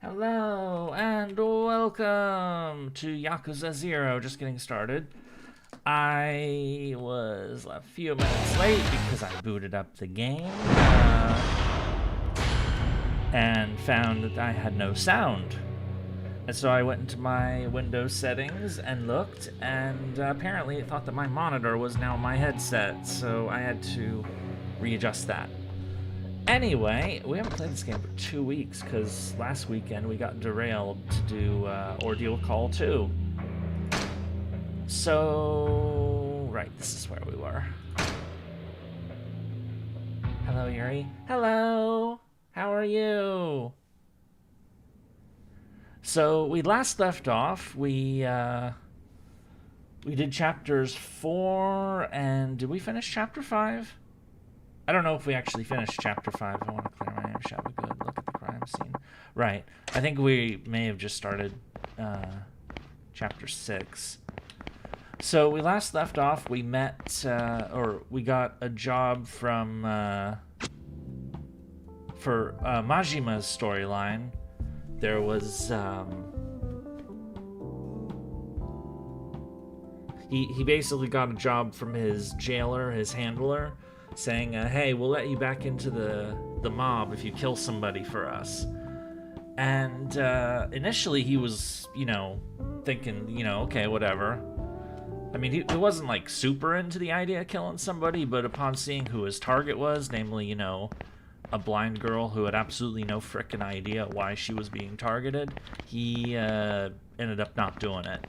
Hello and welcome to Yakuza 0. Just getting started. I was a few minutes late because I booted up the game and found that I had no sound. And so I went into my Windows settings and looked, and apparently it thought that my monitor was now my headset, so I had to readjust that. Anyway, we haven't played this game for 2 weeks because last weekend we got derailed to do Ordeal Call 2. So, right, this is where we were. Hello, Yurie. Hello! How are you? So, we last left off, we did chapters 4, and did we finish chapter 5? I don't know if we actually finished chapter 5. I want to clear my name. Shall we go look at the crime scene? Right. I think we may have just started chapter 6. So we last left off. We met, or we got a job from for Majima's storyline. There was he basically got a job from his jailer, his handler, saying, hey, we'll let you back into the mob if you kill somebody for us. And initially he was, thinking, okay, whatever. I mean, he wasn't, like, super into the idea of killing somebody, but upon seeing who his target was, namely, a blind girl who had absolutely no frickin' idea why she was being targeted, he ended up not doing it.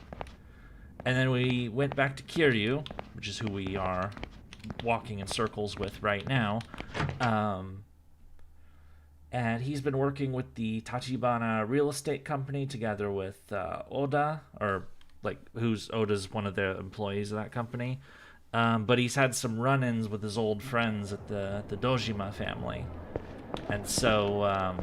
And then we went back to Kiryu, which is who we are walking in circles with right now, and he's been working with the Tachibana Real Estate company together with Oda, or Oda's one of the employees of that company, but he's had some run-ins with his old friends at the Dojima Family, and so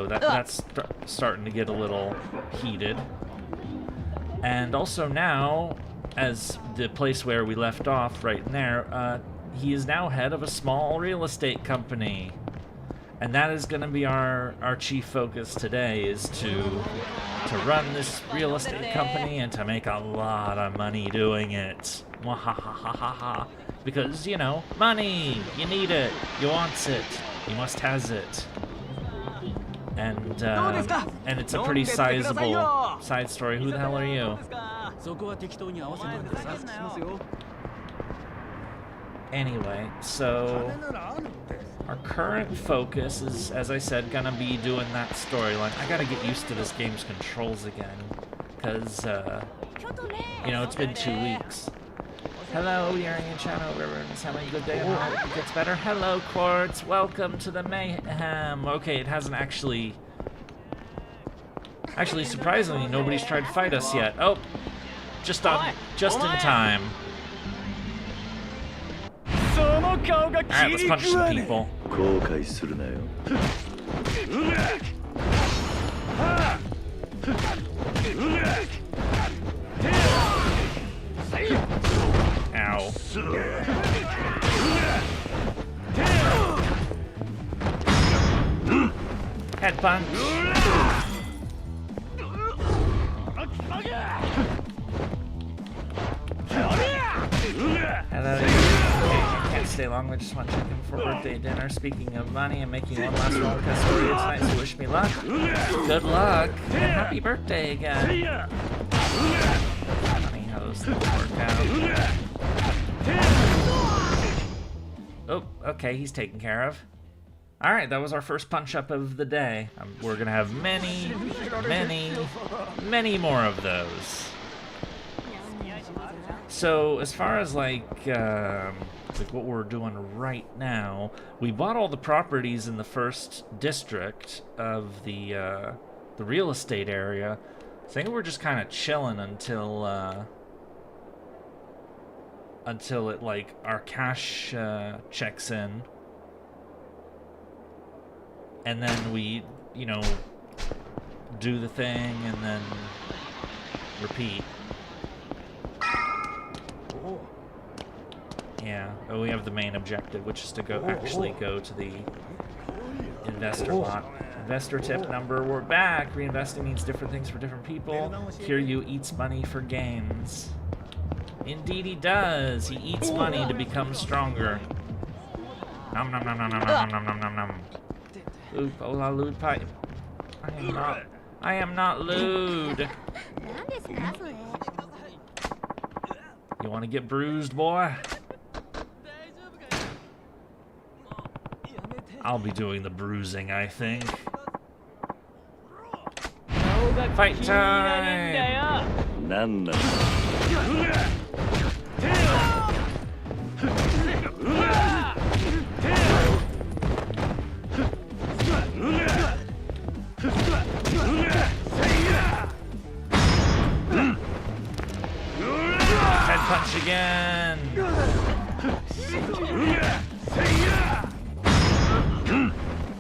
that's starting to get a little heated. And also now, as the place where we left off right in there, he is now head of a small real estate company. And that is going to be our chief focus today, is to run this real estate company and to make a lot of money doing it. Because, money! You need it! You want it! You must has it. And it's a pretty sizable side story. Who the hell are you? Anyway, so our current focus is, as I said, gonna be doing that storyline. I gotta get used to this game's controls again, because, it's been 2 weeks. Hello, Yurie and chat. Hope everyone's having a good day and hope it gets better. Hello, Quartz. Welcome to the mayhem. Okay, it hasn't actually, surprisingly, nobody's tried to fight us yet. Oh, just in time. Alright, let's punch some people. Ow. Head punch. Hello. I can't stay long. I just want to check in for birthday dinner. Speaking of money, I'm making one last roll because it's nice to wish me luck. Good luck and happy birthday again. Funny how those things work out. Oh, okay, he's taken care of. Alright, that was our first punch-up of the day. We're gonna have many, many more of those. So, as far as, like what we're doing right now, we bought all the properties in the first district of the real estate area. So I think we're just kind of chilling until it, like, our cash checks in. And then we, do the thing and then repeat. Yeah, we have the main objective, which is to actually go to the Investor bot. Investor tip number, we're back. Reinvesting means different things for different people. Kiryu eats money for gains. Indeed he does. He eats money to become stronger. Nom nom nom nom nom nom nom nom nom nom. Oop, hola, lewd pipe. I am not lewd. You want to get bruised, boy? I'll be doing the bruising, I think. Fight time! None. Head punch again!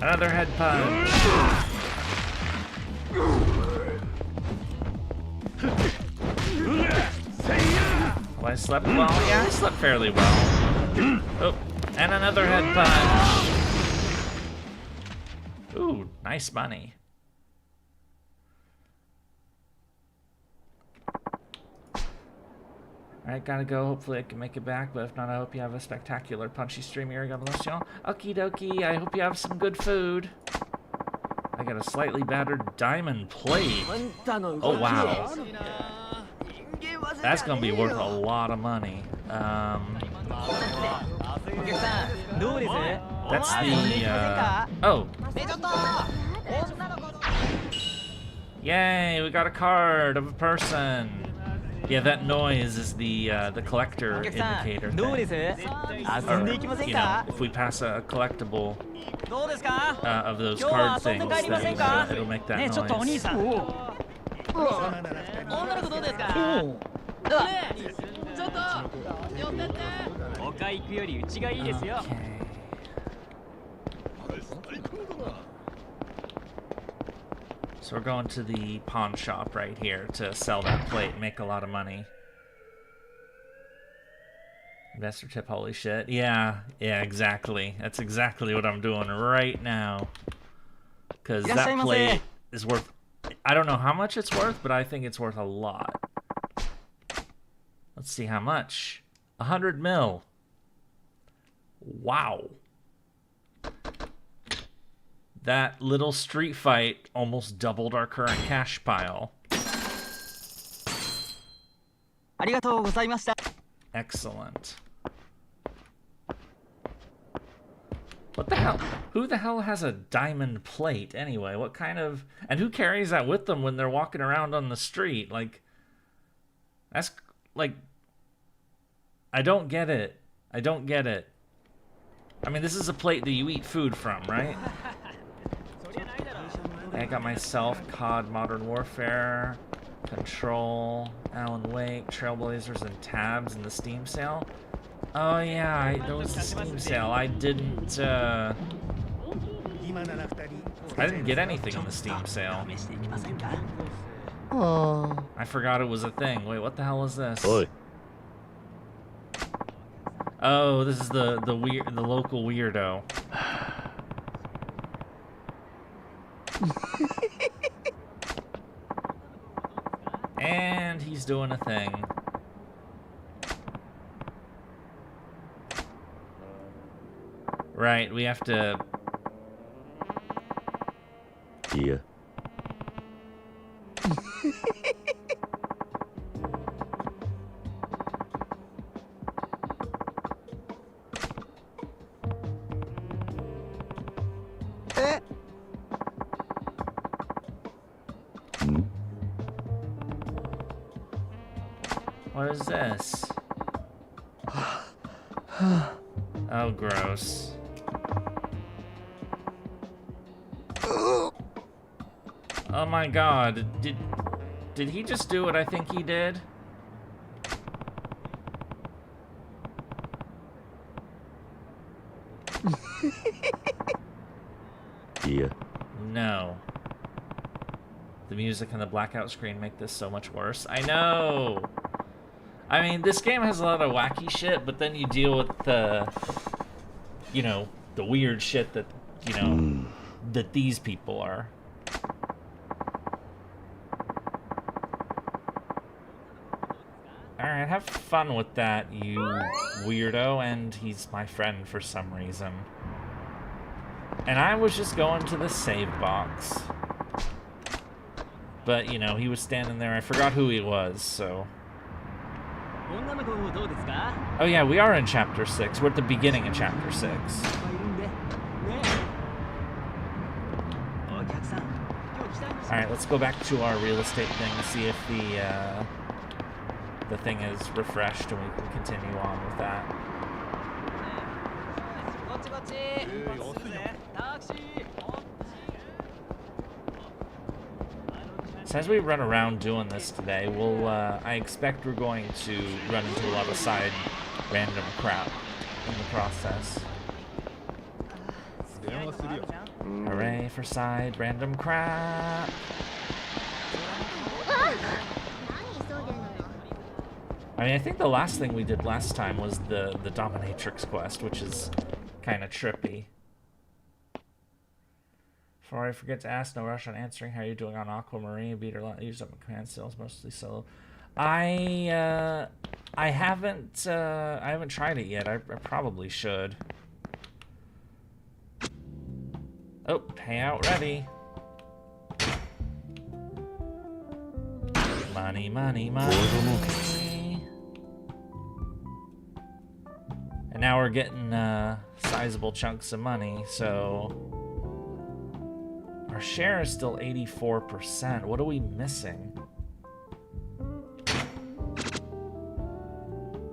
Another head punch! Well, I slept well? Yeah, I slept fairly well. Oh, and another head punch! Ooh, nice money. Alright, gotta go. Hopefully I can make it back, but if not, I hope you have a spectacular punchy stream here. God bless y'all. Okie dokie, I hope you have some good food. I got a slightly battered diamond plate. Oh, wow. That's gonna be worth a lot of money. That's the, oh. Yay, we got a card of a person. Yeah, that noise is the collector indicator thing. Or, you know, if we pass a collectible of those card things, then it'll make that noise. Okay. So we're going to the pawn shop right here to sell that plate and make a lot of money. Investor tip, holy shit. Yeah, exactly. That's exactly what I'm doing right now. Because that plate is worth... I don't know how much it's worth, but I think it's worth a lot. Let's see how much. 100 mil. Wow. That little street fight almost doubled our current cash pile. Excellent. What the hell? Who the hell has a diamond plate anyway? What kind of... And who carries that with them when they're walking around on the street? Like... That's... Like... I don't get it. I don't get it. I mean, this is a plate that you eat food from, right? I got myself COD Modern Warfare, Control, Alan Wake, Trailblazers, and Tabs in the Steam sale. Oh yeah, there was the Steam sale. I didn't get anything on the Steam sale. Oh. I forgot it was a thing. Wait, what the hell is this? Oi. Oh, this is the local weirdo. And he's doing a thing. Right, we have to... Yeah. What is this? Oh, gross. Oh my god, did he just do what I think he did? Yeah. No. The music and the blackout screen make this so much worse. I know! I mean, this game has a lot of wacky shit, but then you deal with the, you know, the weird shit that, you know, that these people are. Alright, have fun with that, you weirdo, and he's my friend for some reason. And I was just going to the save box. But, you know, he was standing there. I forgot who he was, so... Oh yeah, we are in Chapter 6. We're at the beginning of Chapter 6. Alright, let's go back to our real estate thing to see if the thing is refreshed and we can continue on with that. So as we run around doing this today, I expect we're going to run into a lot of side random crap in the process. Hooray for side random crap! I mean, I think the last thing we did last time was the Dominatrix quest, which is kind of trippy. Before I forget to ask, no rush on answering. How are you doing on Aquamarine? Beat her lot. Use up my command skills, mostly solo. I haven't tried it yet. I probably should. Oh, payout ready. Money, money, money. And now we're getting sizable chunks of money, so our share is still 84%. What are we missing?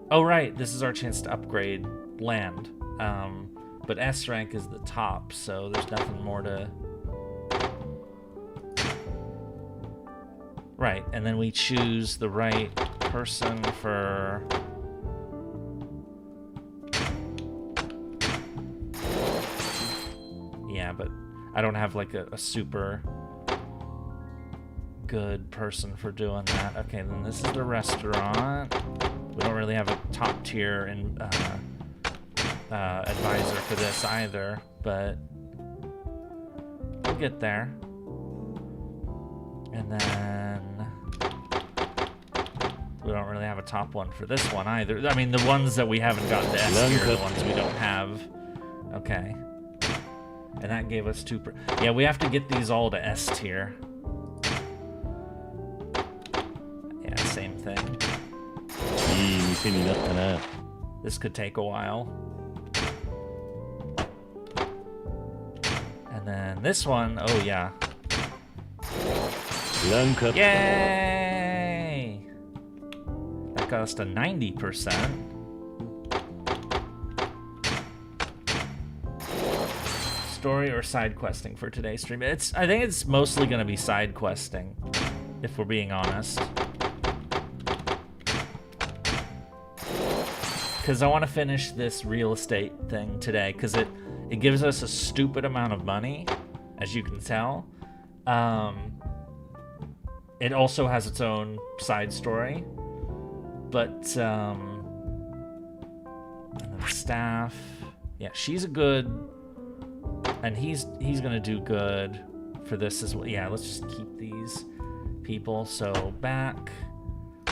Oh, right. This is our chance to upgrade land. But S rank is the top, so there's nothing more to... Right, and then we choose the right person for... Yeah, but I don't have like a super good person for doing that. Okay, then this is the restaurant. We don't really have a top tier in, advisor for this either, but we'll get there. And then we don't really have a top one for this one either. I mean, the ones that we haven't gotten to S tier are the ones we don't have. Okay. And that gave us 2 per... Yeah, we have to get these all to S tier. Yeah, same thing. This could take a while. And then this one, oh yeah. Yay! That got us to 90%. Story or side questing for today's stream? I think it's mostly going to be side questing, if we're being honest. Because I want to finish this real estate thing today, because it gives us a stupid amount of money, as you can tell. It also has its own side story, but and then the staff, yeah, she's a good, and he's gonna do good for this as well. Yeah, let's just keep these people. So back,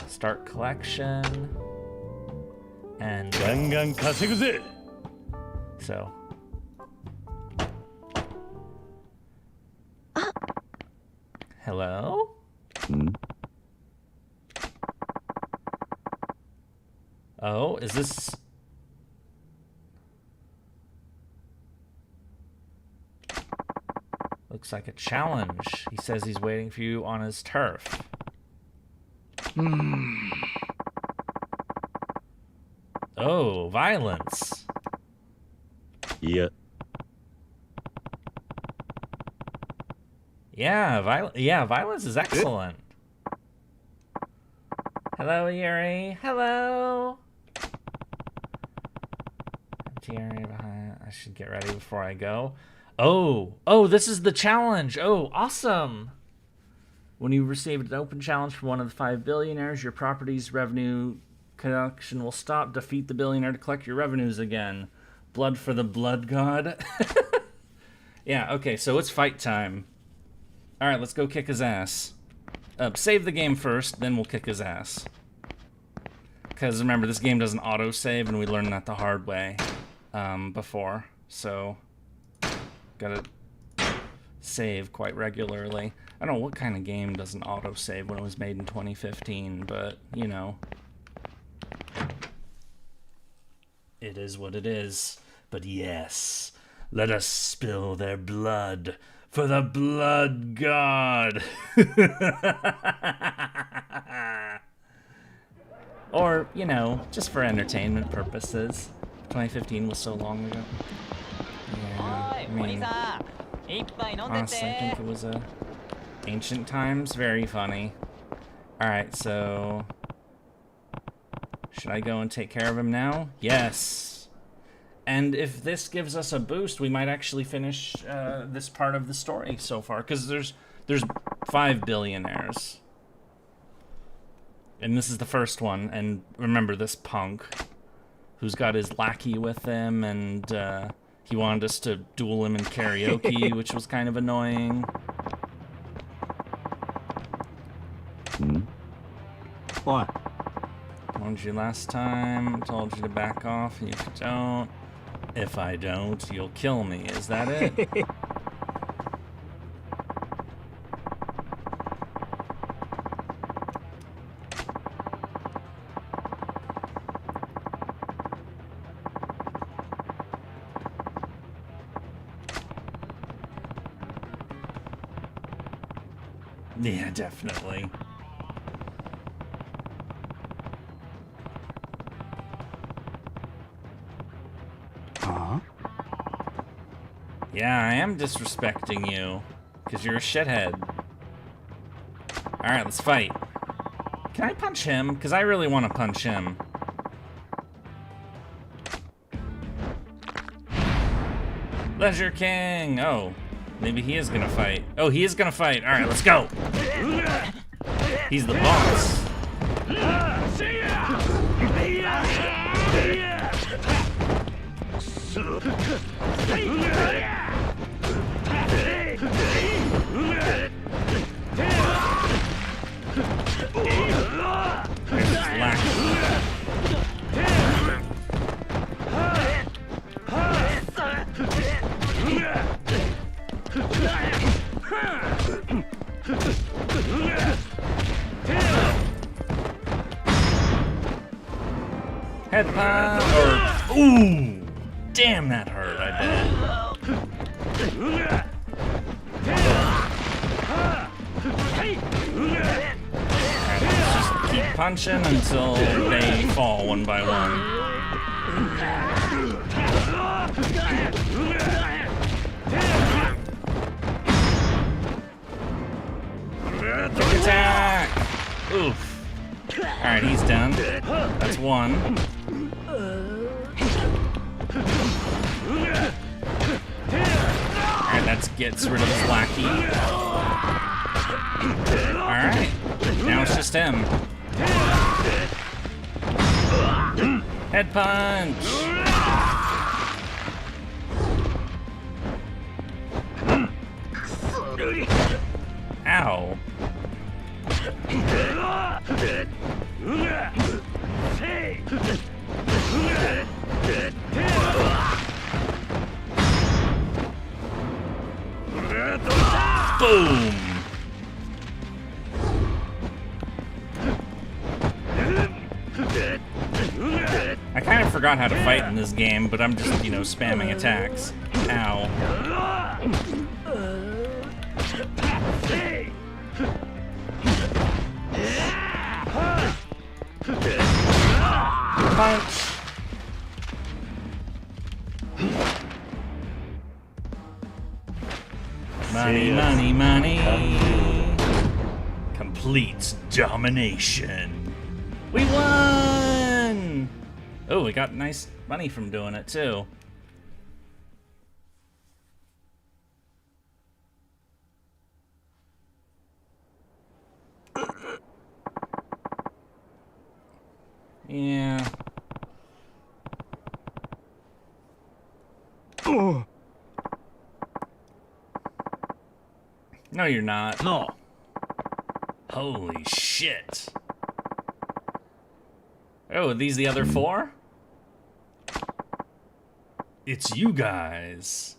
start collection, and so. Hello? Oh, is this... Looks like a challenge. He says he's waiting for you on his turf. Oh, violence. Yeah. Yeah, violence is excellent. Hello, Yurie. Hello. Empty area behind. I should get ready before I go. Oh, this is the challenge. Oh, awesome. When you receive an open challenge from one of the 5 billionaires, your property's revenue collection will stop. Defeat the billionaire to collect your revenues again. Blood for the blood god. Yeah, okay, so it's fight time. Alright, let's go kick his ass. Save the game first, then we'll kick his ass. Because remember, this game doesn't auto-save, and we learned that the hard way before. So, gotta save quite regularly. I don't know what kind of game doesn't auto-save when it was made in 2015, but, you know. It is what it is. But yes, let us spill their blood for the blood god. Or, you know, just for entertainment purposes. 2015 was so long ago. Yeah, I mean, honestly, I think it was ancient times. Very funny. Alright, so... should I go and take care of him now? Yes! And if this gives us a boost, we might actually finish this part of the story so far. Because there's 5 billionaires. And this is the first one. And remember this punk who's got his lackey with him, and he wanted us to duel him in karaoke, which was kind of annoying. What? Told you last time, told you to back off, and if I don't, you'll kill me. Is that it? Yeah, definitely. Huh? Yeah, I am disrespecting you, because you're a shithead. Alright, let's fight. Can I punch him? Because I really want to punch him. Leisure King! Oh, maybe he is gonna fight. Oh, he is gonna fight. Alright, let's go! He's the boss. Head pump, or ooh, damn, that hurt. I bet. Just keep punching until they fall one by one. Quick attack! Oof. Alright, he's done. That's one. Alright, that gets rid of his lackey. Alright, now it's just him. Head punch! Ow. Boom! I kind of forgot how to fight in this game, but I'm just, you know, spamming attacks. Ow. Punch! Money, money, money! Complete domination! We won! Oh, we got nice money from doing it, too. Yeah. No, you're not. No. Holy shit. Oh, are these the other four? It's you guys.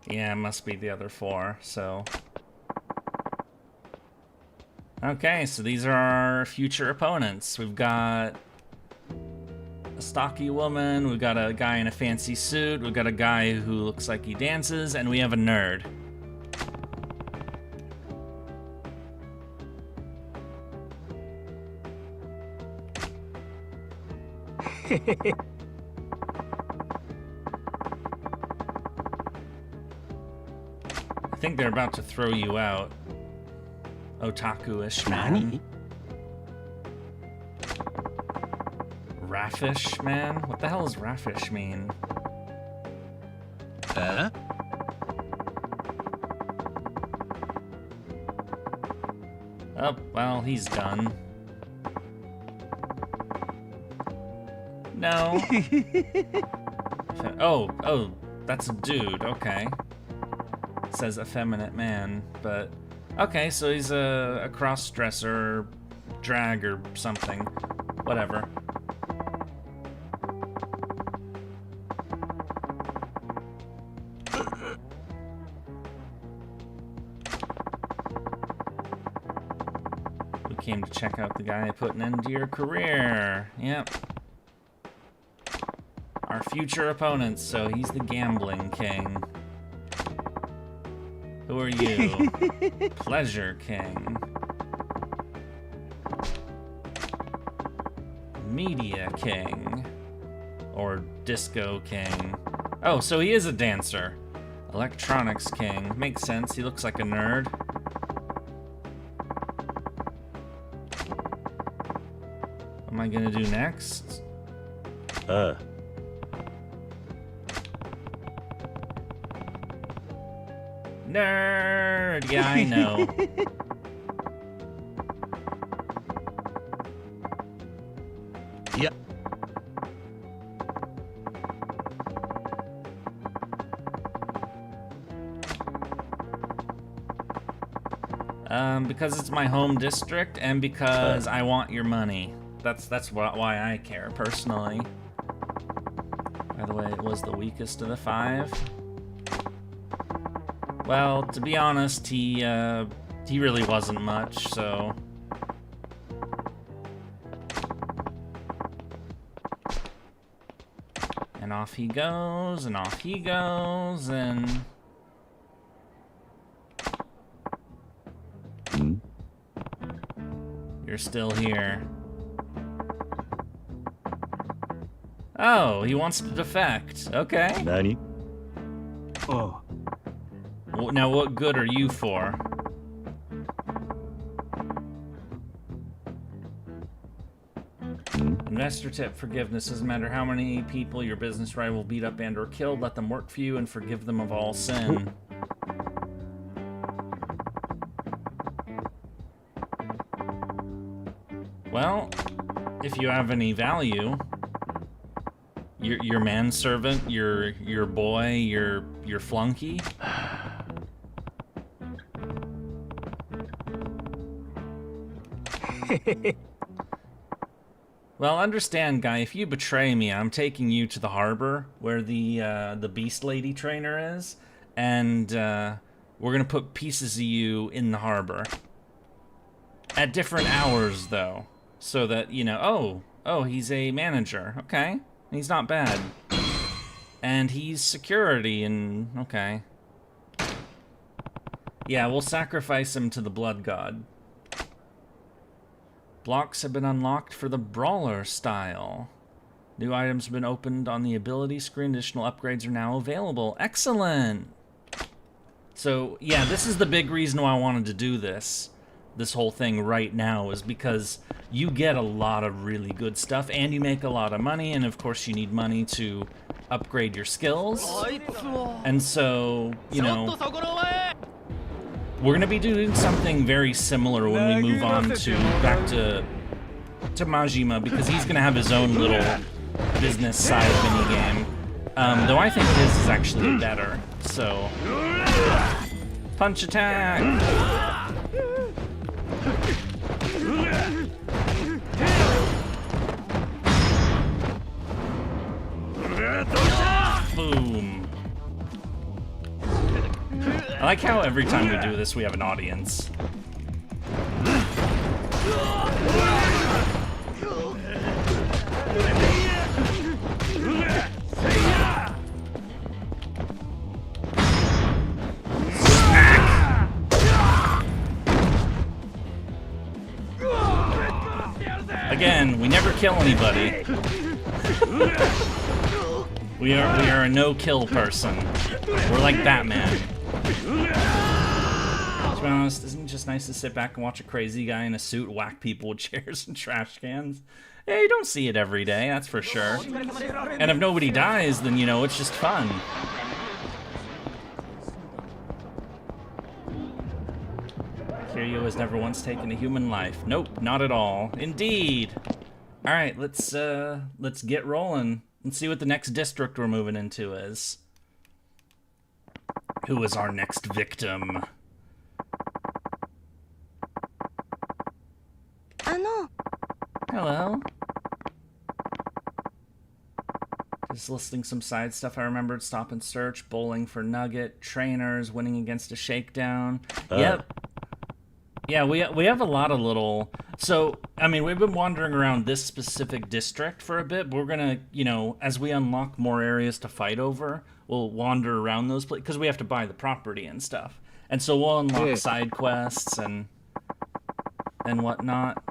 Yeah, it must be the other four, so... Okay, so these are our future opponents. We've got a stocky woman, we've got a guy in a fancy suit, we've got a guy who looks like he dances, and we have a nerd. I think they're about to throw you out. Otaku-ish man. Nani? Raffish man? What the hell does raffish mean? Huh? Oh, well, he's done. No. Oh, that's a dude, okay. It says effeminate man, but... Okay, so he's a cross-dresser, drag or something. Whatever. We came to check out the guy put an end to your career. Yep. Our future opponents, so he's the gambling king. Who are you? Pleasure king. Media king. Or disco king. Oh, so he is a dancer. Electronics king. Makes sense, he looks like a nerd. What am I gonna do next? Nerd! Yeah, I know. Yep. Because it's my home district and because I want your money. That's why I care, personally. By the way, it was the weakest of the 5. Well, to be honest, he really wasn't much, so... And off he goes, and off he goes, and... You're still here. Oh, he wants to defect. Okay. Nani? Oh. Now, what good are you for? Investor tip: forgiveness. Doesn't matter how many people your business rival beat up and or killed, let them work for you and forgive them of all sin. Well, if you have any value, your manservant, your boy, your flunky. Well, understand, guy, if you betray me, I'm taking you to the harbor where the Beast Lady trainer is, and we're gonna put pieces of you in the harbor. At different hours, though, so that, you know, oh, he's a manager, okay, he's not bad. And he's security, and, okay. Yeah, we'll sacrifice him to the blood god. Blocks have been unlocked for the brawler style. New items have been opened on the ability screen. Additional upgrades are now available. Excellent! So, yeah, this is the big reason why I wanted to do this whole thing right now, is because you get a lot of really good stuff, and you make a lot of money, and of course you need money to upgrade your skills. And so, you know... We're gonna be doing something very similar when we move on to back to Majima, because he's gonna have his own little business side minigame. Though I think his is actually better. So, punch attack. Boom. I like how every time we do this, we have an audience. Again, we never kill anybody. We are a no-kill person. We're like Batman. To be honest, isn't it just nice to sit back and watch a crazy guy in a suit whack people with chairs and trash cans? Yeah, you don't see it every day, that's for sure. And if nobody dies, then, you know, it's just fun. Kiryu has never once taken a human life. Nope, not at all. Indeed. All right, let's get rolling and see what the next district we're moving into is. Who is our next victim? Hello. Just listing some side stuff I remembered. Stop and search, bowling for nugget, trainers, winning against a shakedown. Yep. Yeah, we have a lot of little... So, I mean, we've been wandering around this specific district for a bit, but we're gonna, you know, as we unlock more areas to fight over, we'll wander around those places, because we have to buy the property and stuff. And so we'll unlock side quests and whatnot.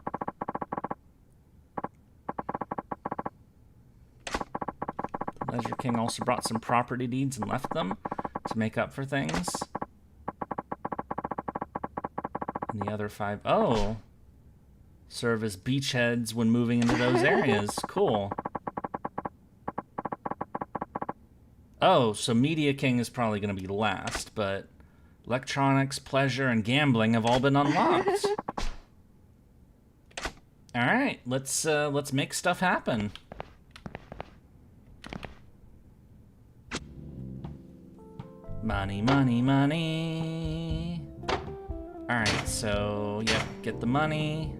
The Leisure King also brought some property deeds and left them to make up for things. And the other 5... Oh! Serve as beachheads when moving into those areas. Cool. Oh, so Media King is probably going to be last, but electronics, pleasure, and gambling have all been unlocked. All right, let's make stuff happen. Money, money, money. All right, so yep, get the money.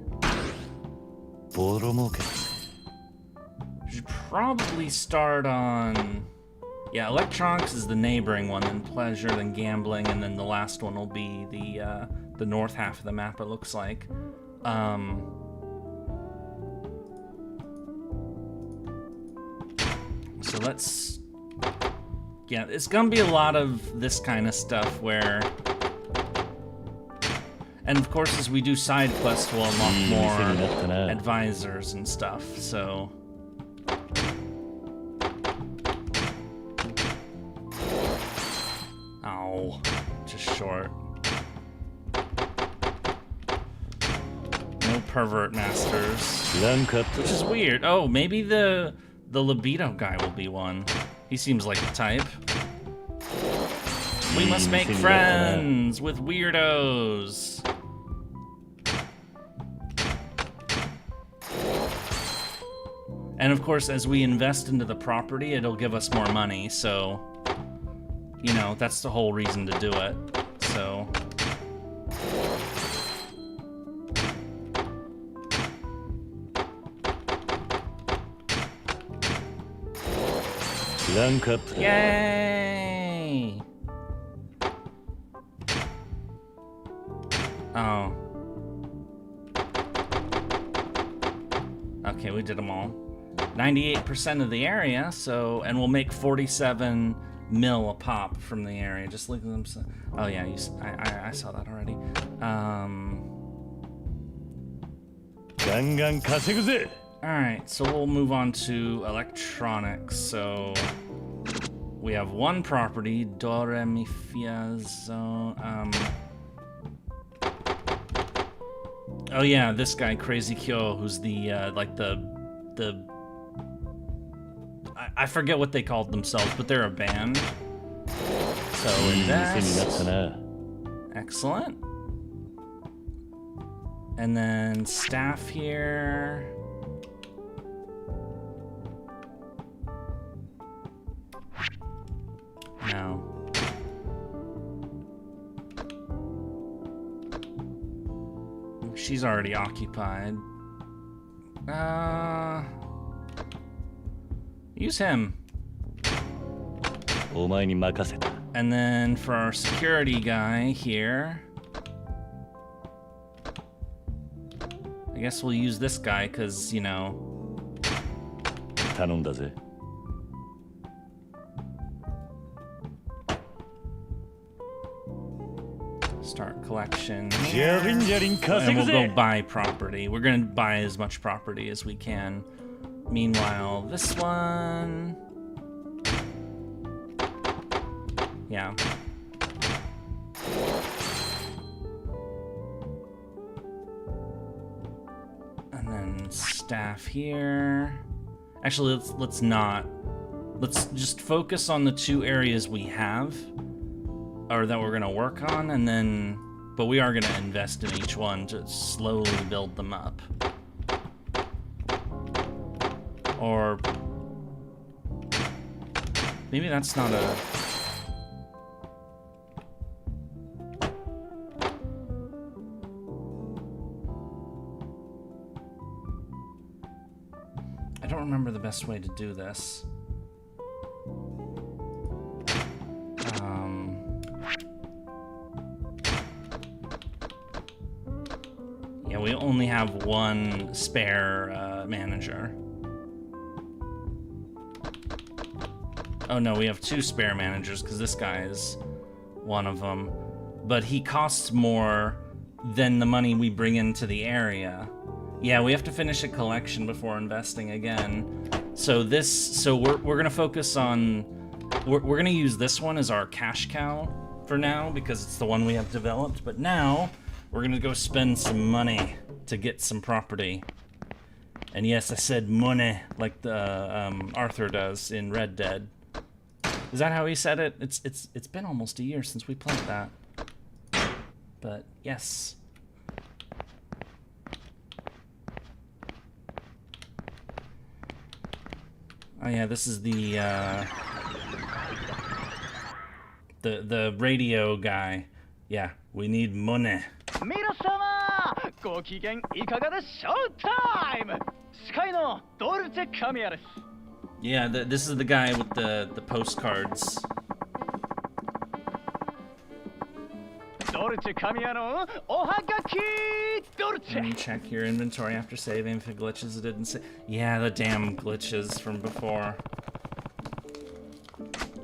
Should probably start on... Yeah, electronics is the neighboring one, then pleasure, then gambling, and then the last one will be the north half of the map, it looks like. So let's... Yeah, it's gonna be a lot of this kind of stuff where... And of course, as we do side quests, we'll unlock more advisors and stuff, so... Ow. Just short. No pervert masters. Which is weird. Oh, maybe the libido guy will be one. He seems like the type. We must make friends with weirdos. And of course, as we invest into the property, it'll give us more money, so... You know, that's the whole reason to do it, so... Rank up. Yay! Oh. Okay, we did them all. 98% of the area, so... And we'll make 47 mil a pop from the area. Just look at them. Oh yeah, I saw that already. Alright, so we'll move on to electronics. So we have one property, Doremifia Zone. Oh yeah, this guy, Crazy Kyo, who's the like the I forget what they called themselves, but they're a band. So invest. Excellent. And then staff here. No. She's already occupied. Use him. And then for our security guy here, I guess we'll use this guy because, you know. Start collection here. And we'll go buy property. We're gonna buy as much property as we can. Meanwhile, this one... Yeah. And then staff here. Actually, let's not. Let's just focus on the 2 areas we have, or that we're gonna work on, and then, but we are gonna invest in each one to slowly build them up. Or maybe that's not a... I don't remember the best way to do this. Yeah, we only have 1 spare manager. Oh no, we have 2 spare managers because this guy is one of them. But he costs more than the money we bring into the area. Yeah, we have to finish a collection before investing again. So we're gonna focus on, we're gonna use this one as our cash cow for now because it's the one we have developed. But now we're gonna go spend some money to get some property. And yes, I said money like the Arthur does in Red Dead. Is that how he said it? It's been almost a year since we played that. But yes. Oh yeah, this is the radio guy. Yeah, we need money. Yeah, this is the guy with the postcards. Check your inventory after saving. If it glitches, it didn't say. Yeah, the damn glitches from before.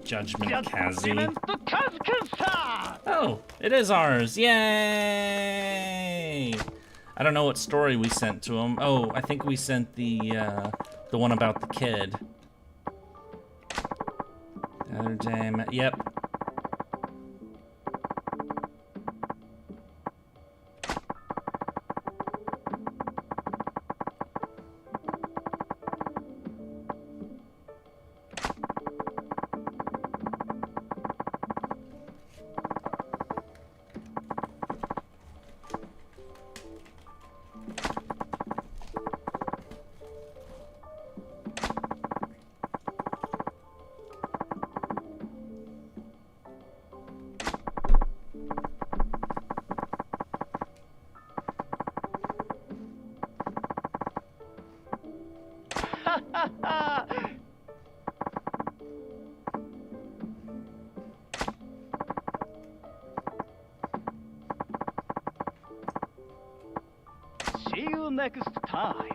Judgment Kazi. Oh, it is ours! Yay! I don't know what story we sent to him. Oh, I think we sent the one about the kid. The other day, yep. See you next time.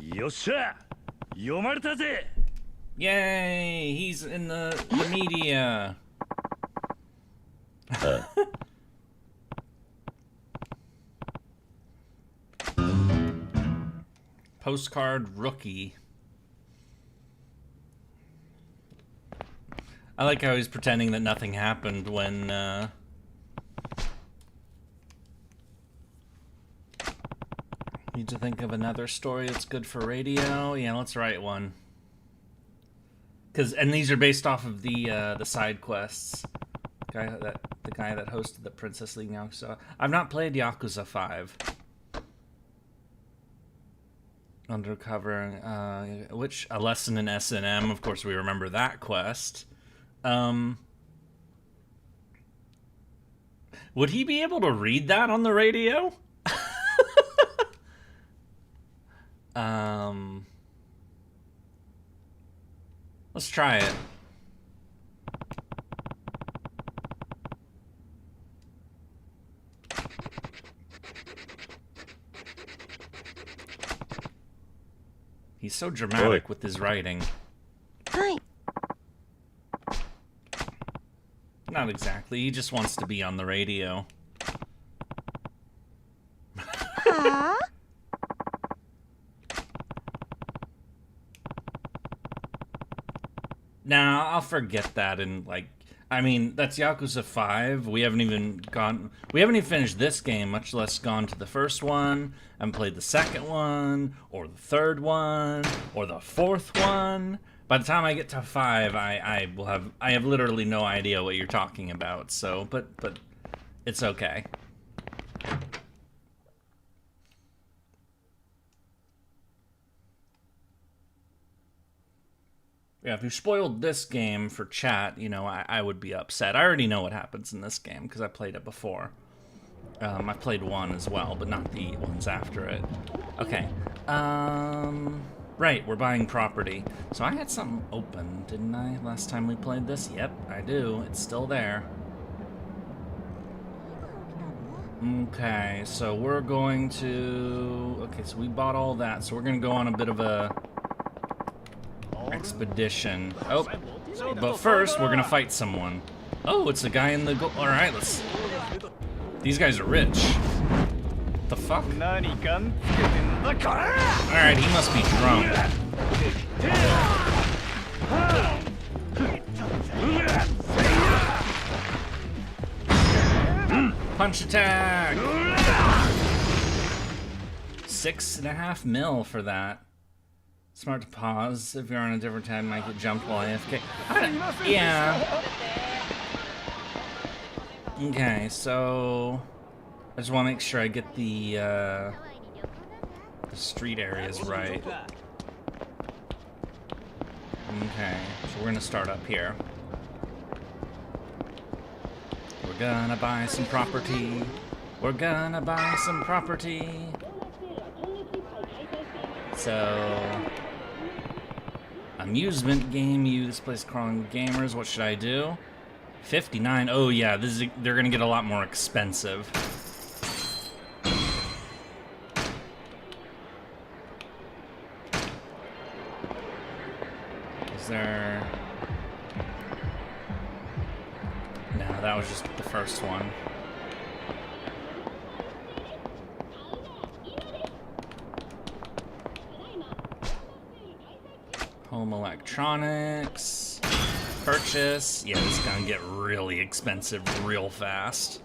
Yosha! Yomaritaze! Yay! He's in the media. Postcard rookie. I like how he's pretending that nothing happened when Need to think of another story that's good for radio. Yeah, let's write one. And these are based off of the side quests. The guy that hosted the Princess League Yakuza. I've not played Yakuza 5. Undercover, which a lesson in S&M. Of course, we remember that quest. Would he be able to read that on the radio? Let's try it. He's so dramatic with his writing. Hi. Not exactly. He just wants to be on the radio. Huh? Nah, I'll forget that and I mean, that's Yakuza 5. We haven't even finished this game, much less gone to the first one, and played the second one, or the third one, or the fourth one. By the time I get to 5, I have literally no idea what you're talking about, so, but it's okay. Yeah, if you spoiled this game for chat, you know, I would be upset. I already know what happens in this game, because I played it before. I played 1 as well, but not the ones after it. Okay. Right, we're buying property. So I had something open, didn't I, last time we played this? Yep, I do. It's still there. Okay, so we're going to... Okay, so we bought all that, so we're going to go on a bit of a... expedition. Oh, but first we're gonna fight someone. Oh, it's a guy in the all right, let's. These guys are rich. The fuck? All right, he must be drunk. Punch attack. 6.5 mil for that. Smart to pause. If you're on a different tab, you might get jumped while AFK. Yeah. Okay, so I just want to make sure I get the street areas right. Okay, so we're gonna start up here. We're gonna buy some property. We're gonna buy some property. So, amusement game, this place crawling gamers, what should I do? 59, oh yeah, they're gonna get a lot more expensive. Is there... No, that was just the first one. Home electronics. Purchase. Yeah, this is gonna get really expensive real fast.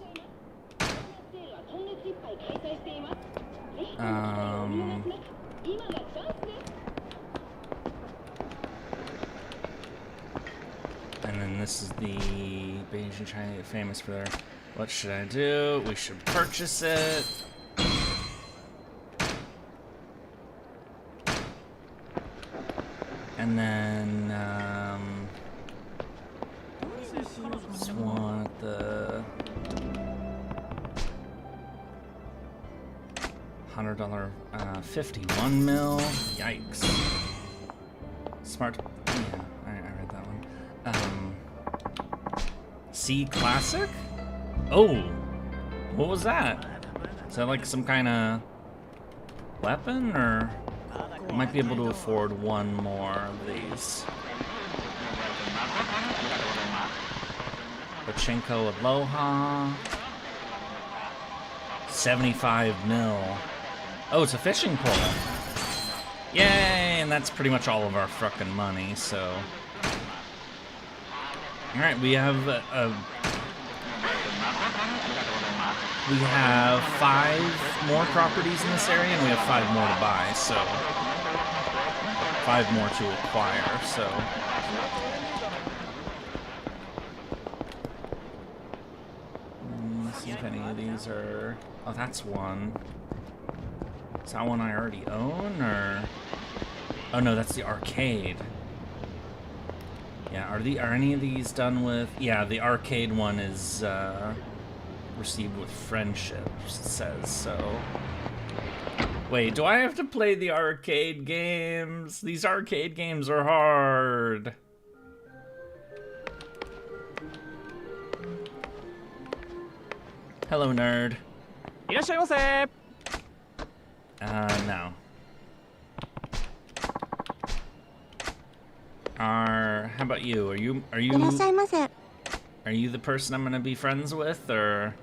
And then this is the Beijing China famous for their... What should I do? We should purchase it. And then, just want the $100, 51 mil. Yikes. Smart. Yeah, I read that one. C Classic? Oh, what was that? Is that like some kind of weapon, or? Might be able to afford one more of these. Pachinko Aloha. 75 mil. Oh, it's a fishing pole. Yay, and that's pretty much all of our frickin' money, so. Alright, we have we have 5 more properties in this area, and we have 5 more to buy, so 5 more to acquire, so let's see if any of these are... Oh, that's one. Is that one I already own, or... Oh no, that's the arcade. Yeah, are any of these done with... Yeah, the arcade one is received with friendship, it says, so... Wait, do I have to play the arcade games? These arcade games are hard. Hello, nerd. いらっしゃいませ。 No. How about you? Are you いらっしゃいませ。 are you the person I'm gonna be friends with, or...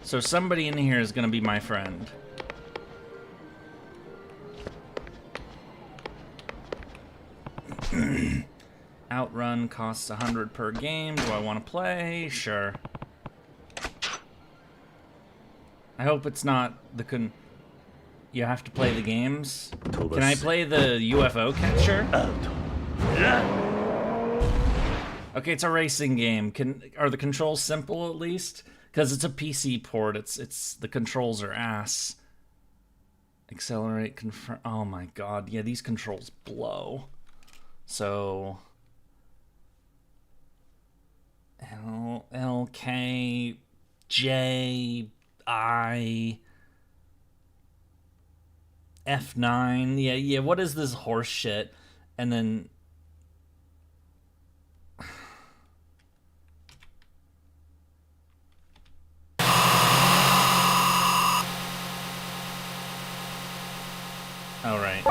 So somebody in here is gonna be my friend. Outrun costs 100 per game. Do I want to play? Sure. I hope it's not the You have to play the games? Can I play the UFO catcher? Okay, it's a racing game. Are the controls simple at least? Because it's a PC port. It's the controls are ass. Accelerate, confirm. Oh my god, yeah, these controls blow. So L K J I F9. Yeah, what is this horse shit? And then all right.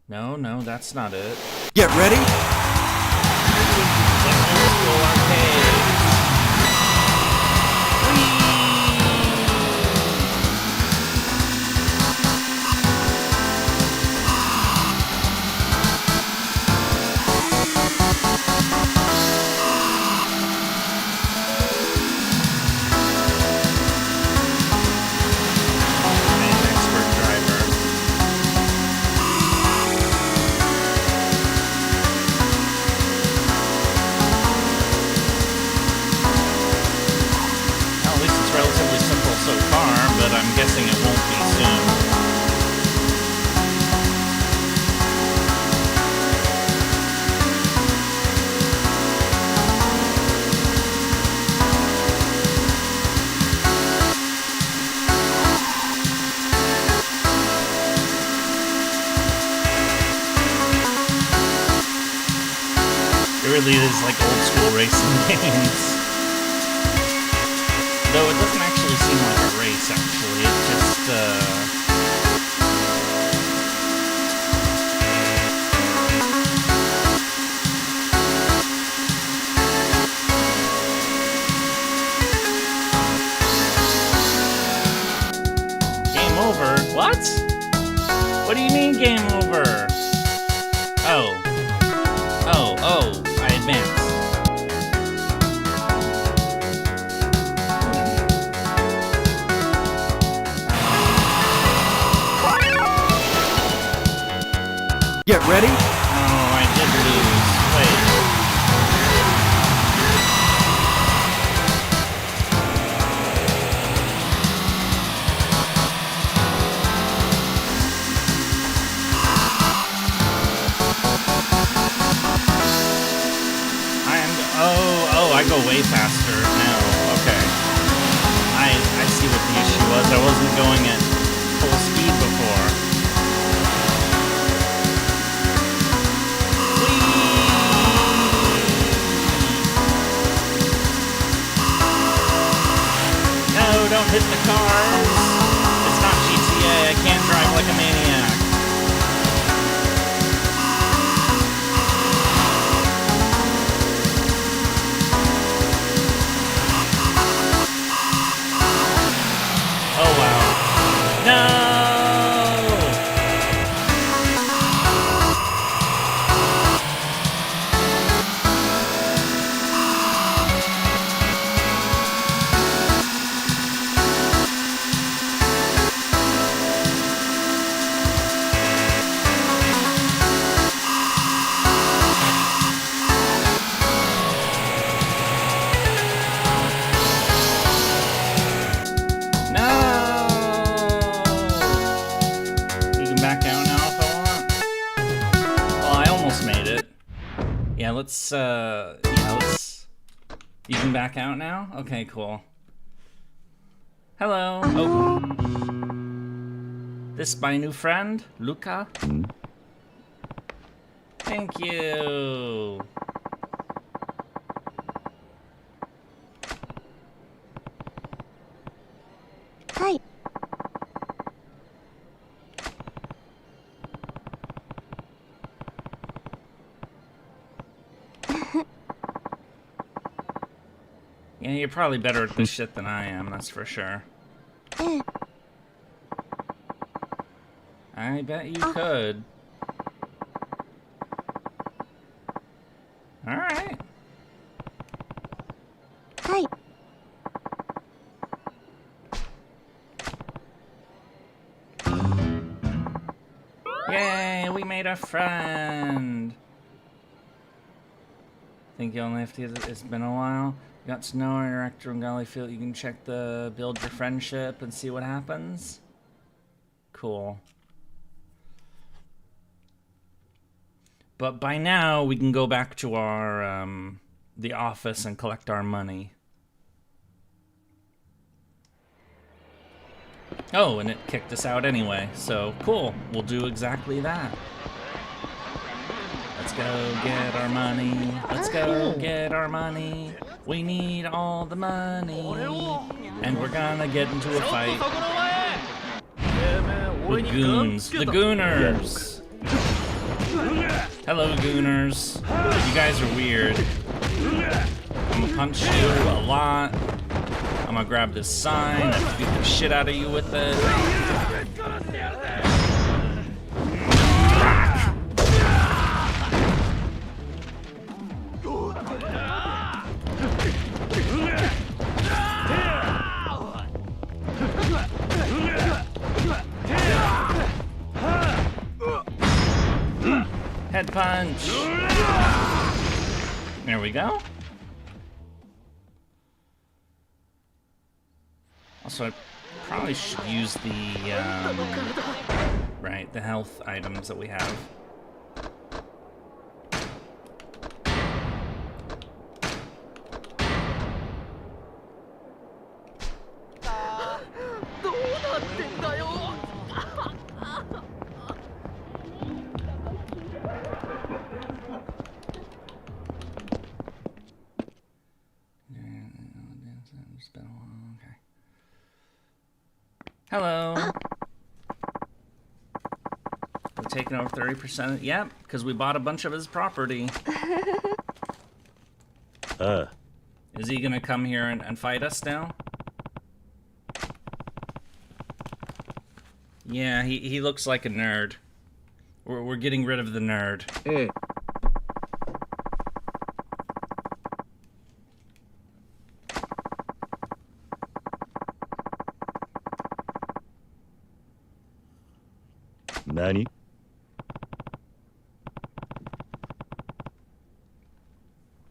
No, that's not it. Get ready. Really is like old school racing games. Though it doesn't actually seem like a race, actually. It just, Game over? What? What do you mean game over? Oh, I advance. Get ready. Oh, I did lose. Wait. I go way faster now. Okay. I see what the issue was. I wasn't going at full speed before. No, don't hit the cars. It's not GTA. I can't drive like a maniac. Oh wow. let's, yeah, let's... You can back out now? Okay, cool. Hello. Oh. This my new friend, Luca. Thank you. Hi. Yeah, you're probably better at this shit than I am, that's for sure. I bet you could. Alright. Hi. Yay, we made a friend. Think you only have to get it. It's been a while. You got to know our actor and Golly Field. You can check the build your friendship and see what happens. Cool. But by now we can go back to our the office and collect our money. Oh, and it kicked us out anyway. So cool. We'll do exactly that. Let's go get our money. Let's go get our money. We need all the money. And we're gonna get into a fight. With goons. The gooners. Hello, gooners. You guys are weird. I'm gonna punch you a lot. I'm gonna grab this sign and beat the shit out of you with it. Head punch. There we go. Also, I probably should use the, right, the health items that we have. Hello. We've taken over 30%. Yep, because we bought a bunch of his property. Is he gonna come here and fight us now? Yeah, he looks like a nerd. We're getting rid of the nerd. Hey. Nani?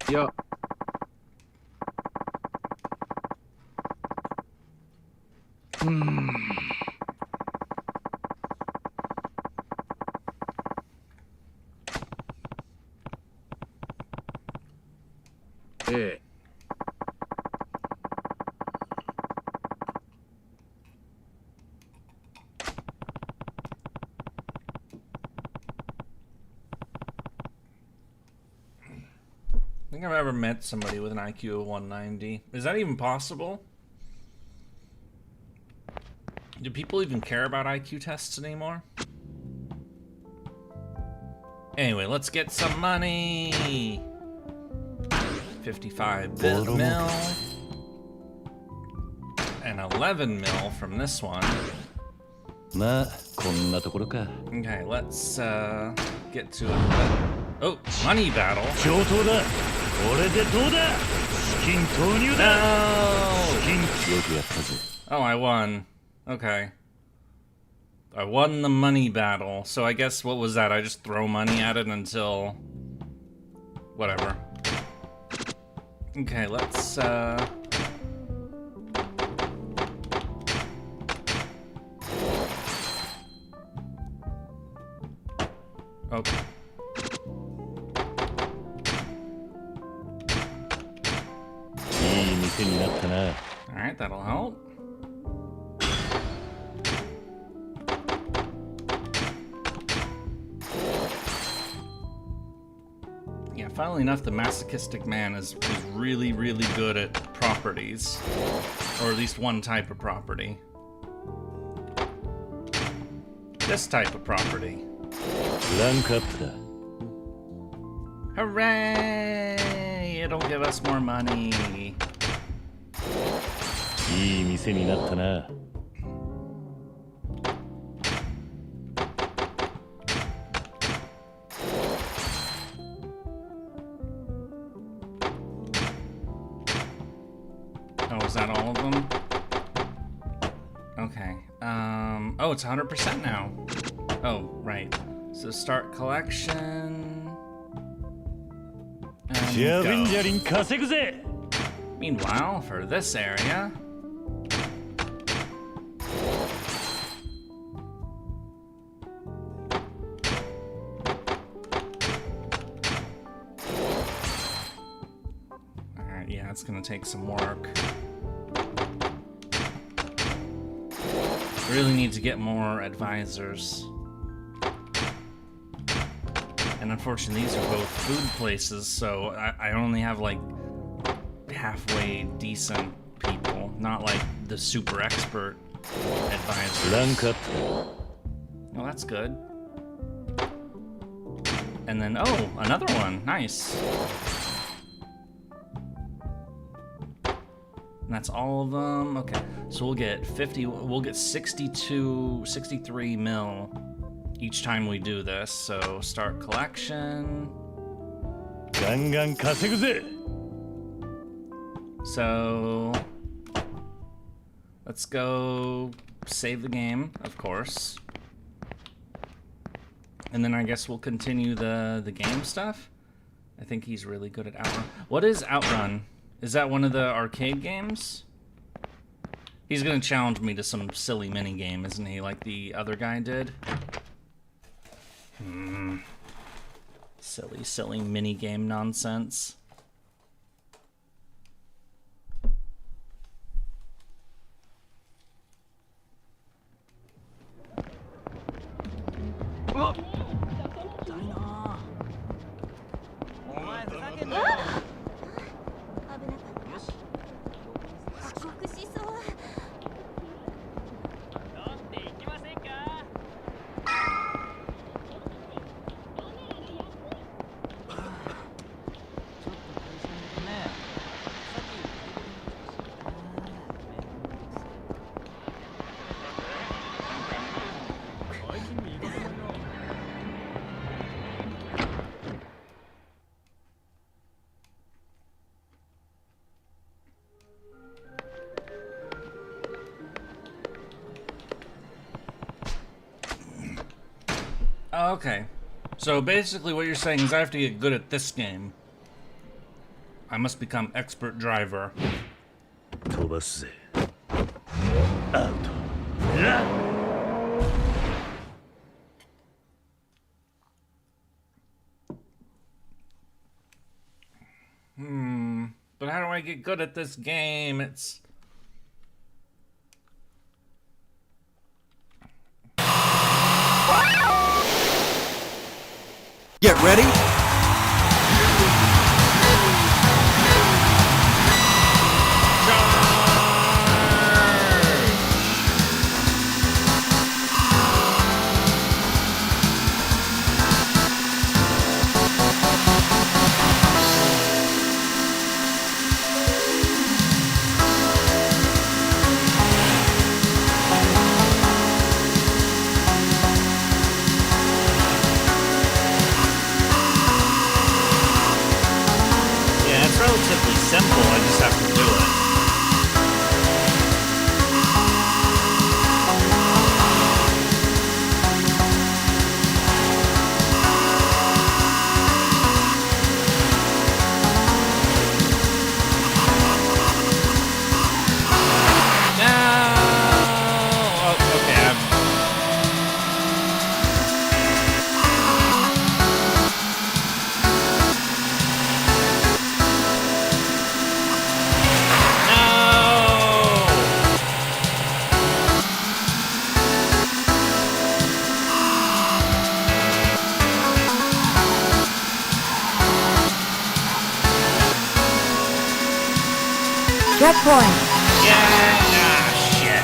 Yeah. Hey. I think I've ever met somebody with an IQ of 190. Is that even possible? Do people even care about IQ tests anymore? Anyway, let's get some money. 55 mil. And 11 mil from this one. Okay, let's get to it. Oh, money battle. No! Oh, I won. Okay. I won the money battle. So I guess, what was that? I just throw money at it until... whatever. Okay, let's, Okay. 店になったな。 Alright, that'll help. Yeah, funnily enough, the masochistic man is really, really good at properties. Or at least one type of property. This type of property. ランクアップだ。 Hooray! It'll give us more money. いい店になったな。 Oh, is that all of them? Okay. Oh, it's 100% now. Oh, right. So start collection. And ジャベンジ go. ャリン稼ぐぜ。 Meanwhile, for this area. Alright, yeah, it's gonna take some work. Really need to get more advisors. And unfortunately, these are both food places, so I only have like halfway decent people, not like the super expert advisors. ランクアップだ。 Well, that's good. And then, oh, another one. Nice. And that's all of them. Okay, so we'll get 50, we'll get 63 mil each time we do this. So start collection. ガンガン稼ぐぜ。 So let's go save the game, of course. And then I guess we'll continue the game stuff. I think he's really good at Outrun. What is Outrun? Is that one of the arcade games? He's gonna challenge me to some silly mini game, isn't he? Like the other guy did. Silly mini game nonsense. Okay. So basically what you're saying is I have to get good at this game. I must become expert driver. 飛ばすぜ。アウト。ラン。 But how do I get good at this game? It's... Get ready. Simple, I just have to do it. Checkpoint. Yeah! Ah, shit.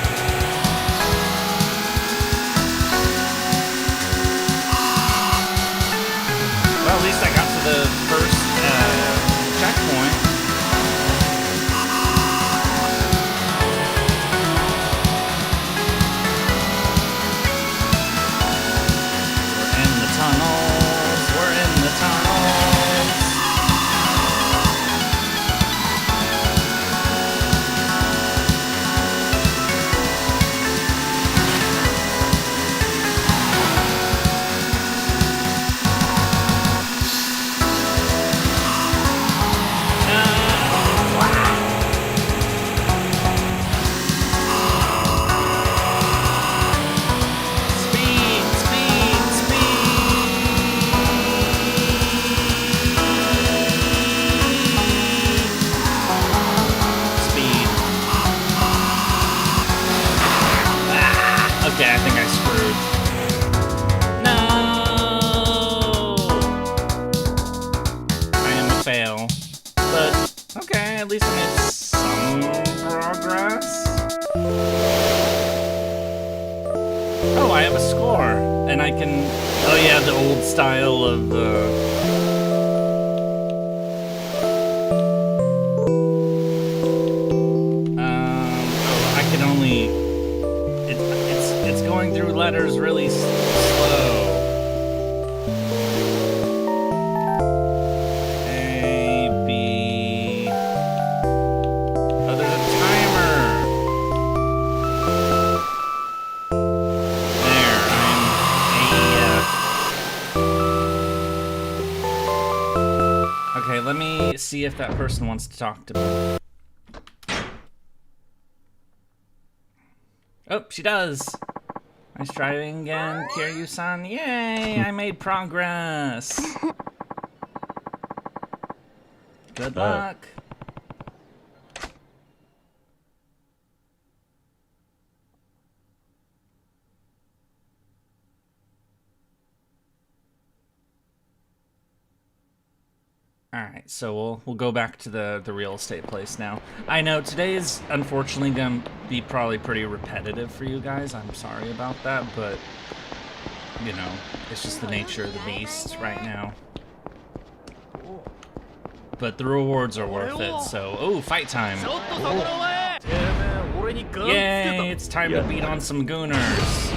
Well, at least I got to the first checkpoint. We're in the tunnels. We're in the tunnels. Speed, speed, speed. Ah, okay, I think I screwed. No! I am a fail. But, okay, at least I made some progress. Oh, I have a score. And I can... Oh yeah, the old style of, oh, I can only... It's going through letters really slow. A, B... Oh, there's a timer! There, I'm A. Okay, let me see if that person wants to talk to me. Oh, she does. Nice driving again, Kiryu-san. Yay, I made progress. Good luck. Alright, so we'll go back to the real estate place now. I know today is unfortunately gonna be probably pretty repetitive for you guys. I'm sorry about that, but you know, it's just the nature of the beast right now. But the rewards are worth it, so oh, fight time. Yay, it's time to beat on some gooners.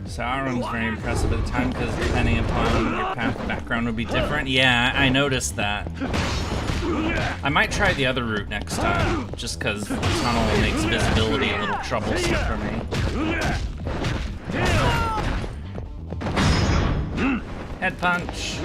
Sauron's very impressive at the time because depending upon your path background would be different. Yeah, I noticed that. I might try the other route next time, just because the tunnel makes visibility a little troublesome for me. Head punch.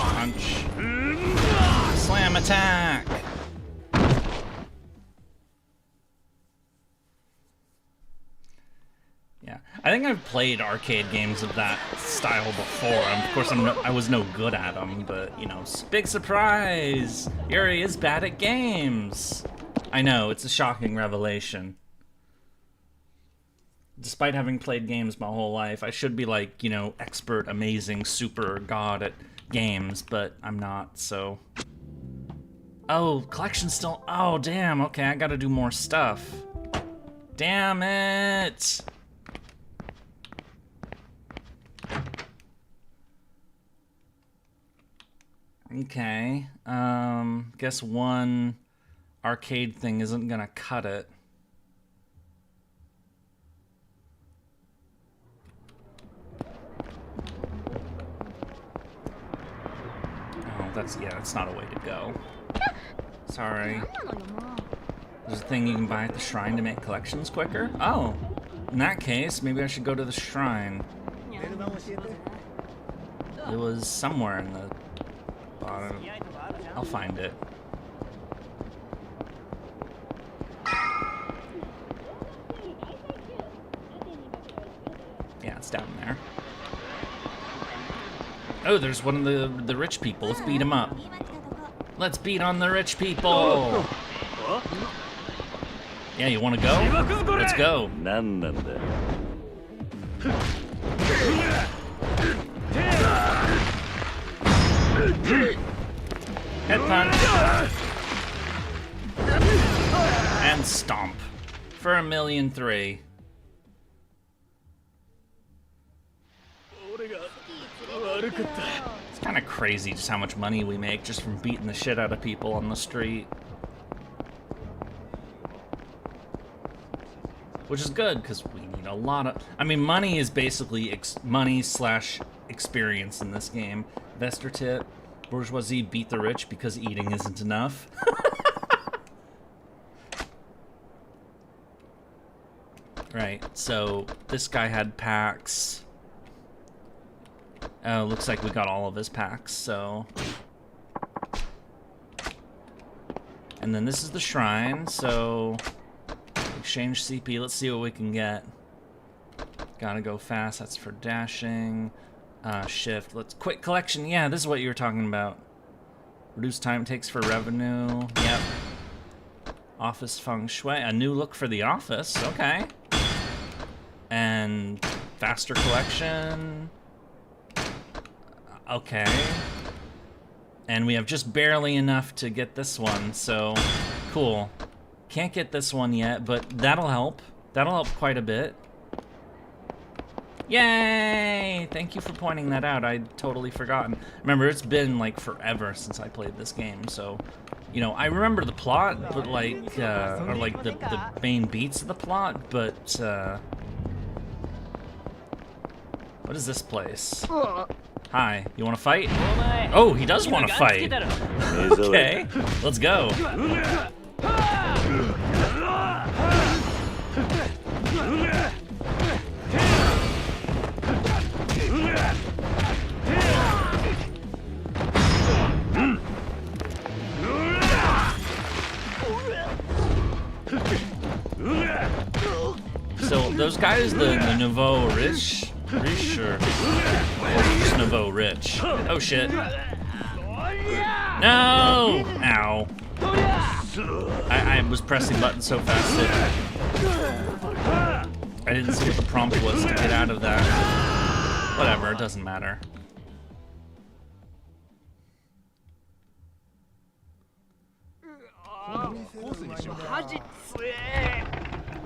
Punch. Slam attack. Yeah, I think I've played arcade games of that style before. Of course, I was no good at them, but you know, big surprise! Yurie is bad at games. I know, it's a shocking revelation. Despite having played games my whole life, I should be like, you know, expert, amazing, super god at games, but I'm not, so... Oh, collection's still... Oh, damn, okay, I gotta do more stuff. Damn it! Okay, guess one arcade thing isn't gonna cut it. Oh, that's not a way to go. Sorry. There's a thing you can buy at the shrine to make collections quicker? Oh, in that case, maybe I should go to the shrine. It was somewhere in the bottom. I'll find it. Yeah, it's down there. Oh, there's one of the rich people. Let's beat him up. Let's beat on the rich people. Yeah, you want to go? Let's go. なんなんだ。Head punch. And stomp. For 1,000,003. It's kind of crazy just how much money we make just from beating the shit out of people on the street. Which is good, because we need a lot of... I mean, money is basically money/experience in this game. Investor tip, bourgeoisie beat the rich because eating isn't enough. Right, so this guy had packs. Oh, looks like we got all of his packs, so... And then this is the shrine, so... Exchange CP, let's see what we can get. Gotta go fast, that's for dashing. Shift, let's... Quick collection, yeah, this is what you were talking about. Reduce time it takes for revenue, yep. Office feng shui, a new look for the office, okay. And faster collection. Okay. And we have just barely enough to get this one, so cool. Can't get this one yet, but that'll help. That'll help quite a bit. Yay! Thank you for pointing that out. I'd totally forgotten. Remember, it's been like forever since I played this game, so you know, I remember the plot, but like, or like the main beats of the plot, but what is this place? Hi, you want to fight? Oh, he does want to fight. Okay, let's go. So those guys, the nouveau riche, or just nouveau rich. Oh shit! No! Ow! I was pressing buttons so fast that I didn't see what the prompt was to get out of that. Whatever, it doesn't matter.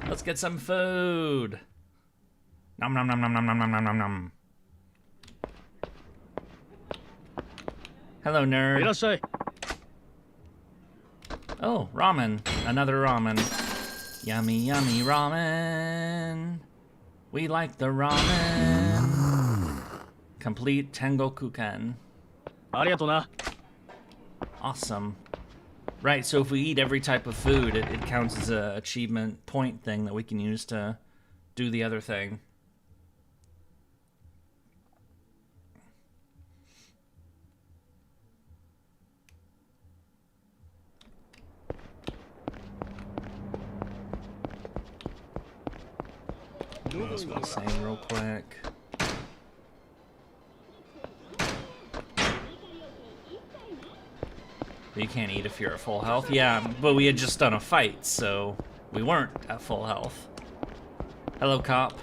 Let's get some food. Nom nom nom nom nom nom nom nom nom nom. Hello, nerd. Oh, ramen. Another ramen. Yummy, yummy ramen. We like the ramen. Complete Tengoku-ken. Awesome. Right, so if we eat every type of food, it counts as a achievement point thing that we can use to do the other thing. Let's go save real quick. You can't eat if you're at full health. Yeah, but we had just done a fight, so we weren't at full health. Hello, cop.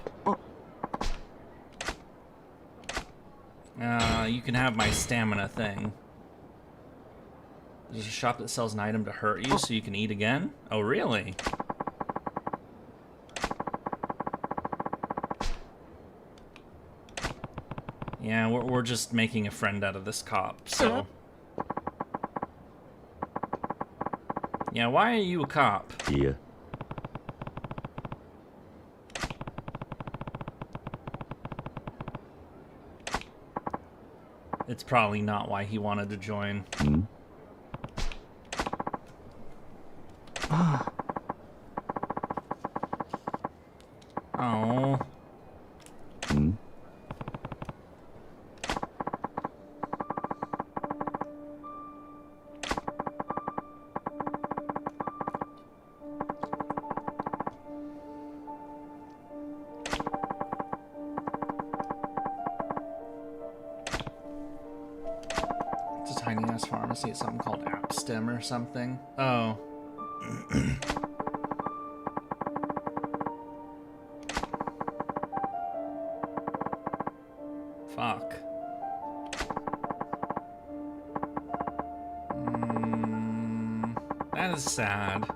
You can have my stamina thing. There's a shop that sells an item to hurt you so you can eat again? Oh, really? Yeah, we're just making a friend out of this cop, so... Yeah, why are you a cop? Yeah. It's probably not why he wanted to join. tiny ass pharmacy at something called Appstem or something. Oh. Fuck. That is sad.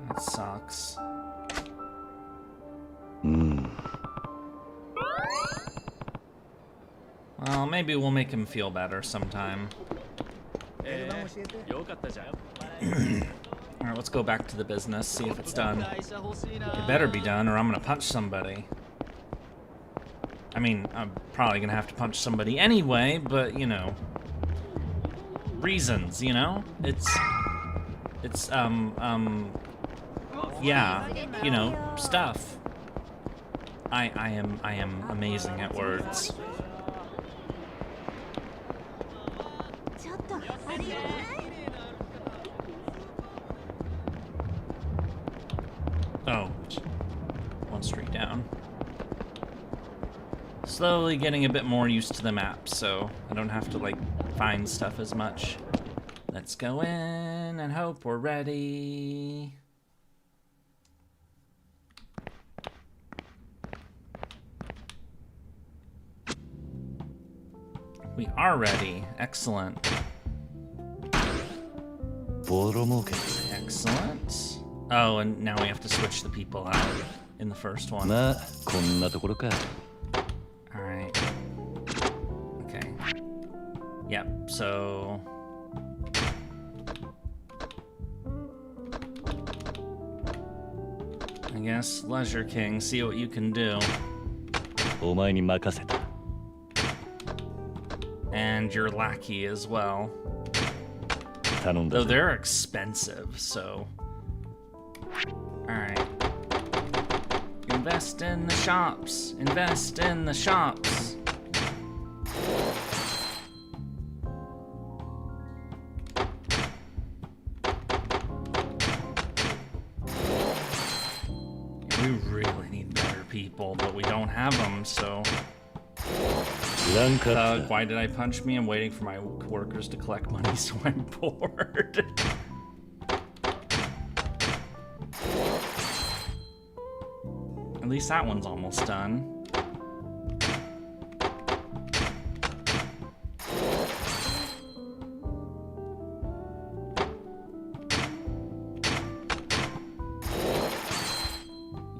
That sucks. Well, maybe we'll make him feel better sometime. Alright, let's go back to the business, see if it's done. It better be done, or I'm gonna punch somebody. I mean, I'm probably gonna have to punch somebody anyway, but, you know. Reasons, you know? Yeah, you know, stuff. I am amazing at words. Oh, one street down. Slowly getting a bit more used to the map, so I don't have to, like, find stuff as much. Let's go in and hope we're ready. We are ready. Excellent. Excellent. Oh, and now we have to switch the people out in the first one. Alright. Okay. Yep, so... I guess Leisure King, see what you can do. And your lackey as well. Though they're expensive, so... Alright. Invest in the shops. Invest in the shops. We really need better people, but we don't have them, so... why did I punch me? I'm waiting for my workers to collect money, so I'm bored. At least that one's almost done.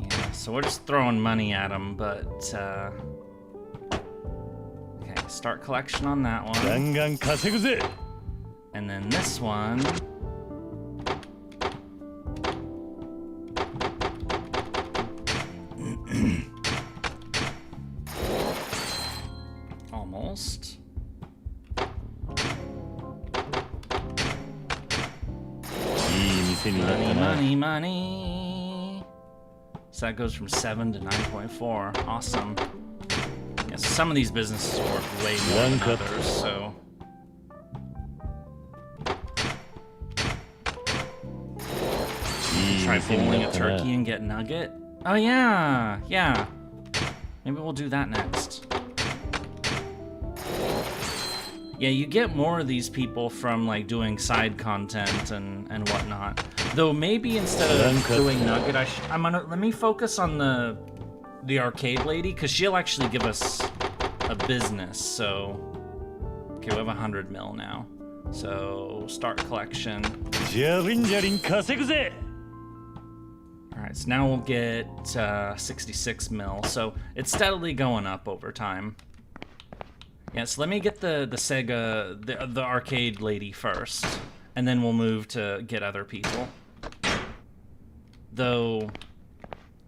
Yeah, so we're just throwing money at them, but, okay, start collection on that one. And then this one... Almost. Money, money, money. So that goes from 7 to 9.4. Awesome. Yeah, so some of these businesses work way more than others, so... Try bowling a turkey and get nugget? Oh yeah, yeah. Maybe we'll do that next. Yeah, you get more of these people from like doing side content and whatnot. Though maybe instead of doing nugget, let me focus on the arcade lady, because she'll actually give us a business. So okay, we have 100 mil now. So start collection. Alright, so now we'll get 66 mil. So it's steadily going up over time. Yeah, so let me get the Sega, the arcade lady first, and then we'll move to get other people. Though,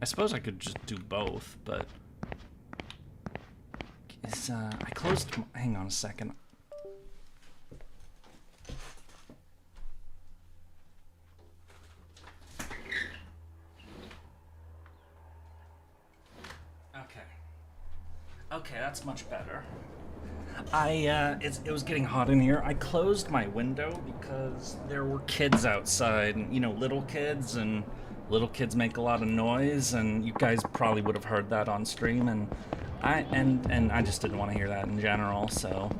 I suppose I could just do both, but... I closed... Hang on a second. Okay, that's much better. It was getting hot in here. I closed my window because there were kids outside, and, you know, little kids make a lot of noise, and you guys probably would have heard that on stream, and I just didn't want to hear that in general, so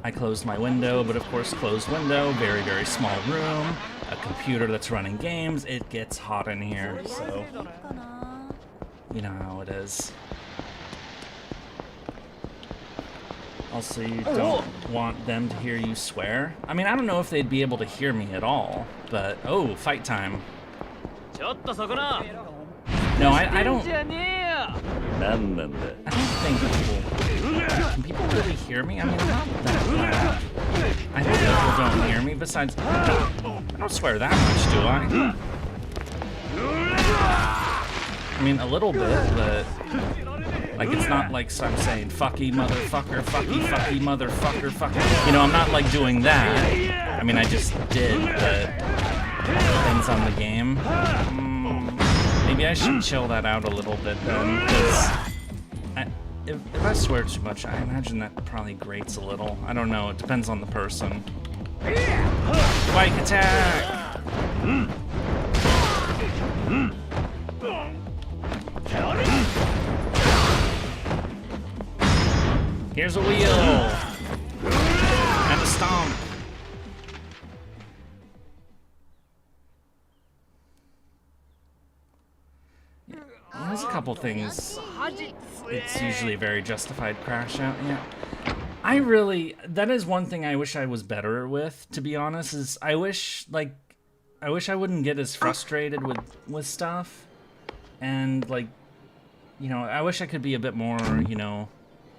I closed my window. But of course, closed window, very, very small room, a computer that's running games, it gets hot in here, so you know how it is. Also, you don't want them to hear you swear. I mean, I don't know if they'd be able to hear me at all, but oh, fight time. No, I don't. I don't think people. Can people really hear me? I mean, I'm not that loud. I think people don't hear me. Besides, I don't swear that much, do I? I mean, a little bit, but like it's not like I'm saying "fucky motherfucker," "fucky motherfucker," "fucky." You know, I'm not like doing that. I mean, I just did, but it depends on the game. Maybe I should chill that out a little bit then, because if I swear too much, I imagine that probably grates a little. I don't know. It depends on the person. Spike attack! Here's a wheel! And a stomp! There's a couple things. It's usually a very justified crash out, yeah. That is one thing I wish I was better with, to be honest, is I wish I wouldn't get as frustrated with stuff. And, like, you know, I wish I could be a bit more, you know,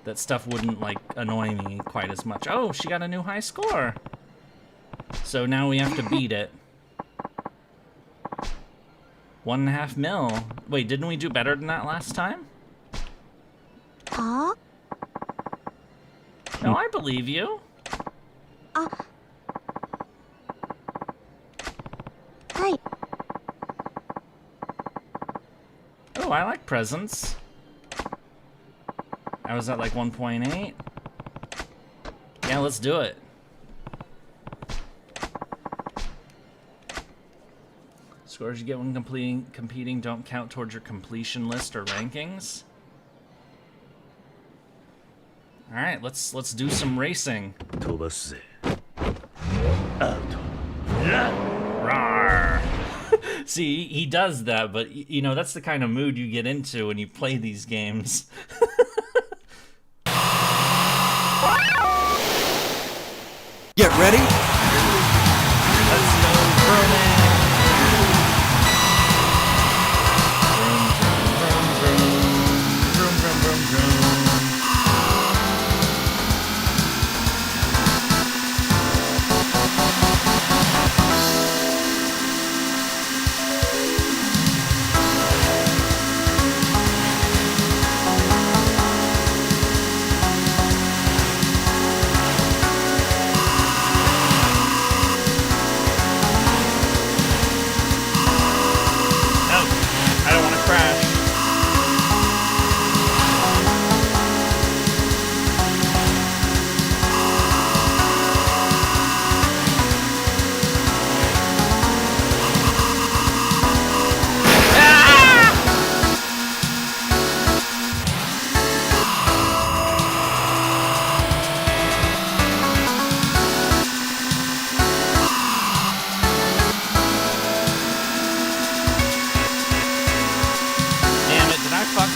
that stuff wouldn't, like, annoy me quite as much. Oh, she got a new high score! So now we have to beat it. 1.5 mil. Wait, didn't we do better than that last time? Huh? No, I believe you. Hi. Oh, I like presents. I was at like 1.8. Yeah, let's do it. Scores you get when competing don't count towards your completion list or rankings. All right, let's do some racing. 飛ばすぜ。アウト。 Rawr. See, he does that, but you know that's the kind of mood you get into when you play these games. Get ready. Let's go, Vernon.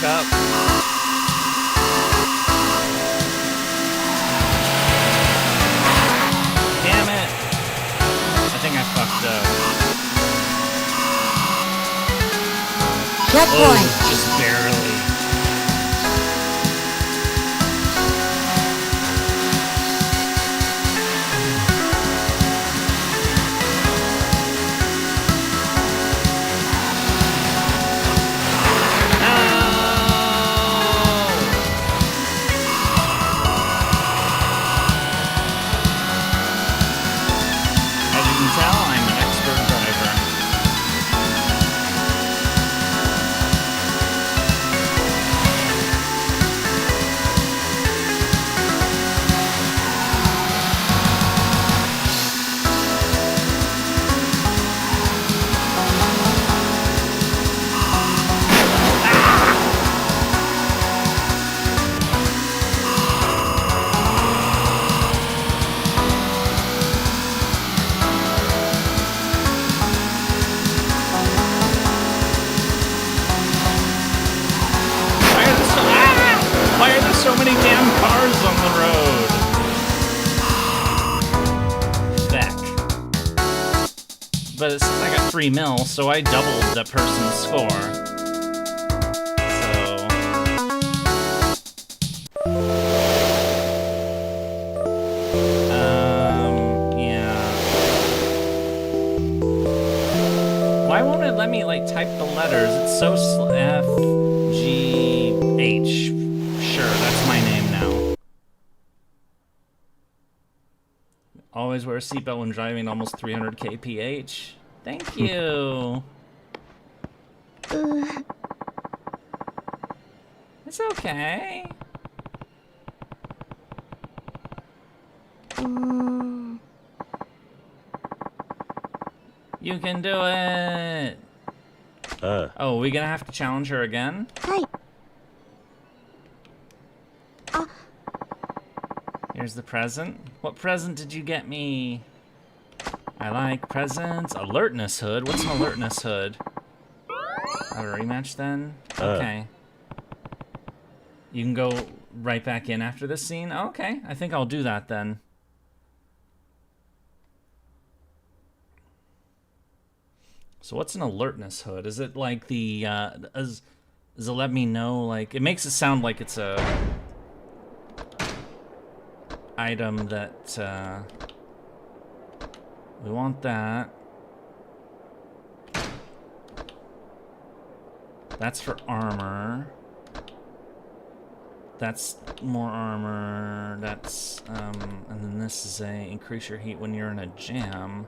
Up. Damn it. I think I fucked up. Checkpoint. Oh, just barely. cars on the road. Beck. But it says I got 3 mil, so I doubled that person's score. Why won't it let me, like, type the letters? It's so F, G, H. Sure, that's my name now. Always wear a seatbelt when driving almost 300 kph. Thank you. It's okay. You can do it! Oh, we gonna have to challenge her again? Hi. Here's the present. What present did you get me? I like presents. Alertness hood? What's an alertness hood? Have a rematch then? Okay. You can go right back in after this scene? Okay, I think I'll do that then. So what's an alertness hood? Is it like the, does it let me know, like, it makes it sound like it's a item that, we want that. That's for armor. That's more armor. That's, and then this is a increase your heat when you're in a jam.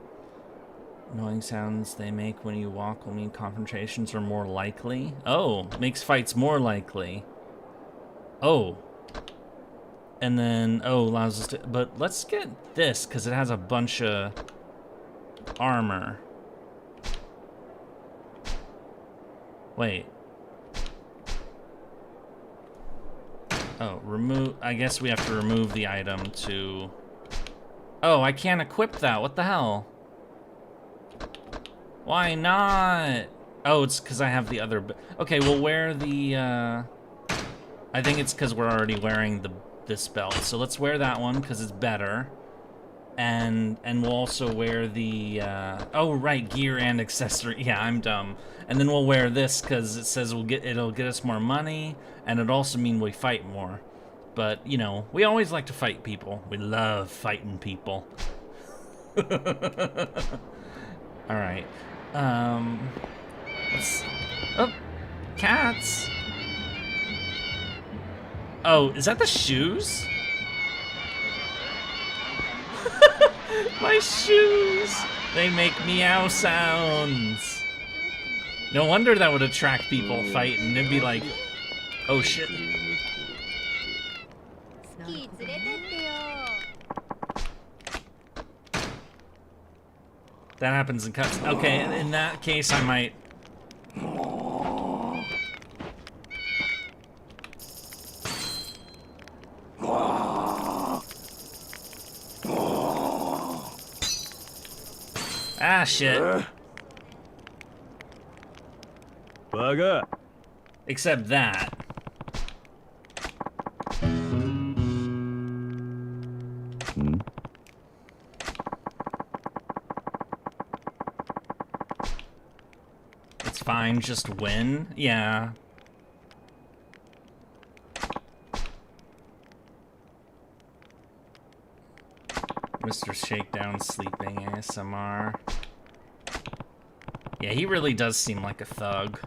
Annoying sounds they make when you walk will mean confrontations are more likely. Oh, makes fights more likely. Oh. And then, oh, allows us to, but let's get this, because it has a bunch of armor. Wait. Oh, remove, I guess we have to remove the item to... Oh, I can't equip that, what the hell? Why not? Oh, it's because I have the other... Okay, we'll wear the, I think it's because we're already wearing this belt. So let's wear that one, because it's better. And we'll also wear the, oh, right, gear and accessory. Yeah, I'm dumb. And then we'll wear this, because it says it'll get us more money, and it'll also mean we fight more. But, you know, we always like to fight people. We love fighting people. Alright. Oh, cats. Oh, is that the shoes? My shoes! They make meow sounds. No wonder that would attract people fighting. It'd be like, oh shit. That happens in cuts. Okay, in that case, I might... Ah, shit. Bugger. Except that. It's fine, just win. Yeah. Mr. Shakedown sleeping ASMR. Yeah, he really does seem like a thug.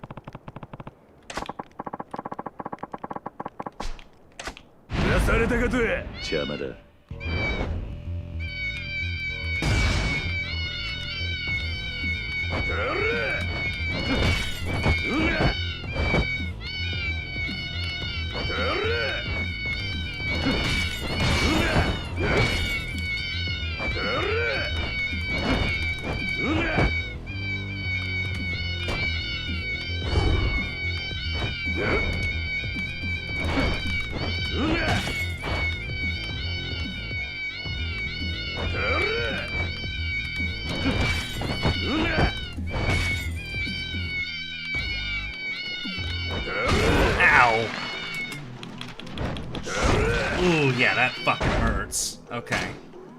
Ooh, yeah, that fucking hurts. Okay.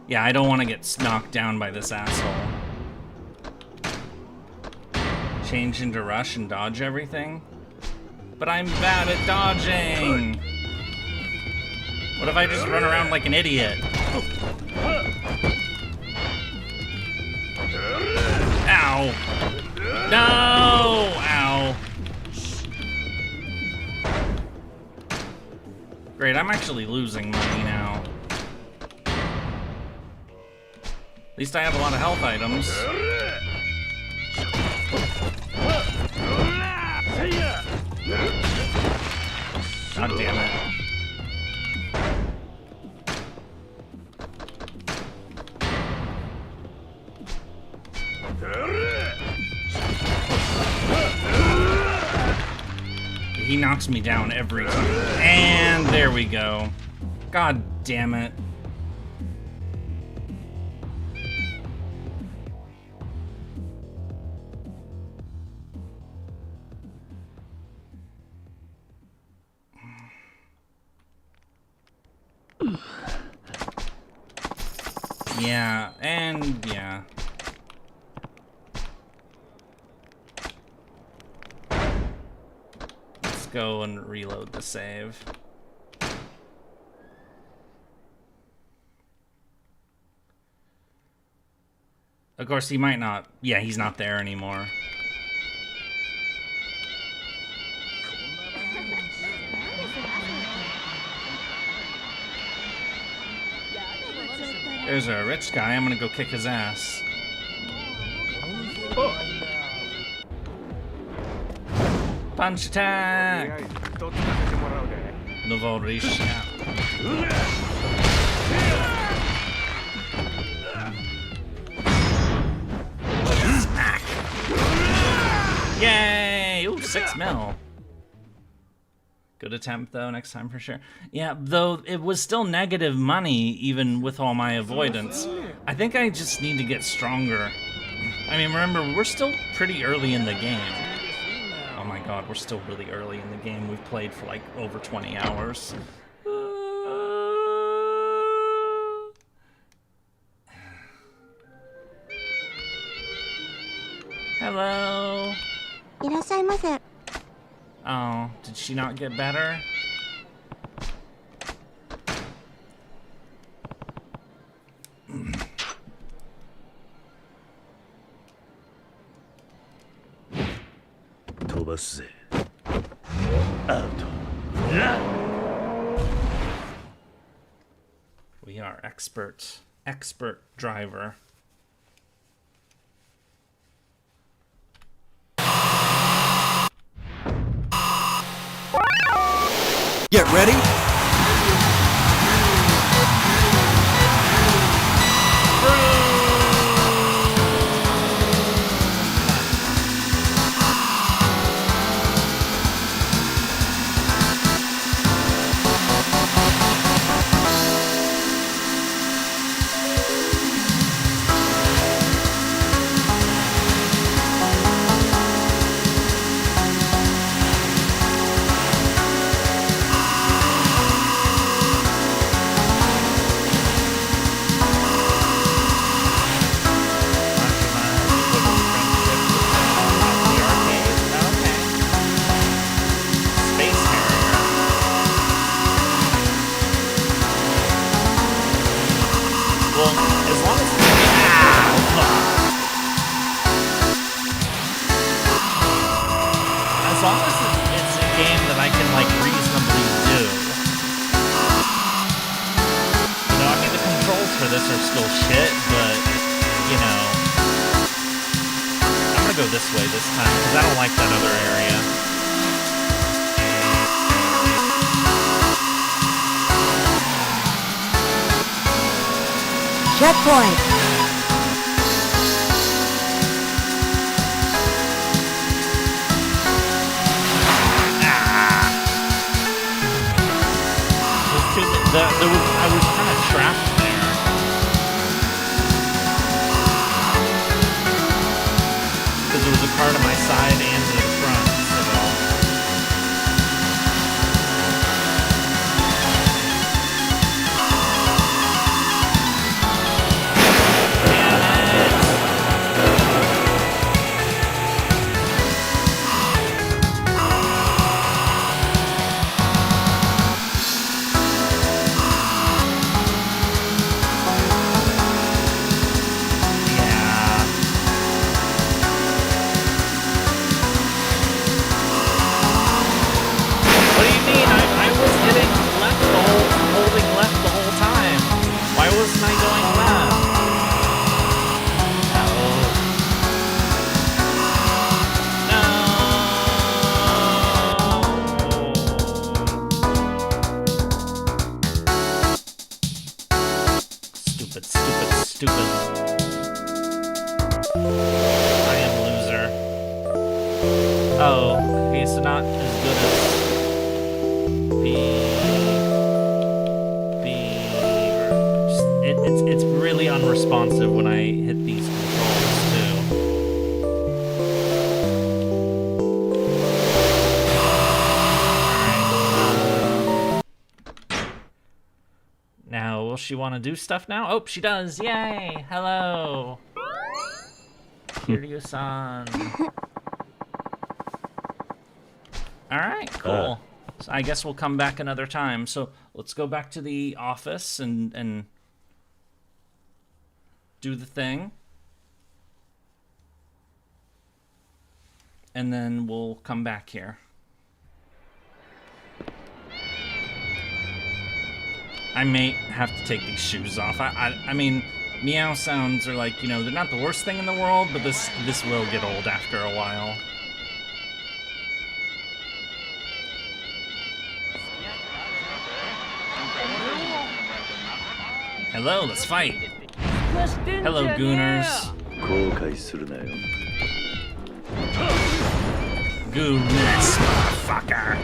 Yeah, I don't want to get knocked down by this asshole. Change into rush and dodge everything? But I'm bad at dodging! What if I just run around like an idiot? Ow! No! Ow! Great, I'm actually losing money now. At least I have a lot of health items. God damn it. He knocks me down every time. And there we go. God damn it. Yeah, and yeah. Let's go and reload the save. Of course, he might not. Yeah, he's not there anymore. There's a rich guy. I'm gonna go kick his ass. Oh. Punch attack! Novorisha. Smack! Yay! Ooh, 6 mil. Good attempt, though, next time for sure. Yeah, though it was still negative money, even with all my avoidance. I think I just need to get stronger. I mean, remember, we're still pretty early in the game. Oh my god, we're still really early in the game. We've played for like over 20 hours. Hello. いらっしゃいませ。 Oh, did she not get better? We are expert driver. Get ready. As long as it's a game that I can, like, reasonably do. You know, I mean, the controls for this are still shit, but, you know, I'm gonna go this way this time, because I don't like that other area. Checkpoint. I was kind of trapped there. Because there was a car to my side and to the front, so... Oh, okay, so not as good as it's really unresponsive when I hit these controls too. Now, will she want to do stuff now? Oh, she does! Yay! Hello! Kiryu-san. Alright, cool. So I guess we'll come back another time. So let's go back to the office and do the thing. And then we'll come back here. I may have to take these shoes off. I mean, meow sounds are like, you know, they're not the worst thing in the world, but this will get old after a while. Hello, let's fight. Hello, gooners. 後悔するなよ Goonness, motherfucker.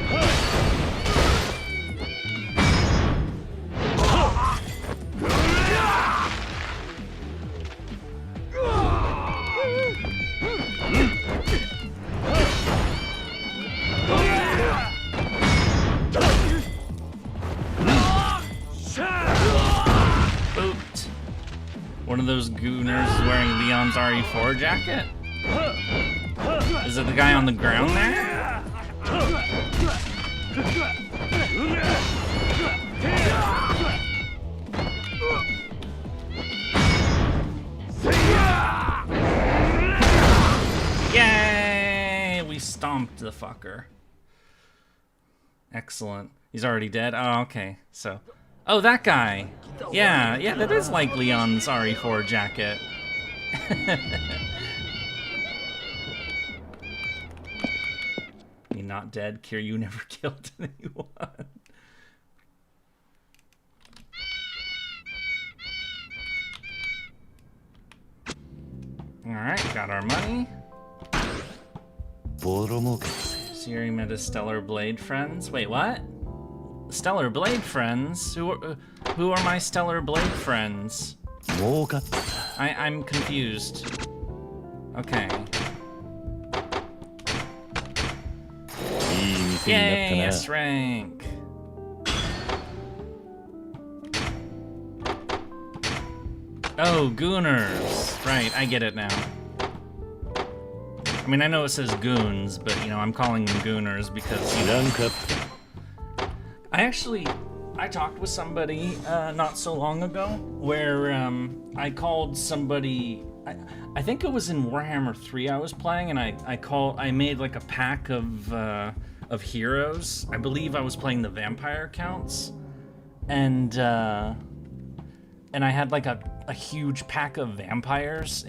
Boot. One of those gooners is wearing Leon's RE4 jacket? Is it the guy on the ground there? Yay! We stomped the fucker. Excellent. He's already dead? Oh, okay. So... Oh, that guy! Yeah, that is like Leon's RE4 jacket. You're not dead. Kiryu never killed anyone. Alright, got our money. ボロ儲け Yurie met his Stellar Blade friends. Wait, what? Stellar Blade friends? Who are my Stellar Blade friends? 儲かった I'm confused. Okay. いい店にな Yay, った S な rank. Oh, gooners. Right, I get it now. I mean, I know it says goons, but, you know, I'm calling them gooners because, you know... ランクアップ I talked with somebody not so long ago where I called somebody... I think it was in Warhammer 3 I was playing, and I made like a pack of heroes. I believe I was playing the vampire counts, and I had like a huge pack of vampires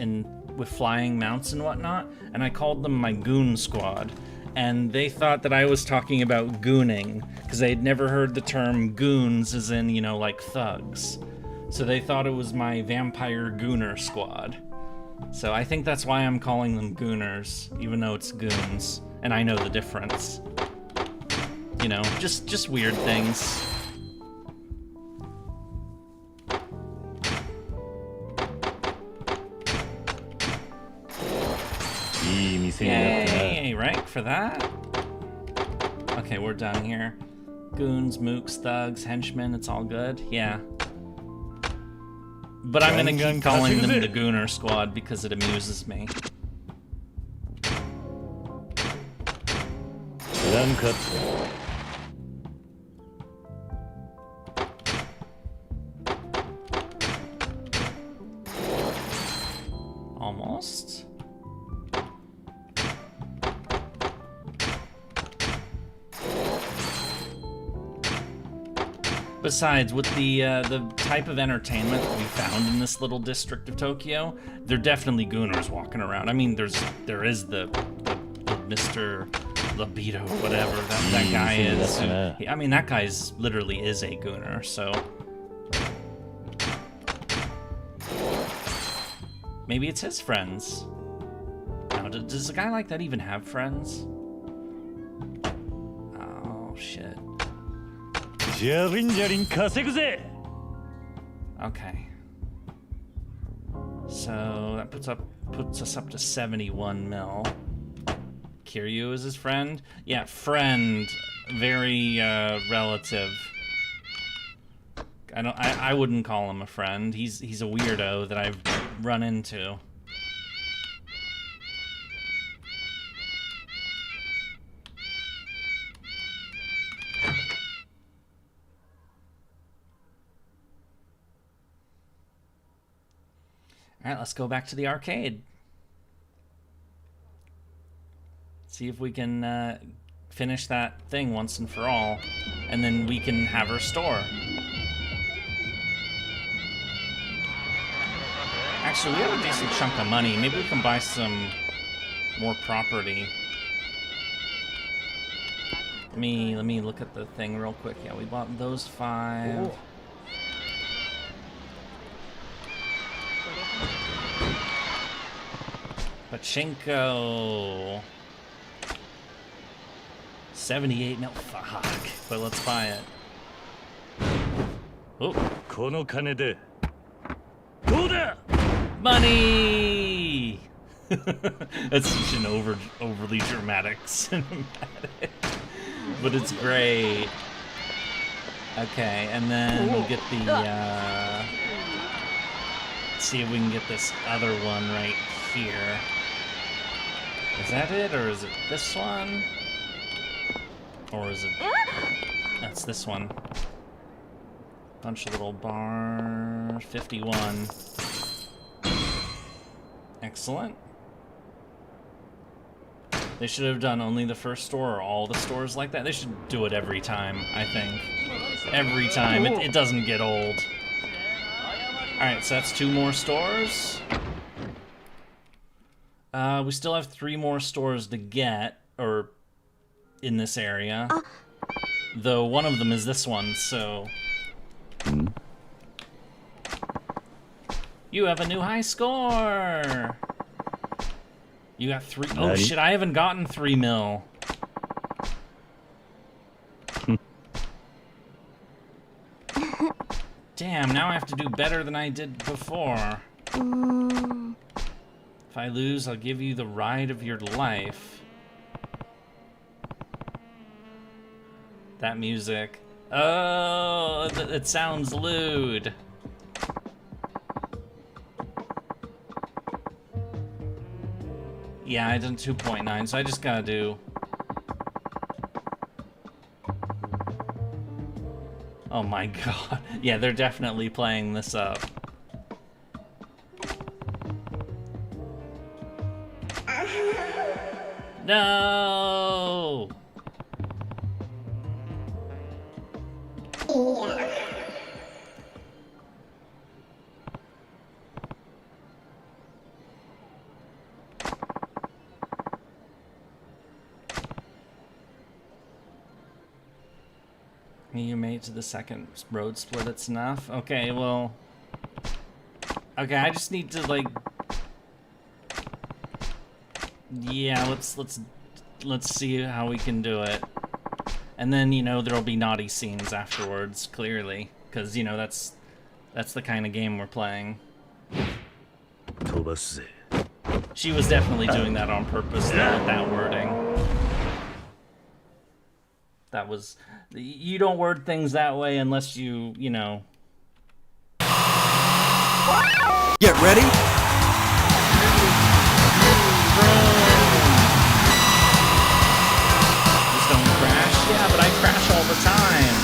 with flying mounts and whatnot, and I called them my goon squad. And they thought that I was talking about gooning, because they had never heard the term goons as in, you know, like thugs. So they thought it was my vampire gooner squad. So I think that's why I'm calling them gooners, even though it's goons. And I know the difference. You know, just weird things. Yay, rank for that. Okay, we're done here. Goons, mooks, thugs, henchmen, it's all good. Yeah. But I'm gonna keep calling them the Gooner Squad because it amuses me. Rank up. Almost. Besides, with the type of entertainment that we found in this little district of Tokyo, there are definitely gooners walking around. I mean, there is the Mr. Libido, whatever that guy is. I mean, that guy's literally is a gooner, so maybe it's his friends. Now, does a guy like that even have friends? shit. ジャリンジャリン稼ぐぜ Okay. So that puts us up to 71 mil. Kiryu is his friend? Yeah, friend. Very relative. I wouldn't call him a friend. He's a weirdo that I've run into. Alright, let's go back to the arcade. See if we can finish that thing once and for all. And then we can have her store. Actually, we have a decent chunk of money. Maybe we can buy some more property. Let me look at the thing real quick. Yeah, we bought those 5. Pachinko. 78 mil. Fuck. But let's buy it. Oh. この金でどうだ Money! That's such an overly dramatic cinematic. But it's great. Okay, and then we'll get the, see if we can get this other one right here. Is that it, or is it this one? Or is it... That's this one. Bunch of little bars. 51. Excellent. They should have done only the first store or all the stores like that. They should do it every time, I think. Every time. It doesn't get old. Alright, so that's 2 more stores. We still have 3 more stores to get, or in this area. Though one of them is this one, so... You have a new high score! You got 3... Oh shit, I haven't gotten 3 mil. Damn, now I have to do better than I did before. If I lose, I'll give you the ride of your life. That music. Oh, it sounds lewd. Yeah, I did 2.9, so I just gotta do... Oh my god. Yeah, they're definitely playing this up. No! You made it to the second road split, it's enough? Okay, well... Okay, I just need to, like... Yeah, let's see how we can do it. And then, you know, there'll be naughty scenes afterwards, clearly. Because, you know, that's the kind of game we're playing. 飛ばすぜ She was definitely doing that on purpose, though, with that wording. That was... You don't word things that way unless you know... Get ready. Just don't crash? Yeah, but I crash all the time.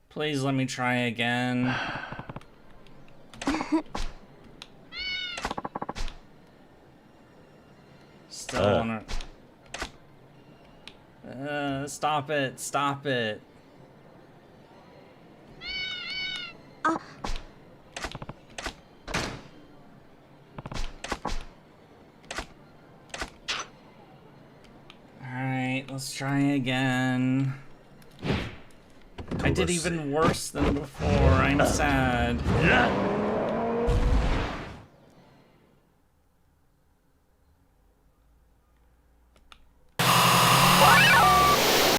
Please let me try again. Still on it. Stop it. Stop it. Alright, let's try again. I did even worse than before. I'm sad.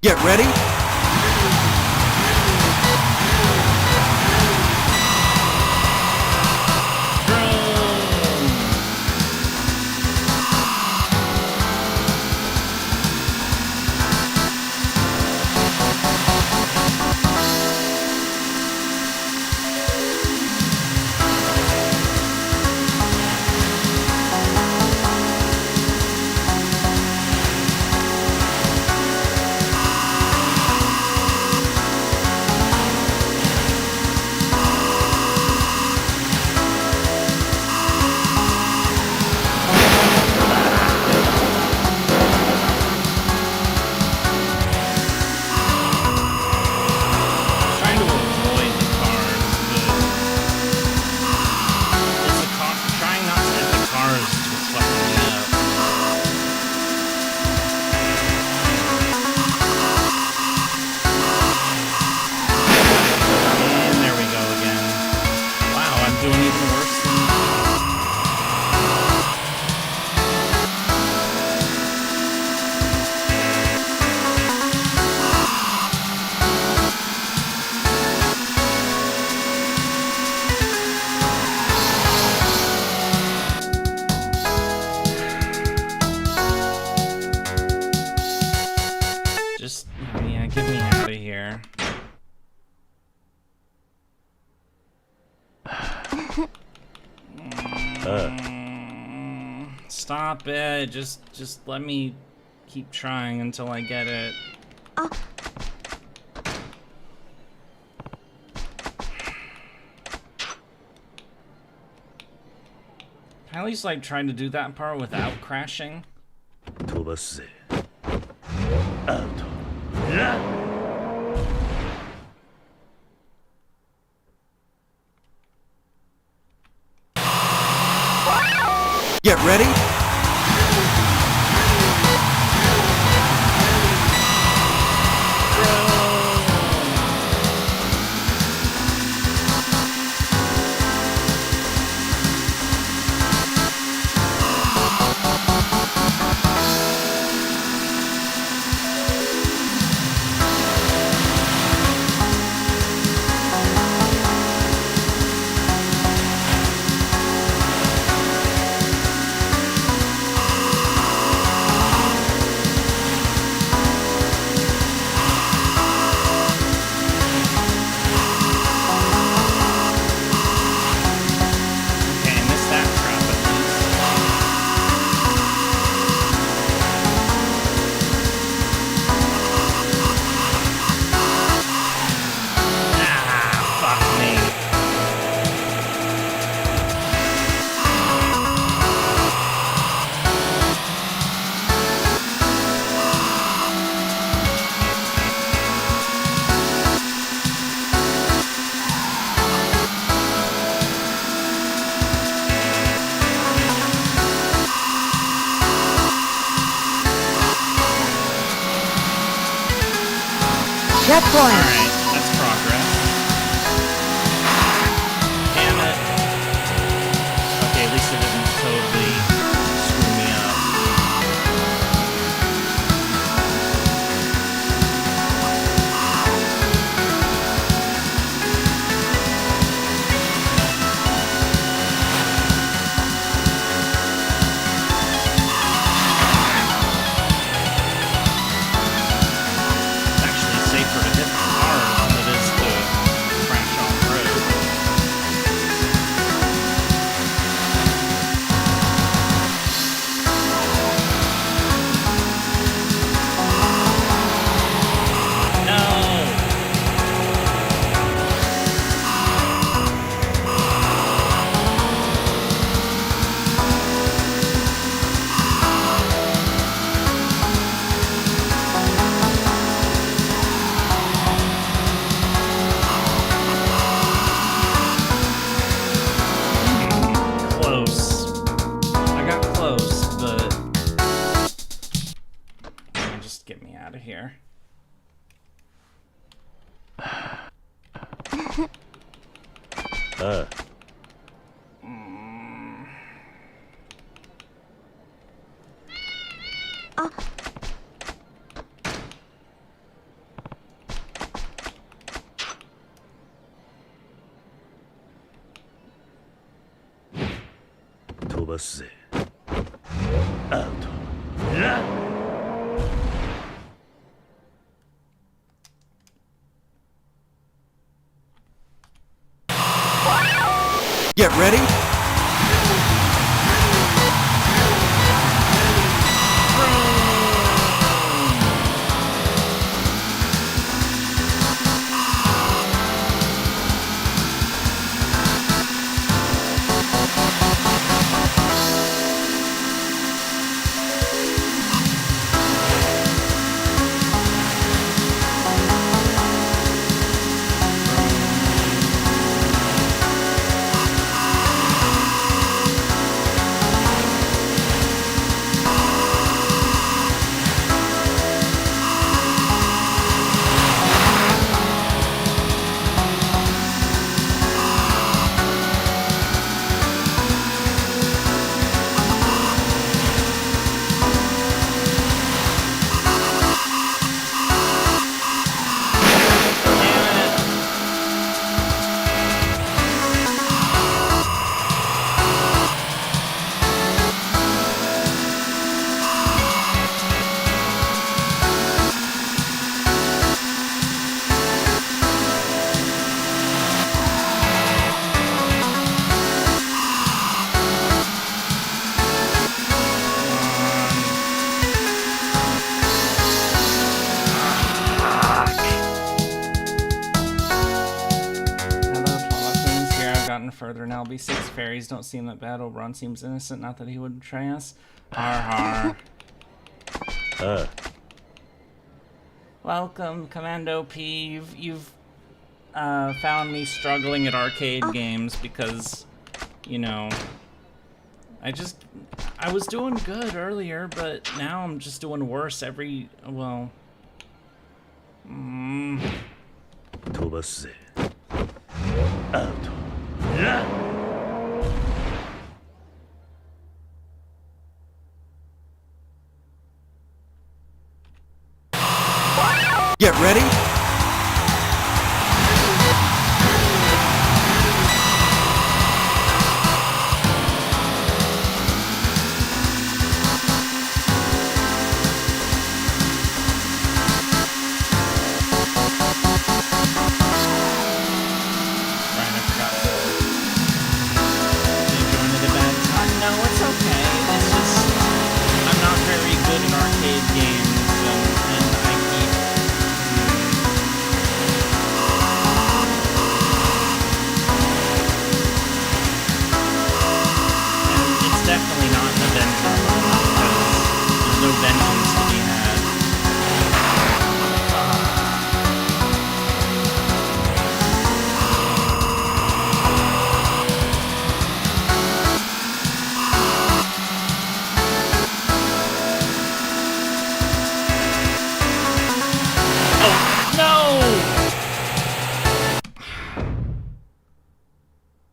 Get ready. Get me out of here. Stop it. Just let me keep trying until I get it. Can I at least like try to do that part without crashing? 飛ばすぜ。アウト。Get ready. Checkpoint. Alright, that's progress. Damn it. Okay, at least it didn't totally screw me up. It's actually safer to hit the car out of here. Get ready. Further now. Be 6 fairies don't seem that bad. Oberon seems innocent. Not that he would betray us. Har har. Welcome, Commando P. You've found me struggling at arcade games because, you know, I was doing good earlier, but now I'm just doing worse every, well, Get ready.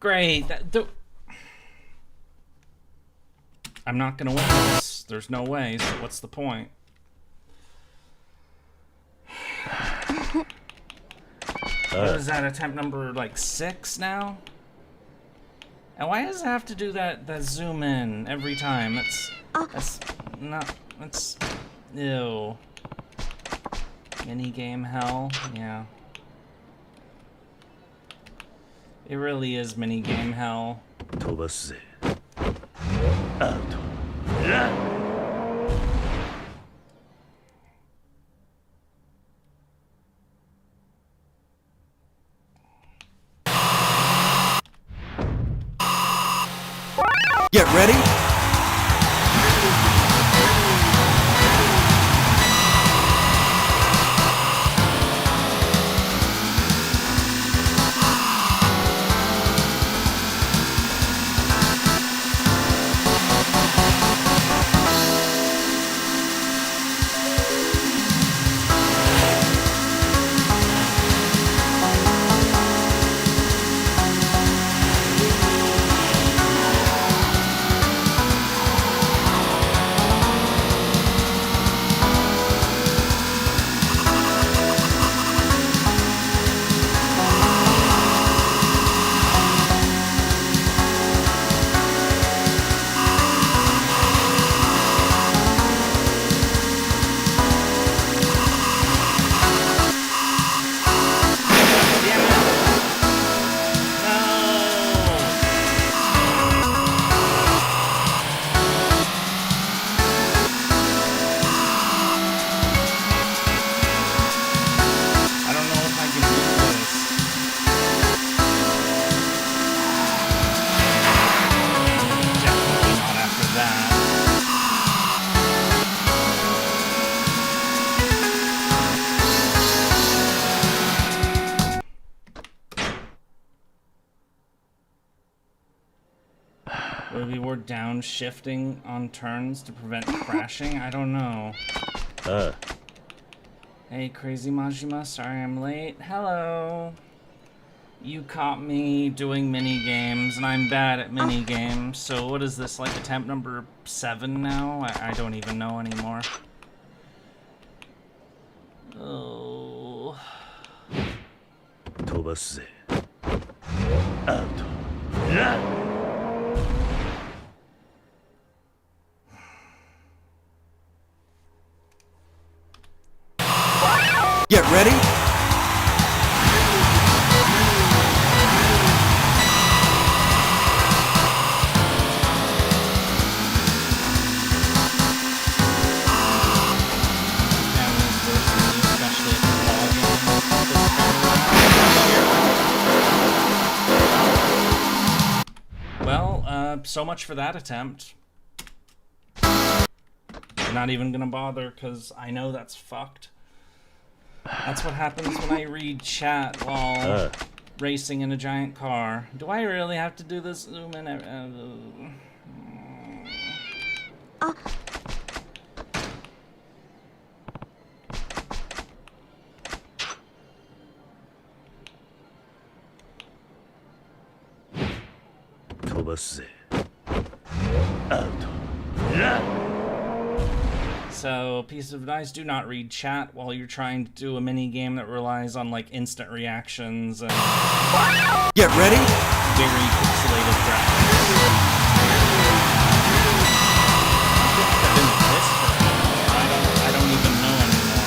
Great. I'm not gonna win this. There's no way, so what's the point? What is that, attempt number, like, 6 now? And why does it have to do that zoom in every time? That's ew. Minigame hell? Yeah. It really is minigame hell. Get ready. Maybe we're downshifting on turns to prevent crashing? I don't know. Hey, crazy Majima, sorry I'm late. Hello. You caught me doing mini games, and I'm bad at mini games. So what is this, like attempt number 7 now? I don't even know anymore. Oh. 飛ばすぜ。アウト。Get ready. Well, so much for that attempt. I'm not even gonna bother, because I know that's fucked. That's what happens when I read chat while racing in a giant car. Do I really have to do this zoom in? So, piece of advice, do not read chat while you're trying to do a mini game that relies on like instant reactions and Get ready. very pixelated graphics. I've been with this for I don't even know anymore.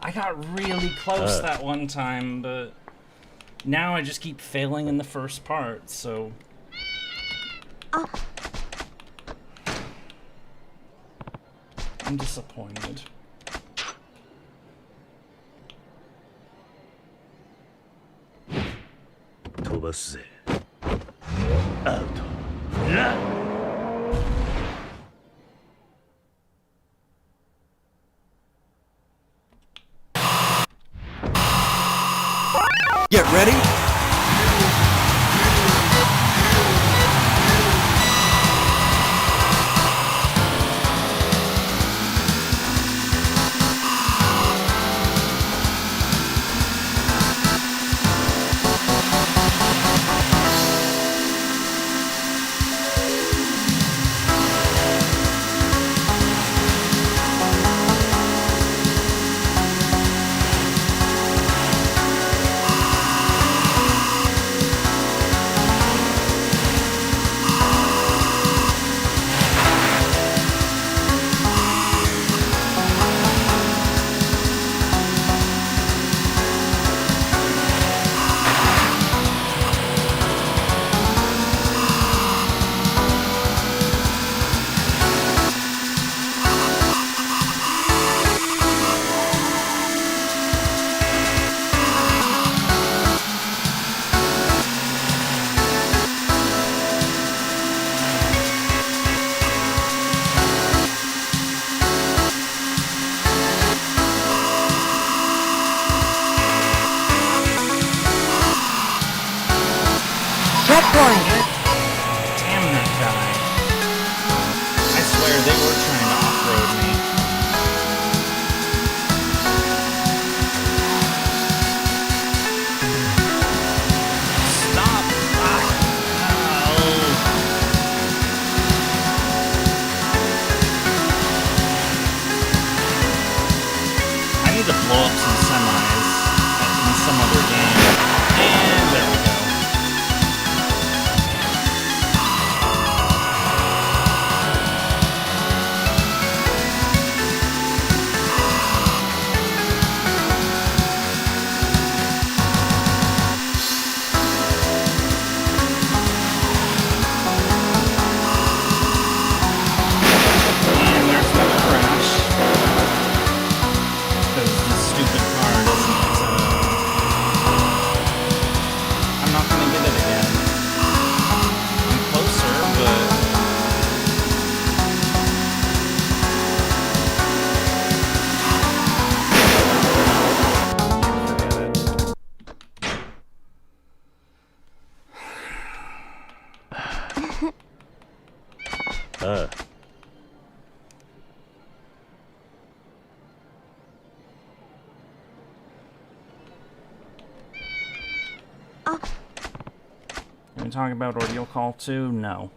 I got really close that one time, but now I just keep failing in the first part, so... I'm disappointed. Get ready. Checkpoint. Damn that guy. I swear they were trying to off-road me. Stop! I need to blow up some semis in some other game. And there we go. And there's another crash. Because this stupid car doesn't, I'm not gonna get it again. I'm closer, but...ああ Can we talk about Ordeal Call 2? No.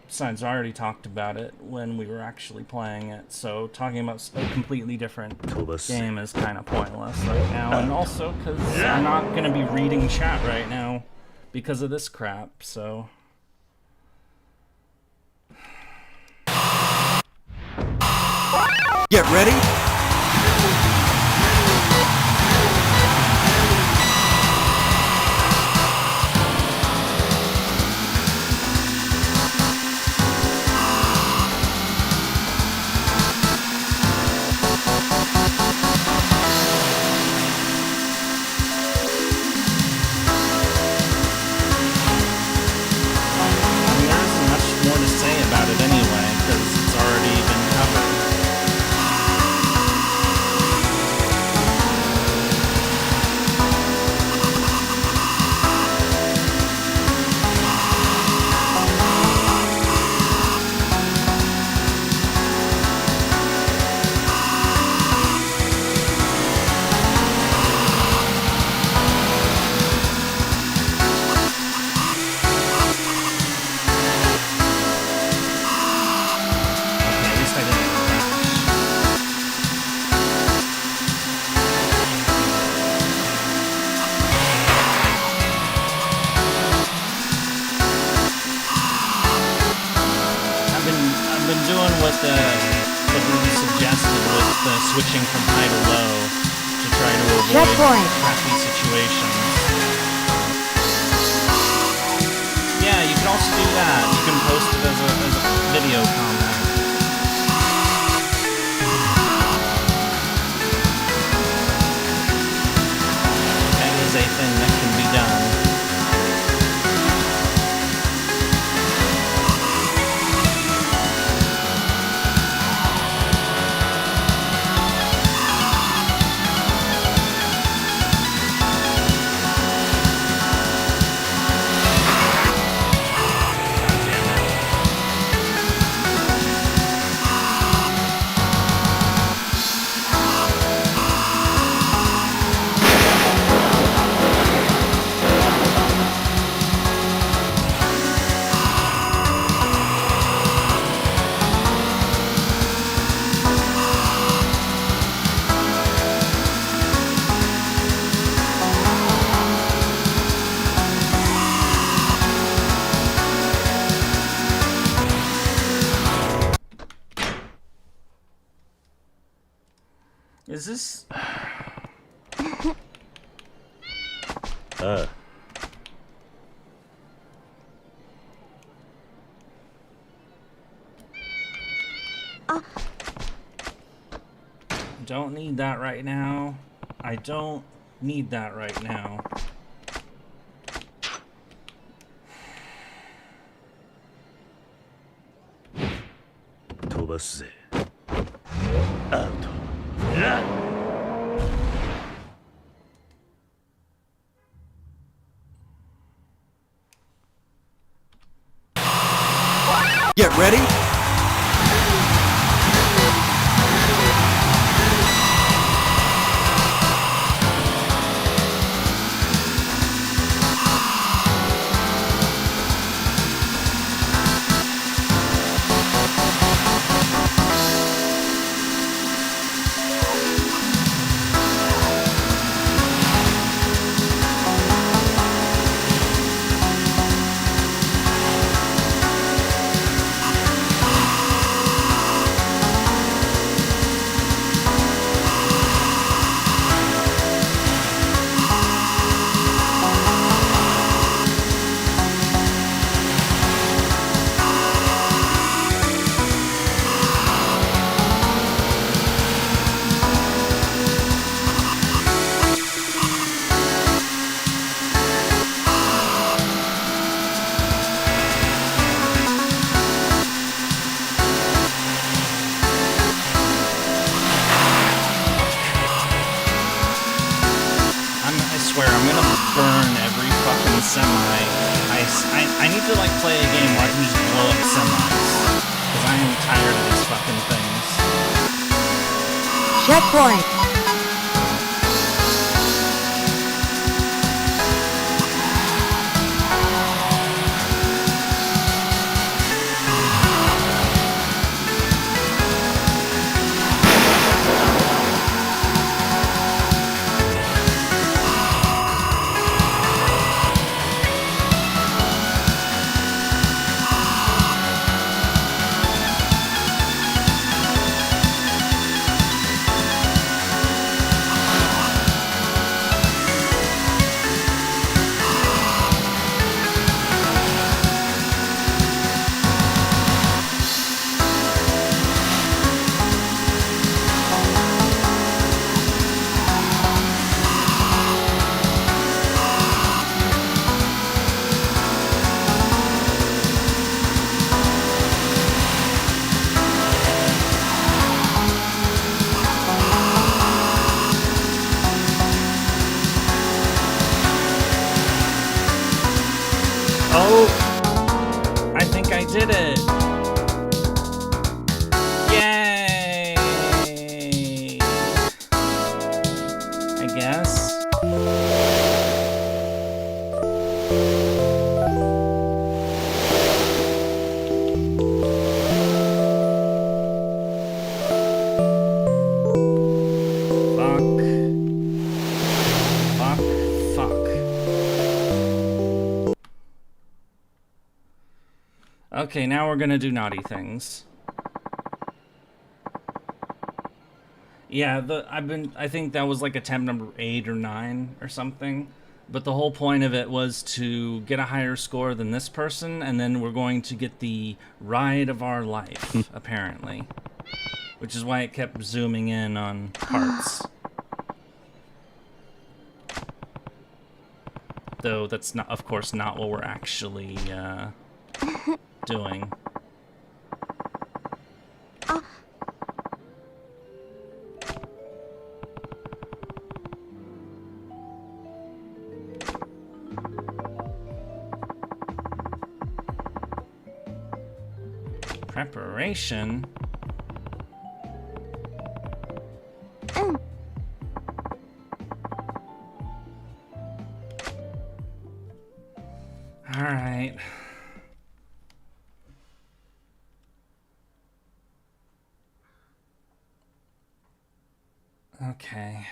Besides, I already talked about it when we were actually playing it, so talking about a completely different 飛ばす game is kind of pointless right now, and also because I'm not going to be reading chat right now because of this crap, so... Get ready. I mean, there isn't much more to say about it anyway, because it's already been covered. Okay, at least I didn't crash. I've been doing what Ruby suggested with switching from high to low to try to avoid Checkpoint. crappy situations. Yeah, you can also do that. You can post it as a video comment. That is a thing that can be done. Is this... ああ Don't need that right now. I don't need that right now.飛ばすぜアウト Get ready? I need to like play a game where I can just blow up semis. Because I am tired of these fucking things. Checkpoint. Did it! Yay! I guess. Okay, now we're gonna do naughty things. Yeah, I think that was like attempt number 8 or 9 or something. But the whole point of it was to get a higher score than this person, and then we're going to get the ride of our life, apparently. Which is why it kept zooming in on parts. Though that's not, of course, not what we're actually doing. Preparation? All right. Okay.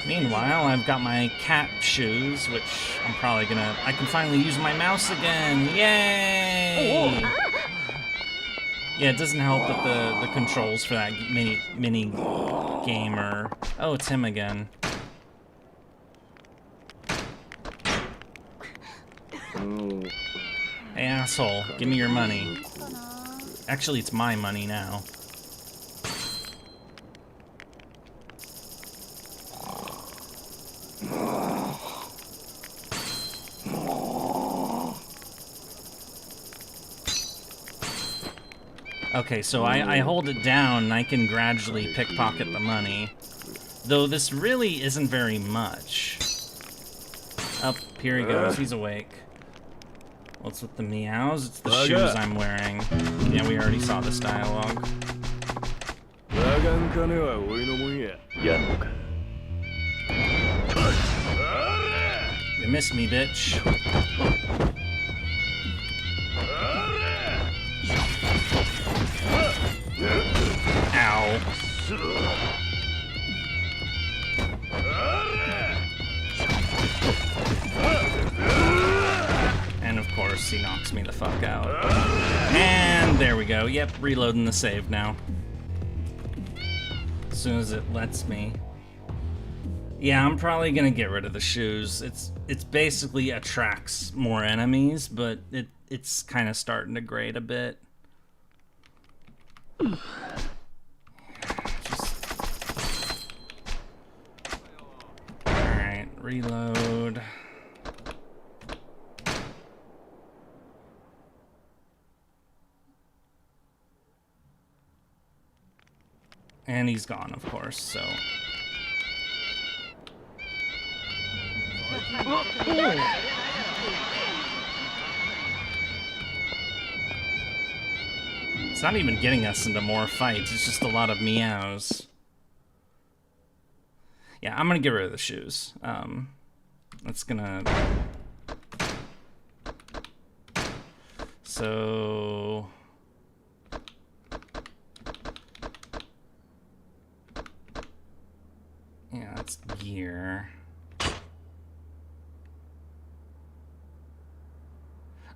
Meanwhile, I've got my cat shoes, which I'm probably gonna... I can finally use my mouse again! Yay! Yeah, it doesn't help that the controls for that mini game are... Oh, it's him again. Hey, asshole, give me your money. Actually, it's my money now. Okay, so I hold it down and I can gradually pickpocket the money. Though this really isn't very much. Up, here he goes. He's awake. What's with the meows? It's the shoes I'm wearing. Yeah, we already saw this dialogue. やがん金はおいのもんや。やんのか。 You missed me, bitch. Ow. And of course, he knocks me the fuck out. And there we go. Yep, reloading the save now. As soon as it lets me. Yeah, I'm probably gonna get rid of the shoes. It's basically attracts more enemies, but it's kind of starting to grate a bit. Alright, reload. And he's gone, of course, so... It's not even getting us into more fights, it's just a lot of meows. Yeah, I'm gonna get rid of the shoes. That's gonna... So... Yeah, that's gear.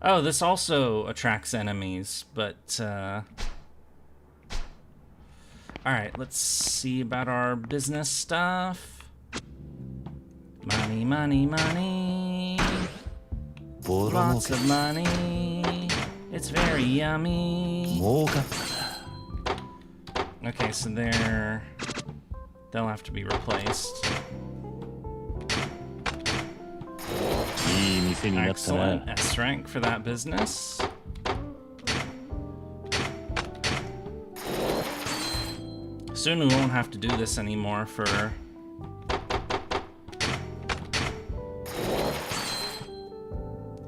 Oh, this also attracts enemies, but, Alright, let's see about our business stuff. Money, money, money. Lots of money. It's very yummy. Okay, so they'll have to be replaced. Excellent. S rank for that business. Soon we won't have to do this anymore for...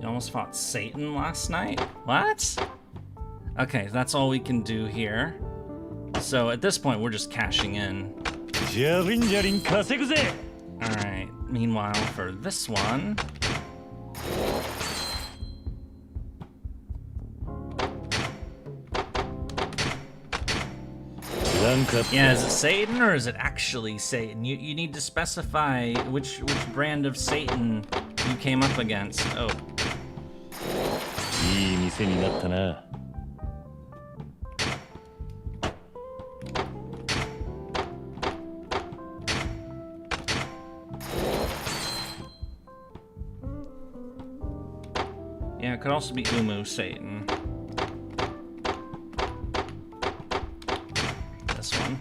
You almost fought Satan last night? What? Okay, that's all we can do here. So at this point, we're just cashing in. Alright, meanwhile, for this one... Yeah, is it Satan or is it actually Satan? You need to specify which brand of Satan you came up against. Oh. Yeah, it could also be Umu Satan. This one.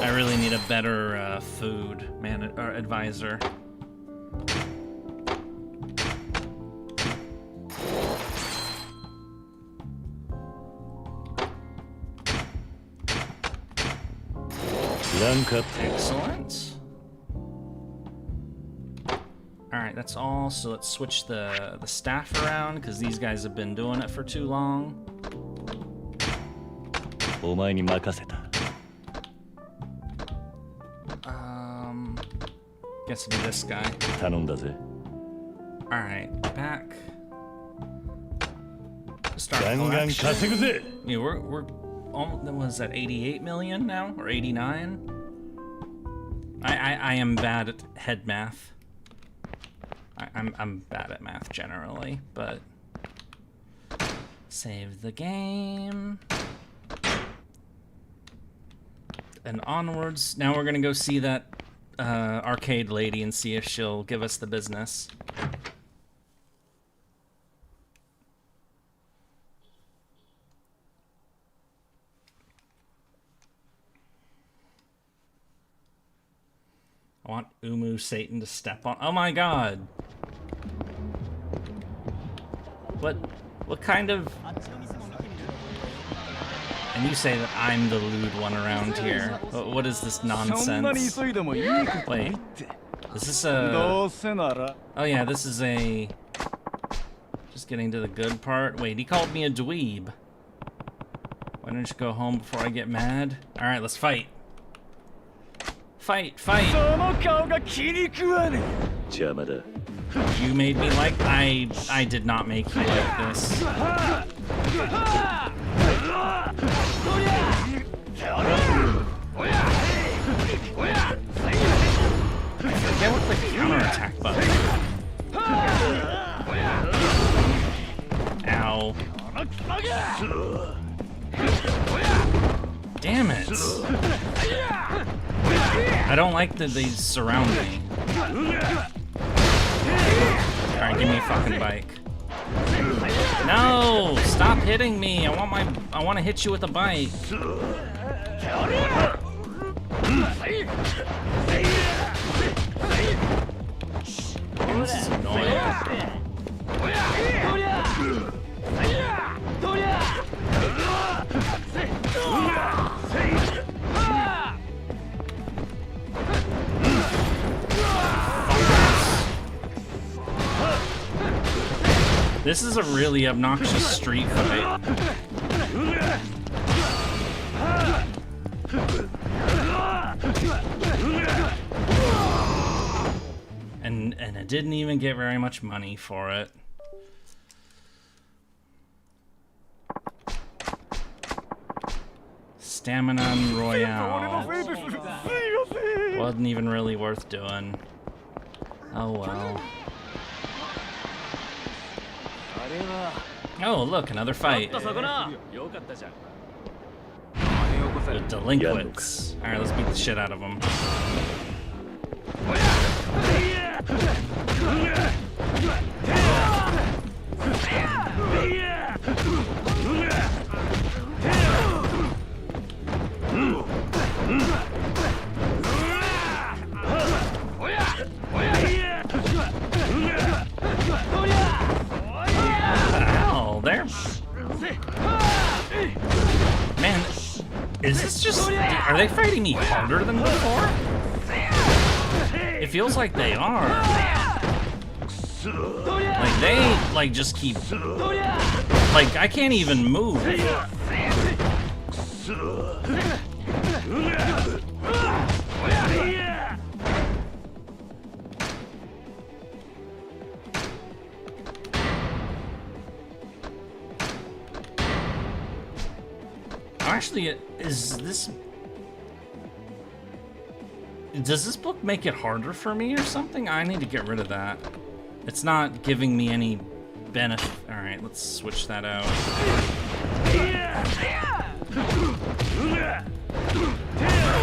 I really need a better food or advisor. Excellent. Alright, that's all. So let's switch the staff around, because these guys have been doing it for too long. Guess it'll be this guy. Alright, back. Start collection. Yeah, we're almost, was that 88 million now? Or 89? I am bad at head math. I'm bad at math generally, but save the game. And onwards. Now we're gonna go see that arcade lady and see if she'll give us the business. I want Umu Satan to step on. Oh my god! What kind of... And you say that I'm the lewd one around here. What is this nonsense? Wait. Is this a... Oh yeah, this is a... Just getting to the good part. Wait, he called me a dweeb. Why don't you go home before I get mad? Alright, let's fight. Fight, fight! 邪魔だ。 You made me like... I did not make you like this. I forget what the counterattack button. Ow. Damn it. I don't like that they surround me. Alright, give me a fucking bike. No! Stop hitting me! I want to hit you with a bike. Man, this is annoying. This is a really obnoxious street fight. And I didn't even get very much money for it. Stamina Royale. Wasn't even really worth doing. Oh well. Oh, look, another fight. The delinquents. Alright, let's beat the shit out of them. Man, is this just... Are they fighting me harder than before? It feels like they are. Like, they, like, just keep... Like, I can't even move. Actually, is this... Does this book make it harder for me or something? I need to get rid of that. It's not giving me any benefit. Alright, let's switch that out.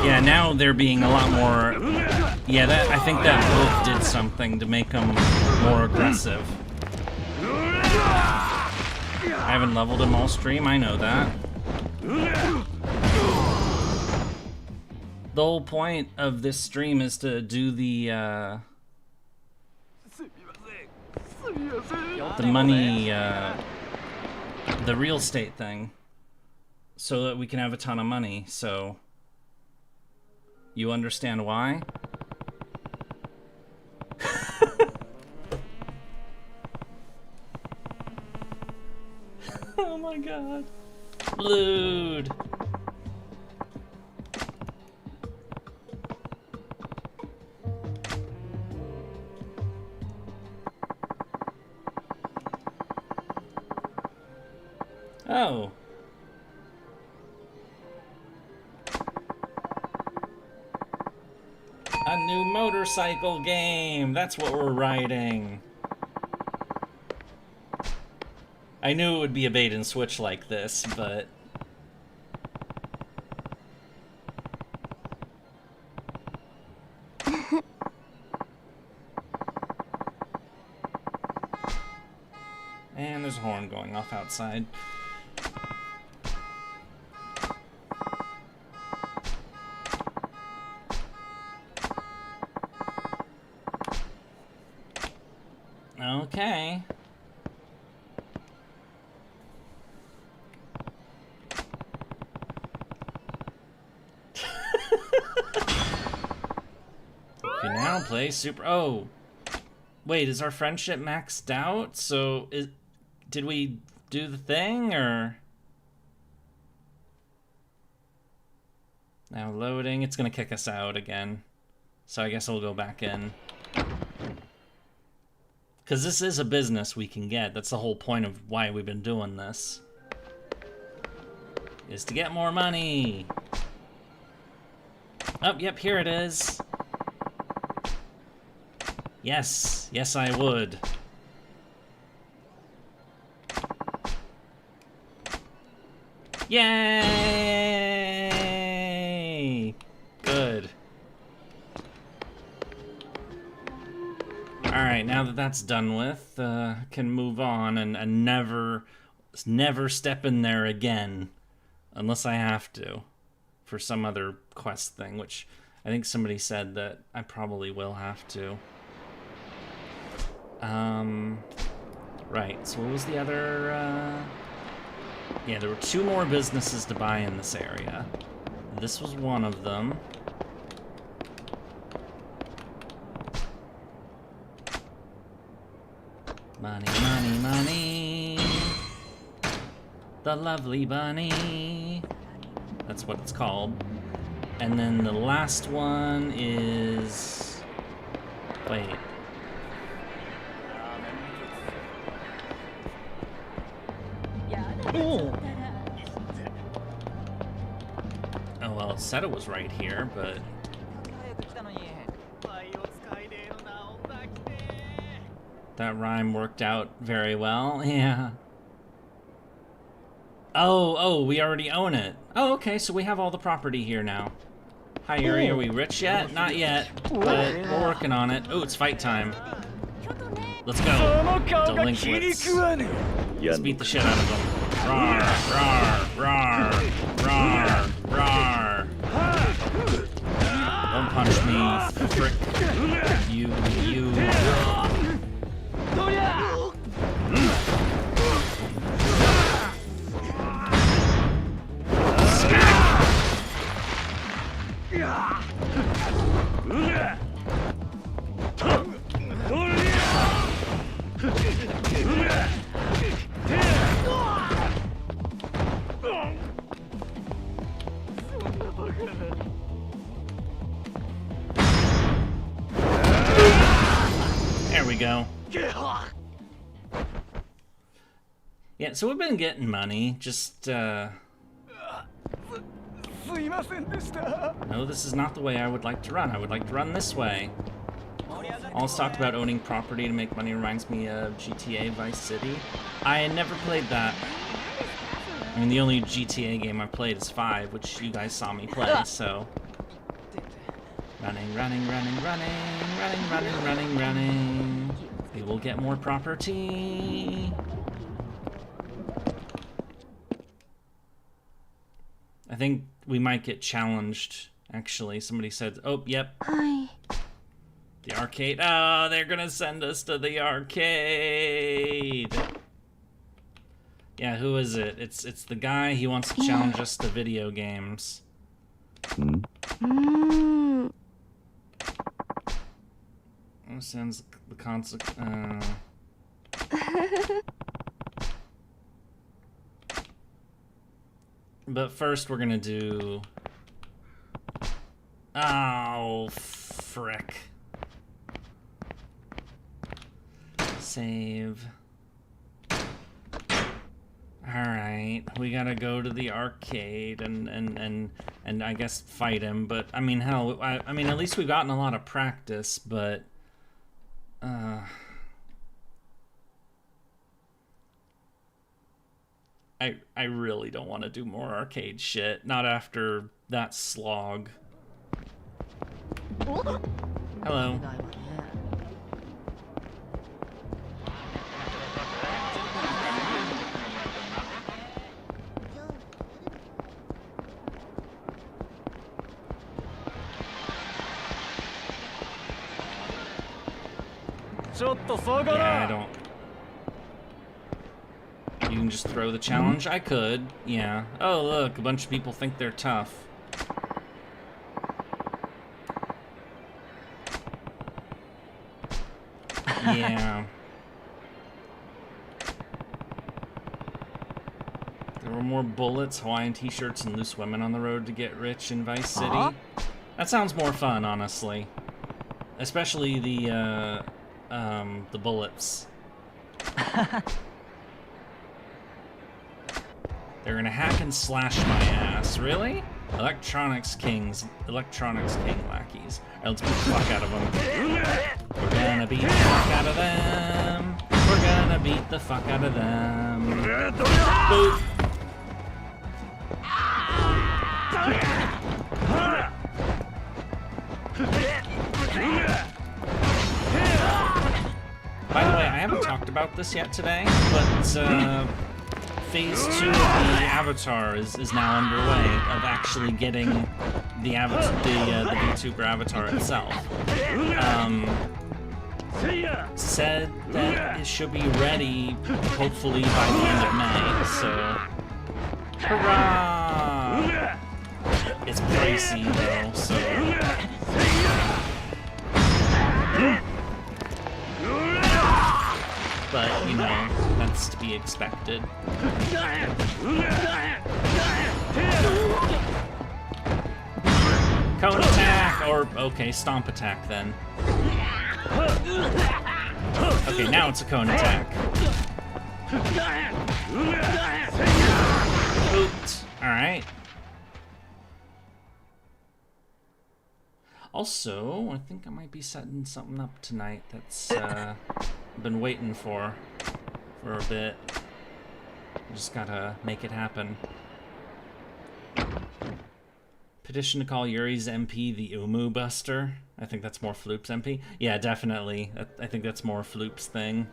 Yeah, now they're being a lot more... Yeah, that I think that book did something to make them more aggressive. I haven't leveled them all stream, I know that. The whole point of this stream is to do the money, the real estate thing, so that we can have a ton of money, so you understand why? Oh my god. Lewd. Oh. A new motorcycle game. That's what we're writing. I knew it would be a bait and switch like this, but... And there's a horn going off outside. Okay. don't play Super... Oh. Wait, is our friendship maxed out? So, did we do the thing, or... Now loading. It's gonna kick us out again. So I guess I'll go back in. Because this is a business we can get. That's the whole point of why we've been doing this. Is to get more money. Oh, yep, here it is. Yes, yes I would. Yay! Good. Alright, now that that's done with, can move on and never step in there again. Unless I have to. For some other quest thing, which I think somebody said that I probably will have to. Right, so what was the other, Yeah, there were 2 more businesses to buy in this area. This was one of them. Money, money, money. The lovely bunny. That's what it's called. And then the last one is... Wait. Oh, well, it said it was right here, but... That rhyme worked out very well, yeah. Oh, we already own it. Oh, okay, so we have all the property here now. Hi, Yurie, are we rich yet? Not yet, but we're working on it. Oh, it's fight time. Let's go. Delinquents. Let's beat the shit out of them. Rawr, rawr, rawr, rawr, rawr. Don't punch me, frick. You. There we go. Yeah, so we've been getting money, just, No, this is not the way I would like to run. I would like to run this way. All this talk about owning property to make money reminds me of GTA Vice City. I never played that. I mean, the only GTA game I played is 5, which you guys saw me play, so... Running, running, running, running, running, running, running, running. We will get more property. I think we might get challenged, actually. Somebody said, oh, yep. Hi. The arcade. Oh, they're gonna send us to the arcade. Yeah, who is it? It's the guy. He wants to challenge us to video games. Oh, sounds the consequence. But first, we're gonna do. Oh, frick. Save. Alright, we gotta go to the arcade and I guess fight him, but I mean, hell, I mean, at least we've gotten a lot of practice, but I really don't want to do more arcade shit, not after that slog. Hello. Yeah, I don't. You can just throw the challenge? I could, yeah. Oh, look, a bunch of people think they're tough. Yeah. There were more bullets, Hawaiian t-shirts, and loose women on the road to get rich in Vice City. That sounds more fun, honestly. Especially the bullets. They're gonna hack and slash my ass. Really? Electronics King lackeys. Alright, let's beat the fuck out of them. We're gonna beat the fuck out of them. We're gonna beat the fuck out of them. Boop. By the way, I haven't talked about this yet today, but Phase 2 of the Avatar is now underway, of actually getting the VTuber avatar itself. Said that it should be ready, hopefully, by the end of May, so... Hurrah! It's pricey, though, so... But, you know, that's to be expected. Cone attack! Or, okay, stomp attack then. Okay, now it's a cone attack. Ooped. Alright. Also, I think I might be setting something up tonight that's, been waiting for a bit. Just gotta make it happen. Petition to call Yuri's MP the Umu Buster. I think that's more Floop's MP. Yeah, definitely. I think that's more Floop's thing.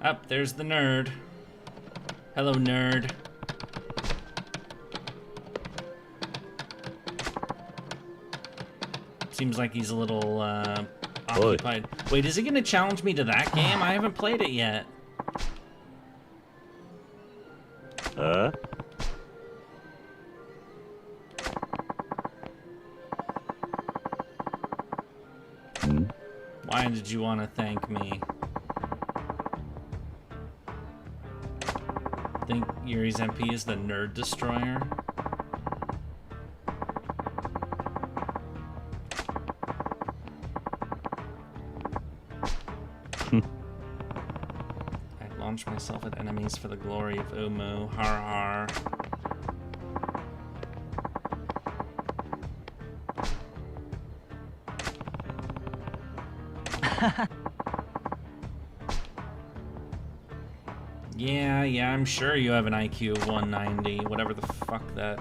Up, there's the nerd. Hello, nerd. Seems like he's a little, occupied. Wait, is he gonna challenge me to that game? I haven't played it yet. Huh? Why did you want to thank me? Think Yuri's MP is the Nerd Destroyer? I launch myself at enemies for the glory of Umu. Har har. Yeah, I'm sure you have an IQ of 190, whatever the fuck that...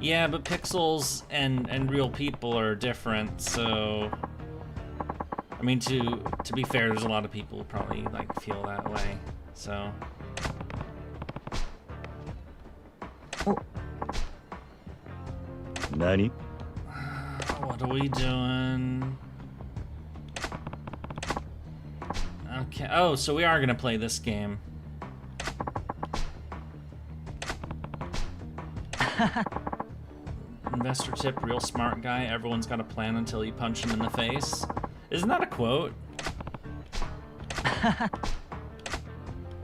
Yeah, but pixels and real people are different, so... I mean, to be fair, there's a lot of people who probably, like, feel that way, so... Nani? What are we doing? Okay, oh, so we are gonna play this game. Investor tip, real smart guy. Everyone's got a plan until you punch him in the face. Isn't that a quote?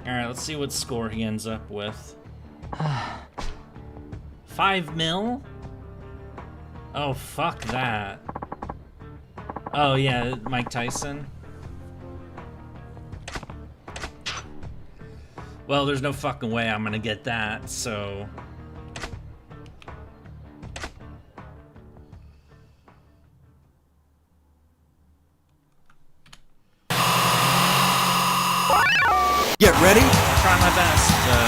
Alright, let's see what score he ends up with. 5 mil? Oh, fuck that. Oh, yeah, Mike Tyson. Well, there's no fucking way I'm gonna get that, so... Get ready? Try my best, no way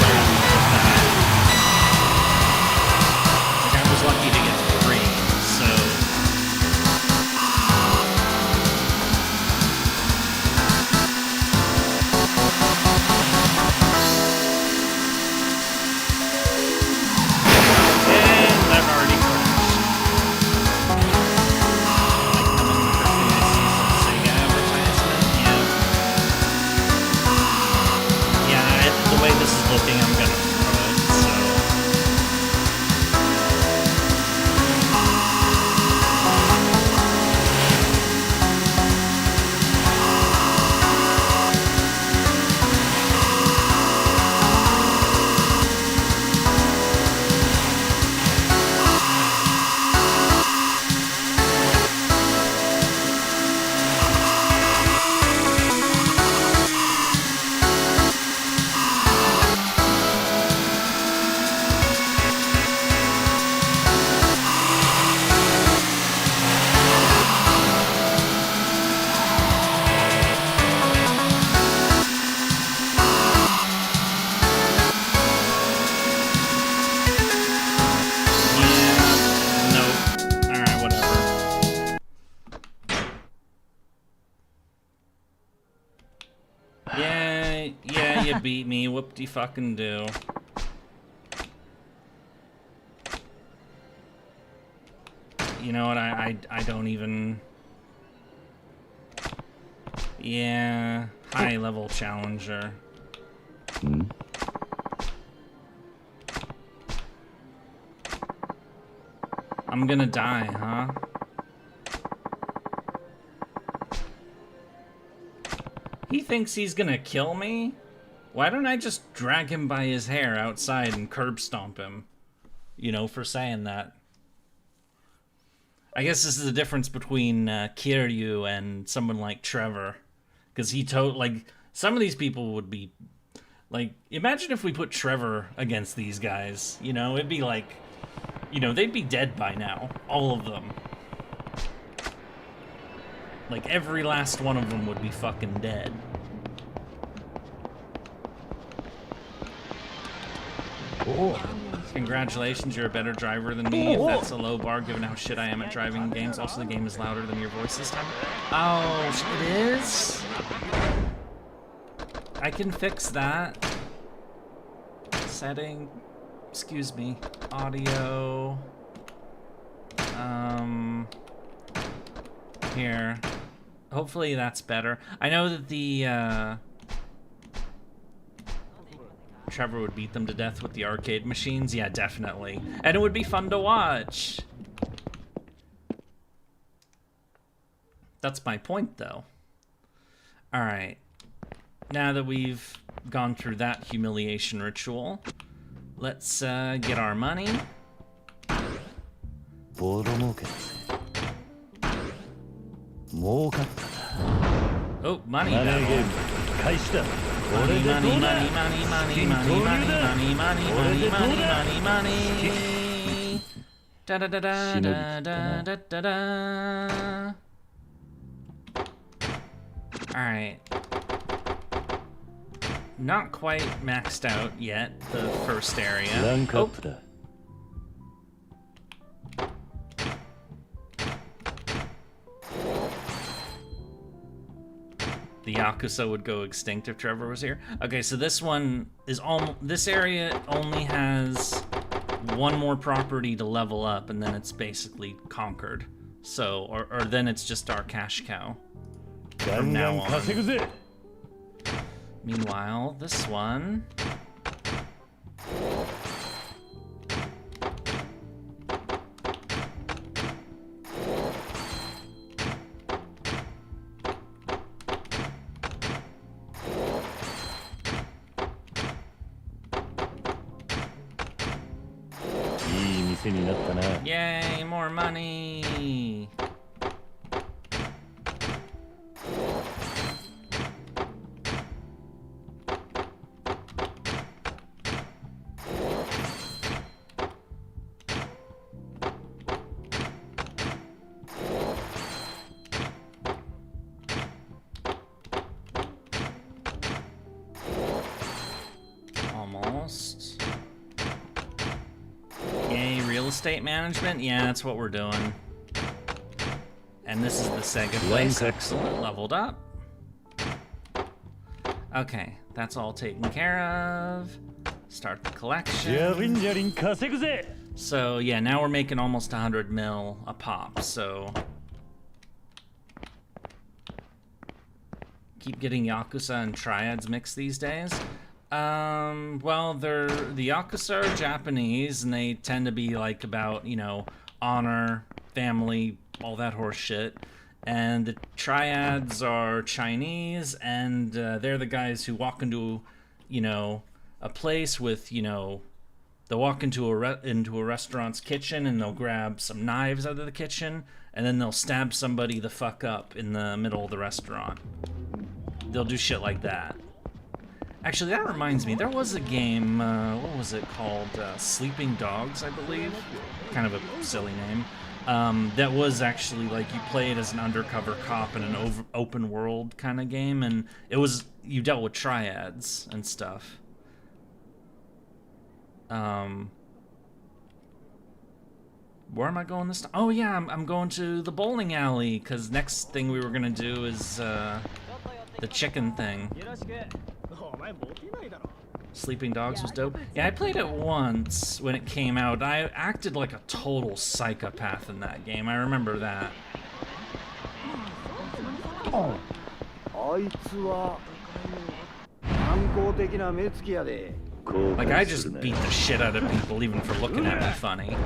I'm gonna get that. Like, I was lucky to get 3, so... And I've already crashed. Yeah, you beat me. Whoop-de-fucking-do. You know what, I don't even... Yeah, high-level challenger. I'm gonna die, huh? He thinks he's gonna kill me? Why don't I just drag him by his hair outside and curb stomp him? You know, for saying that. I guess this is the difference between Kiryu and someone like Trevor. Because like, some of these people would be... Like, imagine if we put Trevor against these guys. You know, it'd be like... You know, they'd be dead by now. All of them. Like, every last one of them would be fucking dead. Oh. Congratulations, you're a better driver than me. If that's a low bar, given how shit I am at driving games. Also, the game is louder than your voice this time. Oh, it is? I can fix that. Setting. Excuse me. Audio. Here. Hopefully that's better. I know that the, Trevor would beat them to death with the arcade machines. Yeah, definitely. And it would be fun to watch. That's my point, though. Alright. Now that we've gone through that humiliation ritual, let's get our money. Oh, money battle. Money, money, money, money, money, money, money, money, money, money, money, money, money. Da da da da da da da da da. Alright. Not quite maxed out yet, the first area. Oh. The Yakuza would go extinct if Trevor was here. Okay, so this one is this area only has one more property to level up, and then it's basically conquered. So, or then it's just our cash cow from now on. Meanwhile, this one. Yay, more money! Almost. Yay, real estate management? Yeah, that's what we're doing. And this is the Sega place. Excellent. Leveled up. Okay, that's all taken care of. Start the collection. So, yeah, now we're making almost 100 mil a pop, so... Keep getting Yakuza and Triads mixed these days. Well, the Yakuza are Japanese, and they tend to be, like, about, you know, honor, family, all that horse shit. And the Triads are Chinese, and they're the guys who walk into, you know, a place with, you know, they'll walk into a restaurant's kitchen, and they'll grab some knives out of the kitchen, and then they'll stab somebody the fuck up in the middle of the restaurant. They'll do shit like that. Actually, that reminds me, there was a game, what was it called? Sleeping Dogs, I believe? Kind of a silly name. That was actually, like, you played as an undercover cop in an open world kind of game, and it was, you dealt with triads and stuff. Where am I going this time? Oh yeah, I'm going to the bowling alley, because next thing we were gonna do is, The chicken thing. Sleeping Dogs was dope. Yeah, I played it once when it came out. I acted like a total psychopath in that game. I remember that. Like, I just beat the shit out of people even for looking at me funny.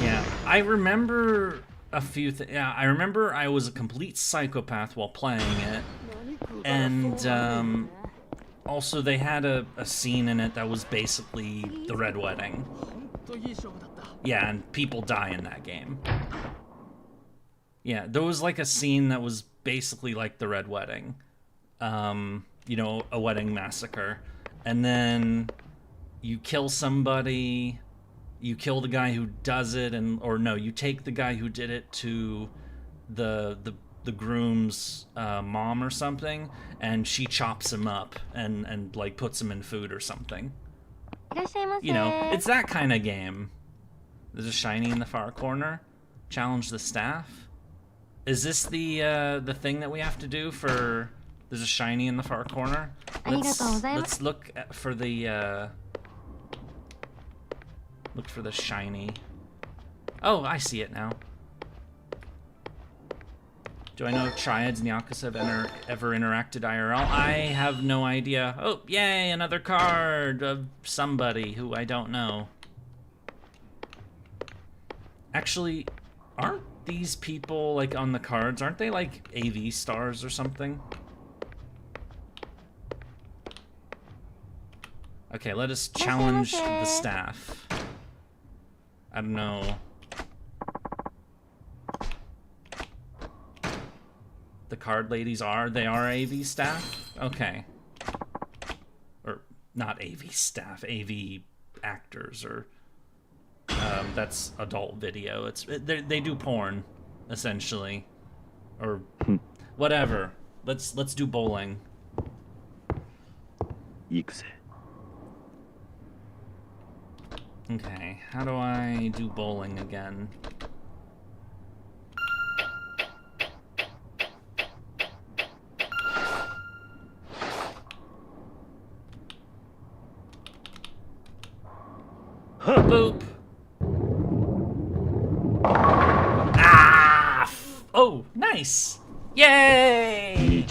Yeah, I remember a few things. Yeah, I remember I was a complete psychopath while playing it. And, also they had a scene in it that was basically the Red Wedding. Yeah, and people die in that game. Yeah, there was like a scene that was basically like the Red Wedding. You know, a wedding massacre. And then you kill somebody, you kill the guy who does it, or no, you take the guy who did it to the groom's mom or something, and she chops him up and like puts him in food or something. You know, it's that kind of game. There's a shiny in the far corner. Challenge the staff. Is this the thing that we have to do for? There's a shiny in the far corner. Let's look for the shiny. Oh, I see it now. Do I know if Triads and Yakuza have ever interacted IRL? I have no idea. Oh, yay, another card of somebody who I don't know. Actually, aren't these people, like, on the cards, aren't they, like, AV stars or something? Okay, let us challenge the staff. I don't know. The card ladies they are AV staff? Okay. Or, not AV staff, AV actors, or... that's adult video. They do porn, essentially, or whatever. Let's do bowling. Okay, how do I do bowling again? Boop. Ah! Oh, nice! Yay!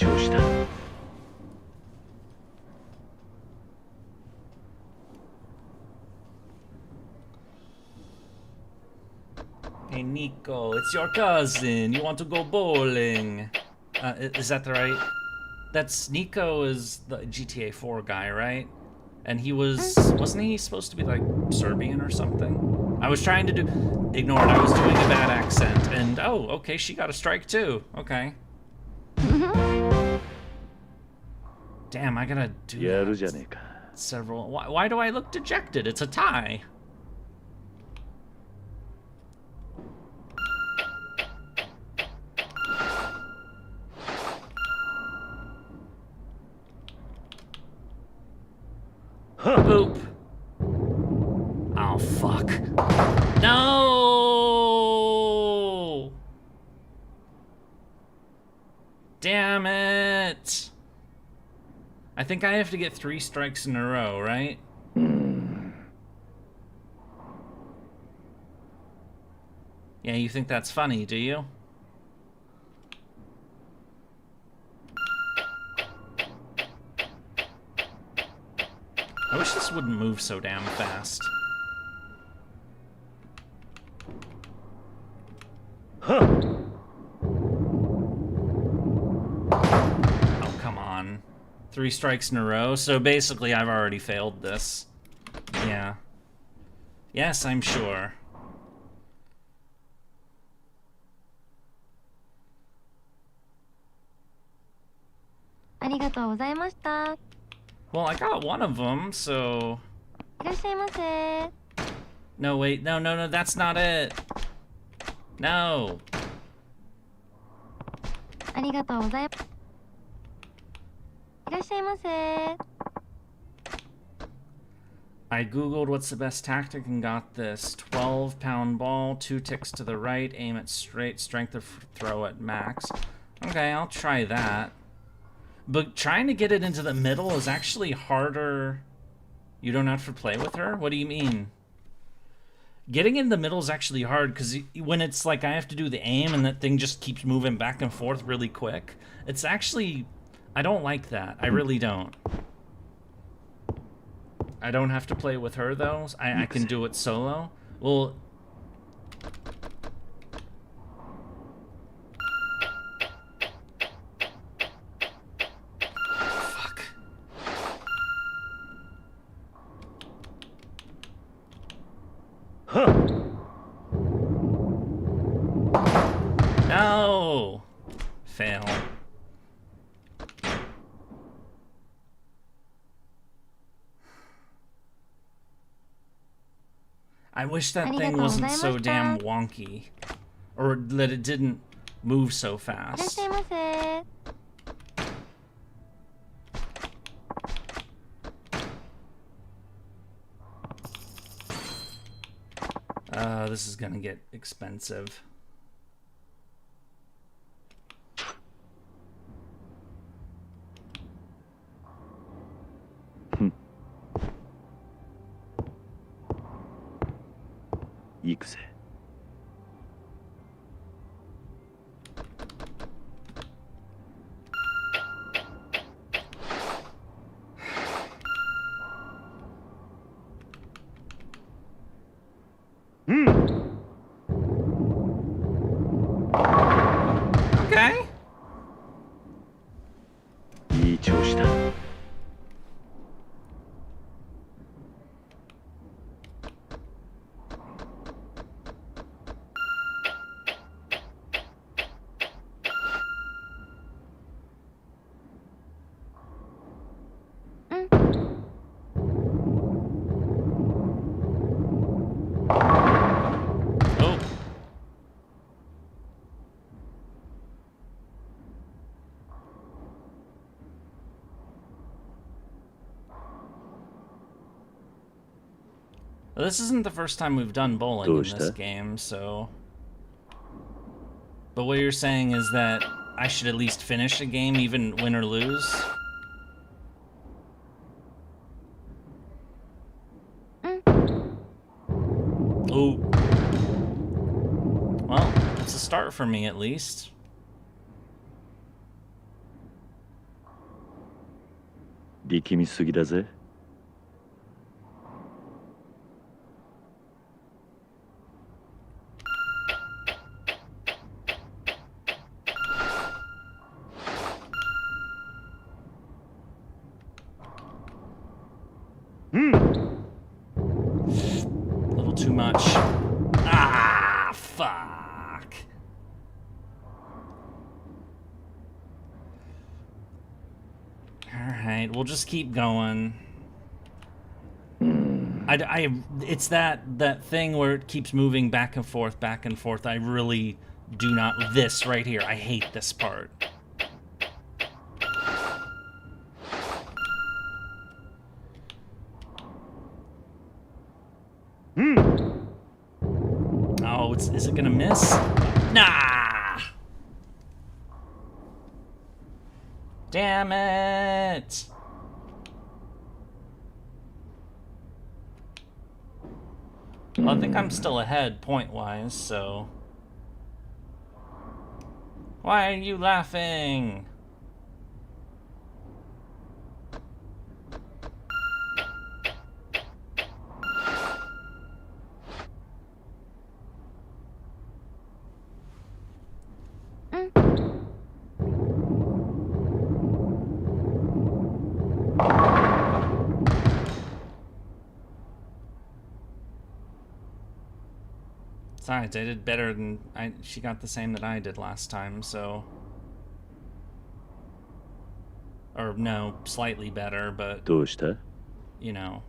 Hey Nico, it's your cousin. You want to go bowling? Is that the right? That's Nico is the GTA 4 guy, right? And he wasn't he supposed to be like Serbian or something? I was trying to ignore it, I was doing a bad accent, and oh, okay, she got a strike too. Okay. Damn, I gotta do that. Several. Why do I look dejected? It's a tie. Boop. Oh, fuck. No! Damn it! I think I have to get 3 strikes in a row, right? Yeah, you think that's funny, do you? I wish this wouldn't move so damn fast. Oh, come on. 3 strikes in a row? So basically I've already failed this. Yeah. Yes, I'm sure. Well, I got one of them, so... No, wait. No, that's not it. No. I googled what's the best tactic and got this. 12-pound ball, 2 ticks to the right, aim at straight, strength of throw at max. Okay, I'll try that. But trying to get it into the middle is actually harder. You don't have to play with her? What do you mean? Getting in the middle is actually hard because when it's like I have to do the aim and that thing just keeps moving back and forth really quick, it's actually... I don't like that. I really don't. I don't have to play with her, though. I can do it solo. Well... Fuck. Huh. No! Fail. I wish that thing wasn't so damn wonky. Or that it didn't move so fast. This is gonna get expensive. Yakuza. Okay. いい調子だ。This isn't the first time we've done bowling in this game, so... But what you're saying is that I should at least finish a game, even win or lose? Ooh. Well, it's a start for me, at least.力みすぎだぜ。Too much. Ah, fuck. Alright, we'll just keep going. It's that thing where it keeps moving back and forth, back and forth. I really do not... This right here, I hate this part. Oh, is it gonna miss? Nah! Damn it! Well, I think I'm still ahead point-wise, so... Why are you laughing? Besides, I did better than she got the same that I did last time, so... Or no, slightly better, but... どうした? You know.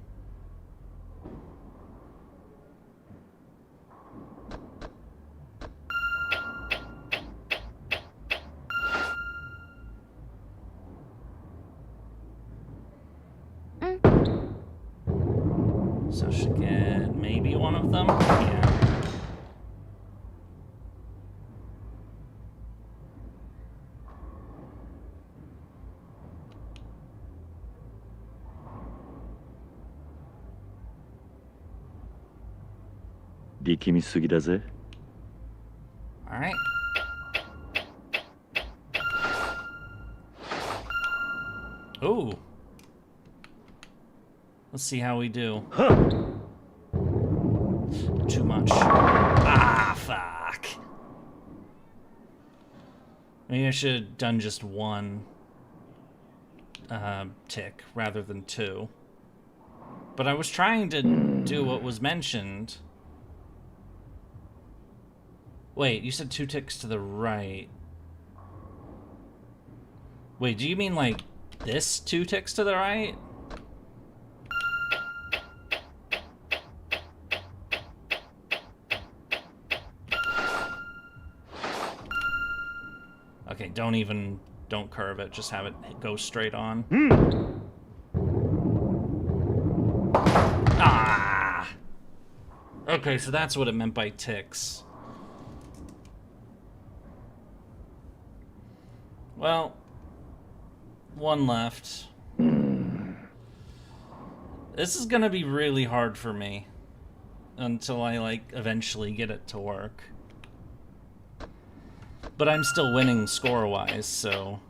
them? Yeah. Alright. Ooh. Let's see how we do. Too much. Ah, fuck. Maybe I should have done just one tick rather than two. But I was trying to do what was mentioned. Wait, you said 2 ticks to the right. Wait, do you mean like this 2 ticks to the right? Okay, don't curve it, just have it go straight on. Ah! Okay, so that's what it meant by ticks. Well, one left. This is gonna be really hard for me until I, like, eventually get it to work. But I'm still winning score-wise, so...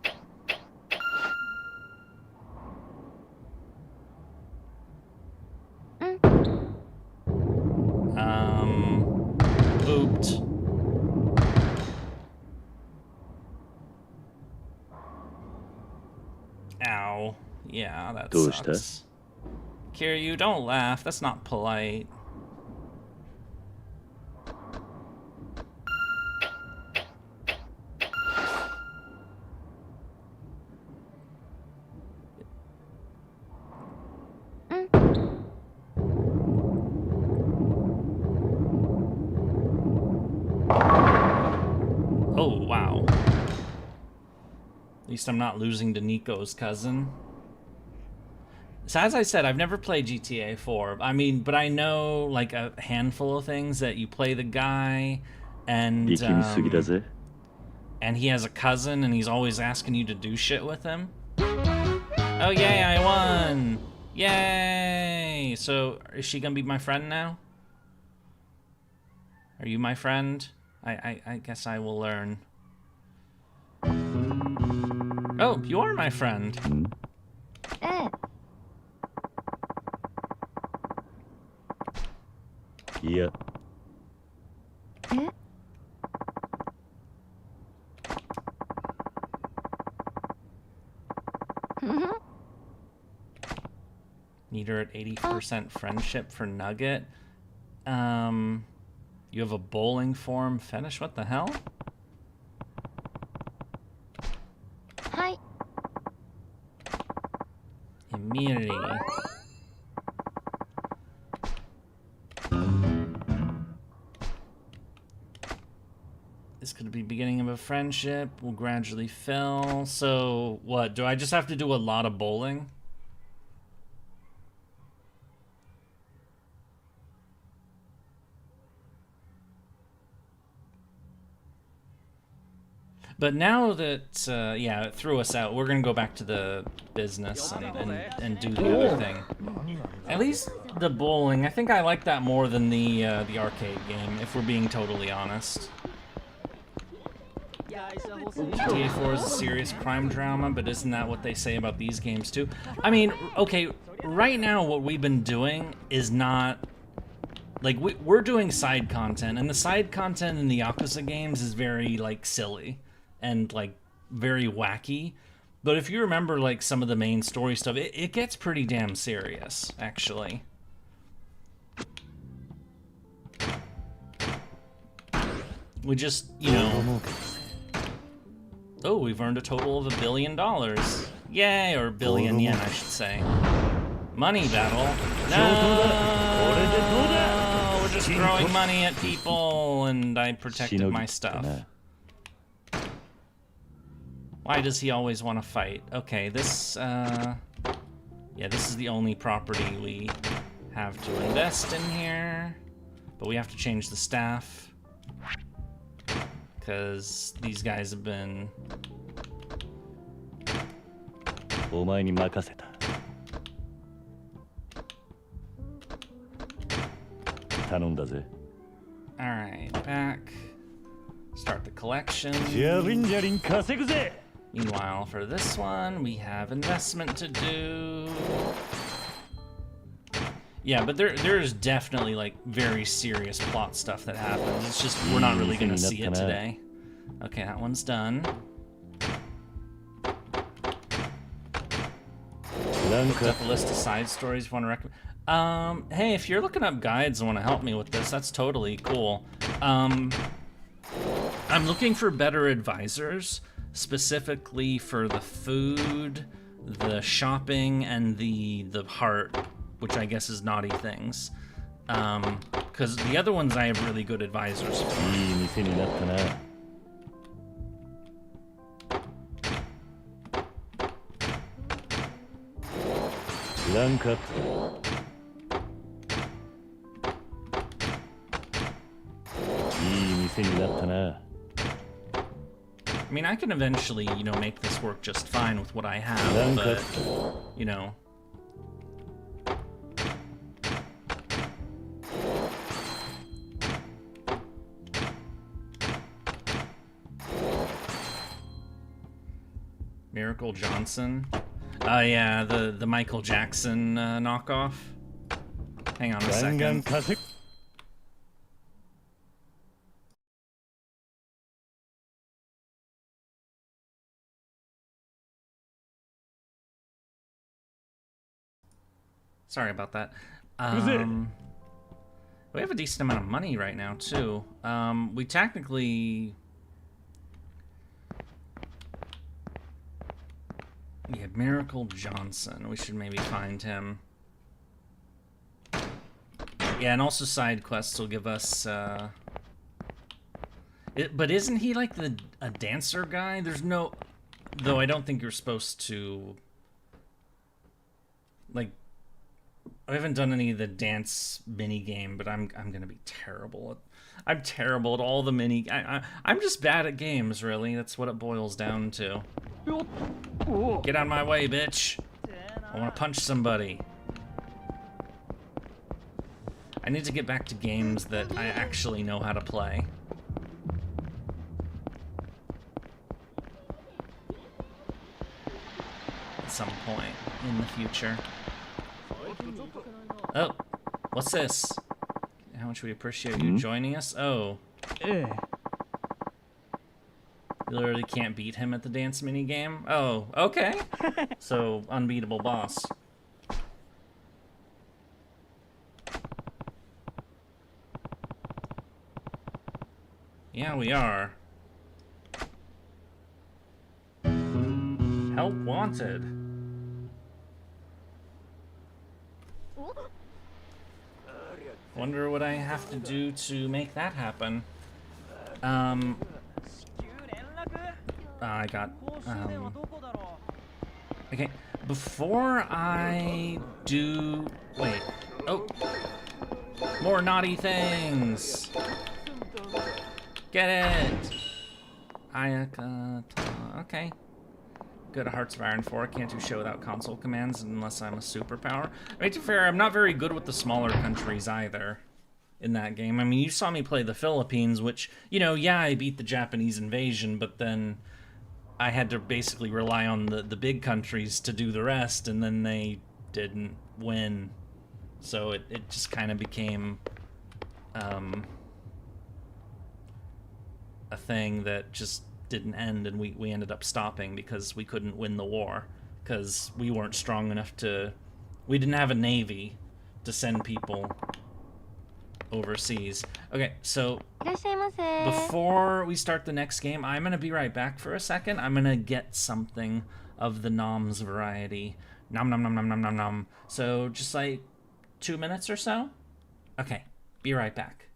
Ooped. Ow. Yeah, that sucks. Kiryu, don't laugh. That's not polite. Oh, wow. At least I'm not losing to Nico's cousin. So as I said, I've never played GTA 4. I mean, but I know like a handful of things that you play the guy and he has a cousin and he's always asking you to do shit with him. Oh yay, I won! Yay! So is she gonna be my friend now? Are you my friend? I guess I will learn. Oh, you are my friend. Yeah. Need her at 80% friendship for Nugget. You have a bowling form fetish? What the hell? Hi. Immunity. This could be beginning of a friendship. Will gradually fill. So what? Do I just have to do a lot of bowling? But now that, yeah, it threw us out, we're gonna go back to the business and do the other thing. At least the bowling, I think I like that more than the arcade game, if we're being totally honest. GTA 4 is a serious crime drama, but isn't that what they say about these games too? I mean, okay, right now what we've been doing is not... Like, we're doing side content, and the side content in the Yakuza games is very, like, silly. And, like, very wacky. But if you remember, like, some of the main story stuff, it gets pretty damn serious, actually. We just, you know... Oh, we've earned a total of $1 billion. Yay, or billion yen, I should say. Money battle. No! We're just throwing money at people, and I protected my stuff. Why does he always want to fight? Okay, this, yeah, this is the only property we have to invest in here. But we have to change the staff. Because these guys have been... お前に任せた。頼んだぜ。 Alright, back. Start the collection. ジャリンジャリン稼ぐぜ。 Meanwhile, for this one, we have investment to do. Yeah, but there's definitely like very serious plot stuff that happens. It's just we're not really gonna see it today. Okay, that one's done. Got the list of side stories you want to recommend. Hey, if you're looking up guides and want to help me with this, that's totally cool. I'm looking for better advisors, specifically for the food, the shopping, and the heart, which I guess is naughty things. Because the other ones I have really good advisors for. いい店になったな。 ランクアップ。いい店になったな。 I mean, I can eventually, you know, make this work just fine with what I have, but, you know. Miracle Johnson. Yeah, the Michael Jackson knockoff. Hang on a second. Sorry about that. We have a decent amount of money right now, too. We technically... Yeah, Miracle Johnson. We should maybe find him. Yeah, and also side quests will give us... But isn't he like a dancer guy? There's no... Though I don't think you're supposed to... Like... I haven't done any of the dance mini game, but I'm gonna be terrible at. I'm terrible at all the mini. I'm just bad at games, really. That's what it boils down to. Get out of my way, bitch! I want to punch somebody. I need to get back to games that I actually know how to play. At some point in the future. Oh, what's this? How much we appreciate you joining us? Oh. You literally can't beat him at the dance mini game? Oh, okay. So, unbeatable boss. Yeah, we are. Help wanted. Wonder what I have to do to make that happen. I got, okay, before I do, wait, oh, more naughty things. Get it. Ayaka, okay. Good at Hearts of Iron 4. Can't do show without console commands unless I'm a superpower. I mean, to be fair, I'm not very good with the smaller countries either in that game. I mean, you saw me play the Philippines, which, you know, yeah, I beat the Japanese invasion, but then I had to basically rely on the big countries to do the rest, and then they didn't win. So it just kind of became a thing that just didn't end, and we ended up stopping because we couldn't win the war because we weren't strong enough to, we didn't have a navy to send people overseas. Okay, so before we start the next game, I'm gonna be right back for a second. I'm gonna get something of the noms variety. Nom nom nom nom nom nom nom. So just like 2 minutes or so. Okay, be right back.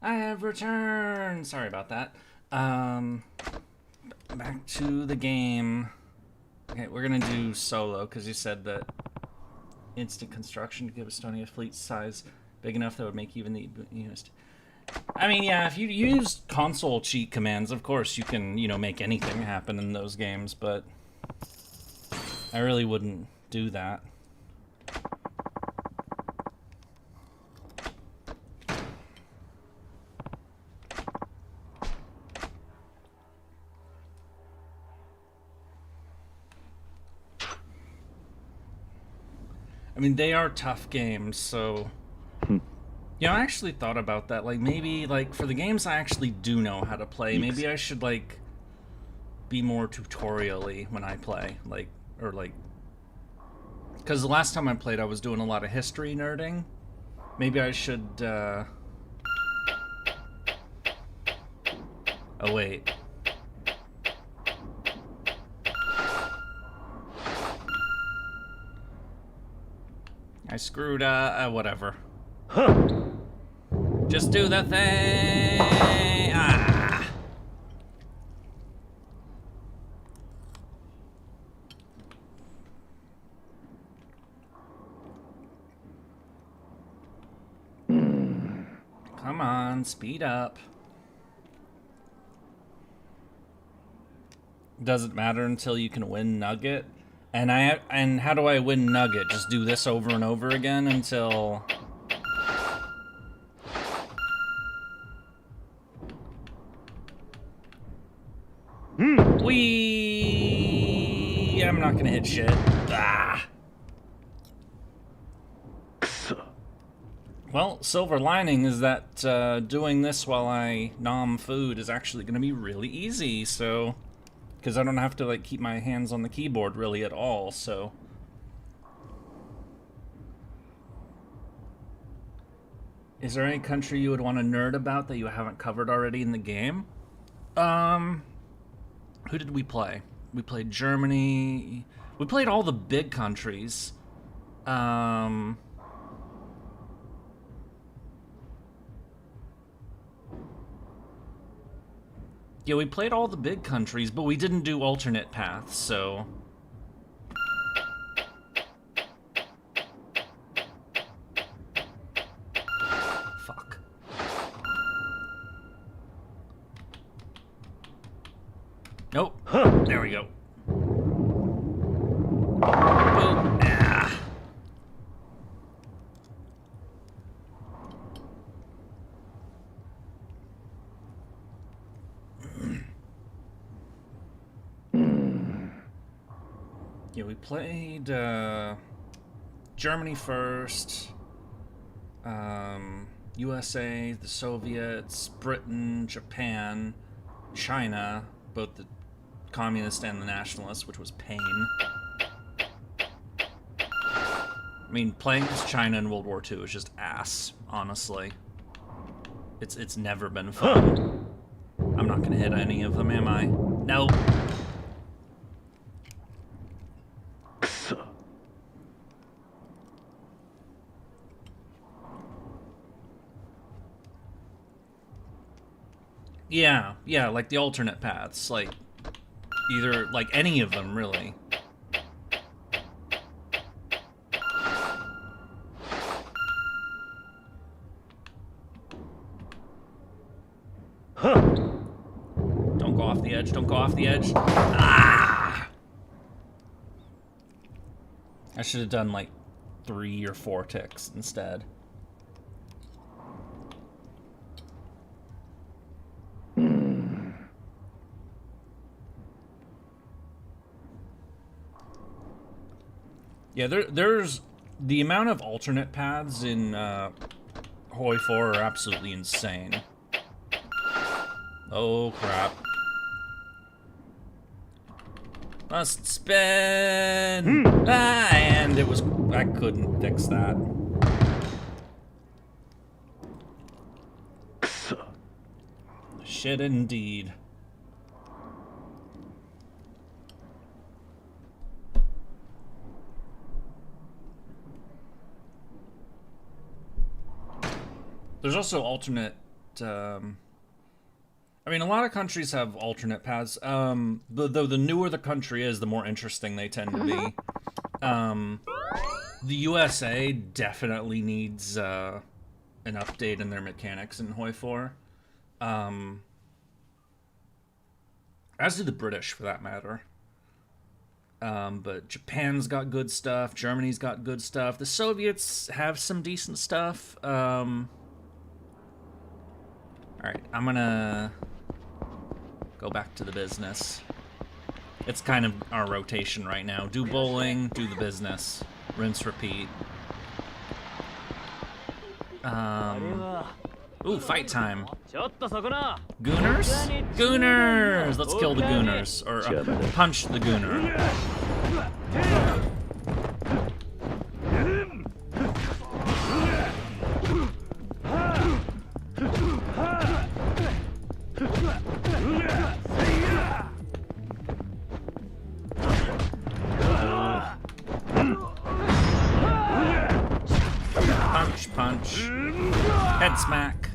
I have returned. Sorry about that. Back to the game. Okay, we're gonna do solo because you said that instant construction to give Estonia a fleet size big enough that would make even the used. I mean, yeah, if you use console cheat commands, of course you can, make anything happen in those games, but I really wouldn't do that. I mean, they are tough games, so... I actually thought about that. Like, maybe, for the games I actually do know how to play, maybe I should, be more tutorial-y when I play. Because the last time I played, I was doing a lot of history nerding. Maybe I should, Oh, wait. I screwed, whatever. Just do the thing! Ah! Come on, speed up. Doesn't matter until you can win Nugget. And how do I win Nugget? Just do this over and over again until... Whee! I'm not gonna hit shit. Ah. Well, silver lining is that doing this while I nom food is actually gonna be really easy, so... Because I don't have to, keep my hands on the keyboard really at all, so... Is there any country you would want to nerd about that you haven't covered already in the game? Who did we play? We played Germany. We played all the big countries. Yeah, we played all the big countries, but we didn't do alternate paths, so... Fuck. Nope. There we go. Boom. Ah. Yeah, we played Germany first, USA, the Soviets, Britain, Japan, China, both the communist and the nationalist, which was pain. I mean, playing as China in World War II is just ass, honestly. It's never been fun. I'm not gonna hit any of them, am I? Nope. Yeah, like the alternate paths, either, any of them, really. Don't go off the edge, don't go off the edge. Ah! I should have done, 3 or 4 ticks instead. Yeah, there's the amount of alternate paths in Hoi 4 are absolutely insane. Oh crap. Must spin! Ah, and it was... I couldn't fix that. Shit indeed. There's also alternate I mean, a lot of countries have alternate paths. Though the newer the country is, the more interesting they tend to be. The USA definitely needs an update in their mechanics in Hoi 4. As do the British, for that matter. But Japan's got good stuff. Germany's got good stuff. The Soviets have some decent stuff. Alright, I'm gonna go back to the business. It's kind of our rotation right now. Do bowling, do the business. Rinse, repeat. Ooh, fight time. Gooners? Gooners! Let's kill the gooners. Or punch the gooner. Punch, punch. Head smack.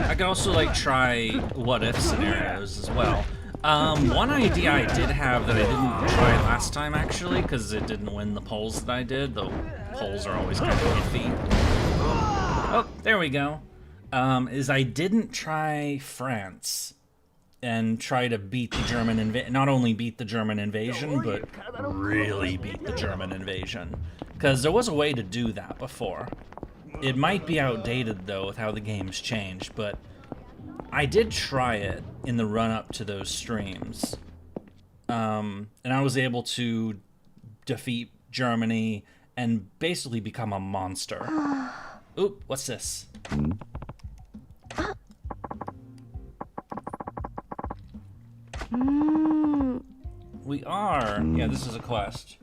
I could also, like, try what-if scenarios as well. One idea I did have that I didn't try last time, actually, because it didn't win the polls that I did, though polls are always kind of iffy. Oh, there we go. Is I didn't try France and try to beat the German not only beat the German invasion, but really beat the German invasion. Because there was a way to do that before. It might be outdated, though, with how the game's changed, but I did try it in the run-up to those streams. And I was able to defeat Germany and basically become a monster. Oop, what's this? We are. Yeah, this is a quest.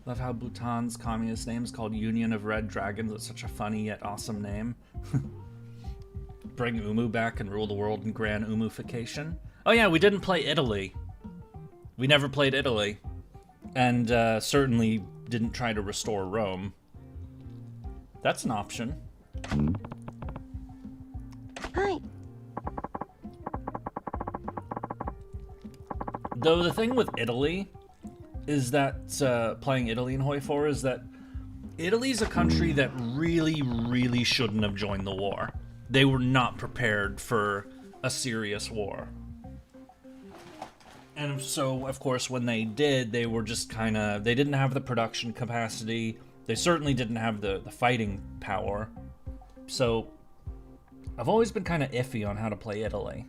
Love how Bhutan's communist name is called Union of Red Dragons. It's such a funny yet awesome name. Bring Umu back and rule the world in grand Umufication. Oh yeah, we didn't play Italy. We never played Italy. And certainly didn't try to restore Rome. That's an option. Hi. Though the thing with Italy is that playing Italy in Hoi 4 is that Italy's a country that really, really shouldn't have joined the war. They were not prepared for a serious war. And so, of course, when they did, they were just kind of... They didn't have the production capacity. They certainly didn't have the fighting power. So, I've always been kind of iffy on how to play Italy.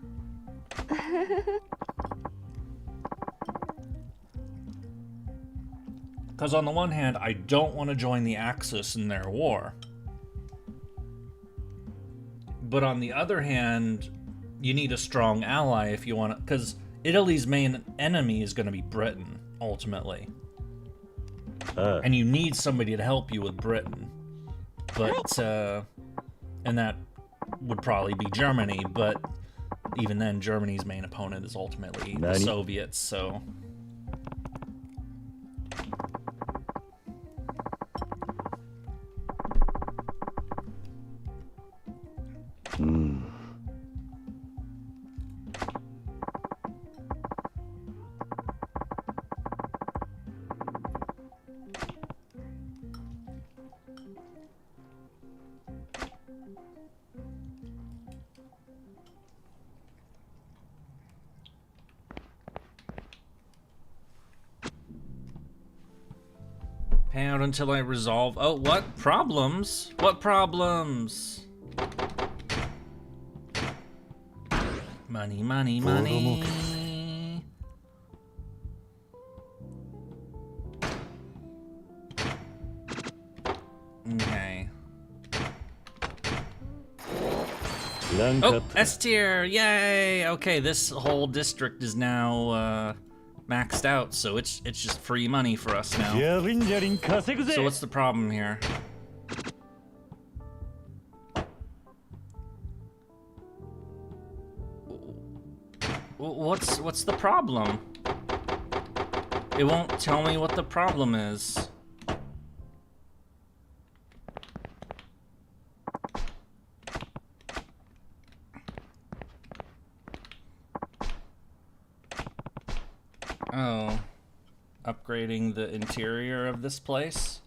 Because on the one hand, I don't want to join the Axis in their war. But on the other hand, you need a strong ally if you want to... Because Italy's main enemy is going to be Britain, ultimately. And you need somebody to help you with Britain. But, and that would probably be Germany, but even then, Germany's main opponent is ultimately the Soviets, so... Pay out until I resolve... Oh, what? Problems? What problems? Money, money, money. Okay. ンクアッOh, プ S tier! Yay! Okay, this whole district is now maxed out, so it's just free money for us ジ now. ャリンジャリン稼ぐぜ So what's the problem here? What's the problem? It won't tell me what the problem is. Oh, upgrading the interior of this place?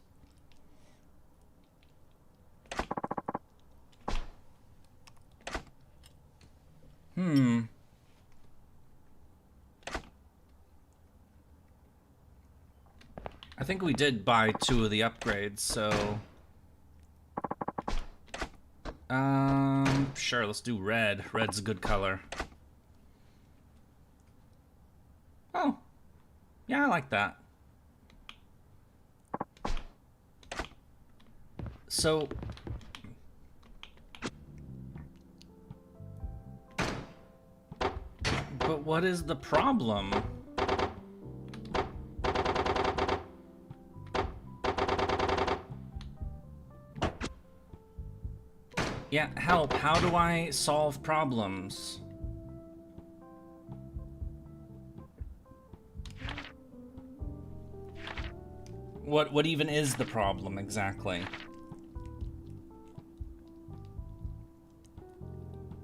I think we did buy 2 of the upgrades, so... Sure, let's do red. Red's a good color. Oh. Yeah, I like that. So... But what is the problem? Yeah, help. How do I solve problems? What even is the problem exactly?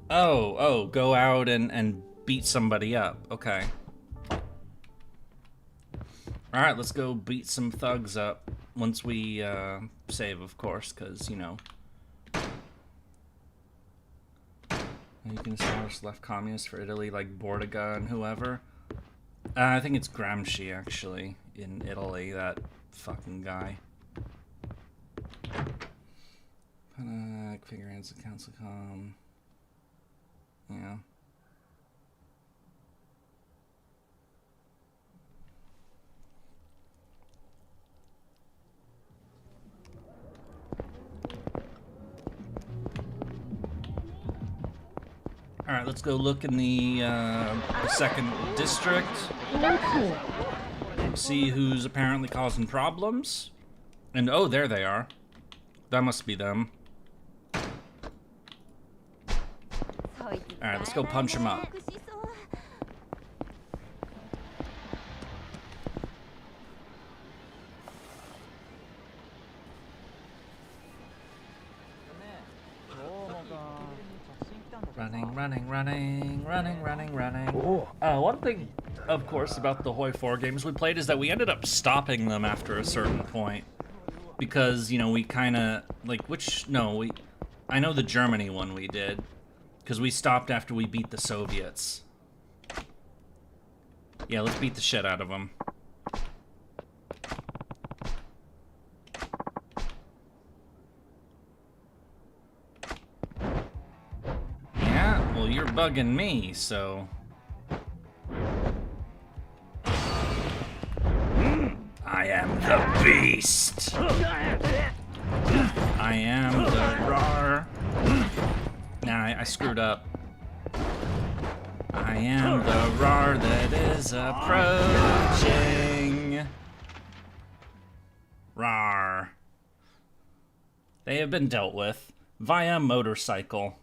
Oh, go out and beat somebody up. Okay. Alright, let's go beat some thugs up. Once we save, of course, because, you know. You can establish left communist for Italy, like Bordiga and whoever. I think it's Gramsci, actually, in Italy, that fucking guy. Figurines of Council Com. Yeah. Alright, let's go look in the second district. See who's apparently causing problems. And oh, there they are. That must be them. Alright, let's go punch them up. Running. One thing, of course, about the Hoi 4 games we played is that we ended up stopping them after a certain point. Because, you know, we kind of, like, I know the Germany one we did. Because we stopped after we beat the Soviets. Yeah, let's beat the shit out of them. Yeah, well, you're bugging me, so... I am the beast! I am the roar. Nah, I screwed up. I am the roar that is approaching. Rar. They have been dealt with via motorcycle.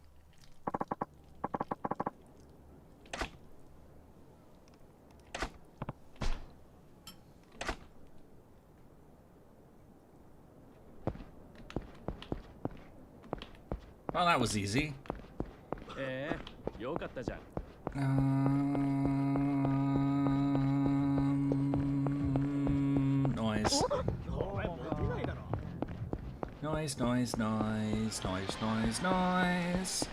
Well, that was easy. Noise. Noise.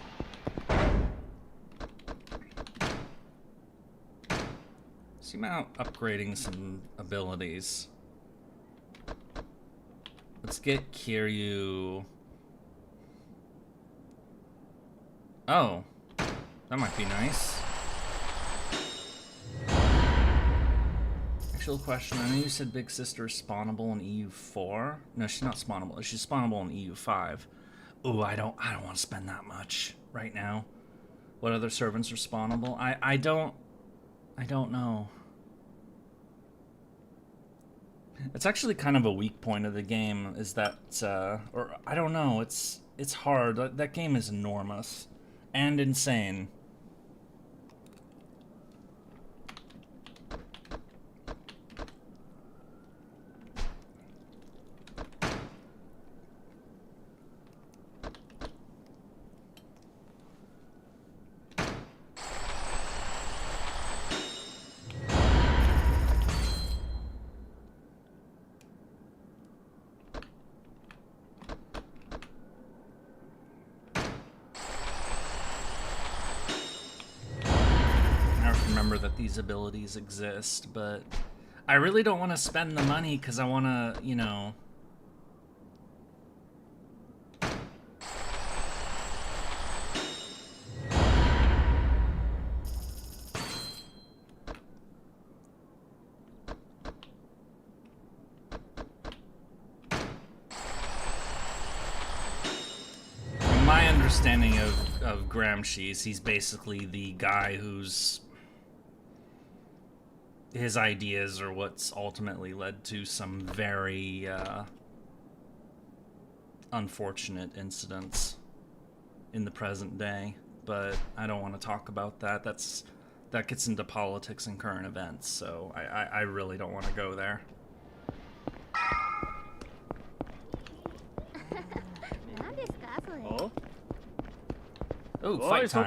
See about upgrading some abilities. Let's get Kiryu. Oh, that might be nice. Actual question, I know you said Big Sister is spawnable in EU4. No, she's not spawnable. She's spawnable in EU5. Ooh, I don't want to spend that much right now. What other servants are spawnable? I don't know. It's actually kind of a weak point of the game, is that, or I don't know, it's hard. That game is enormous and insane. That these abilities exist, but I really don't want to spend the money because I want to, you know. My understanding of Gramsci is he's basically the guy who's his ideas are what's ultimately led to some very unfortunate incidents in the present day, but I don't want to talk about that. That gets into politics and current events, so I really don't want to go there. Oh, fight time.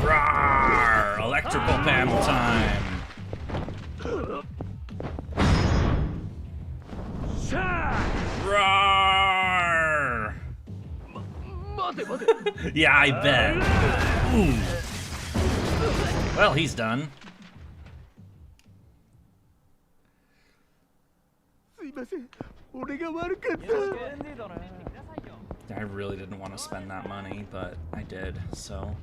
Rawr! Electrical panel time. Rawr! Yeah, I bet. Ooh. Well, he's done. I really didn't want to spend that money, but I did, so.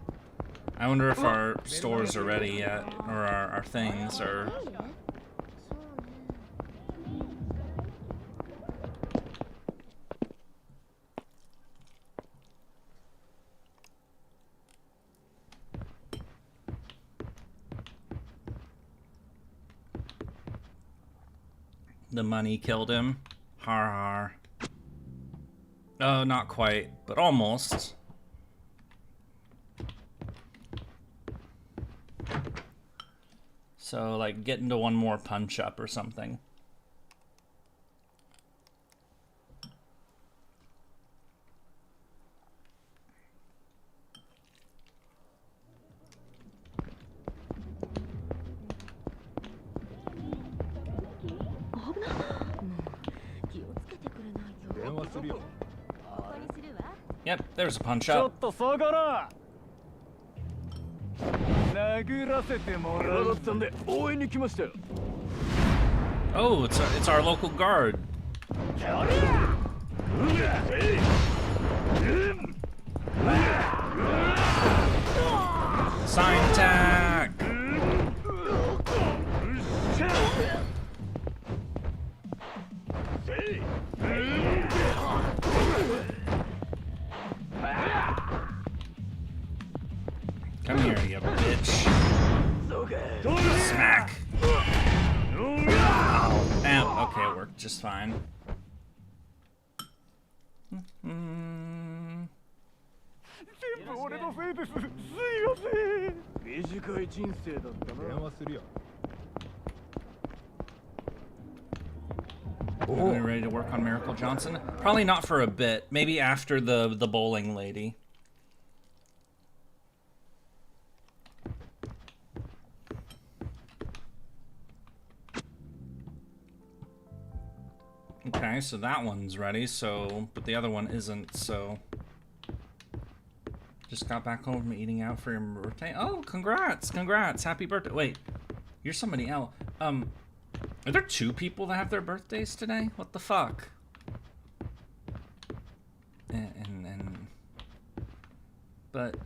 I wonder if our stores are ready yet, or our things are. The money killed him. Har har. Oh, not quite, but almost. So, like, get into one more punch up or something. Yep, there's a punch up. Oh, it's our local guard. Sign tag. Come here, you bitch. Smack. Ow. Okay, it worked just fine. Are we ready to work on Miracle Johnson? Probably not for a bit. Maybe after the bowling lady. Okay, so that one's ready, so, but the other one isn't, so. Just got back home from eating out for your birthday. Oh, congrats, happy birthday. Wait, you're somebody else. Are there two people that have their birthdays today? What the fuck? But,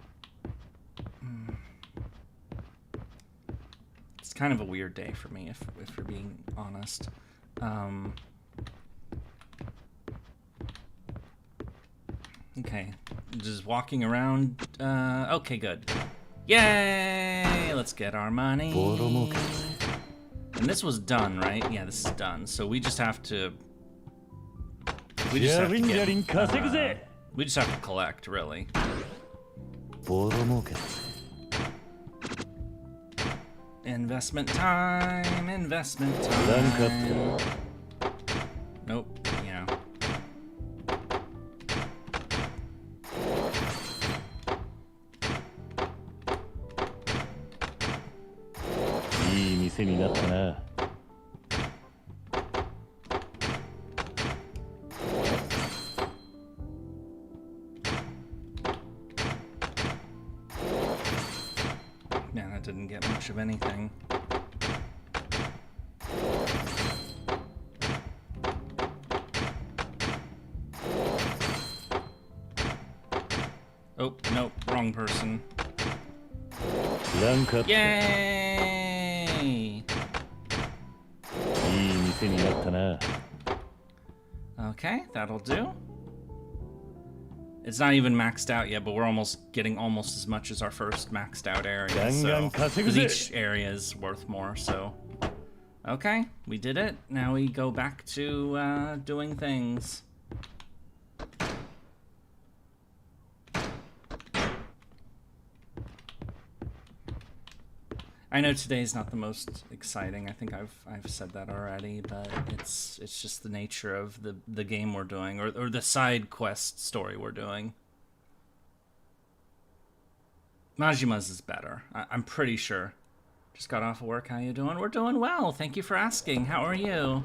it's kind of a weird day for me, if we're being honest. Okay, just walking around. Okay, good. Yay! Let's get our money. And this was done, right? Yeah, this is done. So we just have to. We just have to get. We just have to collect, really. Investment time. Investment time. Nope. Yeah. Yeah, that didn't get much of anything. Oh, nope, wrong person. Yay! Okay, that'll do. It's not even maxed out yet, but we're almost getting almost as much as our first maxed out area. So, because each area is worth more, so. Okay, we did it. Now we go back to doing things. I know today's not the most exciting. I think I've said that already, but it's just the nature of the game we're doing, or the side quest story we're doing. Majima's is better. I'm pretty sure. Just got off of work. How you doing? We're doing well. Thank you for asking. How are you?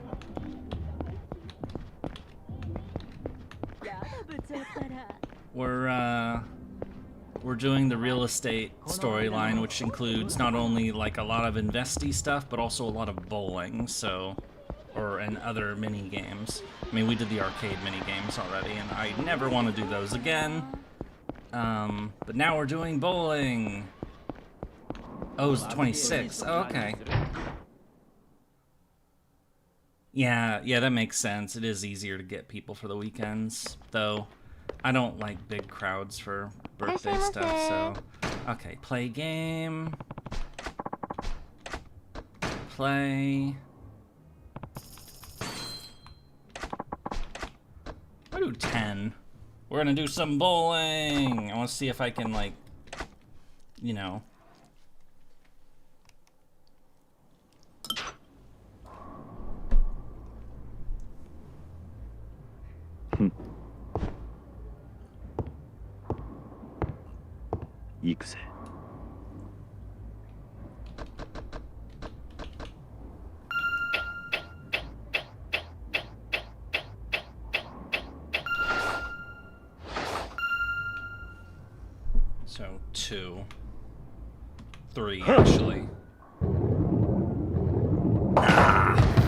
We're doing the real estate storyline, which includes not only like a lot of investy stuff, but also a lot of bowling, and other mini games. I mean, we did the arcade mini games already, and I never want to do those again. But now we're doing bowling. Oh, it's 26. Oh, okay. Yeah, that makes sense. It is easier to get people for the weekends, though. I don't like big crowds for birthday stuff, so... Okay, play game. Play. I'll do 10. We're gonna do some bowling! I wanna see if I can, like, you know... So 2, 3 actually.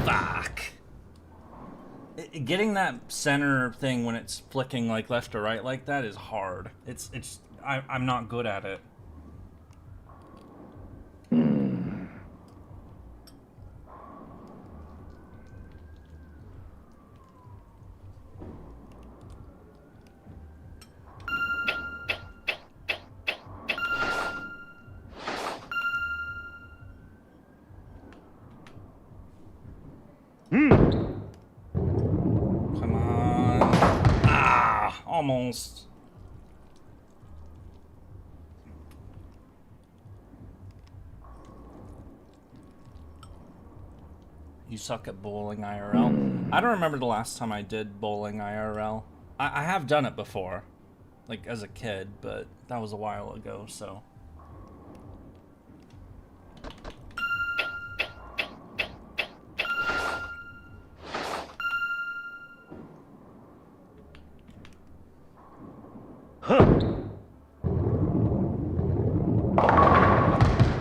Fuck. Getting that center thing when it's flicking like left to right like that is hard. I'm not good at it. Come on. Ah, almost. You suck at bowling IRL. I don't remember the last time I did bowling IRL. I have done it before, like as a kid, but that was a while ago, so.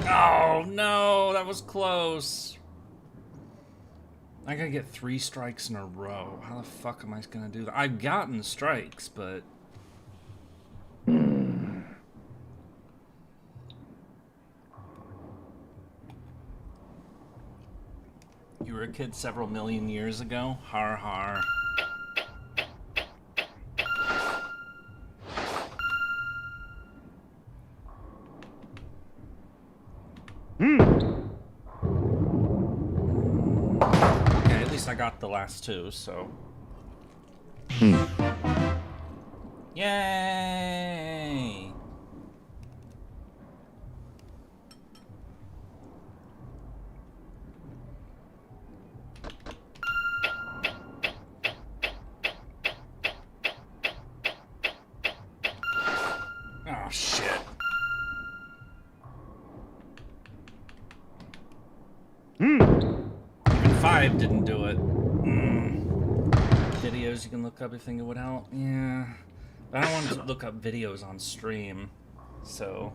Oh no, that was close. I gotta get 3 strikes in a row. How the fuck am I gonna do that? I've gotten strikes, but... You were a kid several million years ago? Har har. I got the last two, so. Yay! Oh, shit. Even 5 didn't do it. Videos you can look up if you think it would help. Yeah. But I don't want to look up videos on stream, so...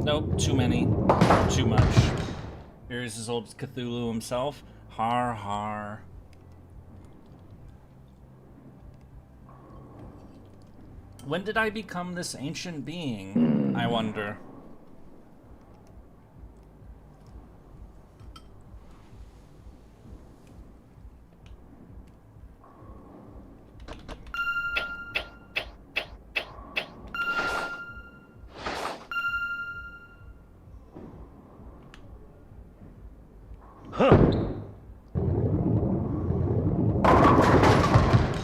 Nope, too many. Too much. Here's as old as Cthulhu himself. Har har. When did I become this ancient being, I wonder?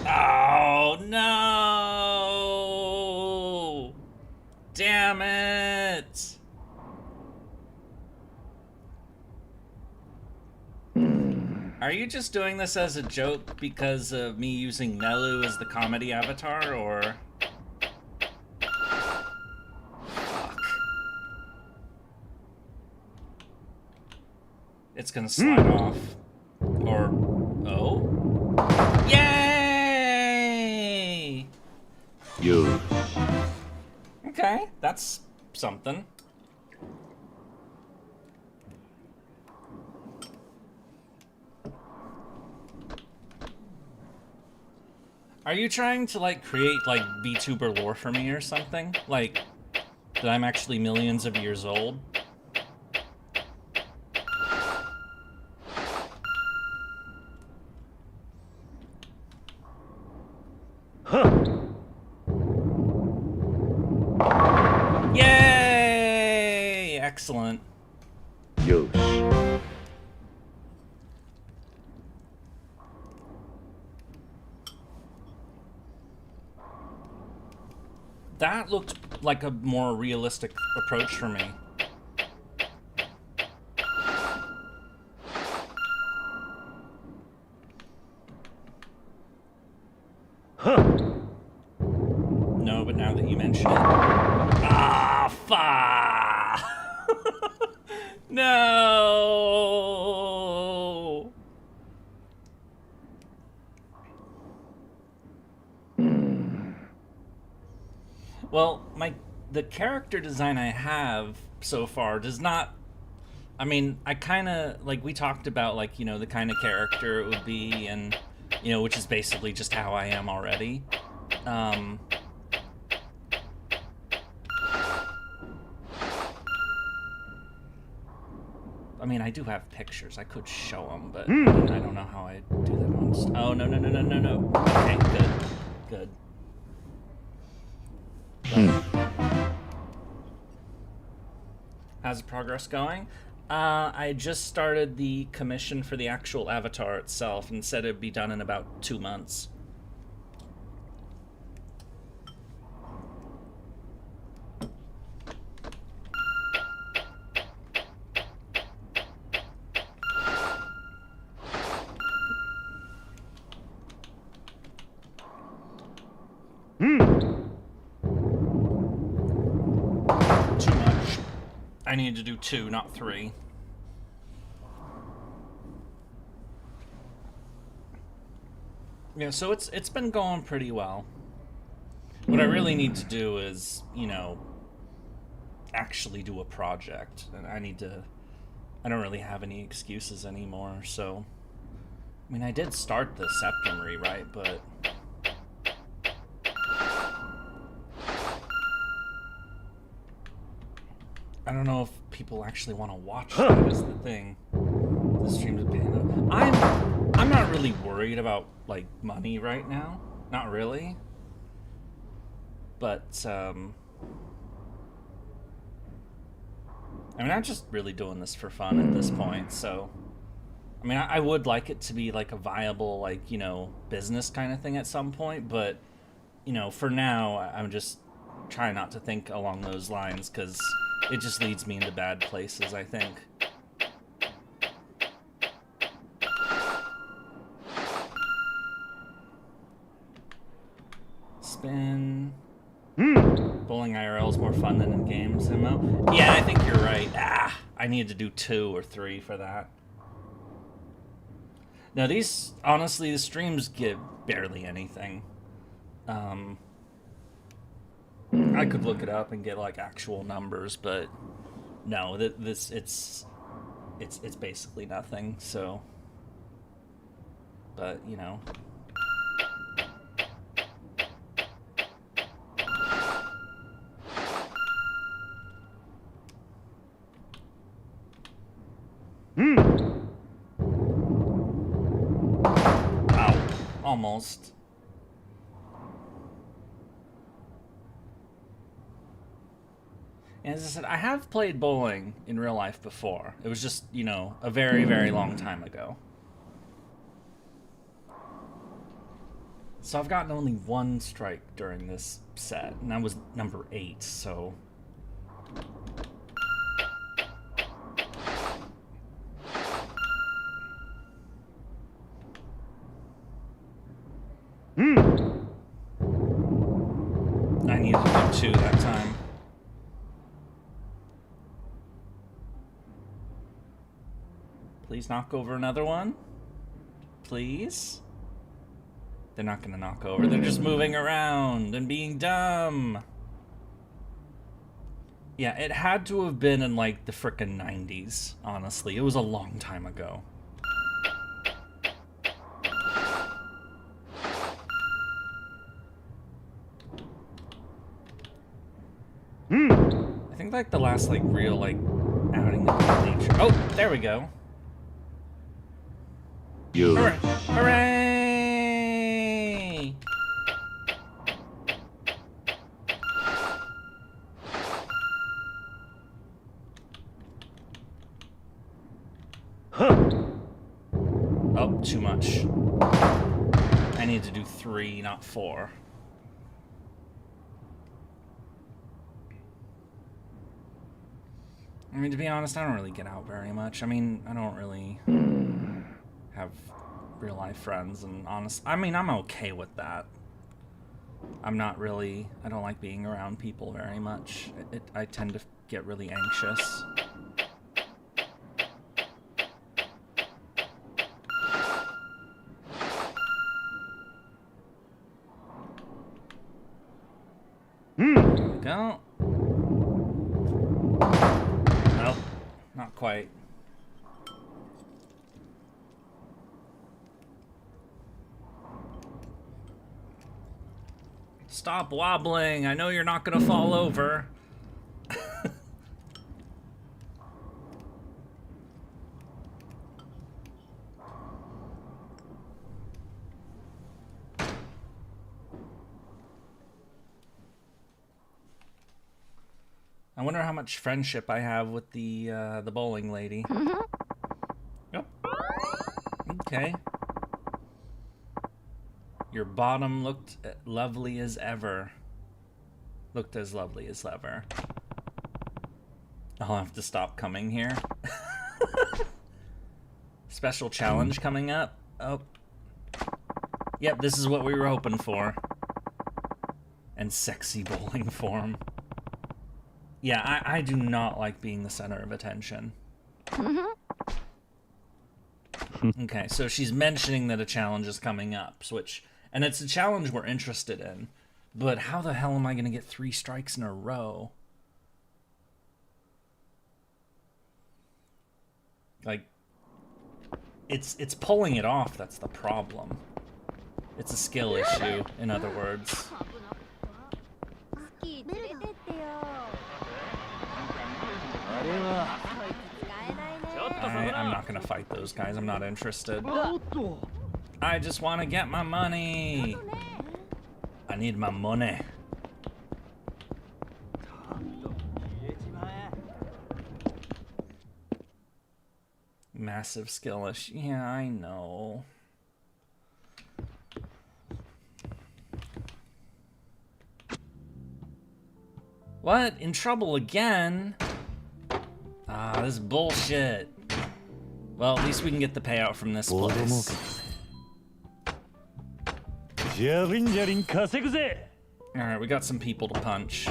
Oh no! Damn it! Are you just doing this as a joke because of me using Nelu as the comedy avatar, or? Fuck. It's gonna slide off. Or... oh? Yay! Yo. Okay, that's something. Are you trying to, like, create, like, VTuber lore for me or something? Like, that I'm actually millions of years old? Yay! Excellent. Yo. That looked like a more realistic approach for me. No, but now that you mention it... ah, fuck! No! Well, the character design I have so far does not... I mean, I kind of... like, we talked about, like, you know, the kind of character it would be, and, you know, which is basically just how I am already. I mean, I do have pictures. I could show them, but I mean, I don't know how I do that on... oh, no, no, no, no, no, no. Okay, good. Good. How's the progress going? I just started the commission for the actual avatar itself and said it'd be done in about 2 months. Too much. I need to do 2, not 3. Yeah, so it's been going pretty well. What I really need to do is, you know, actually do a project. And I don't really have any excuses anymore, so... I mean, I did start the Septum rewrite, but... I don't know if people actually want to watch that is the thing. The stream's being I'm not really worried about like money right now. Not really. But I mean, I'm just really doing this for fun at this point, so I mean, I would like it to be like a viable, like, you know, business kind of thing at some point, but you know, for now, I'm just trying not to think along those lines because it just leads me into bad places, I think. Spin. Bowling IRL is more fun than in games, MO. Yeah, I think you're right. I need to do 2 or 3 for that. Now these, honestly, the streams give barely anything. I could look it up and get like actual numbers, but no, it's basically nothing. So, but you know. Ow, almost. As I said, I have played bowling in real life before. It was just, you know, a very, very long time ago. So I've gotten only 1 strike during this set, and that was number 8, so... I needed to do 2 that time. Please knock over another one. Please. They're not gonna knock over. They're just moving around and being dumb. Yeah, it had to have been in like the frickin' 90s, honestly. It was a long time ago. I think like the last like real like outing of nature. Oh, there we go. Yurie. Hooray! Oh, too much. I need to do 3, not 4. I mean, to be honest, I don't really get out very much. I mean, I don't really have real life friends, and I mean, I'm okay with that. I'm not really, I don't like being around people very much. I tend to get really anxious. There we go. Nope, not quite. Stop wobbling. I know you're not gonna fall over. I wonder how much friendship I have with the bowling lady. Yep. Okay. Your bottom looked lovely as ever. Looked as lovely as ever. I'll have to stop coming here. Special challenge coming up. Oh. Yep, this is what we were hoping for. And sexy bowling form. Yeah, I do not like being the center of attention. Okay, so she's mentioning that a challenge is coming up, and it's a challenge we're interested in. But how the hell am I going to get 3 strikes in a row? Like, it's pulling it off that's the problem. It's a skill issue, in other words. Alright, I'm not gonna fight those guys. I'm not interested. I just want to get my money. I need my money. Massive skill issue. Yeah, I know. What? In trouble again? Ah, this is bullshit. Well, at least we can get the payout from this place. Alright, we got some people to punch.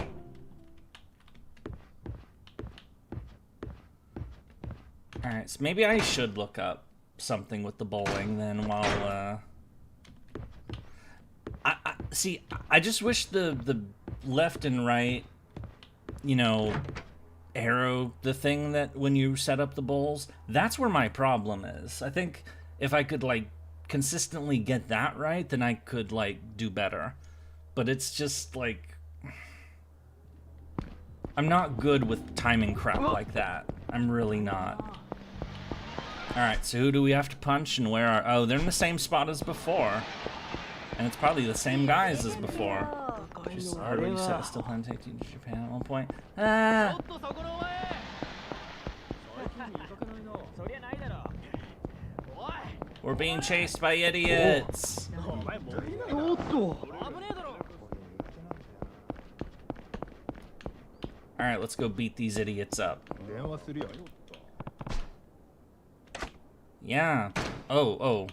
Alright, so maybe I should look up something with the bowling then while, see, I just wish the left and right, you know, arrow, the thing that when you set up the bowls, that's where my problem is. I think if I could, like, consistently get that right, then I could, like, do better. But it's just, like, I'm not good with timing crap like that. I'm really not. Alright, so who do we have to punch and where are... Oh, they're in the same spot as before. And it's probably the same guys as before. Just heard what you said, still plan to take you to Japan at one point. Ah! We're being chased by idiots! Alright, let's go beat these idiots up. Yeah. Oh.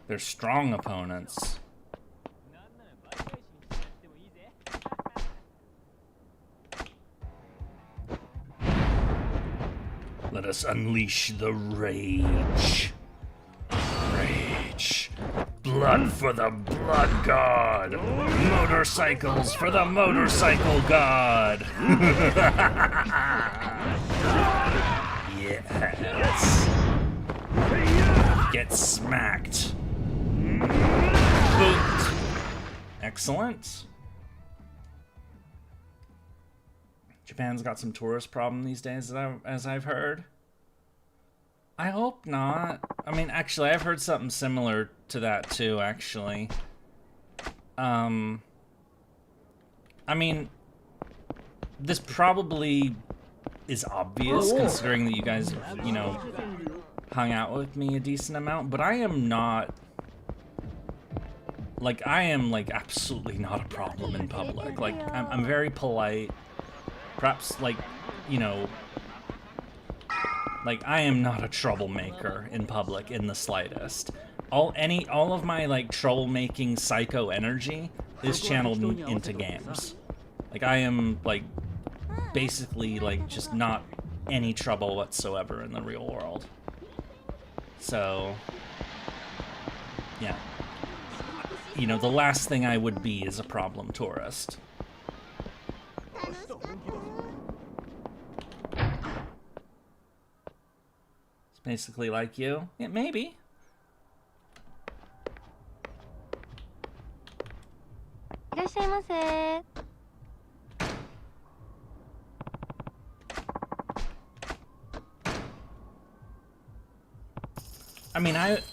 They're strong opponents. Let us unleash the rage. Rage. Blood for the blood god. Motorcycles for the motorcycle god. Yes. Get smacked. Boot. Excellent. Japan's got some tourist problem these days, as I've heard. I hope not. I mean, actually, I've heard something similar to that too, actually. I mean, this probably is obvious, considering that you guys, you know, hung out with me a decent amount, but I am not... Like, I am, like, absolutely not a problem in public. Like, I'm very polite. Perhaps, like, you know... Like, I am not a troublemaker in public in the slightest. All of my, like, troublemaking psycho energy is channeled into games. Like, I am, like, basically, like, just not any trouble whatsoever in the real world. So, yeah. You know, the last thing I would be is a problem tourist. It's basically like you. Yeah, maybe.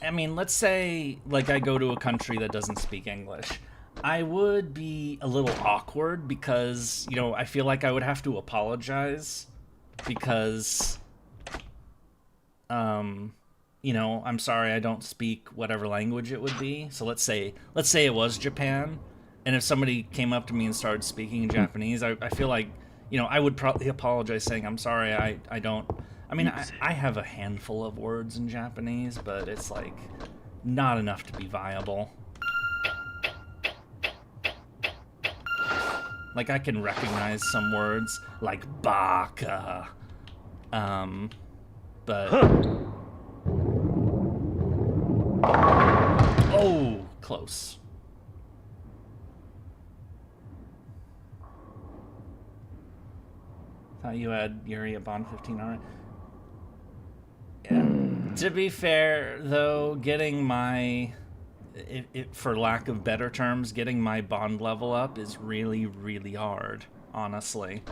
I mean, let's say, like, I go to a country that doesn't speak English. I would be a little awkward because, you know, I feel like I would have to apologize because, you know, I'm sorry I don't speak whatever language it would be. So let's say it was Japan, and if somebody came up to me and started speaking in Japanese, I feel like, you know, I would probably apologize saying, I'm sorry, I don't... I mean, I have a handful of words in Japanese, but it's, like, not enough to be viable. Like, I can recognize some words, like baka, but... Oh, close. Thought you had Yurie at Bond 15 on it. Yeah. To be fair, though, getting my for lack of better terms, getting my bond level up is really, really hard, honestly.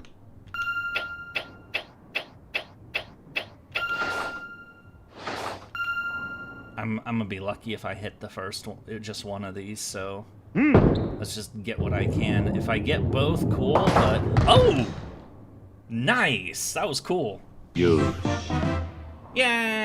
I'm gonna be lucky if I hit the first one, just one of these, so let's just get what I can. If I get both, cool, but... Oh! Nice! That was cool. Yurie. Yay!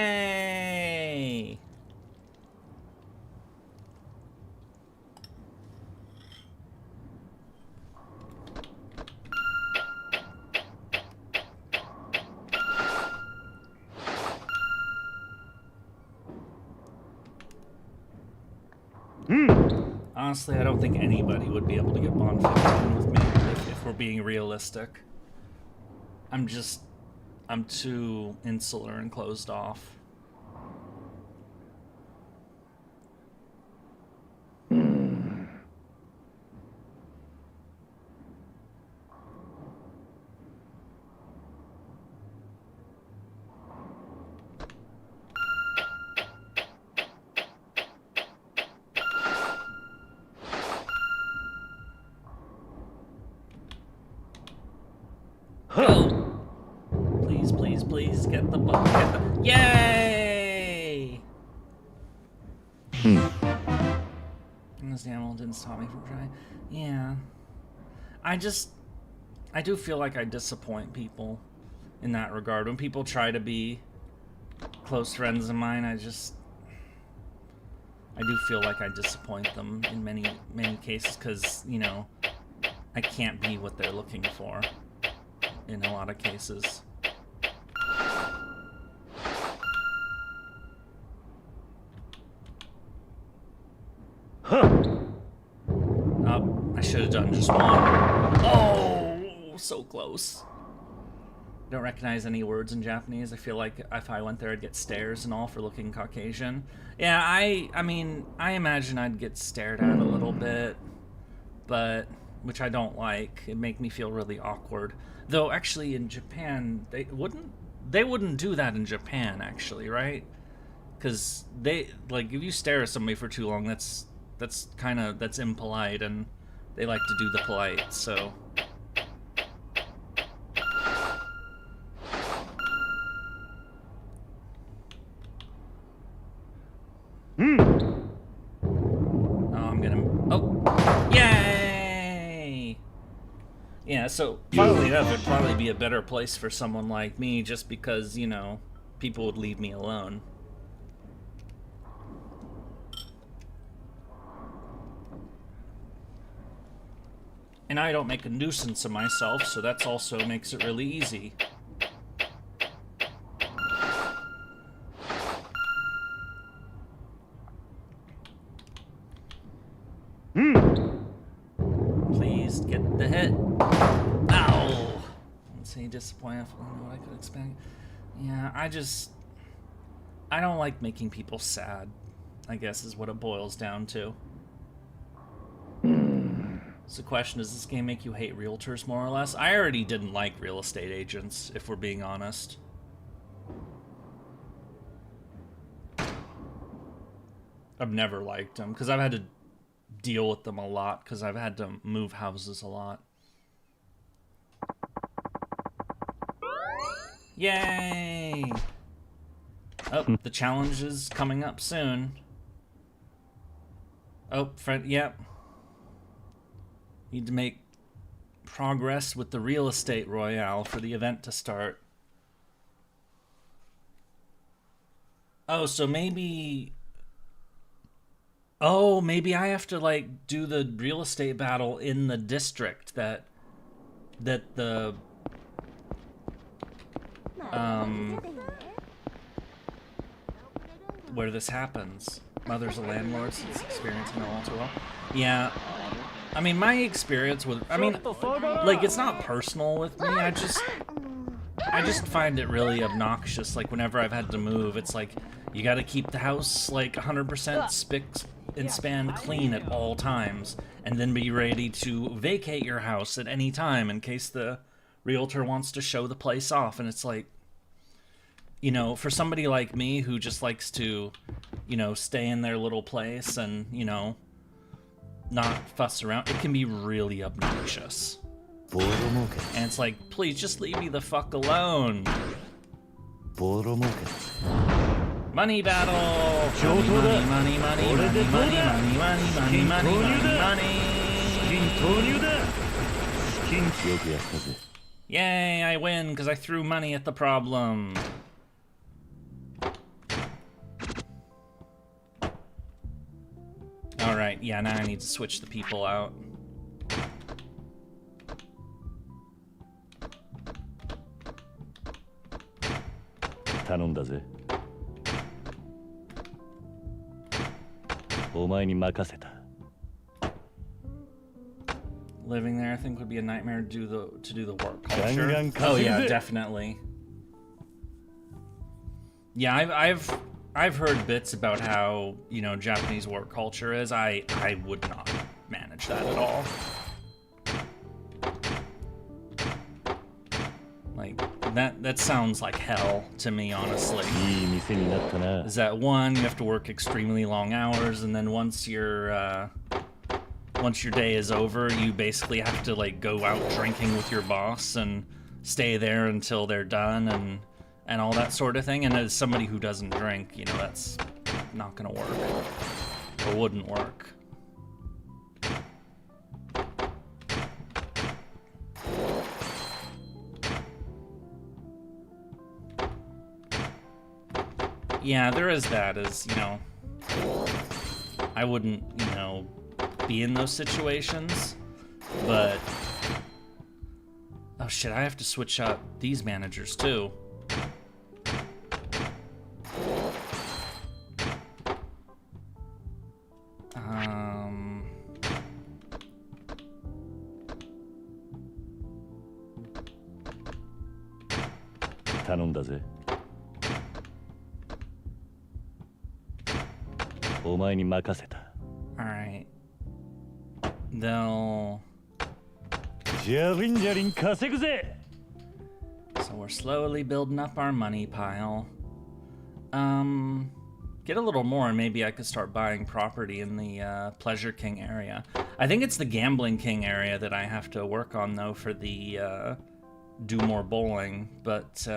Honestly, I don't think anybody would be able to get Bond 15 with me, if we're being realistic. I'm too insular and closed off. Go! Please, please, please, get the ball. Get the... Yay! And this animal didn't stop me from trying. Yeah. I do feel like I disappoint people in that regard. When people try to be close friends of mine, I do feel like I disappoint them in many, many cases because, you know, I can't be what they're looking for in a lot of cases. Oh, I should have done just one. Oh, so close. I don't recognize any words in Japanese. I feel like if I went there, I'd get stares and all for looking Caucasian. Yeah, I mean, I imagine I'd get stared at a little bit, but which I don't like. It'd make me feel really awkward. Though actually in Japan, they wouldn't do that in Japan actually, right? Because they, like, if you stare at somebody for too long, that's impolite, and they like to do the polite, so. Yeah, so funnily enough, it'd probably be a better place for someone like me just because, you know, people would leave me alone. And I don't make a nuisance of myself, so that's also makes it really easy. Please get the hit. Ow! Let's see, disappointed. I don't know what I could expect. Yeah, I don't like making people sad, I guess is what it boils down to. So the question, does this game make you hate realtors more or less? I already didn't like real estate agents, if we're being honest. I've never liked them, because I've had to deal with them a lot, because I've had to move houses a lot. Yay! Oh, the challenge is coming up soon. Oh, friend, yep. Need to make progress with the real estate royale for the event to start. Oh, so maybe... Oh, maybe I have to, like, do the real estate battle in the district that the... where this happens. Mother's a landlord, since experiencing it all too well. Yeah. I mean, my experience with... I mean, like, it's not personal with me. I just find it really obnoxious. Like, whenever I've had to move, it's like, you gotta keep the house, like, 100% spick and span clean at all times. And then be ready to vacate your house at any time in case the realtor wants to show the place off. And it's like... you know, for somebody like me who just likes to, you know, stay in their little place and, you know, not fuss around, it can be really obnoxious. And it's like, please just leave me the fuck alone. Money battle! Money, money, money, money, money, money, money, money, money, money, money. Yay, I win because I threw money at the problem. Alright, yeah, now I need to switch the people out. Living there, I think, would be a nightmare to do the work culture. Oh yeah, definitely. Yeah, I've heard bits about how, you know, Japanese work culture is. I would not manage that at all. Like that sounds like hell to me, honestly. Is that one, you have to work extremely long hours, and then once your day is over, you basically have to like go out drinking with your boss and stay there until they're done and all that sort of thing. And as somebody who doesn't drink, you know, that's not gonna work, or wouldn't work. Yeah, there is that, as, you know, I wouldn't, you know, be in those situations, but oh shit, I have to switch up these managers too. Alright. They'll... So we're slowly building up our money pile. Get a little more and maybe I could start buying property in the Pleasure King area. I think it's the Gambling King area that I have to work on, though, for the do more bowling, but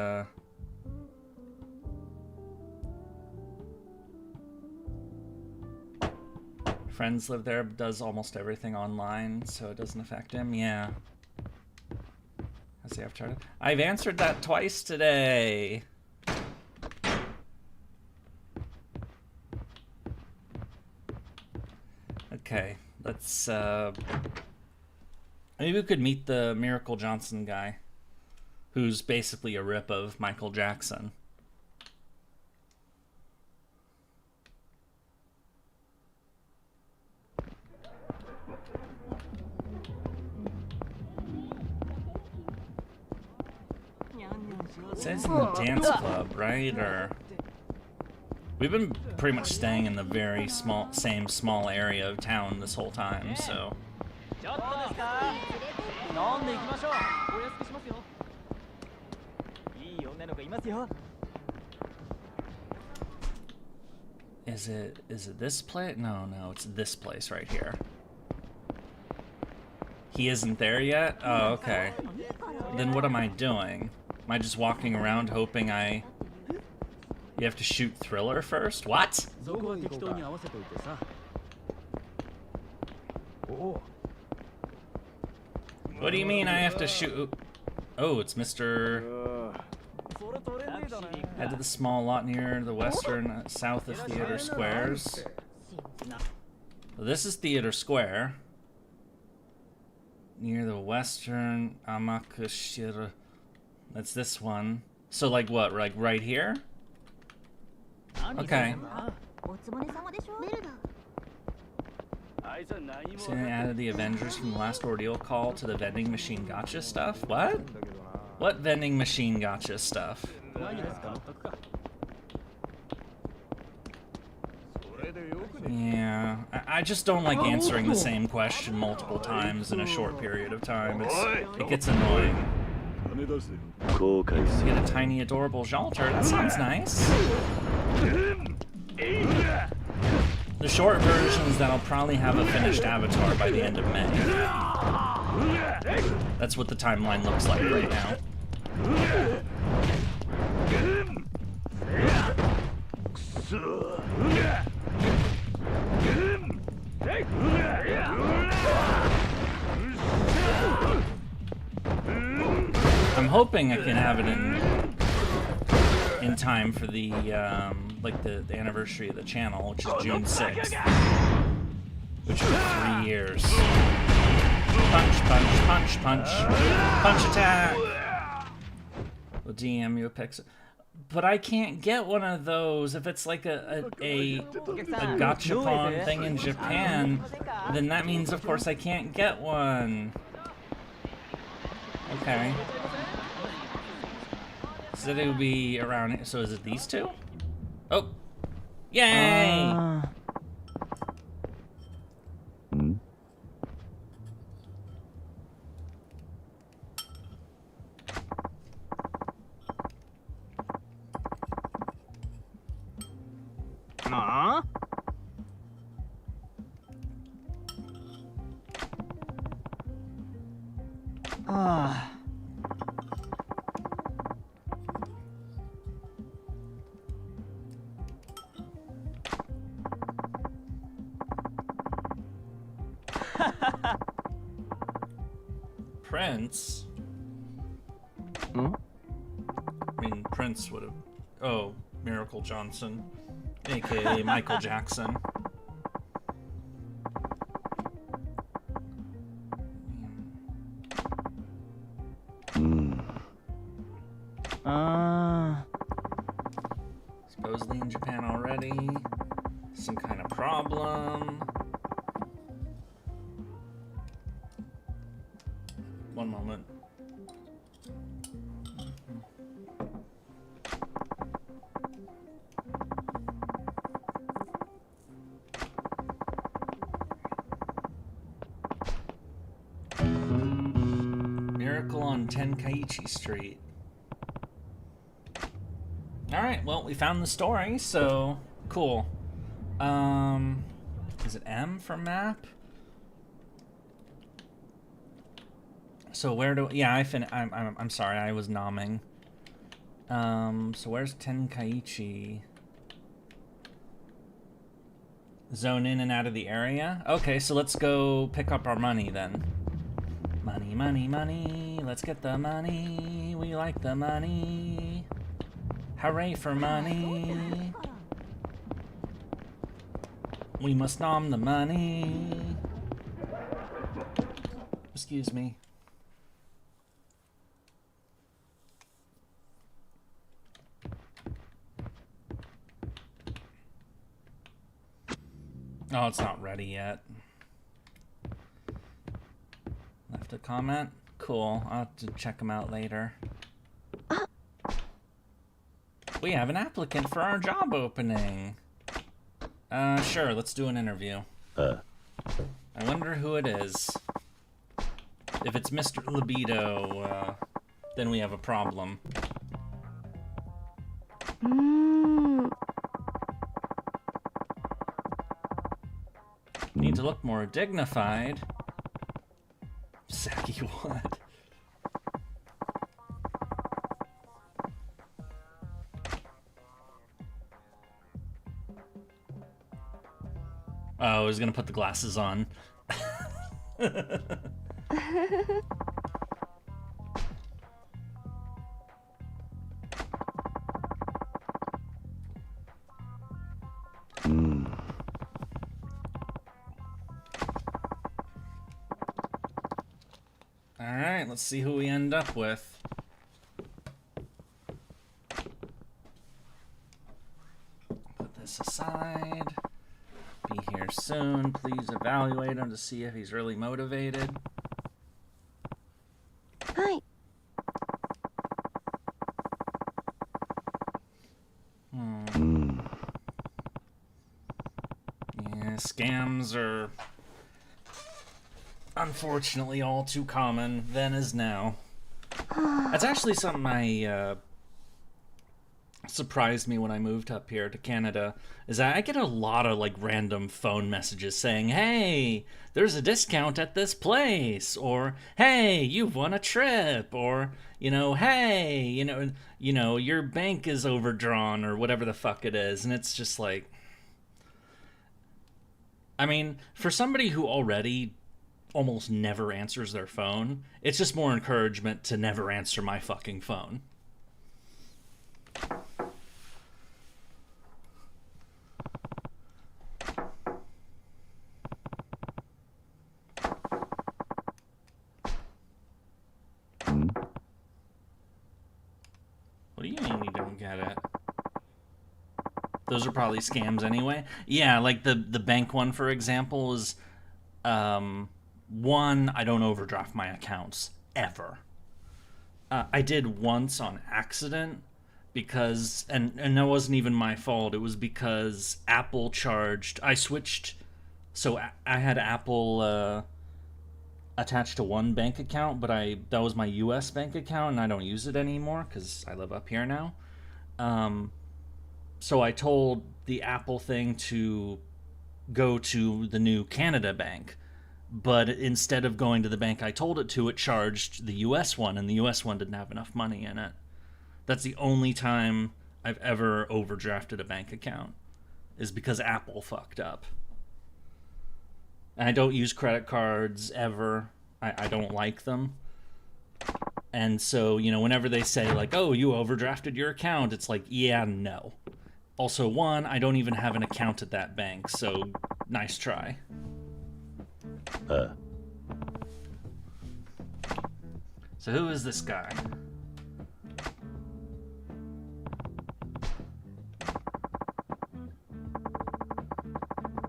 friends live there, does almost everything online, so it doesn't affect him. Yeah. Has he ever tried it? I've answered that twice today. Okay, let's maybe we could meet the Miracle Johnson guy, who's basically a rip of Michael Jackson. It says in the dance club, right? Or we've been pretty much staying in the very same small area of town this whole time, so. Is it this place? No, it's this place right here. He isn't there yet? Oh, okay. Then what am I doing? Am I just walking around hoping You have to shoot Thriller first? What? What do you mean I have to shoot? Oh, it's Mr. Head to the small lot near the western south of Theater Squares. Well, this is Theater Square. Near the western Amakushira. That's this one. So like what? Like right here? Okay. So they added the Avengers from the last ordeal call to the vending machine gotcha stuff? What? What vending machine gotcha stuff? Yeah, I just don't like answering the same question multiple times in a short period of time. It gets annoying. 後悔す Get る a tiny, adorable shelter. That sounds nice. The short versions that'll probably have a finished avatar by the end of May. That's what the timeline looks like right now. I'm hoping I can have it in time for the like the anniversary of the channel, which is June 6th, which is 3 years. Punch, punch, punch, punch, punch attack. We'll DM you a pixel, but I can't get one of those if it's like a gachapon thing in Japan. Then that means, of course, I can't get one. Okay. So it would be around. So is it these two? Oh, yay! Prince? I mean, Prince would have... Oh, Miracle Johnson, a.k.a. Michael Jackson. Supposedly in Japan already. Some kind of problem. One moment. Miracle on Tenkaichi Street. Alright, well, we found the story, so cool. Is it M for map? So where do... Yeah, I'm sorry, I was nomming. So where's Tenkaichi? Zone in and out of the area? Okay, so let's go pick up our money then. Money, money, money. Let's get the money. We like the money. Hooray for money. We must nom the money. Excuse me. Oh, it's not ready yet. Left a comment? Cool. I'll have to check them out later. We have an applicant for our job opening. Sure, let's do an interview. I wonder who it is. If it's Mr. Libido, then we have a problem. Need to look more dignified. Saki what? Oh, I was gonna put the glasses on. Alright, let's see who we end up with. Put this aside. Be here soon. Please evaluate him to see if he's really motivated. Hi. Yeah, scams are unfortunately all too common, then as now. That's actually something I surprised me when I moved up here to Canada, is that I get a lot of like random phone messages saying, hey, there's a discount at this place, or hey, you've won a trip, or hey, your bank is overdrawn, or whatever the fuck it is. And it's just like, I mean, for somebody who already almost never answers their phone, it's just more encouragement to never answer my fucking phone. What do you mean you don't get it? Those are probably scams anyway. Yeah, like the bank one, for example, is one, I don't overdraft my accounts ever. I did once on accident because, and that wasn't even my fault. It was because Apple charged. I switched, so I had Apple attached to one bank account, but that was my U.S. bank account, and I don't use it anymore because I live up here now. So I told the Apple thing to go to the new Canada bank, but instead of going to the bank I told it to, it charged the U.S. one, and the U.S. one didn't have enough money in it. That's the only time I've ever overdrafted a bank account, is because Apple fucked up. And I don't use credit cards ever. I don't like them. And so, whenever they say, like, oh, you overdrafted your account, it's like, yeah, no. Also, one, I don't even have an account at that bank, so nice try. So who is this guy?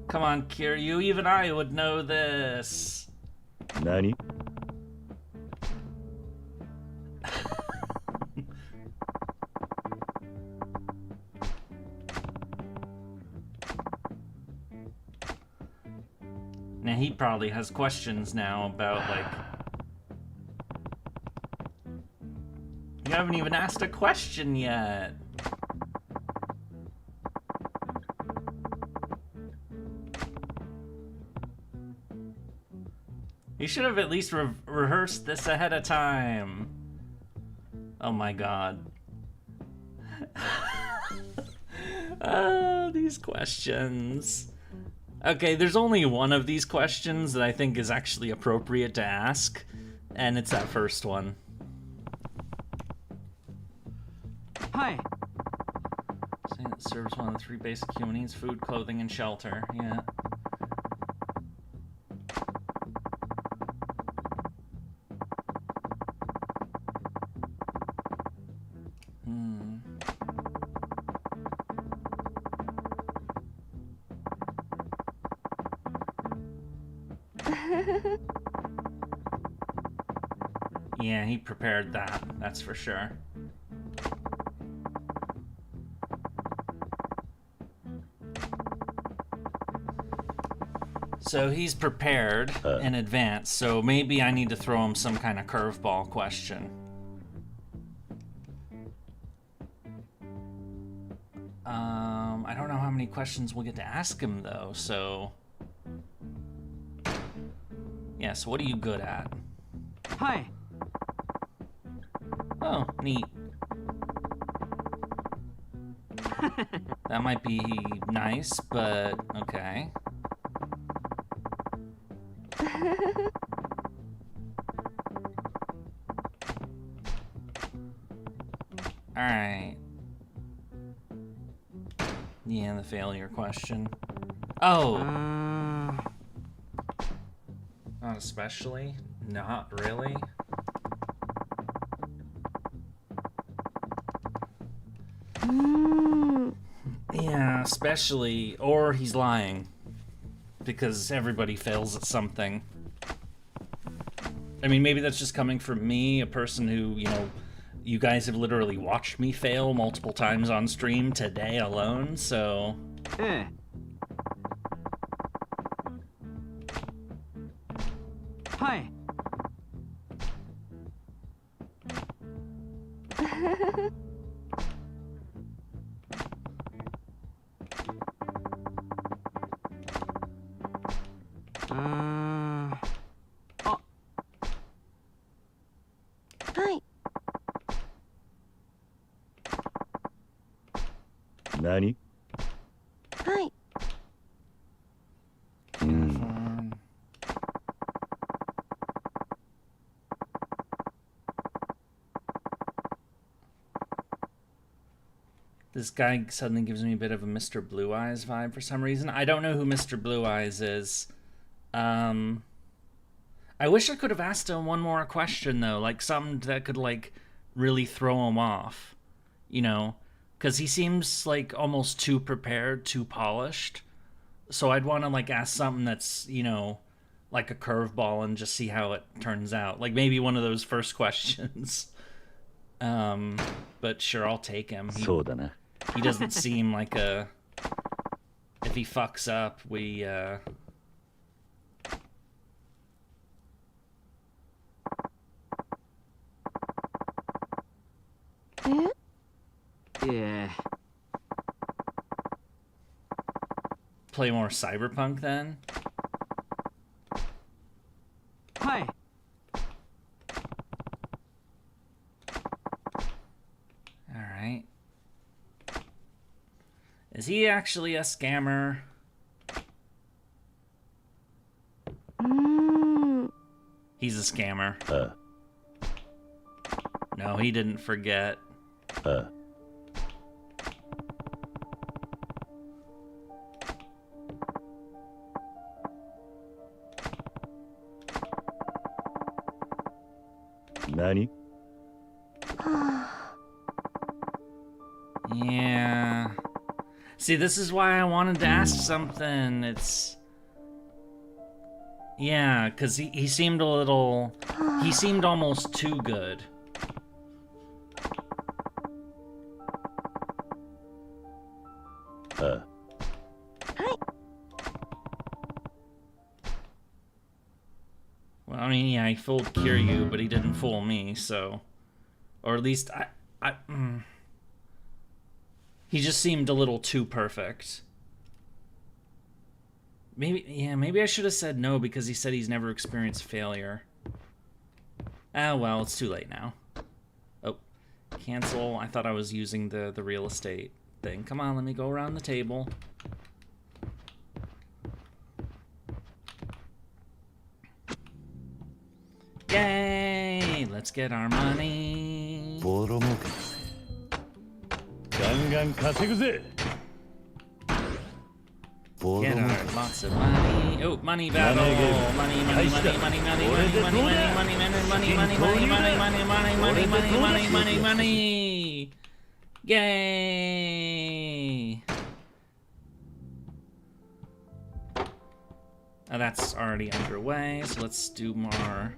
Come on, Kiryu, even I would know this. Nani? Now he probably has questions now about, like... You haven't even asked a question yet. You should have at least rehearsed this ahead of time. Oh my god. Oh, these questions. Okay, there's only one of these questions that I think is actually appropriate to ask, and it's that first one. Hi. Saying it serves one of the 3 basic human needs: food, clothing, and shelter. Yeah. Yeah, he prepared that, that's for sure. So he's prepared in advance, so maybe I need to throw him some kind of curveball question. I don't know how many questions we'll get to ask him, though, so... Yeah, so what are you good at? Hi. Oh, neat. That might be nice, but okay. Alright. Yeah, the failure question. Oh! Not especially? Not really? Yeah, especially, or he's lying. Because everybody fails at something. I mean, maybe that's just coming from me, a person who, you guys have literally watched me fail multiple times on stream today alone, so... Hi. 何 はい Uniform. This guy suddenly gives me a bit of a Mr. Blue Eyes vibe for some reason. I don't know who Mr. Blue Eyes is. I wish I could have asked him one more question, though. Like, something that could, like, really throw him off. You know? Because he seems, like, almost too prepared, too polished. So I'd want to, like, ask something that's, you know, like a curveball and just see how it turns out. Like, maybe one of those first questions. But sure, I'll take him. そうだな He doesn't seem like a... If he fucks up, we, Yeah. play more Cyberpunk then? はい Alright. Is he actually a scammer? うーん He's a scammer. あ No, he didn't forget. あ 何 Yeah. See, this is why I wanted to ask something. It's... Yeah, because he seemed a little... He seemed almost too good. Uh. Well, I mean, yeah, he fooled Kiryu, but he didn't fool me, so... Or at least, He just seemed a little too perfect. Maybe I should have said no because he said he's never experienced failure. Ah, well, it's too late now. Oh, cancel. I thought I was using the real estate thing. Come on, let me go around the table. Yay! Let's get our money. ボロ儲けだぜガンガン稼ぐぜボロ Get 儲 our け lots of money. Oh, money battle. Money, money, money, money, money, money, money, money, money, money, money, money, money, money, money, money, money, money, money, money. Yay! That's already underway, so let's do more.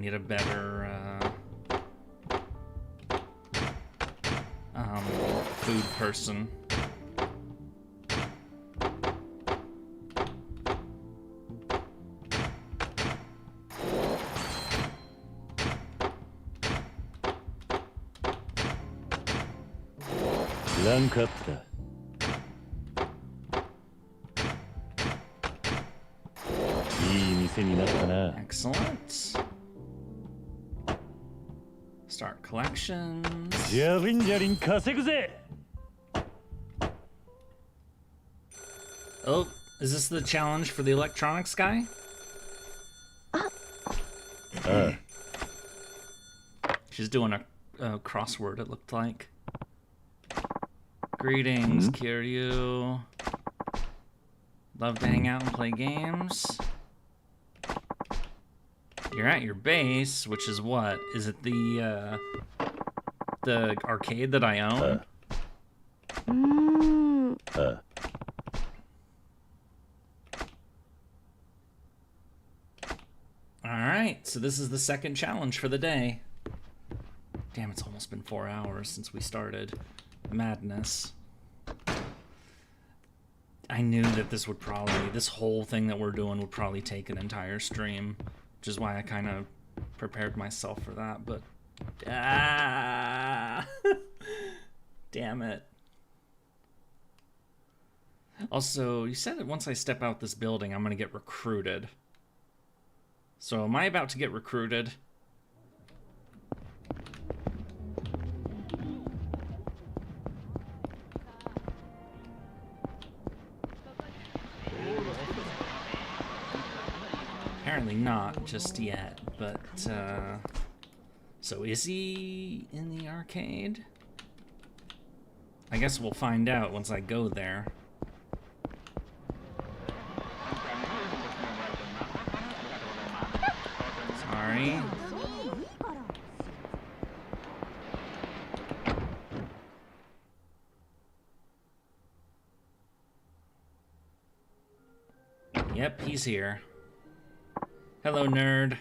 A better food person. Rank up だいい店になったな Excellent. Start collections. ジャリンジャリン稼ぐぜ Oh, is this the challenge for the electronics guy? She's doing a crossword, it looked like. Greetings, Kiryu. Love to hang out and play games. You're at your base, which is what? Is it the arcade that I own? うーん Alright, so this is the second challenge for the day. Damn, it's almost been 4 hours since we started. Madness. I knew that this whole thing that we're doing would probably take an entire stream, which is why I kind of prepared myself for that, but damn it. Also, you said that once I step out this building, I'm gonna get recruited. So am I about to get recruited? Apparently not just yet, but so is he in the arcade? I guess we'll find out once I go there. Sorry. Yep, he's here. Hello, nerd.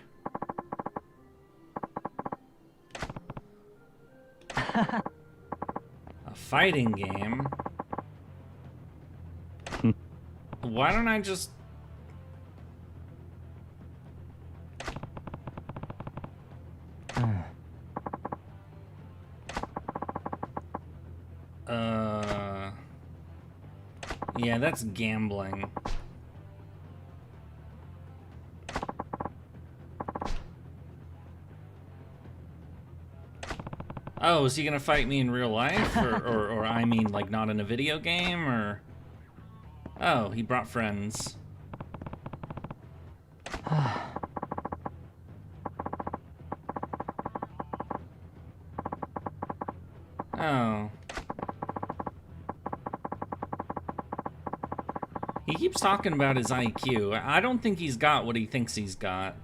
A fighting game? Why don't I just... Yeah, that's gambling. Oh, is he gonna fight me in real life? Or I mean, like, not in a video game, or... Oh, he brought friends. Oh. He keeps talking about his IQ. I don't think he's got what he thinks he's got.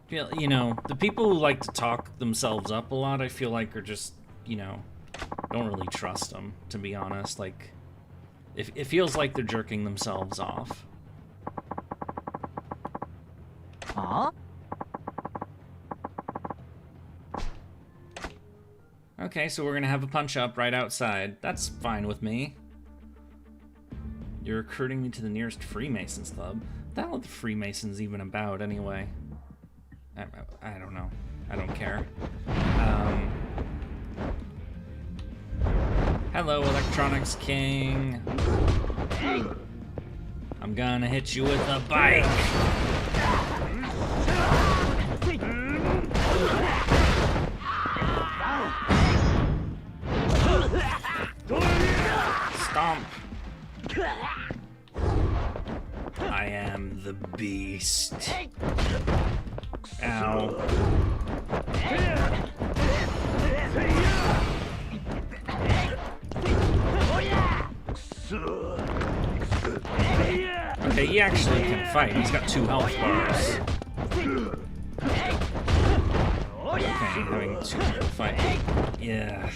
You know, the people who like to talk themselves up a lot, I feel like are just, you know, don't really trust them, to be honest. Like, it feels like they're jerking themselves off. Huh? Okay, so we're gonna have a punch-up right outside. That's fine with me. You're recruiting me to the nearest Freemasons club. What the hell are the Freemasons even about, anyway? I don't know. I don't care. Hello, Electronics King. I'm gonna hit you with a bike. Stomp. I am the beast. Ow. Okay, he actually can fight. He's got 2 health bars. Okay, having 2 people fight. Yeah.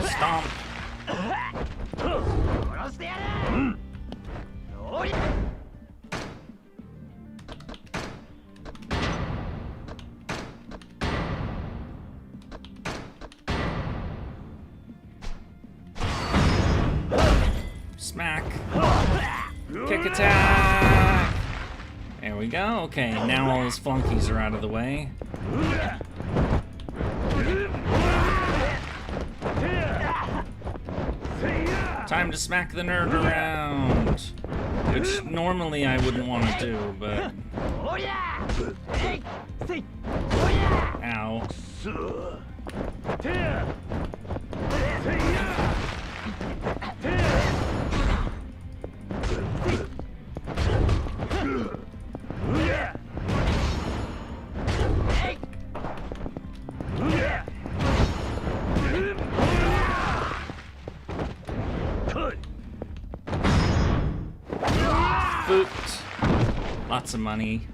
Stomp. Smack. Kick attack. There we go. Okay, now all his flunkies are out of the way. Time to smack the nerd around. Which normally I wouldn't want to do, but... Ow. Booped. Lots of money.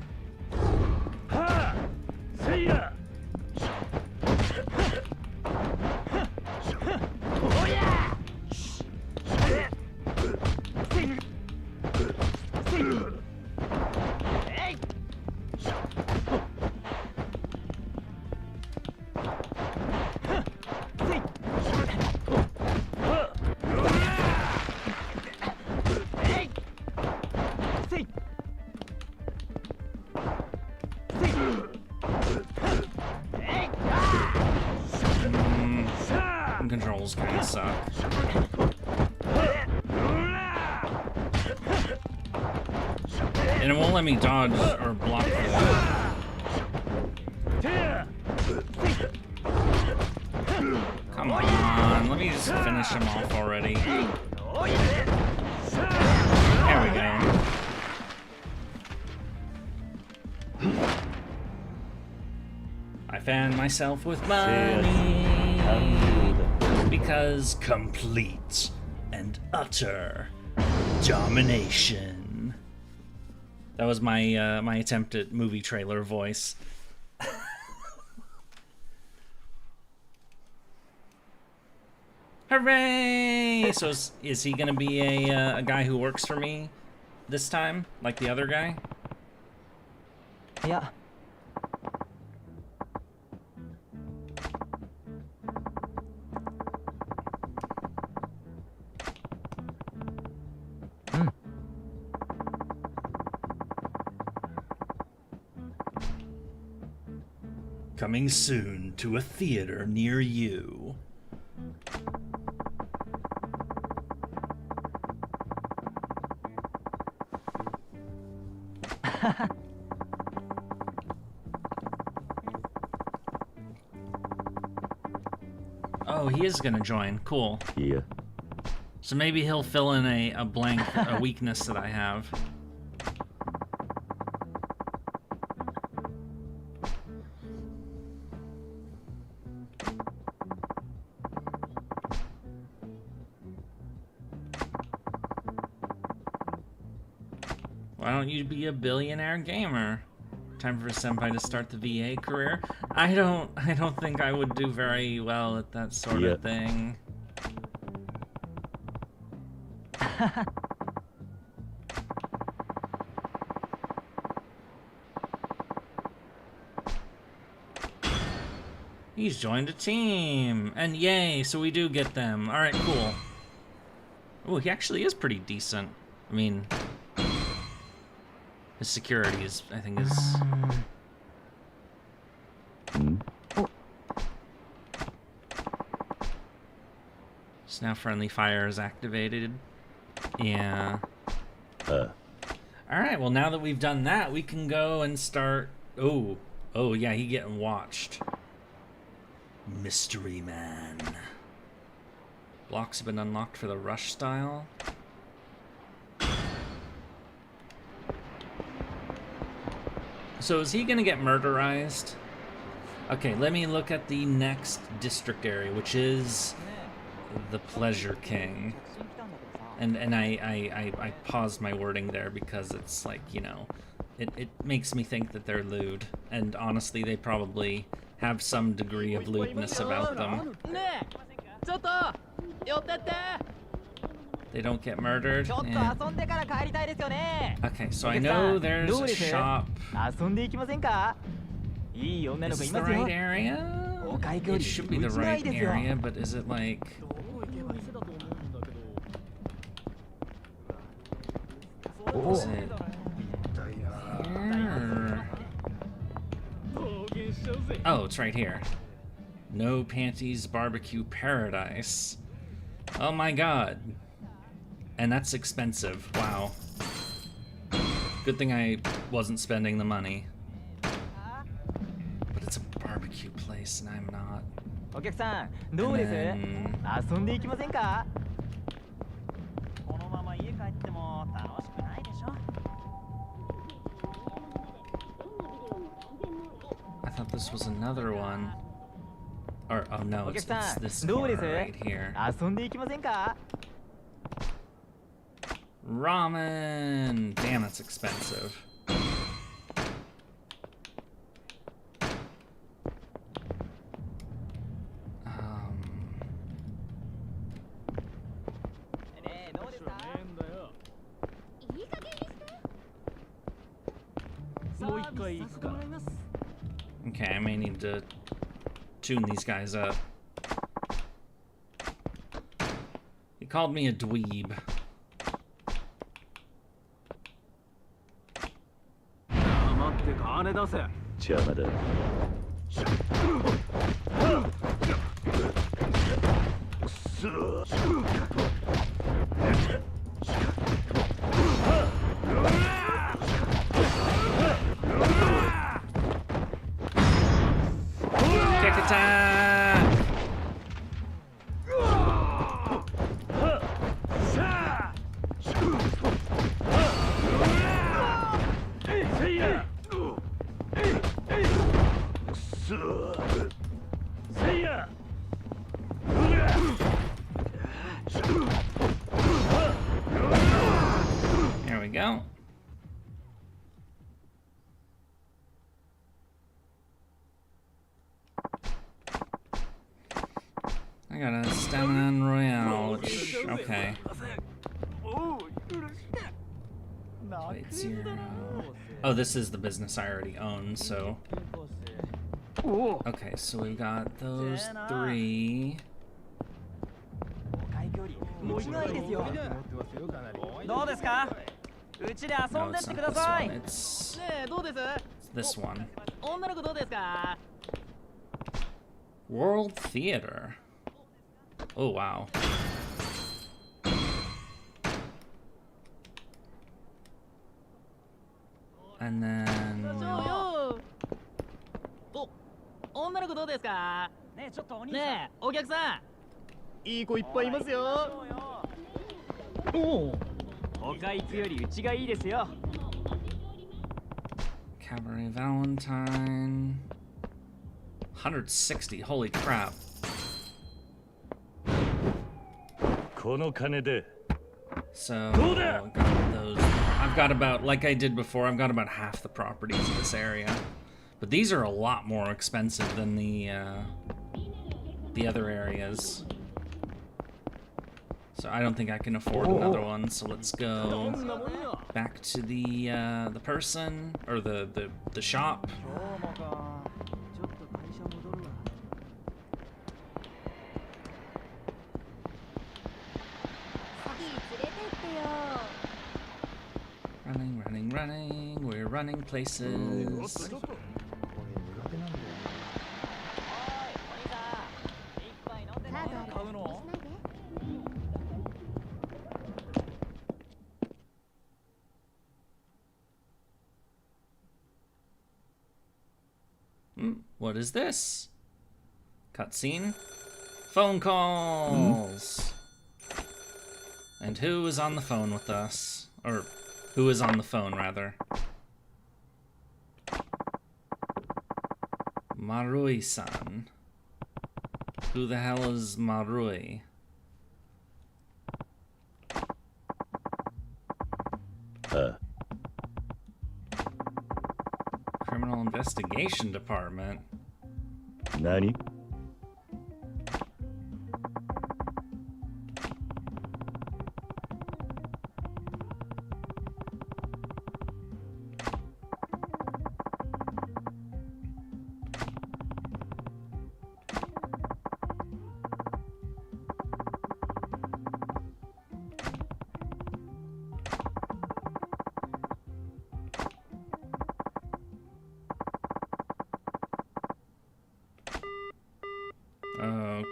suck. And it won't let me dodge or block for that. Come on, let me just finish him off already. There we go. I found myself with money because complete and utter domination. That was my my attempt at movie trailer voice. Hooray! So is he gonna be a guy who works for me this time, like the other guy? Yeah. Coming soon to a theater near you. Oh, he is gonna join. Cool. Yeah. So maybe he'll fill in a blank, a weakness that I have. Why don't you be a billionaire gamer? Time for Senpai to start the VA career? I don't think I would do very well at that sort of thing. He's joined a team! And yay, so we do get them. Alright, cool. Oh, he actually is pretty decent. I mean, his security is, I think, is... So now friendly fire is activated. Yeah. Alright, well now that we've done that, we can go and start... Oh, yeah, he getting watched. Mystery Man. Blocks have been unlocked for the rush style. So is he gonna get murderized? Okay, let me look at the next district area, which is the Pleasure King. And I paused my wording there because it's like, you know, it makes me think that they're lewd. And honestly, they probably have some degree of lewdness about them. They don't get murdered. Yeah. Okay, so I know there's a shop. Is this the right area? It should be the right area, but is it like... Is it here? Oh, it's right here. No Panties Barbecue Paradise. Oh my god. And that's expensive. Wow. Good thing I wasn't spending the money. But it's a barbecue place and I'm not. I thought this was another one. Or, oh no, it's this corner right here. Ramen! Damn, that's expensive. Okay, I may need to tune these guys up. He called me a dweeb. Kick attack! There we go. I got a stamina royale, which, okay. Wait, 0. Oh, this is the business I already own, so. Okay, so we've got those 3. No, It's this one. World Theater. Oh, wow. And then... Cabaret Valentine. 160, holy crap. この金で So, got those. I've got about, like I did before, I've got about half the properties in this area. But these are a lot more expensive than the other areas. So I don't think I can afford another one, so let's go back to the person, or the shop. Running, running, running, we're running places. What is this? Cutscene? Phone calls! And who is on the phone with us? Or, who is on the phone, rather? Marui-san. Who the hell is Marui? Criminal Investigation Department. 何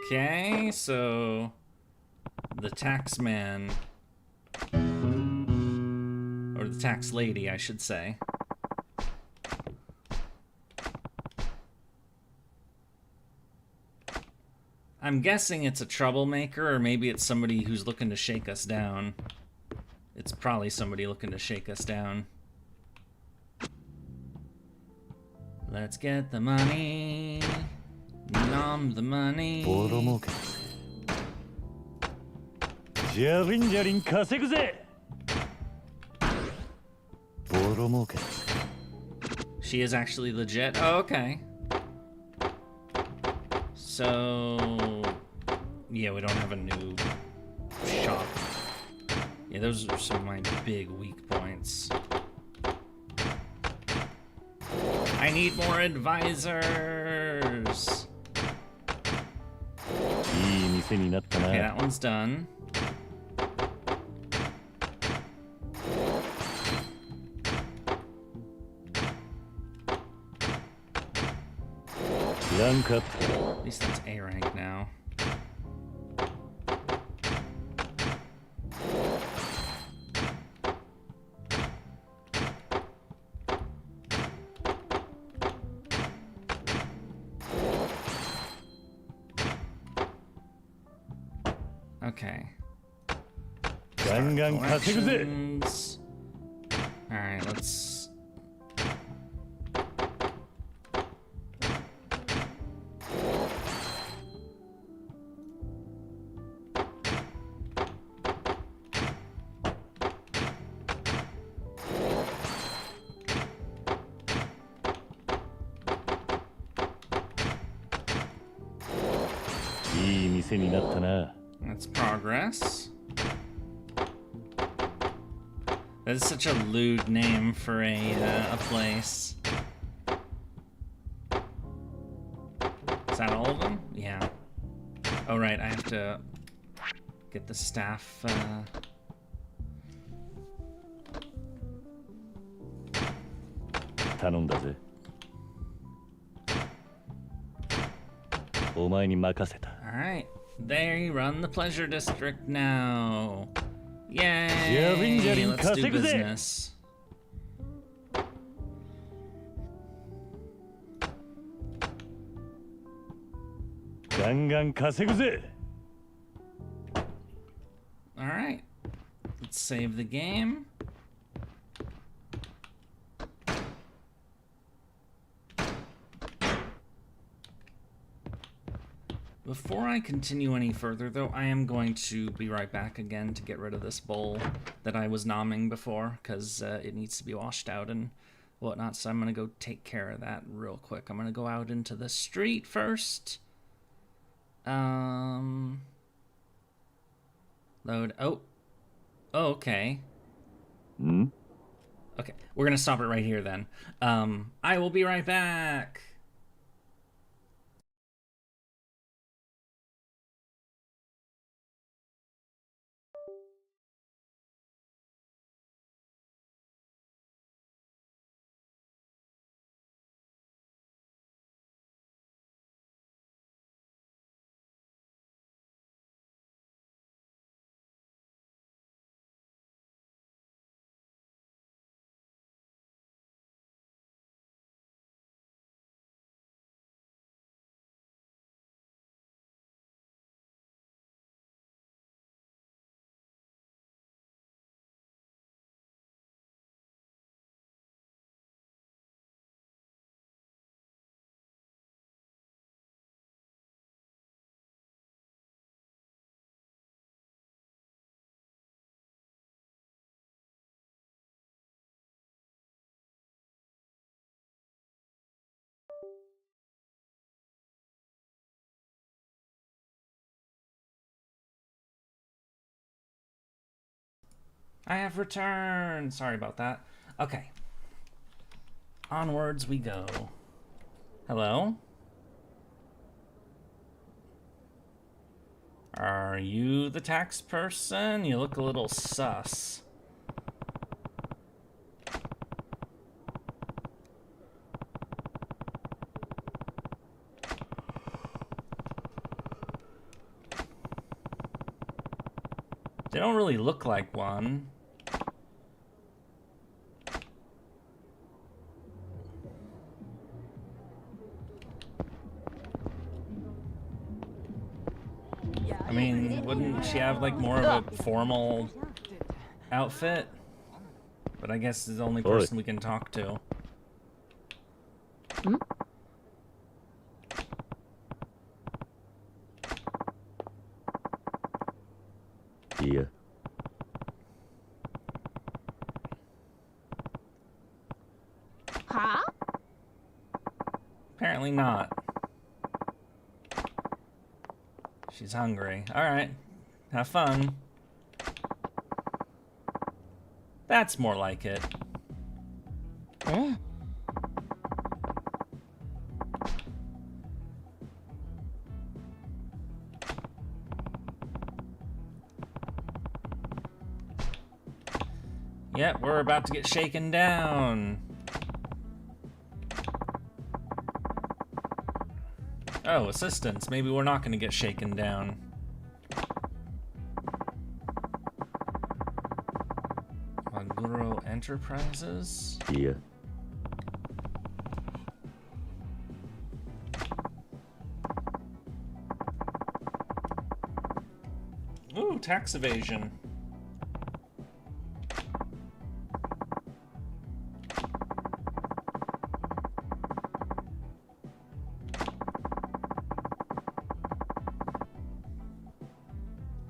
Okay, so the tax man, or the tax lady, I should say. I'm guessing it's a troublemaker, or maybe it's somebody who's looking to shake us down. It's probably somebody looking to shake us down. Let's get the money. Nom the money. ボロ儲けじゃりんじゃりん稼ぐぜボロ儲け She is actually legit? Oh, okay. So... yeah, we don't have a new shop. Yeah, those are some of my big weak points. I need more advisors! Okay, that one's done. Rank up. At least that's A rank now. Okay. ガンガン稼ぐぜ。 Collections. Alright, let's... That's progress. That is such a lewd name for a place. Is that all of them? Yeah. Oh right, I have to get the staff. 頼んだぜ。お前に任せた。 Alright, they run the pleasure district now. Yay! Let's do business. Alright, let's save the game. Before I continue any further, though, I am going to be right back again to get rid of this bowl that I was nomming before, because it needs to be washed out and whatnot, so I'm going to go take care of that real quick. I'm going to go out into the street first. Load. Oh, okay. Okay, we're going to stop it right here then. I will be right back. I have returned. Sorry about that. Okay. Onwards we go. Hello? Are you the tax person? You look a little sus. They don't really look like one. I mean, wouldn't she have like more of a formal outfit? But I guess is the only person we can talk to. Yeah. Huh? Apparently not. She's hungry. Alright. Have fun. That's more like it. Yep, we're about to get shaken down. Oh, assistance. Maybe we're not going to get shaken down. Maguro Enterprises? Yeah. Ooh, tax evasion.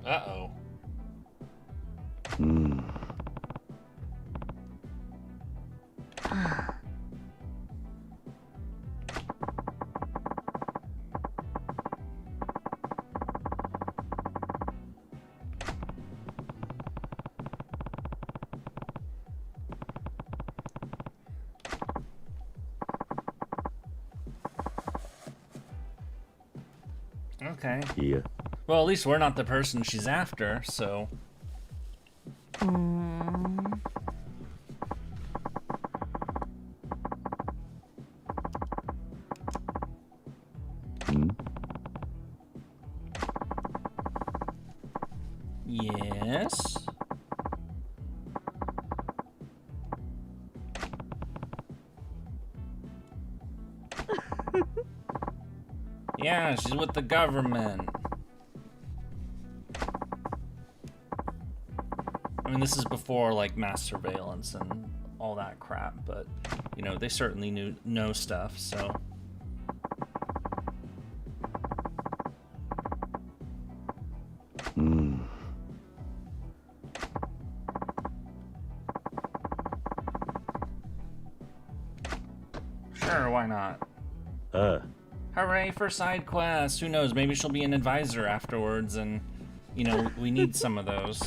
Uh-oh. Okay. Yeah. Well, at least we're not the person she's after, so... Yes? Yeah, she's with the government. I mean, this is before, like, mass surveillance and all that crap, but, you know, they certainly know stuff, so... Sure, why not? Hooray for side quests! Who knows, maybe she'll be an advisor afterwards, and, you know, we need some of those.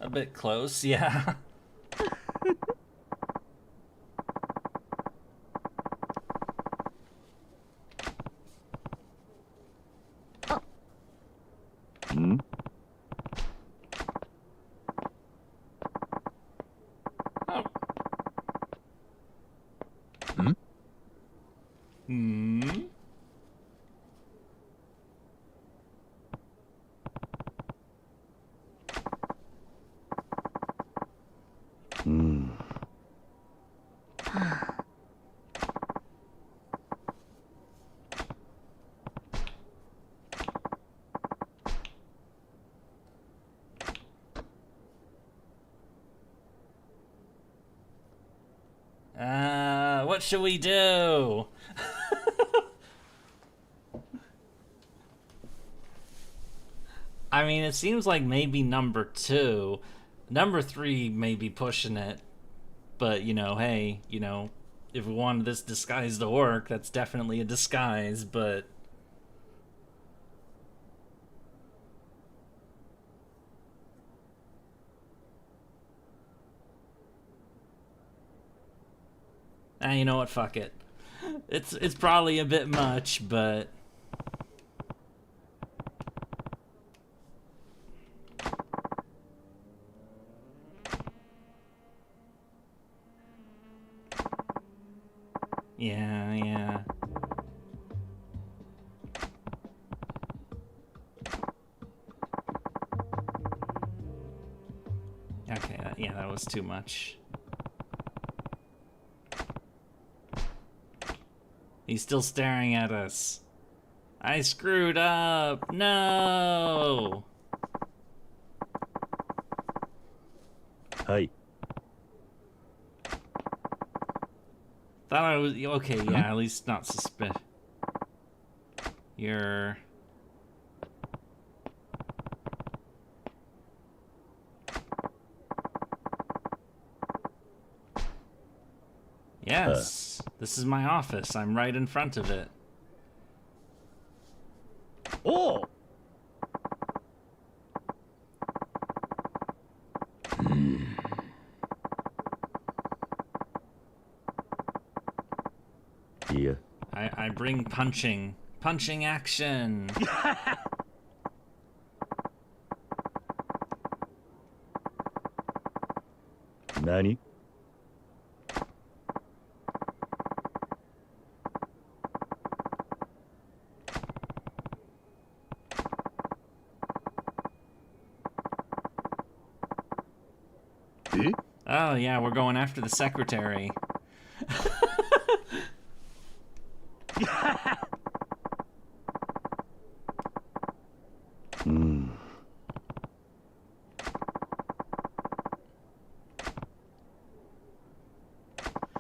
A bit close, yeah. What should we do? I mean, it seems like maybe number 2. Number 3 may be pushing it. But, you know, hey, you know, if we wanted this disguise to work, that's definitely a disguise, but... you know what, fuck it. It's probably a bit much, but... Yeah. Okay, that was too much. He's still staring at us. I screwed up. No. Hi. Thought I was okay. Yeah, at least not suspicious. You're. Yes, this is my office. I'm right in front of it. Oh! Yeah. I bring punching. Punching action! Nani? Oh, yeah, we're going after the secretary.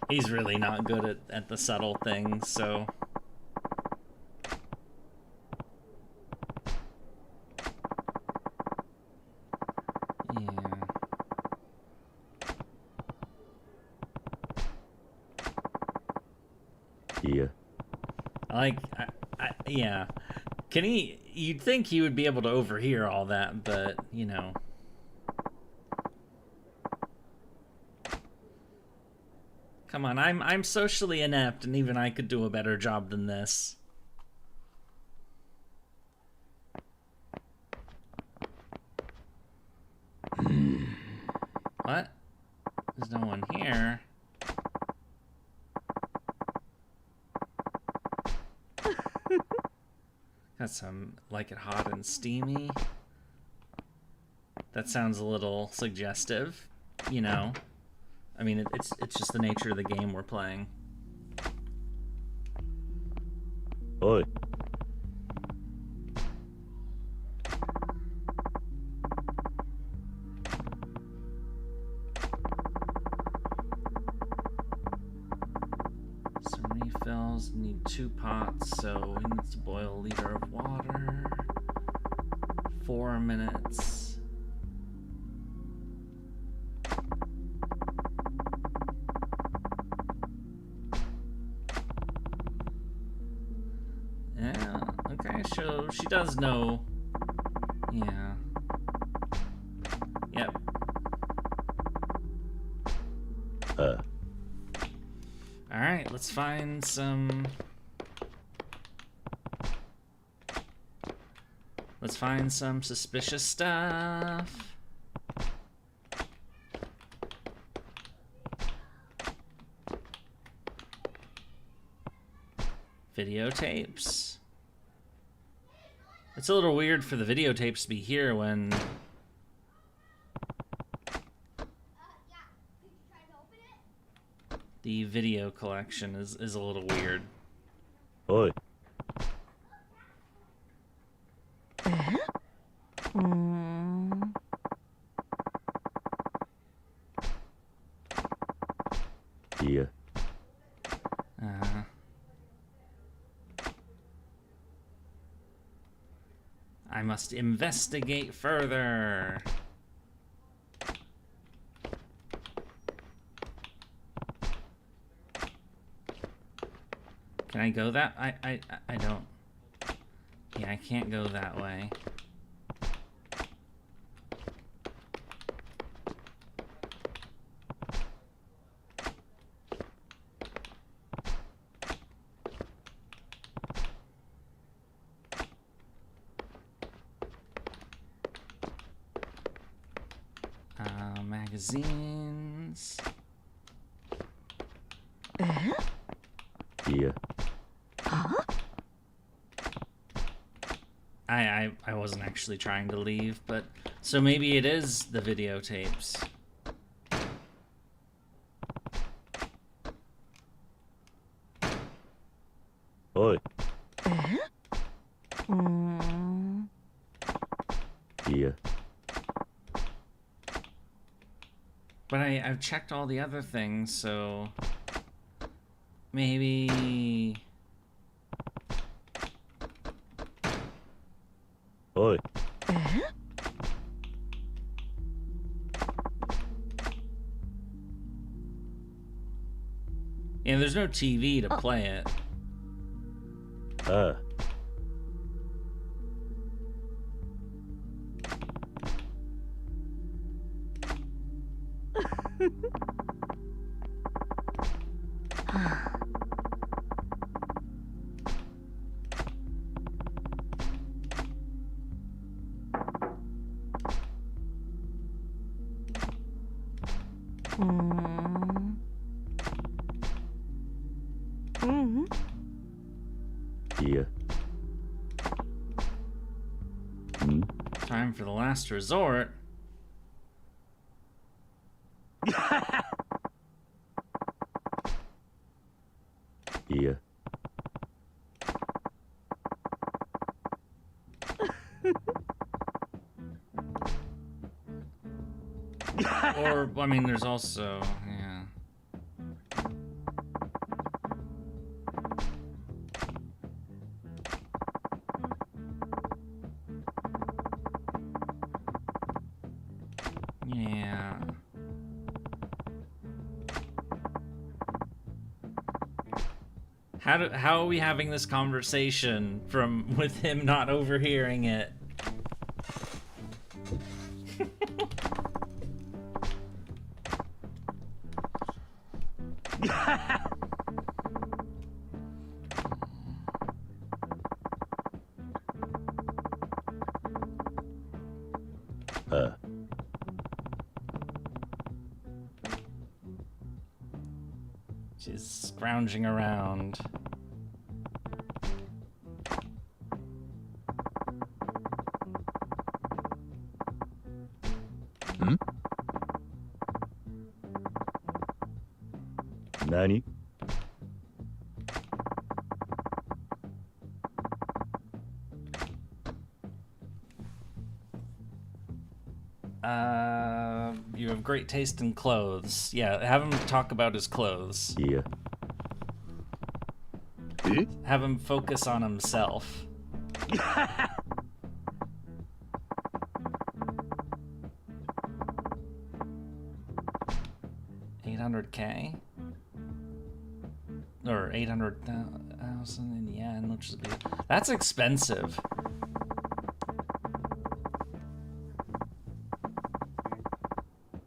He's really not good at the subtle things, so... Yeah. Yeah. Can he... You'd think he would be able to overhear all that, but, you know... Come on, I'm socially inept, and even I could do a better job than this. What? There's no one here. Got some, like it hot and steamy. That sounds a little suggestive, you know. I mean, it's just the nature of the game we're playing. Oi. Some refills. Need 2 pots, so we need to boil a liter of water. 4 minutes. So she does know. Yeah. Yep. Alright, let's find some... Let's find some suspicious stuff. Videotapes. It's a little weird for the videotapes to be here when... The video collection is a little weird. Oi. Yeah. I must investigate further. Can I go that? I don't. Yeah, I can't go that way. Magazines. Yeah. I wasn't actually trying to leave, but so maybe it is the videotapes. Oi. Yeah. But I've checked all the other things, so maybe... Oi. Yeah, there's no TV to play it. Yeah. Time for the last resort. いや。Or, I mean, there's also, yeah. Yeah. How are we having this conversation with him not overhearing it? She's scrounging around. Hmm? Nani? You have great taste in clothes. Yeah, have him talk about his clothes. Yeah. Have him focus on himself. $800K? Or 800,000 in yen, which is that's expensive.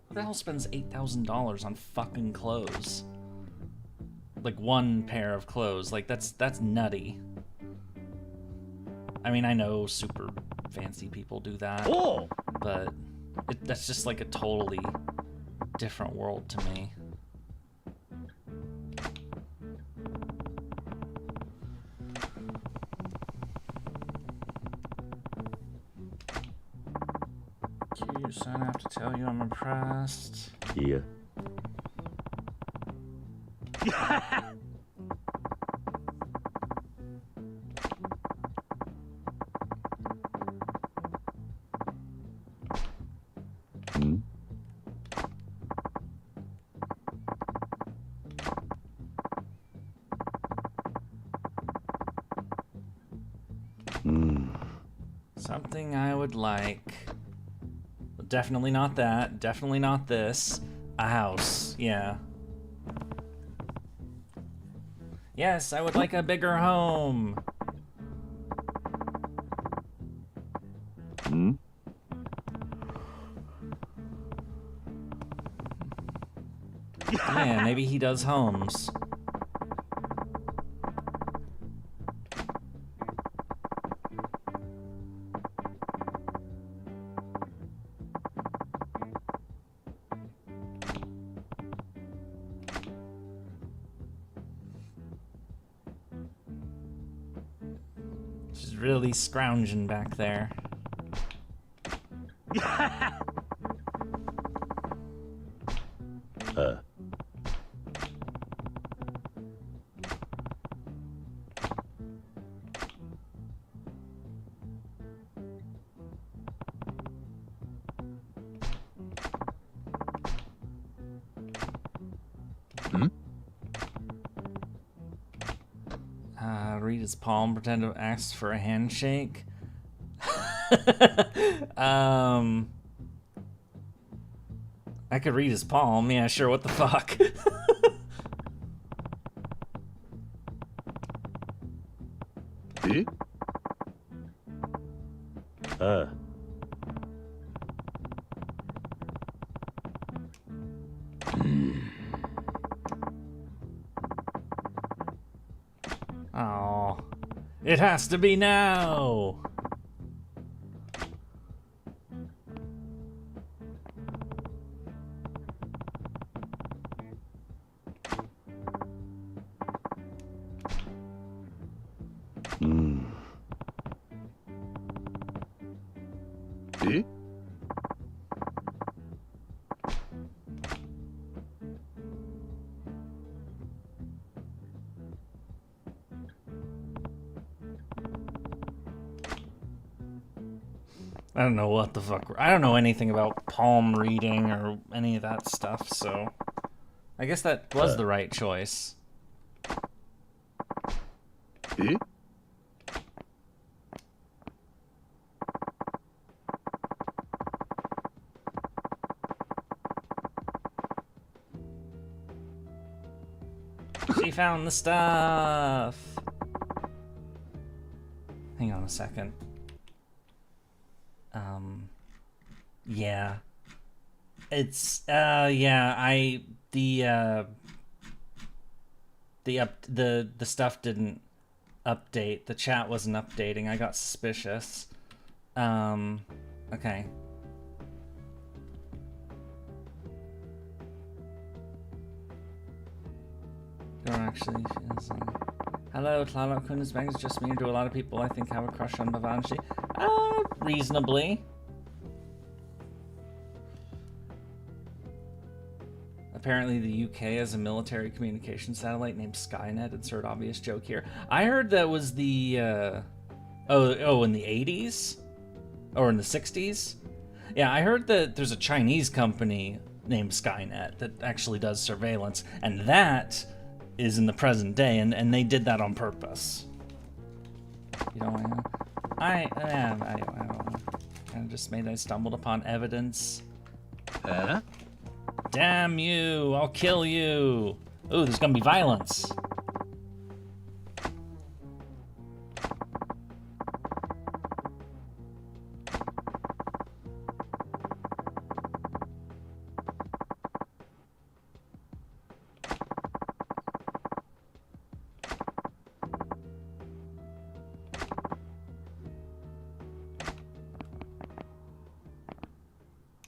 Who the hell spends $8,000 on fucking clothes? Like one pair of clothes. Like that's nutty. I mean, I know super fancy people do that, but that's just like a totally different world to me. Cute, so I don't have to tell you I'm impressed. Yeah. Hmm? Something I would like. Definitely not that. Definitely not this. A house. Yeah. Yes, I would like a bigger home. Hmm? Yeah, maybe he does homes. She's really scrounging back there. Read his palm, pretend to ask for a handshake. I could read his palm. Yeah, sure. What the fuck? Oh, it has to be now. I don't know what the fuck. I don't know anything about palm reading or any of that stuff, so I guess that was the right choice. Eh? She found the stuff. Hang on a second. Yeah. It's yeah, the stuff didn't update. The chat wasn't updating. I got suspicious. Okay. Actually feels hello, Tlaloc-kun is bangs just me, or do a lot of people I think have a crush on Bavanshi? Reasonably. Apparently the UK has a military communication satellite named Skynet. Insert obvious joke here. I heard that was the in the 80s? Or in the 60s? Yeah, I heard that there's a Chinese company named Skynet that actually does surveillance, and that is in the present day, and they did that on purpose. You don't want to? I don't know. Kind of just made I stumbled upon evidence. Huh? Damn you! I'll kill you! Ooh, there's gonna be violence.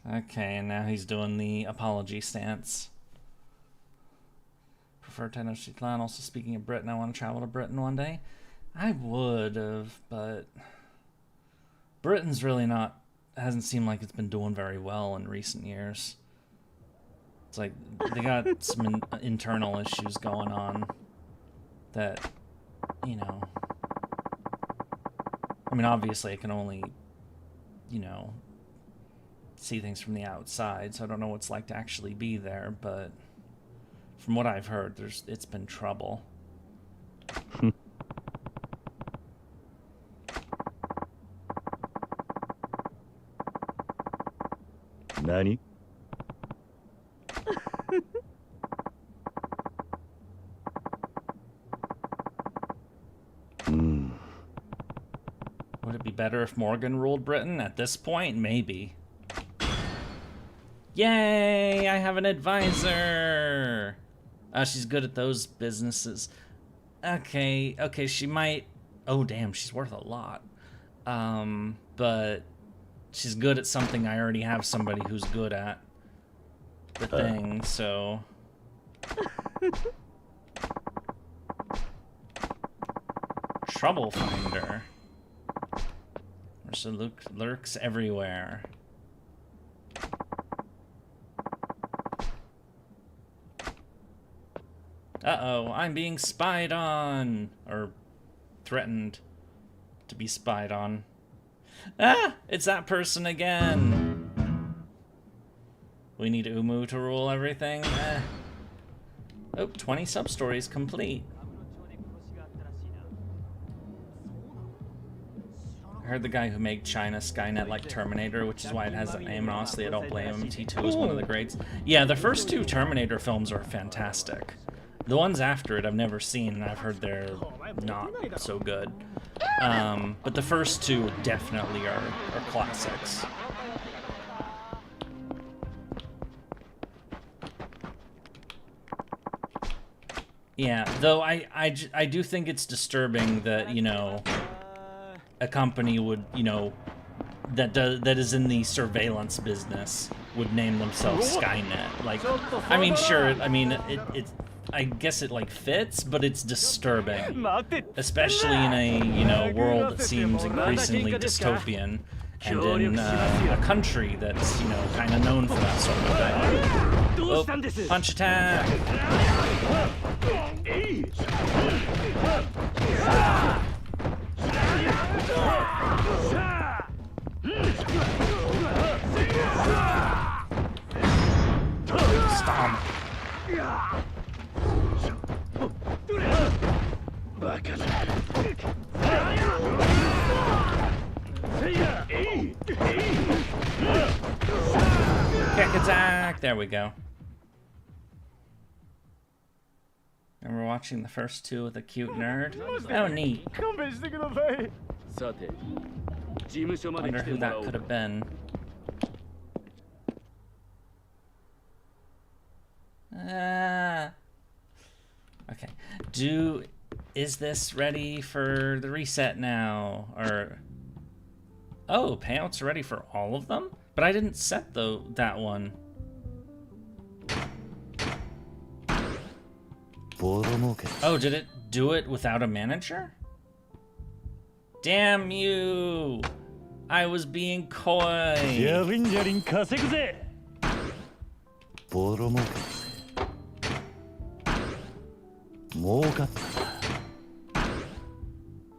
Okay, and now he's doing the apology stance. Prefer Tenochtitlan. Also, speaking of Britain, I want to travel to Britain one day. I would have, but Britain's really not, hasn't seemed like it's been doing very well in recent years. It's like they got some internal issues going on that, you know, I mean, obviously I can only, you know, see things from the outside, so I don't know what it's like to actually be there, but from what I've heard, it's been trouble. Nani? Would it be better if Morgan ruled Britain? At this point, maybe. Yay! I have an advisor! She's good at those businesses. Okay, she might... Oh, damn, she's worth a lot. But she's good at something I already have somebody who's good at. The thing, so... Trouble finder. She lurks everywhere. Uh-oh, I'm being spied on! Or threatened to be spied on. Ah! It's that person again! We need Umu to rule everything? Oh, 20 sub-stories complete. I heard the guy who made China Skynet like Terminator, which is why it has that name, and honestly I don't blame him. T2 is one of the greats. Yeah, the first two Terminator films are fantastic. The ones after it I've never seen, and I've heard they're not so good. But the first two definitely are classics. Yeah, though I do think it's disturbing that, you know, a company would, you know, that is in the surveillance business would name themselves Skynet. Like, I mean, sure, I mean, it I guess it like fits, but it's disturbing, especially in a, you know, world that seems increasingly dystopian, and in a country that's, you know, kind of known for that sort of thing. Oh, punch attack! バカだ。Kick attack! There we go. And we're watching the first two with a cute nerd. Oh, neat. 勘弁してください。さて、事務所まで Wonder 来て who もら that おう could。have been. Okay. Is this ready for the reset now? Or oh, payouts are ready for all of them? But I didn't set that one. Oh, did it do it without a manager? Damn you! I was being coy. ジャリンジャリン稼ぐぜ。ボロ儲けだぜ。儲かったな。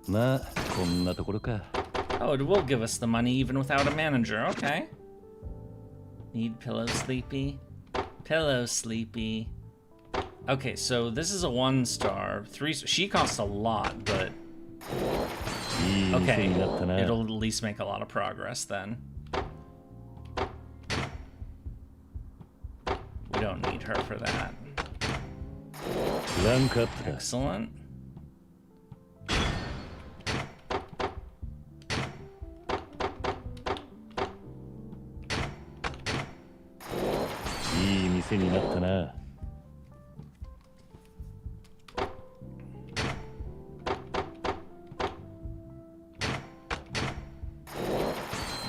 まあこんなところか。Oh, it will give us the money even without a manager. Okay. Need pillow sleepy. Pillow sleepy. Okay, so this is a 1-star. 3. She costs a lot, but okay. It'll at least make a lot of progress then. We don't need her for that. Excellent.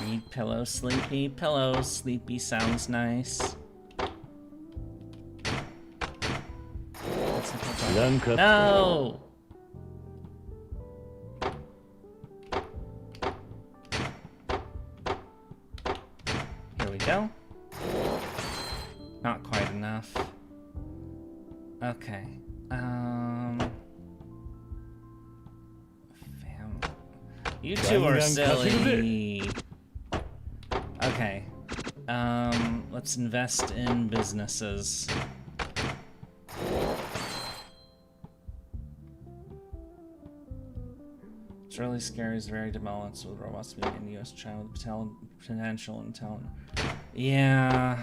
Need pillow sleepy. Pillow sleepy sounds nice. No! Here we go. Not quite enough. Okay. You two are silly. Okay. Let's invest in businesses. It's really scary. It's very developed with robots being in the US child potential and talent. Yeah.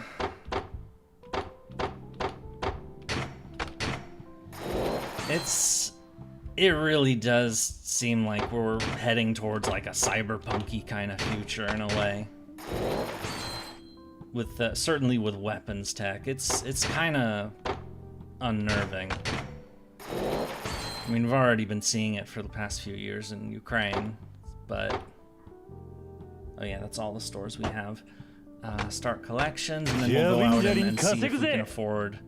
It really does seem like we're heading towards like a cyberpunky kind of future in a way. With certainly with weapons tech, it's kind of unnerving. I mean, we've already been seeing it for the past few years in Ukraine, but oh yeah, that's all the stores we have. Start collections, and then we'll go out and see if we can afford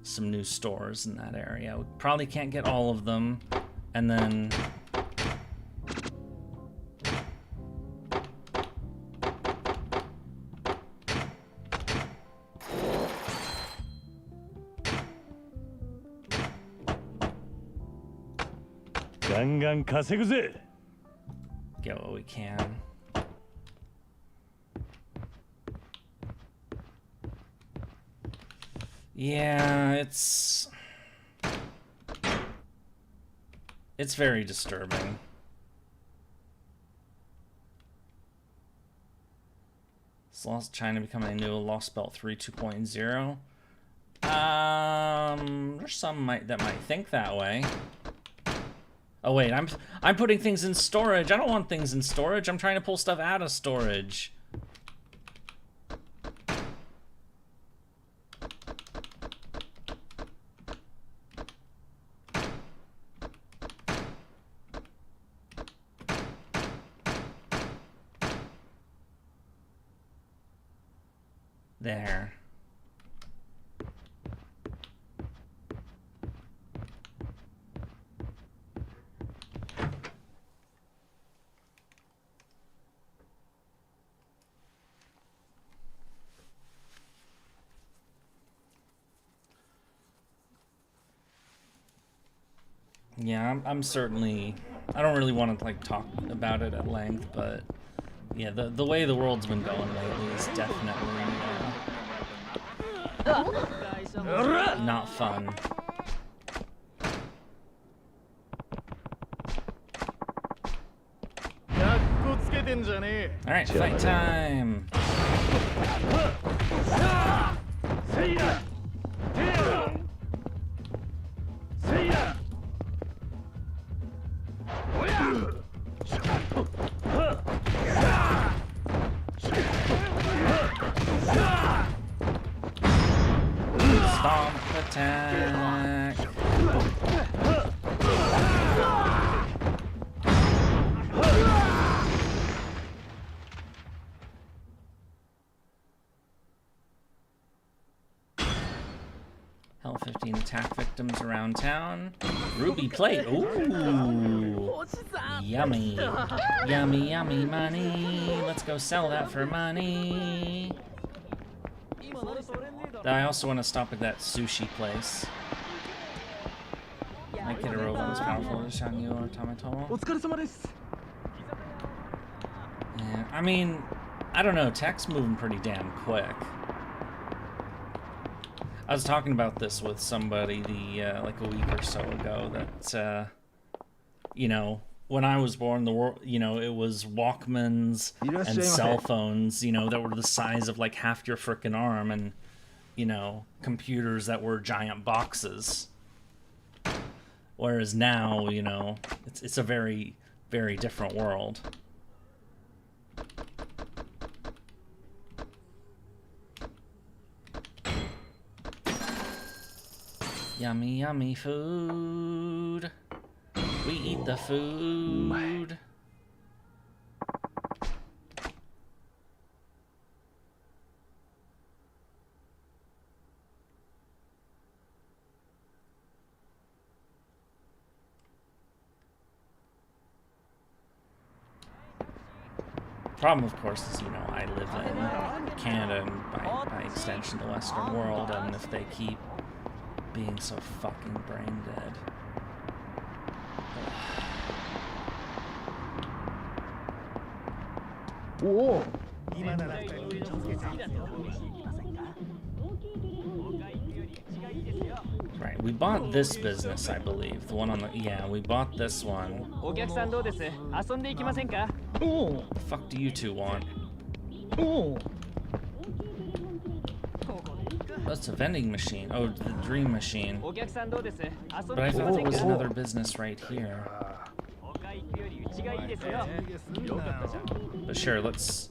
some new stores in that area. We probably can't get all of them, and then get what we can. Yeah, it's very disturbing. Lost China becoming a new Lost Belt 3 2.0. There's some that might think that way. Oh wait, I'm putting things in storage. I don't want things in storage. I'm trying to pull stuff out of storage. There. Yeah, I'm certainly, I don't really want to like talk about it at length, but yeah, the way the world's been going lately is definitely not fun. Alright, fight time. Stomp attack. Hell 15 attack victims around town. Ruby plate. Ooh. Yummy. Yummy, yummy money. Let's go sell that for money. I also want to stop at that sushi place. My kid a robot is powerful to Shanyu or Tamatomo. Yeah, I mean, I don't know. Tech's moving pretty damn quick. I was talking about this with somebody like a week or so ago that, you know, when I was born, the world, you know, it was Walkmans and cell phones, you know, that were the size of like half your frickin' arm, and, you know, computers that were giant boxes. Whereas now, you know, it's a very, very different world. Yummy, yummy food. We eat the food. Problem, of course, is, you know, I live in Canada and by extension the Western world, and if they keep being so fucking brain dead. Whoa. Right, we bought this business, I believe. The one on the... Yeah, we bought this one. What the fuck do you two want? That's a vending machine. Oh, the dream machine. But I thought there was another business right here. But sure, let's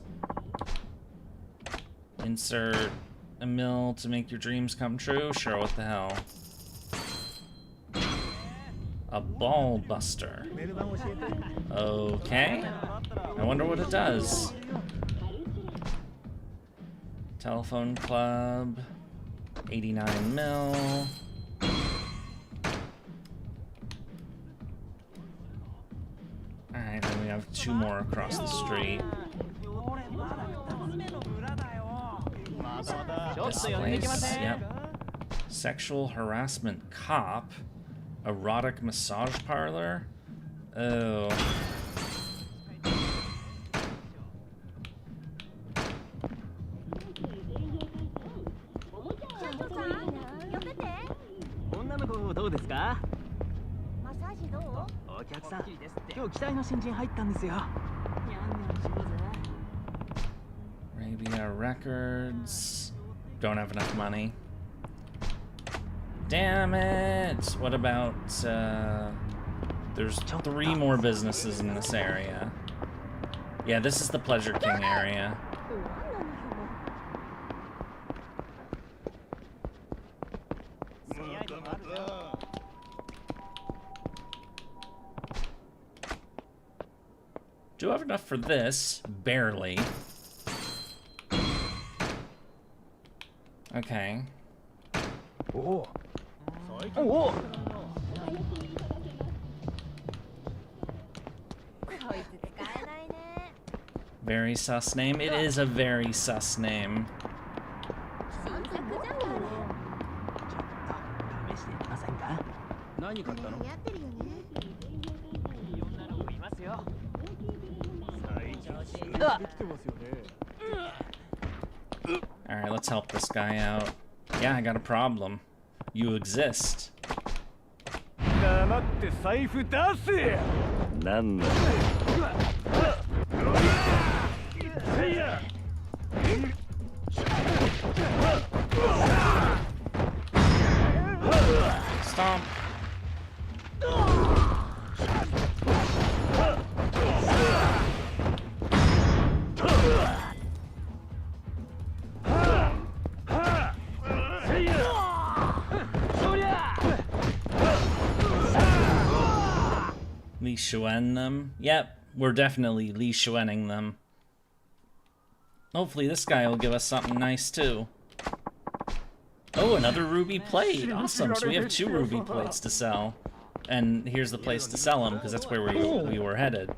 insert a mill to make your dreams come true. Sure, what the hell? A ball buster. Okay. I wonder what it does. Telephone club. 89 mil. Alright, then we have two more across the street. This place, yep. Sexual harassment cop. Erotic massage parlor. Oh. Arabia Records. Don't have enough money. Damn it! What about, there's 3 more businesses in this area. Yeah, this is the Pleasure King area. Do I have enough for this? Barely. Okay. Oh. Very sus name. It is a very sus name. Alright, let's help this guy out. Yeah, I got a problem. You exist. Nan Stomp. Li Shuen them? Yep, we're definitely Li Shuening them. Hopefully this guy will give us something nice too. Oh, another ruby plate! Awesome, so we have 2 ruby plates to sell. And here's the place to sell them, because that's where we were headed.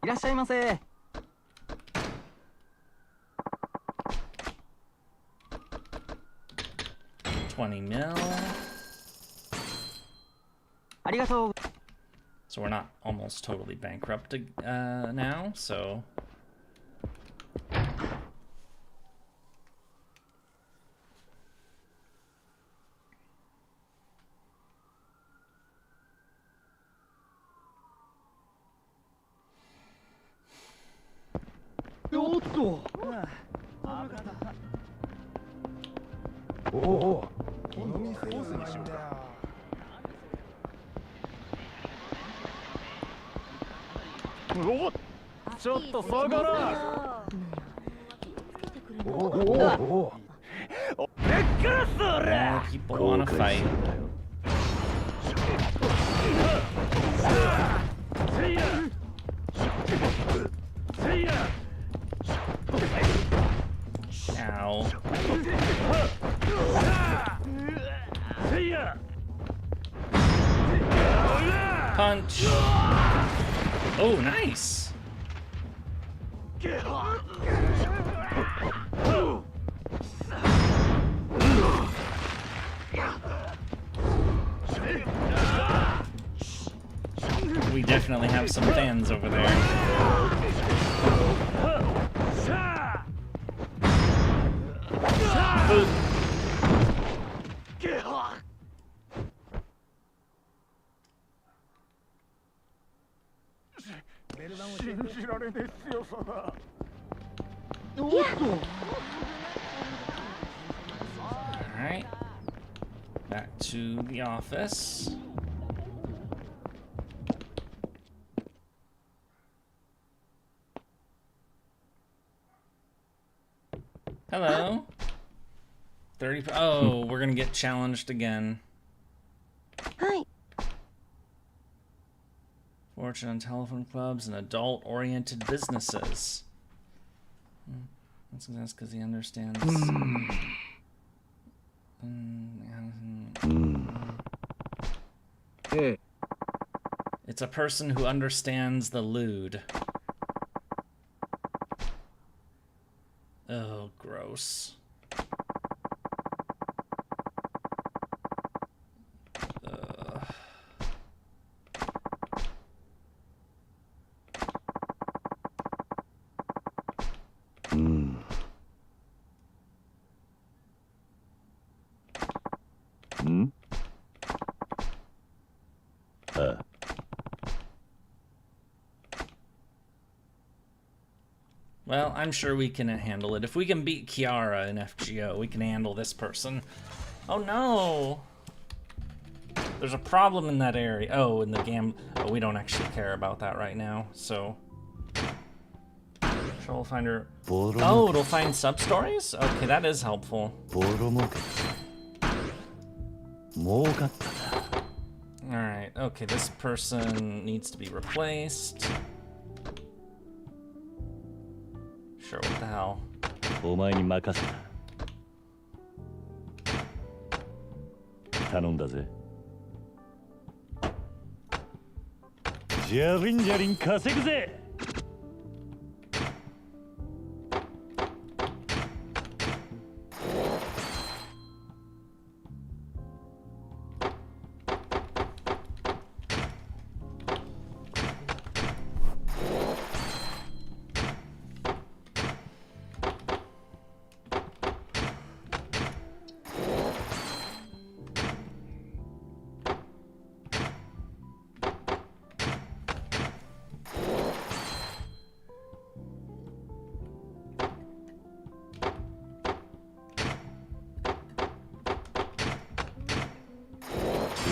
Irashaimase. 20 mil. ありがとう。 So we're not almost totally bankrupt now, so... Oh. ちょっと下がら People wanna fight. Ow. Punch. Oh, nice. We definitely have some fans over there. Alright. Back to the office. Hello. 30. Oh, we're gonna get challenged again. はい Fortune on telephone clubs and adult-oriented businesses. That's because he understands. It's a person who understands the lewd. Oh, gross. Well, I'm sure we can handle it. If we can beat Kiara in FGO, we can handle this person. Oh no! There's a problem in that area. Oh, in the game. Oh, we don't actually care about that right now, so. Troll finder. Oh, it'll find sub-stories? Okay, that is helpful. Alright, okay, this person needs to be replaced. Sure, what the hell? お前に任せた。頼んだぜ。じゃりんじゃりん稼ぐぜ。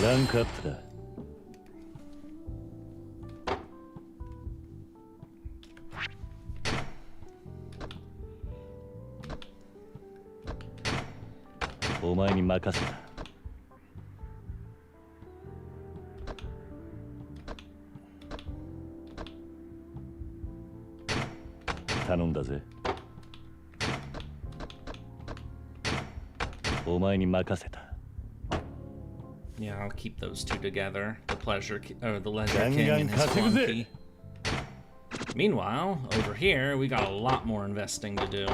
ランクアップだ。お前に任せた。頼んだぜ。お前に任せた。Yeah, I'll keep those two together. The pleasure, or the leisure king and his flunky. Meanwhile, over here, we got a lot more investing to do.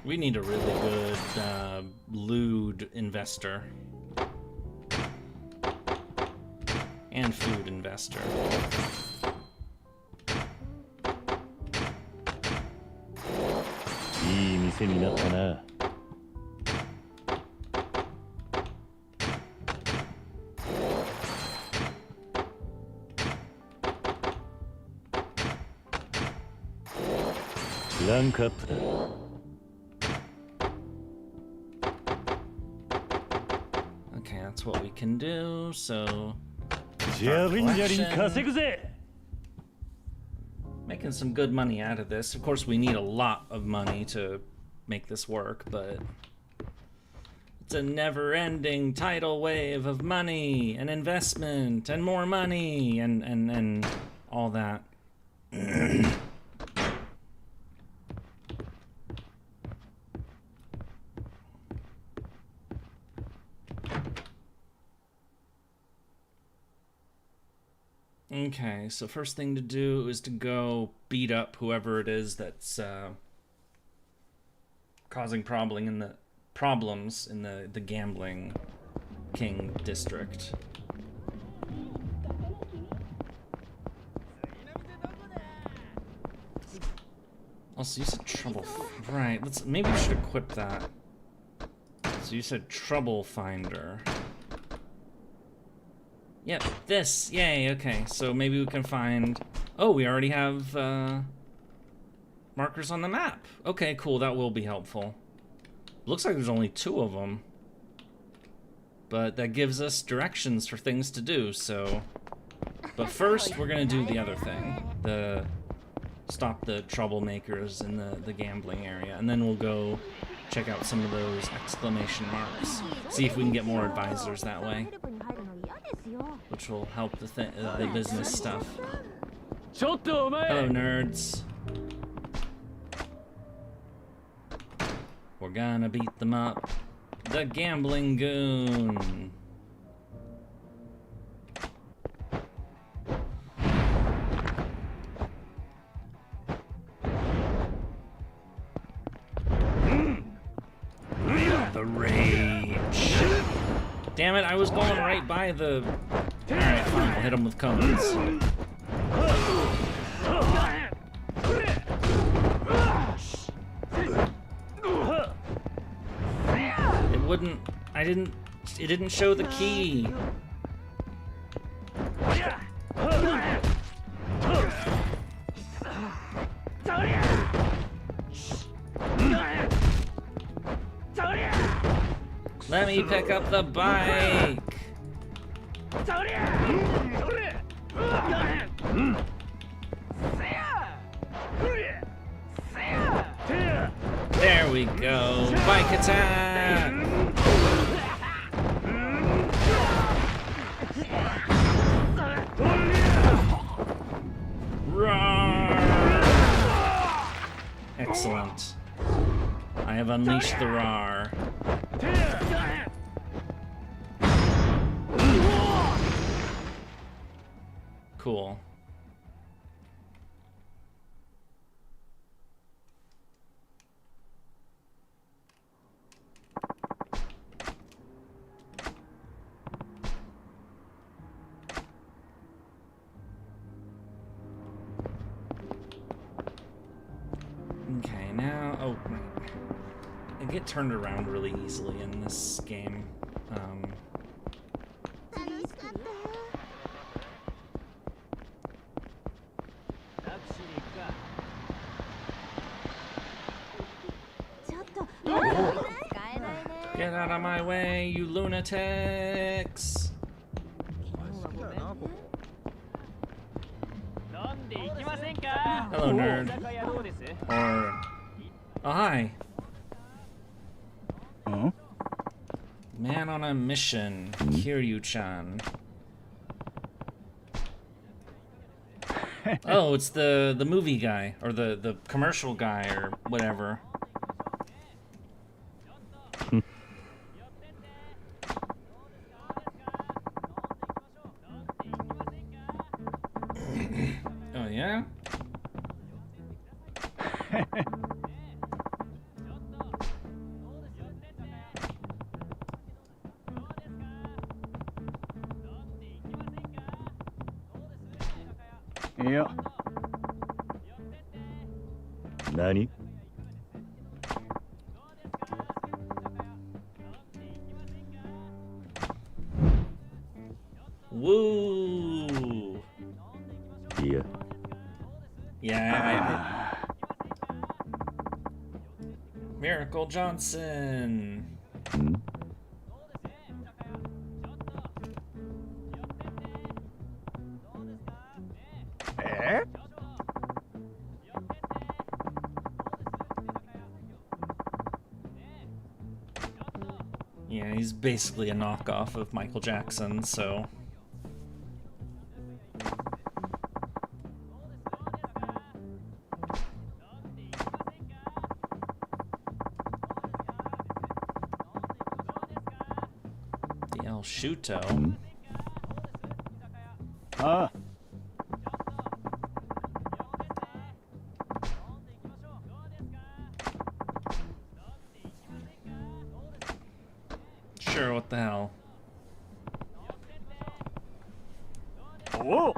We need a really good lewd investor. And food investor.いい店になったな。ランクアップだ。Okay, that's what we can do, so...ジャリンジャリン稼ぐぜ。Making some good money out of this. Of course, we need a lot of money to make this work, but it's a never-ending tidal wave of money and investment and more money and all that. Okay, so first thing to do is to go beat up whoever it is that's causing problems in the gambling king district. Also, you said trouble. Right, maybe we should equip that. So you said trouble finder. Yep, this. Yay, okay. So maybe we can find... Oh, we already have markers on the map. Okay, cool. That will be helpful. Looks like there's only 2 of them. But that gives us directions for things to do, so... But first, we're gonna do the other thing. Stop the troublemakers in the gambling area. And then we'll go check out some of those exclamation marks. See if we can get more advisors that way. Which will help the business stuff. Hello, nerds. We're gonna beat them up. The gambling goon. The rage. Damn it, I was going right by the... Alright, fine, I'll hit him with cones. It didn't show the key. Let me pick up the bike. There we go. Bike attack. Roar. Excellent. I have unleashed the roar. Cool. Okay, now... Oh, I get turned around really easily in this game. Get out of my way, you lunatics! Hello, nerd. Or... Oh, hi. Huh? Man on a mission, Kiryu-chan. Oh, it's the movie guy, or the commercial guy, or whatever. Oh, yeah? Yeah. Nani? Woo! Yeah. Yeah, Miracle Johnson! Hmm? Yeah, he's basically a knockoff of Michael Jackson, so... The El Shuto. Ah. Sure, what the hell. Whoa.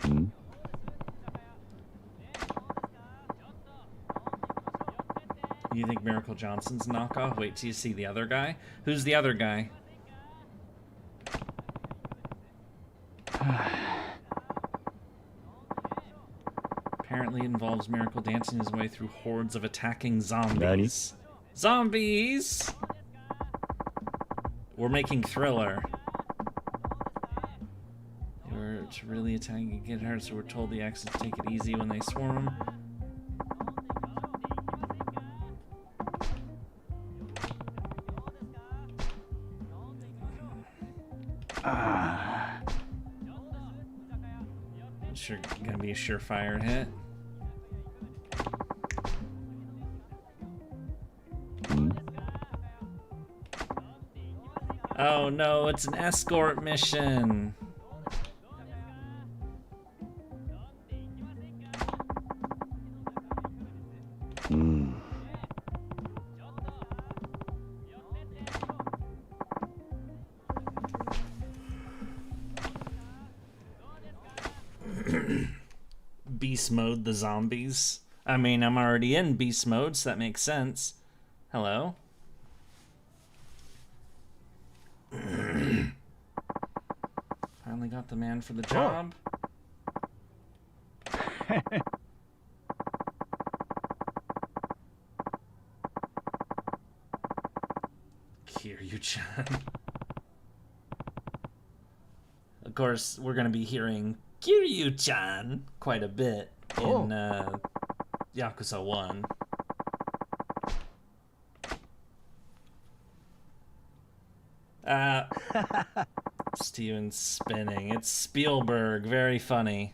Hmm? You think Miracle Johnson's a knockoff? Wait till you see the other guy. Who's the other guy? Apparently it involves Miracle dancing his way through hordes of attacking zombies. Zombies! We're making Thriller. They were to really attack and get hurt, so we're told the X's to take it easy when they swarm. Sure, gonna be a surefire hit. Oh no, it's an escort mission. Beast mode the zombies. I mean, I'm already in beast mode, so that makes sense. Hello? Finally got the man for the job. Kiryu-chan. Of course, we're gonna be hearing Kiryu-chan quite a bit in Yakuza 1. Steven's spinning. It's Spielberg. Very funny.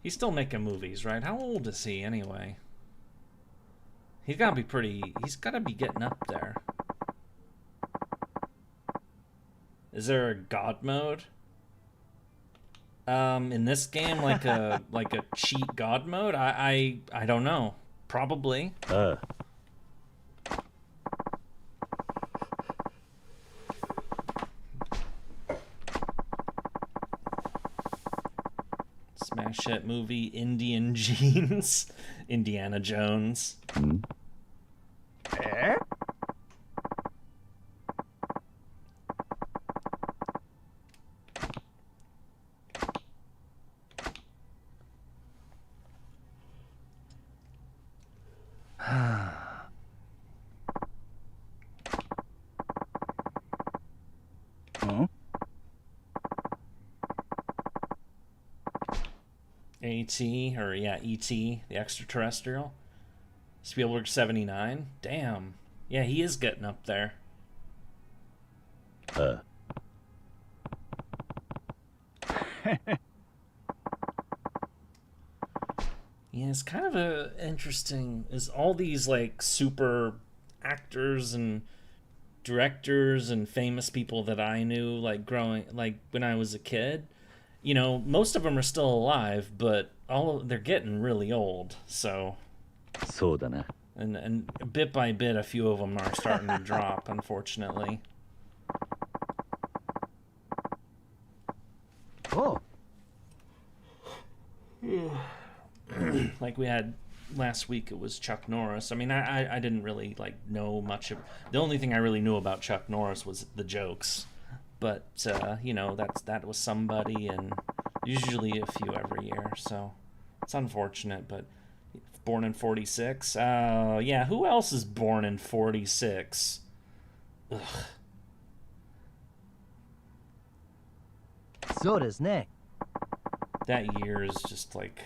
He's still making movies, right? How old is he anyway? He's gotta be getting up there. Is there a god mode? In this game, like a cheat god mode? I don't know. Probably. Smash hit movie Indian Jeans. Indiana Jones. AT, or yeah, ET, the extraterrestrial. Spielberg 79. Damn. Yeah, he is getting up there. Yeah, it's kind of a interesting, is all these like super actors and directors and famous people that I knew like growing, like when I was a kid, you know, most of them are still alive, but they're getting really old. So そうだな。 and bit by bit a few of them are starting to drop, unfortunately. Oh. Like we had last week, it was Chuck Norris. I mean, I didn't really like know much of, the only thing I really knew about Chuck Norris was the jokes, but you know, that was somebody, and usually a few every year, so it's unfortunate. But born in 46, yeah, who else is born in 46? Ugh. そうですね。 That year is just like,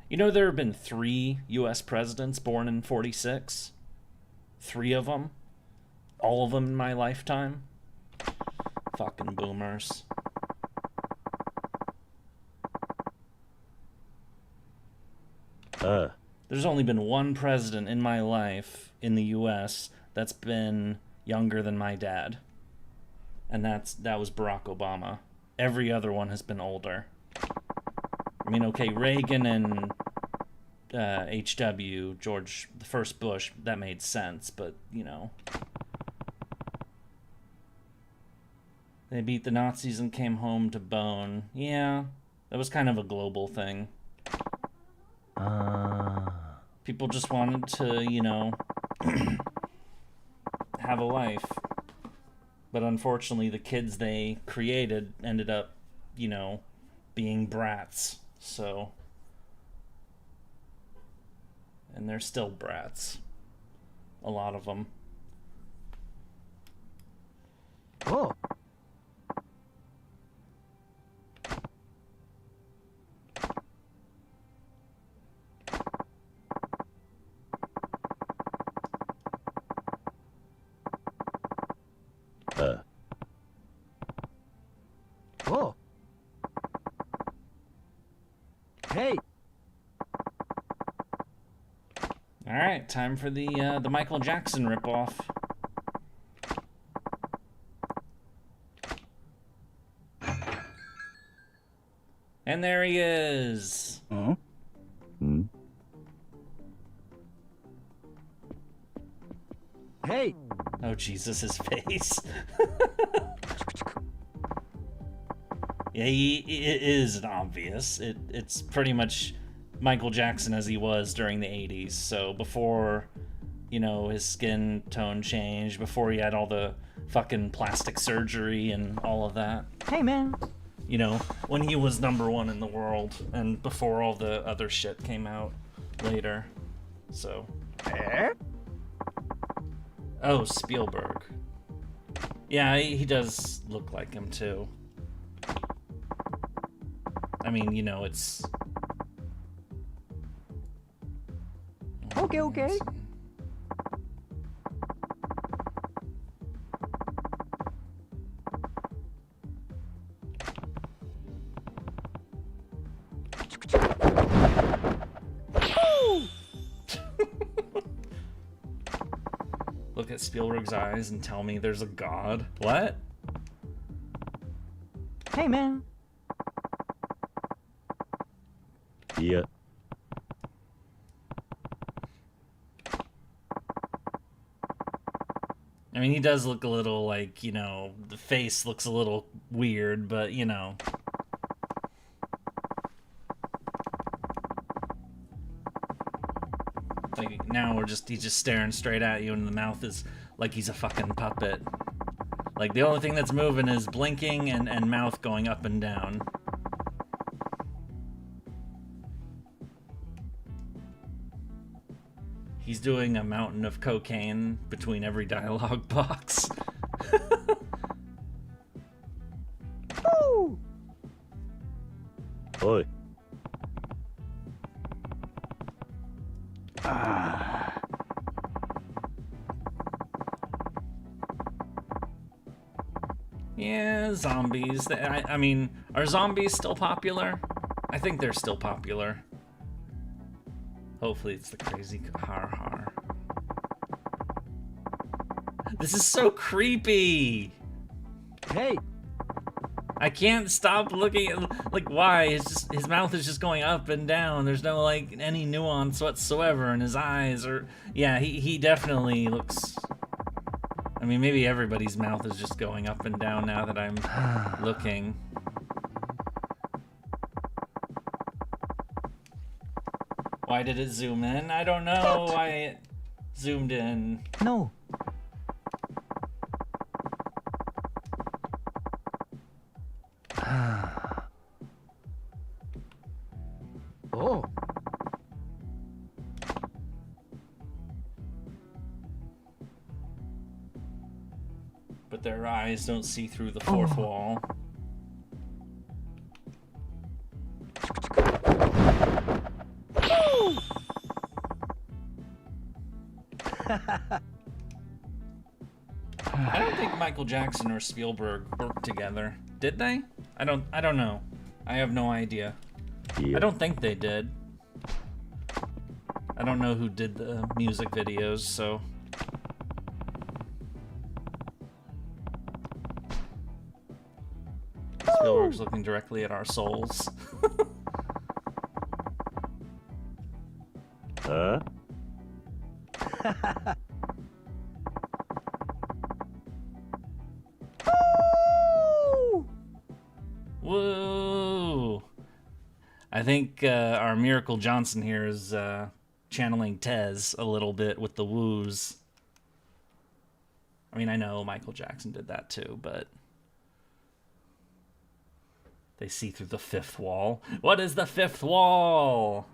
you know, there have been 3 U.S. presidents born in 46. 3 of them. All of them in my lifetime. Fucking boomers. There's only been 1 president in my life in the U.S. that's been younger than my dad. And that was Barack Obama. Every other one has been older. I mean, okay, Reagan and H.W., George, the first Bush, that made sense, but, you know. They beat the Nazis and came home to bone. Yeah, that was kind of a global thing. People just wanted to, you know, have a life. But unfortunately, the kids they created ended up, you know, being brats. So, and they're still brats. A lot of them. Oh. Oh. Hey. All right, time for the Michael Jackson ripoff. And there he is. Hey. Oh, Jesus, his face. Yeah, it is obvious. It's pretty much Michael Jackson as he was during the 80s. So before, you know, his skin tone changed, before he had all the fucking plastic surgery and all of that. Hey, man. You know, when he was #1 in the world, and before all the other shit came out later. So. Oh, Spielberg. Yeah, he does look like him too. I mean, you know, it's... Okay, okay. Look at Spielberg's eyes and tell me there's a god. What? Hey, man. Yeah. I mean, he does look a little like, you know, the face looks a little weird, but, you know. Like, now he's just staring straight at you, and the mouth is like he's a fucking puppet. Like, the only thing that's moving is blinking and mouth going up and down. He's doing a mountain of cocaine between every dialogue box. おい Yeah, zombies. I mean, are zombies still popular? I think they're still popular. Hopefully it's the crazy har har. This is so creepy! Hey! I can't stop looking at, like, why? His mouth is just going up and down. There's no, like, any nuance whatsoever in his eyes, or... Yeah, he definitely looks... I mean, maybe everybody's mouth is just going up and down now that I'm looking. Why did it zoom in? I don't know why it zoomed in. No. Oh. But their eyes don't see through the fourth wall. I don't think Michael Jackson or Spielberg worked together. Did they? I don't know. I have no idea. Yeah. I don't think they did. I don't know who did the music videos, so... Spielberg's looking directly at our souls. Huh? Woo! I think our Miracle Johnson here is channeling Tez a little bit with the woos. I mean, I know Michael Jackson did that too, but... They see through the fifth wall. What is the fifth wall?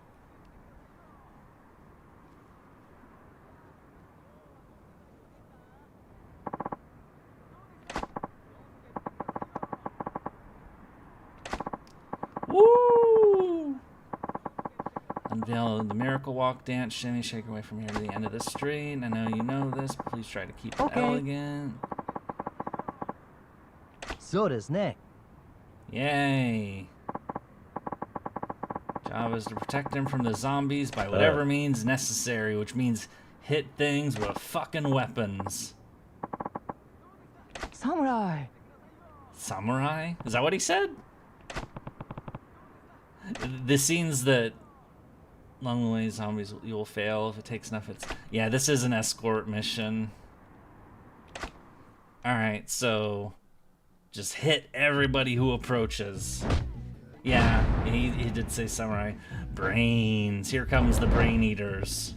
Woo! Unveil the Miracle Walk dance, shimmy, shake your way from here to the end of the street. I know you know this, but please try to keep it elegant. So does Nick. Yay. Job is to protect him from the zombies by whatever means necessary, which means hit things with fucking weapons. Samurai. Samurai? Is that what he said? The scenes that long way zombies you will fail if it takes enough. Yeah, this is an escort mission. Alright, so just hit everybody who approaches. Yeah, he did say samurai. Brains. Here comes the brain eaters.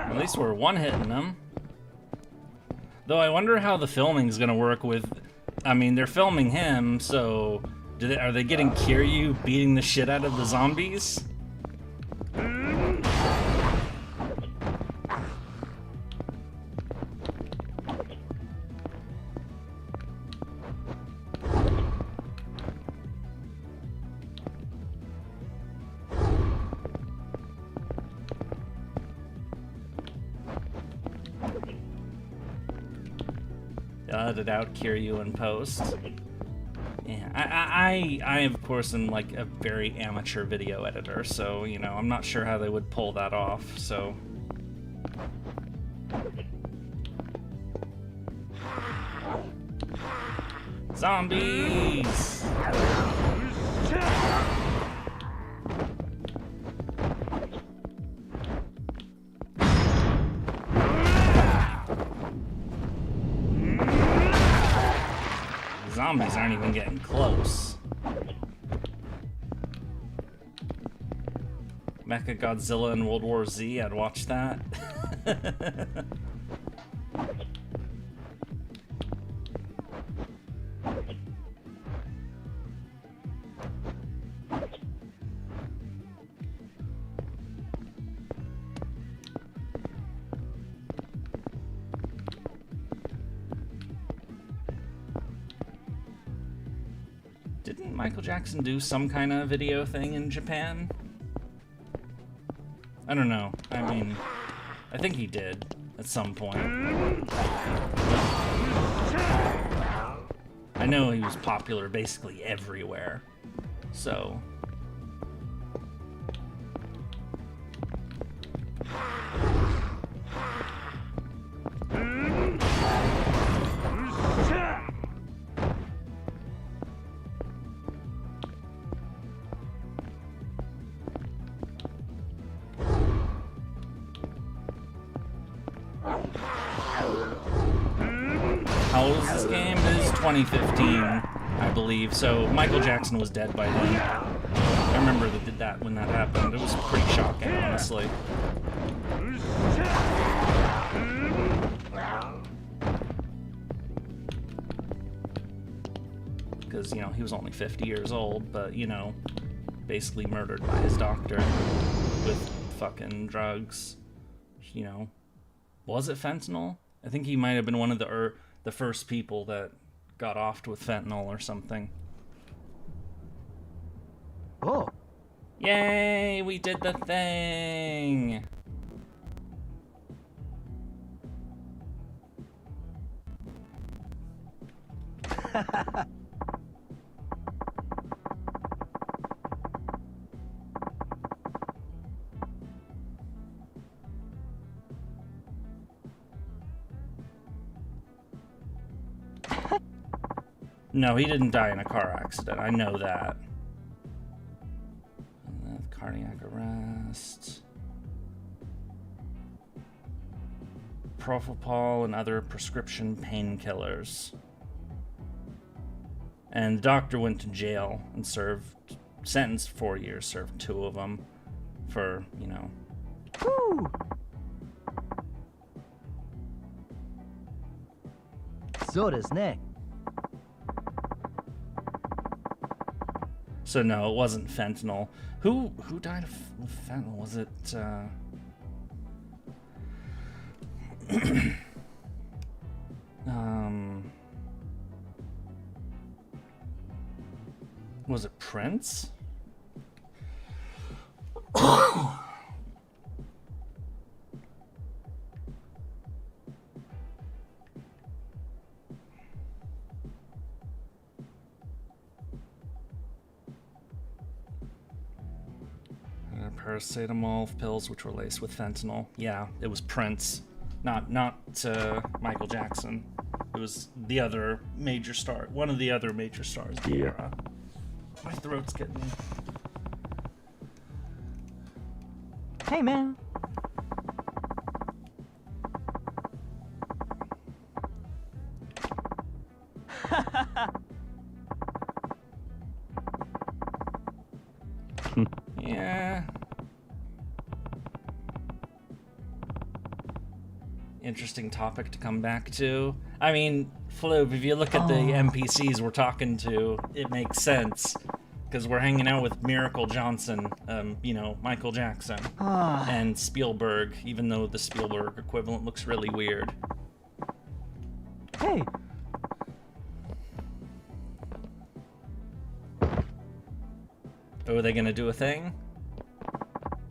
At least we're one-hitting them. Though I wonder how the filming's gonna work with... I mean, they're filming him, so... Are they getting Kiryu beating the shit out of the zombies? Edited out Kiryu in post. Yeah, I of course am like a very amateur video editor, so you know I'm not sure how they would pull that off. So. Zombies! zombies aren't even getting close. Mecha Godzilla in World War Z, I'd watch that. Didn't Michael Jackson do some kind of video thing in Japan? I don't know. I mean, I think he did at some point. I know he was popular basically everywhere. So. How old is this game? It is 2015, I believe, so Michael Jackson was dead by then. I remember they did that when that happened. It was pretty shocking, honestly. Because, you know, he was only 50 years old, but, you know, basically murdered by his doctor with fucking drugs. You know, was it fentanyl? I think he might have been one of the first people that got offed with fentanyl or something. Oh. Yay, we did the thing! No, he didn't die in a car accident. I know that. Cardiac arrest. Propofol and other prescription painkillers. And the doctor went to jail and sentenced 4 years, served 2 of them for, you know. Woo. So does Nick. So no, it wasn't fentanyl. Who died of fentanyl? Was it was it Prince? Paracetamol pills which were laced with fentanyl. Yeah, it was Prince, not Michael Jackson. It was the other major star, one of the other major stars of the era. My throat's getting me. Hey, man. Yeah. Interesting topic to come back to. I mean, Floob, if you look at the NPCs we're talking to, it makes sense. Because we're hanging out with Miracle Johnson, you know, Michael Jackson, and Spielberg, even though the Spielberg equivalent looks really weird. Hey. Oh, are they gonna do a thing?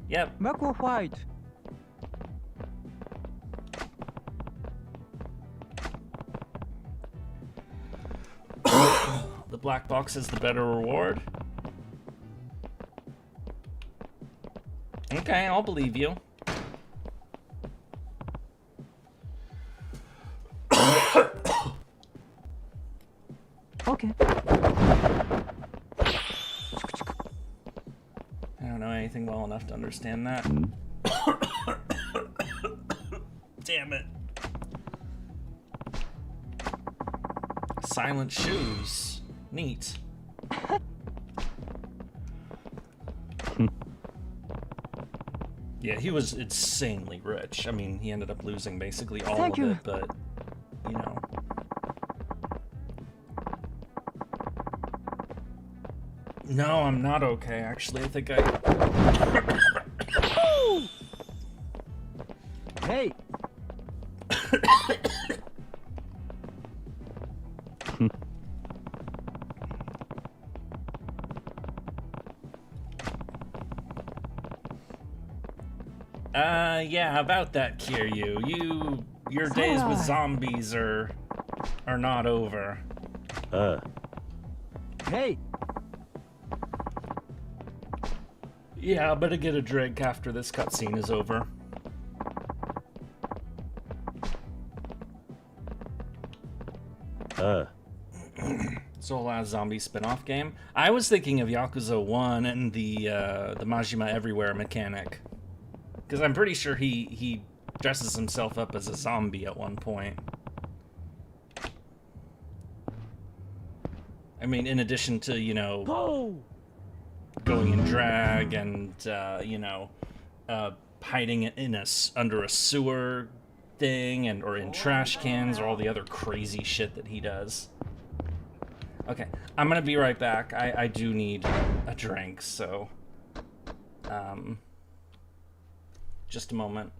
Yep. Macro fight. The black box is the better reward. Okay, I'll believe you. Okay. I don't know anything well enough to understand that. Damn it. silent shoes. Neat. Yeah, he was insanely rich. I mean, he ended up losing basically all Thank of you. it, but, you know. No, I'm not okay, actually. I think I... Hey! Yeah, about that, Kiryu. Your days with zombies are not over. Hey! Yeah, I better get a drink after this cutscene is over. So a last zombie spin-off game. I was thinking of Yakuza 1 and the Majima Everywhere mechanic. Because I'm pretty sure he dresses himself up as a zombie at one point. I mean, in addition to, you know, going in drag and, you know, hiding in under a sewer thing or in trash cans or all the other crazy shit that he does. Okay, I'm gonna be right back. I do need a drink, so... just a moment.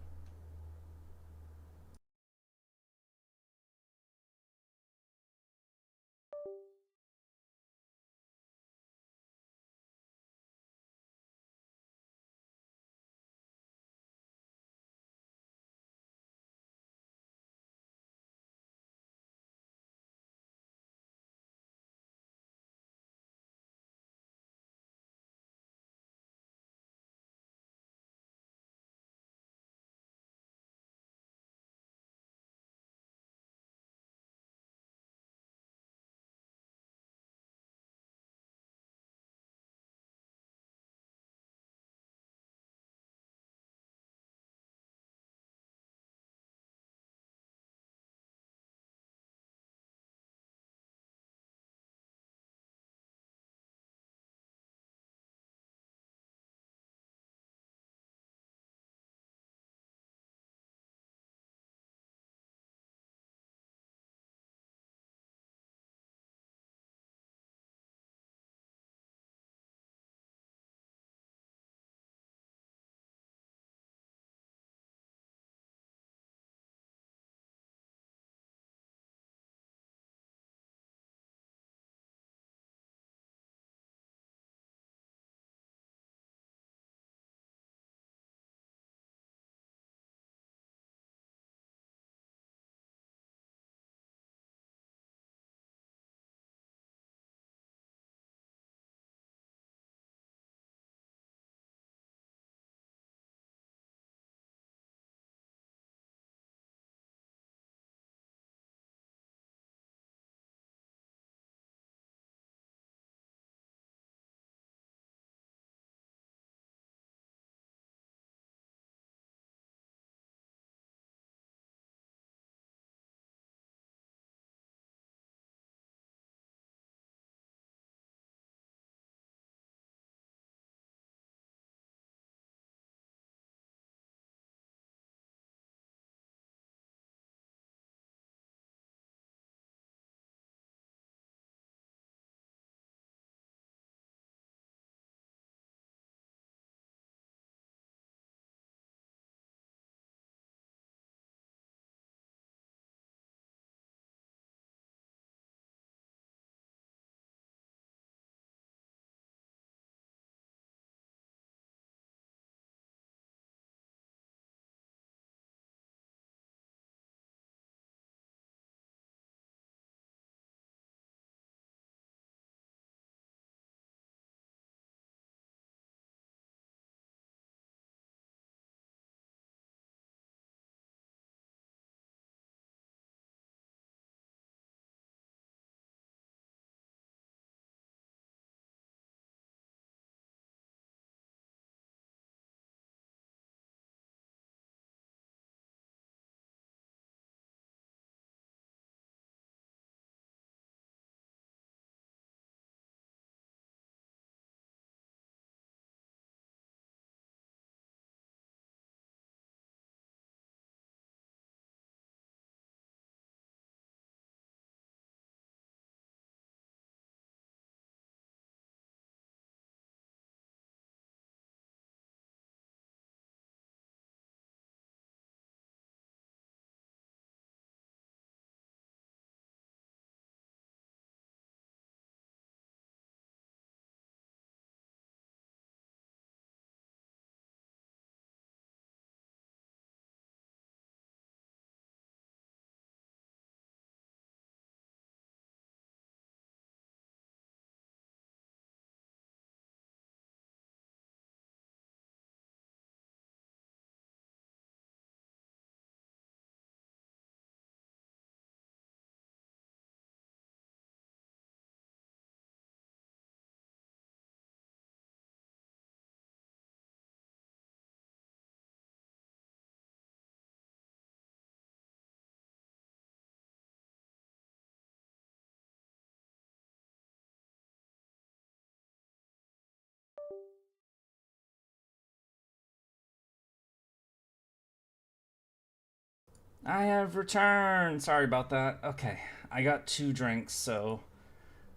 I have returned. Sorry about that. Okay, I got 2 drinks, so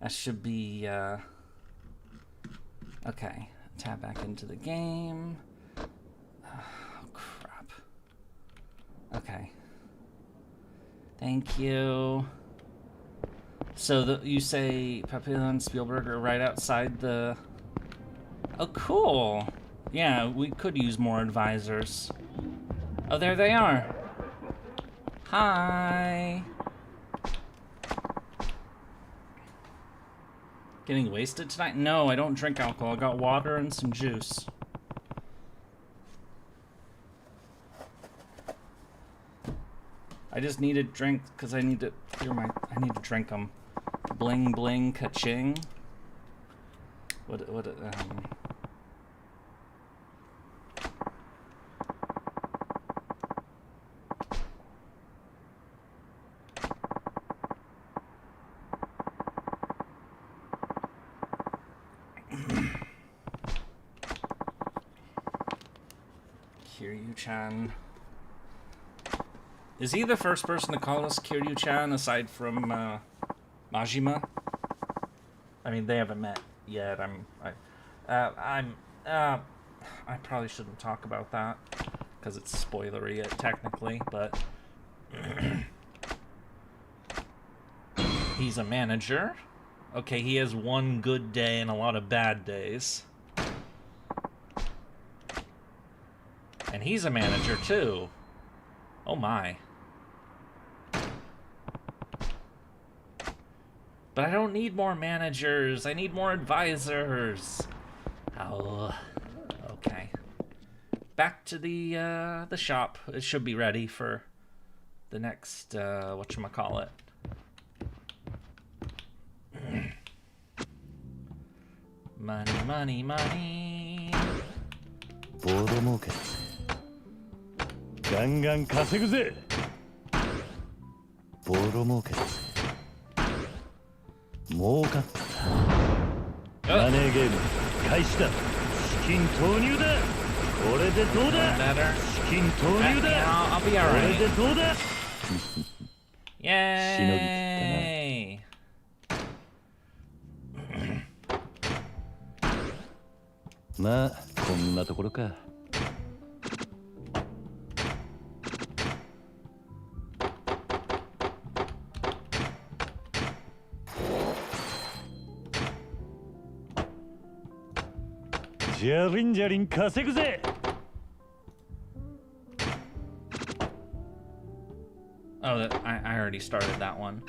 that should be, okay, tap back into the game. Oh, crap. Okay. Thank you. So you say Papillon and Spielberg are right outside the... Oh, cool. Yeah, we could use more advisors. Oh, there they are. Hi. Getting wasted tonight? No, I don't drink alcohol. I got water and some juice. I just need a drink because I need to clear my... I need to drink them. Bling bling ka-ching. What Kiryu-chan. Is he the first person to call us Kiryu-chan aside from Majima? I mean, they haven't met yet. I probably shouldn't talk about that because it's spoilery technically, but he's a manager. Okay, he has one good day and a lot of bad days. And he's a manager too. Oh my. But I don't need more managers. I need more advisors. Oh, okay. Back to the shop. It should be ready for the next whatchamacallit. Money, money, money. ボード儲けガンガン稼ぐぜボード儲け儲かったマネーゲーム開始だ資金投入だこれでどうだ資金投入だこれでどうだYay! しのぎきったなまあこんなところかじゃりんじゃりん稼ぐぜ Oh, I already started that one.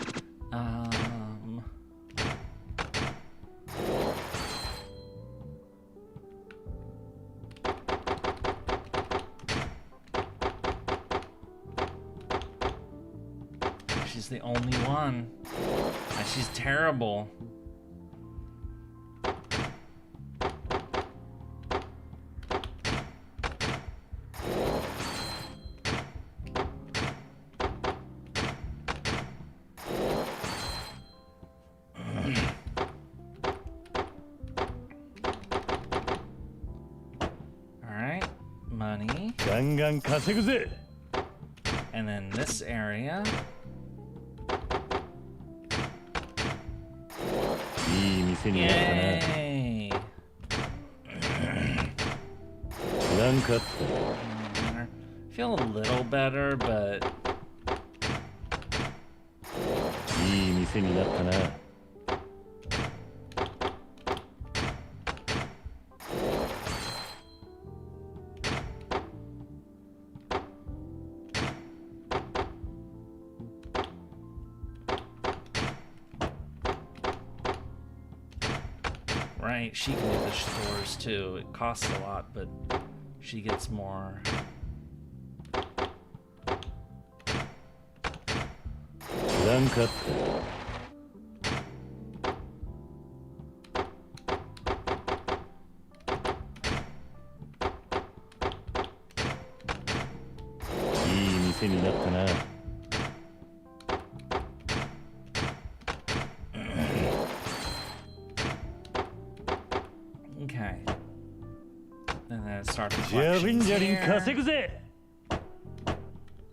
She's the only one. And she's terrible. Money. ガンガン稼ぐぜ And then this area. いい店になったな Yay! なんか Feel a little better, but いい店になったな right, she can do the stores too. It costs a lot, but she gets more. Okay. our collections here. 稼ぐぜ。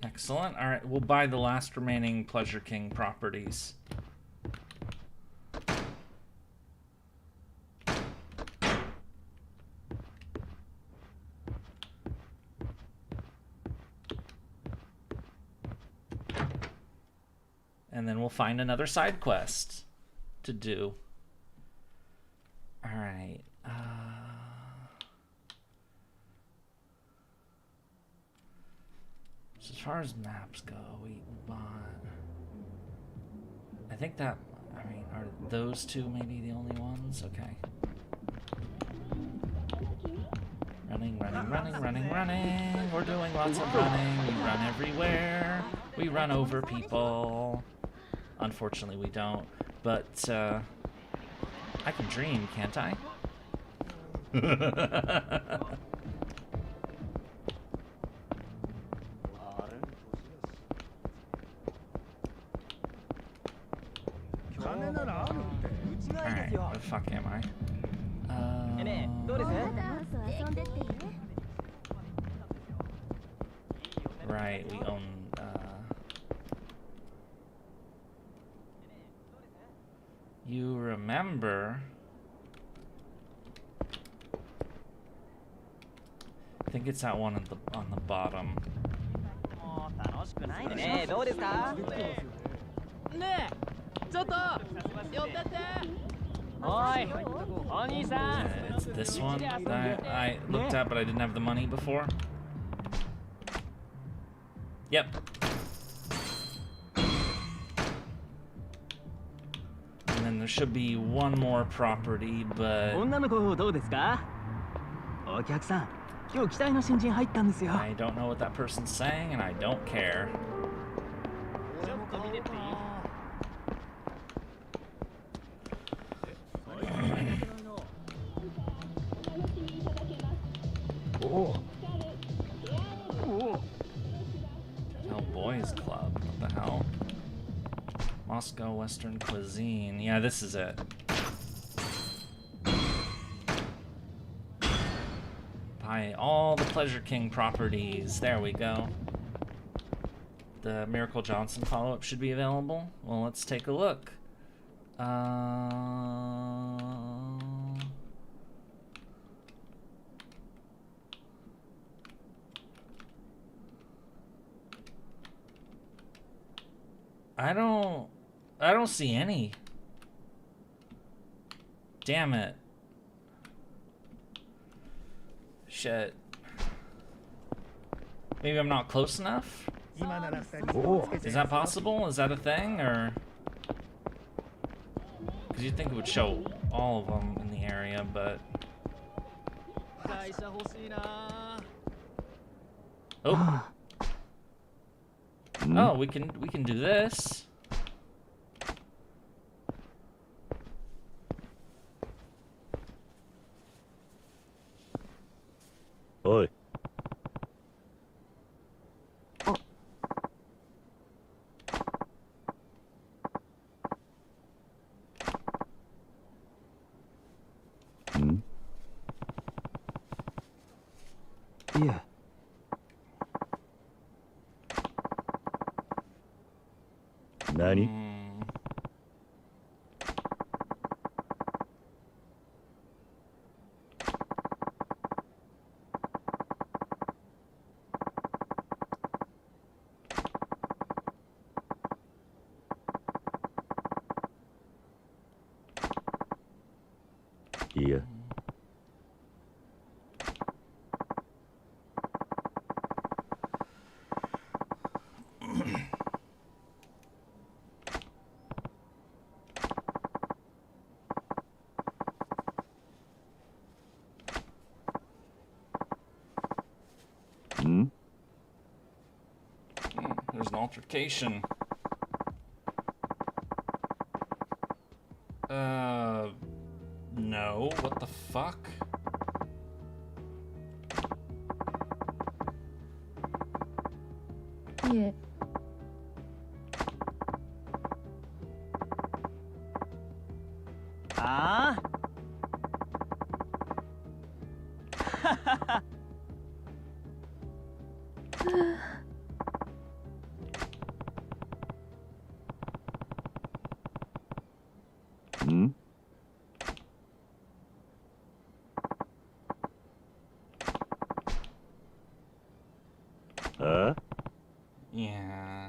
Excellent. All right, we'll buy the last remaining Pleasure King properties. And then we'll find another side quest to do. All right. So as far as maps go, we bought. I think that. I mean, are those two maybe the only ones? Okay. Running, running, running, running, running. We're doing lots of running. We run everywhere. We run over people. Unfortunately, we don't. But I can dream, can't I? Alright, where the fuck am I? Right, we own you remember? I think it's that one on the bottom. It's this one that I looked at, but I didn't have the money before. Yep. And then there should be one more property, but I don't know what that person's saying, and I don't care. Boys Club. What the hell? Moscow Western Cuisine. Yeah, this is it. Buy all the Pleasure King properties. There we go. The Miracle Johnson follow-up should be available. Well, let's take a look. I don't see any. Damn it. Shit. Maybe I'm not close enough? Is that possible? Is that a thing, or? Because you'd think it would show all of them in the area, but. Oh. Oh, we can do this. Oi. Yeah. Nani? Yeah. There's an altercation. No. What the fuck? Yeah. Yeah.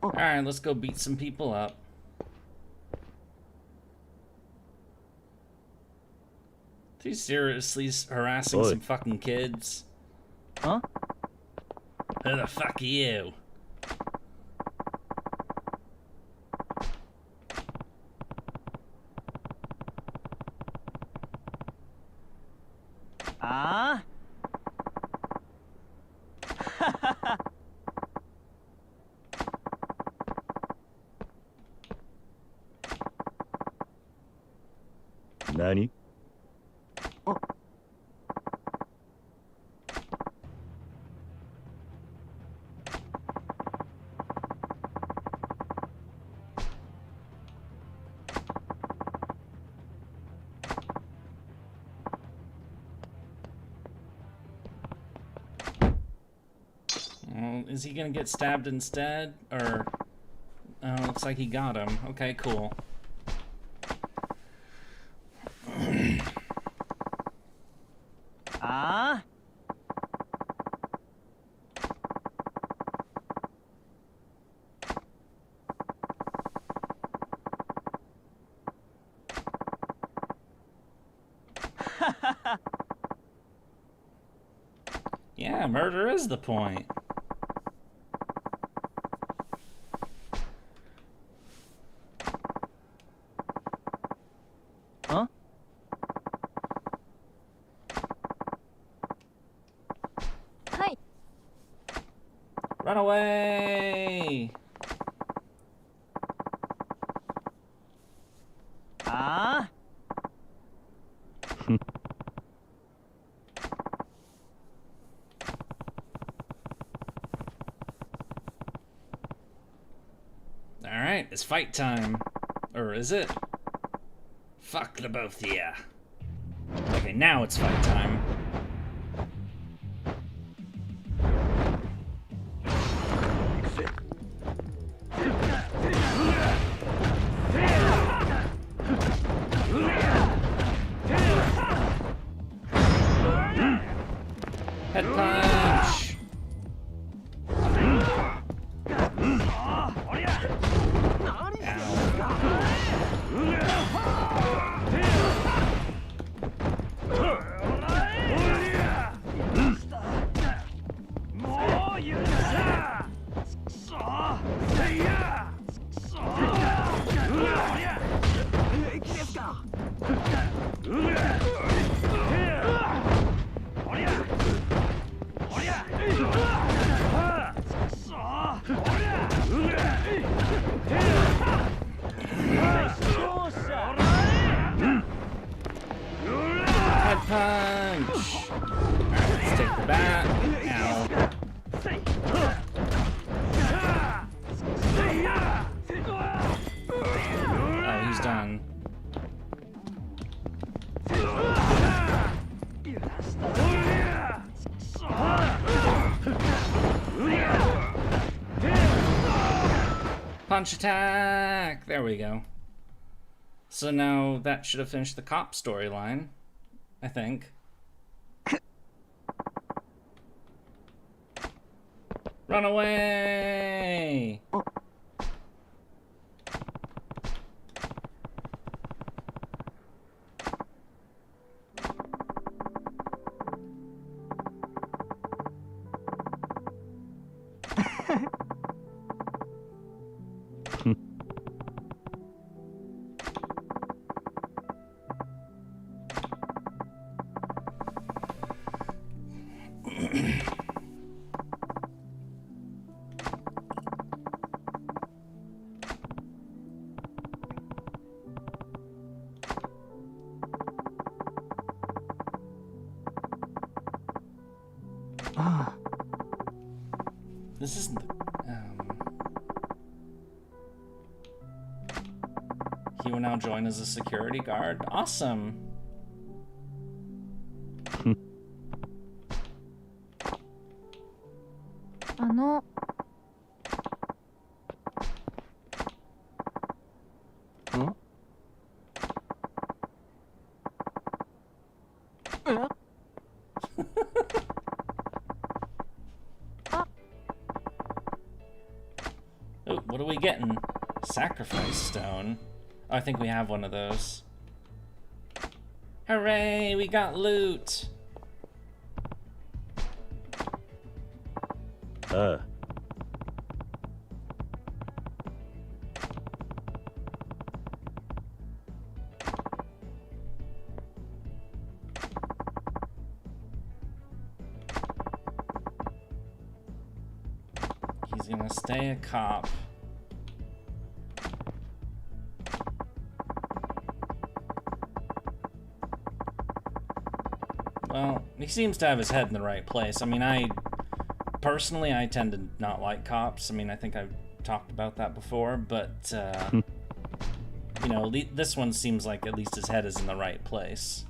Alright, let's go beat some people up. Are you seriously harassing Oi. some fucking kids? Huh? Who the fuck are you? Ah? Nani? Is he gonna get stabbed instead? Or... Oh, looks like he got him. Okay, cool. Ah? Yeah, murder is the point. Huh? Hi. Run away! Ah? Alright, it's fight time. Or is it? Fuck the both of ya. Okay, now it's fight time. Head punch! Head punch! Alright, let's take the bat. Ow. Oh, he's done. Punch attack! There we go. So now that should have finished the cop storyline, I think. Run away! This isn't the... He will now join as a security guard. Awesome. Oh, what are we getting? Sacrifice stone. Oh, I think we have one of those. Hooray, we got loot! He's gonna stay a cop. Well, he seems to have his head in the right place. I mean, personally, I tend to not like cops. I mean, I think I've talked about that before, but, you know, this one seems like at least his head is in the right place.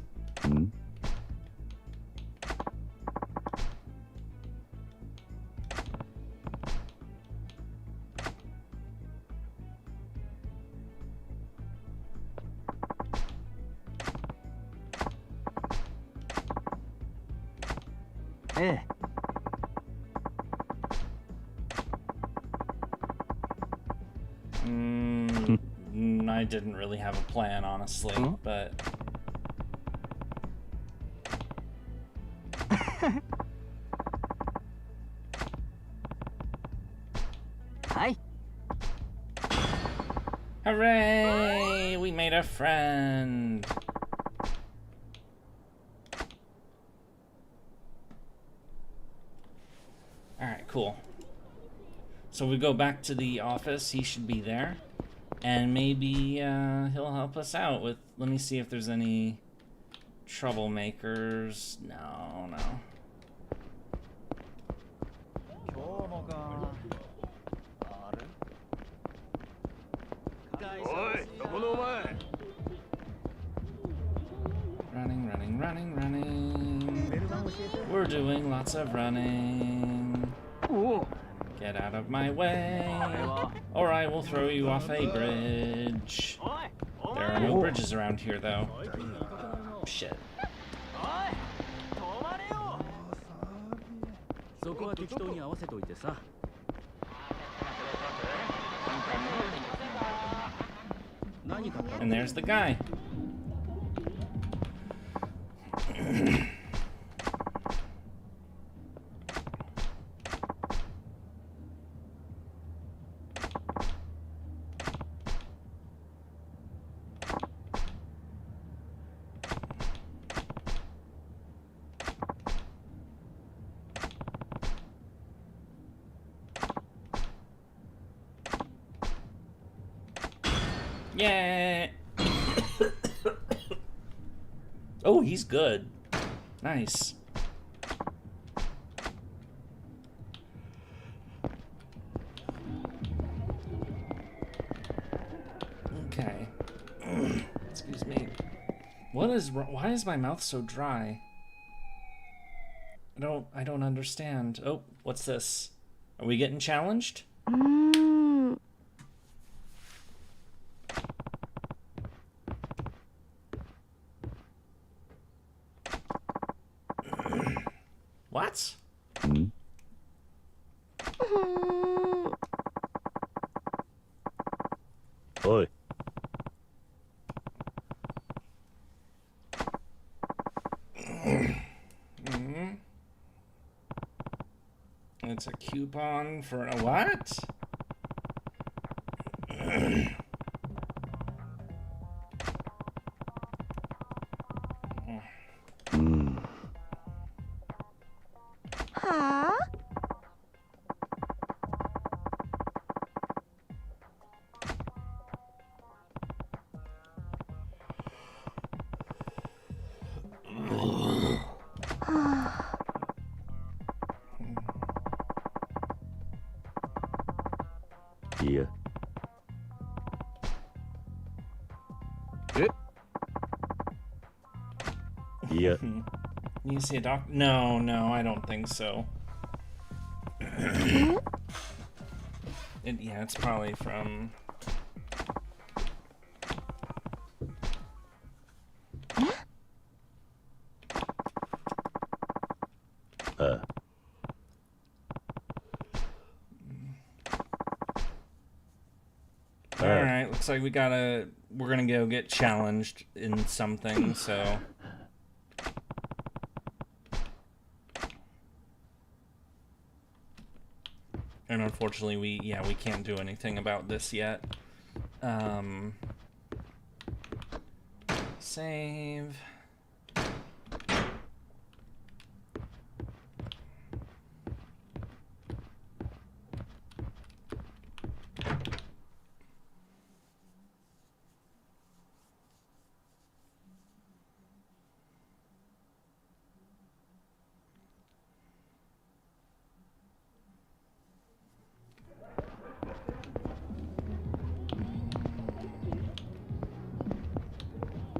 I didn't really have a plan, honestly, but... Hi. Hooray! We made a friend! Alright, cool. So we go back to the office, he should be there. And maybe he'll help us out with... Let me see if there's any troublemakers. No, no. Running, running, running, running. We're doing lots of running. Get out of my way, or I will throw you off a bridge. There are no bridges around here, though. Shit. And there's the guy. Yeah. Oh, he's good. Nice. Okay. Excuse me. Why is my mouth so dry? I don't understand. Oh, what's this? Are we getting challenged? What? Oi. It's a coupon for a what? Yeah. You see a doc? No, I don't think so. Yeah, it's probably from... Alright, looks like we're gonna go get challenged in something, so... And unfortunately, we can't do anything about this yet. Save.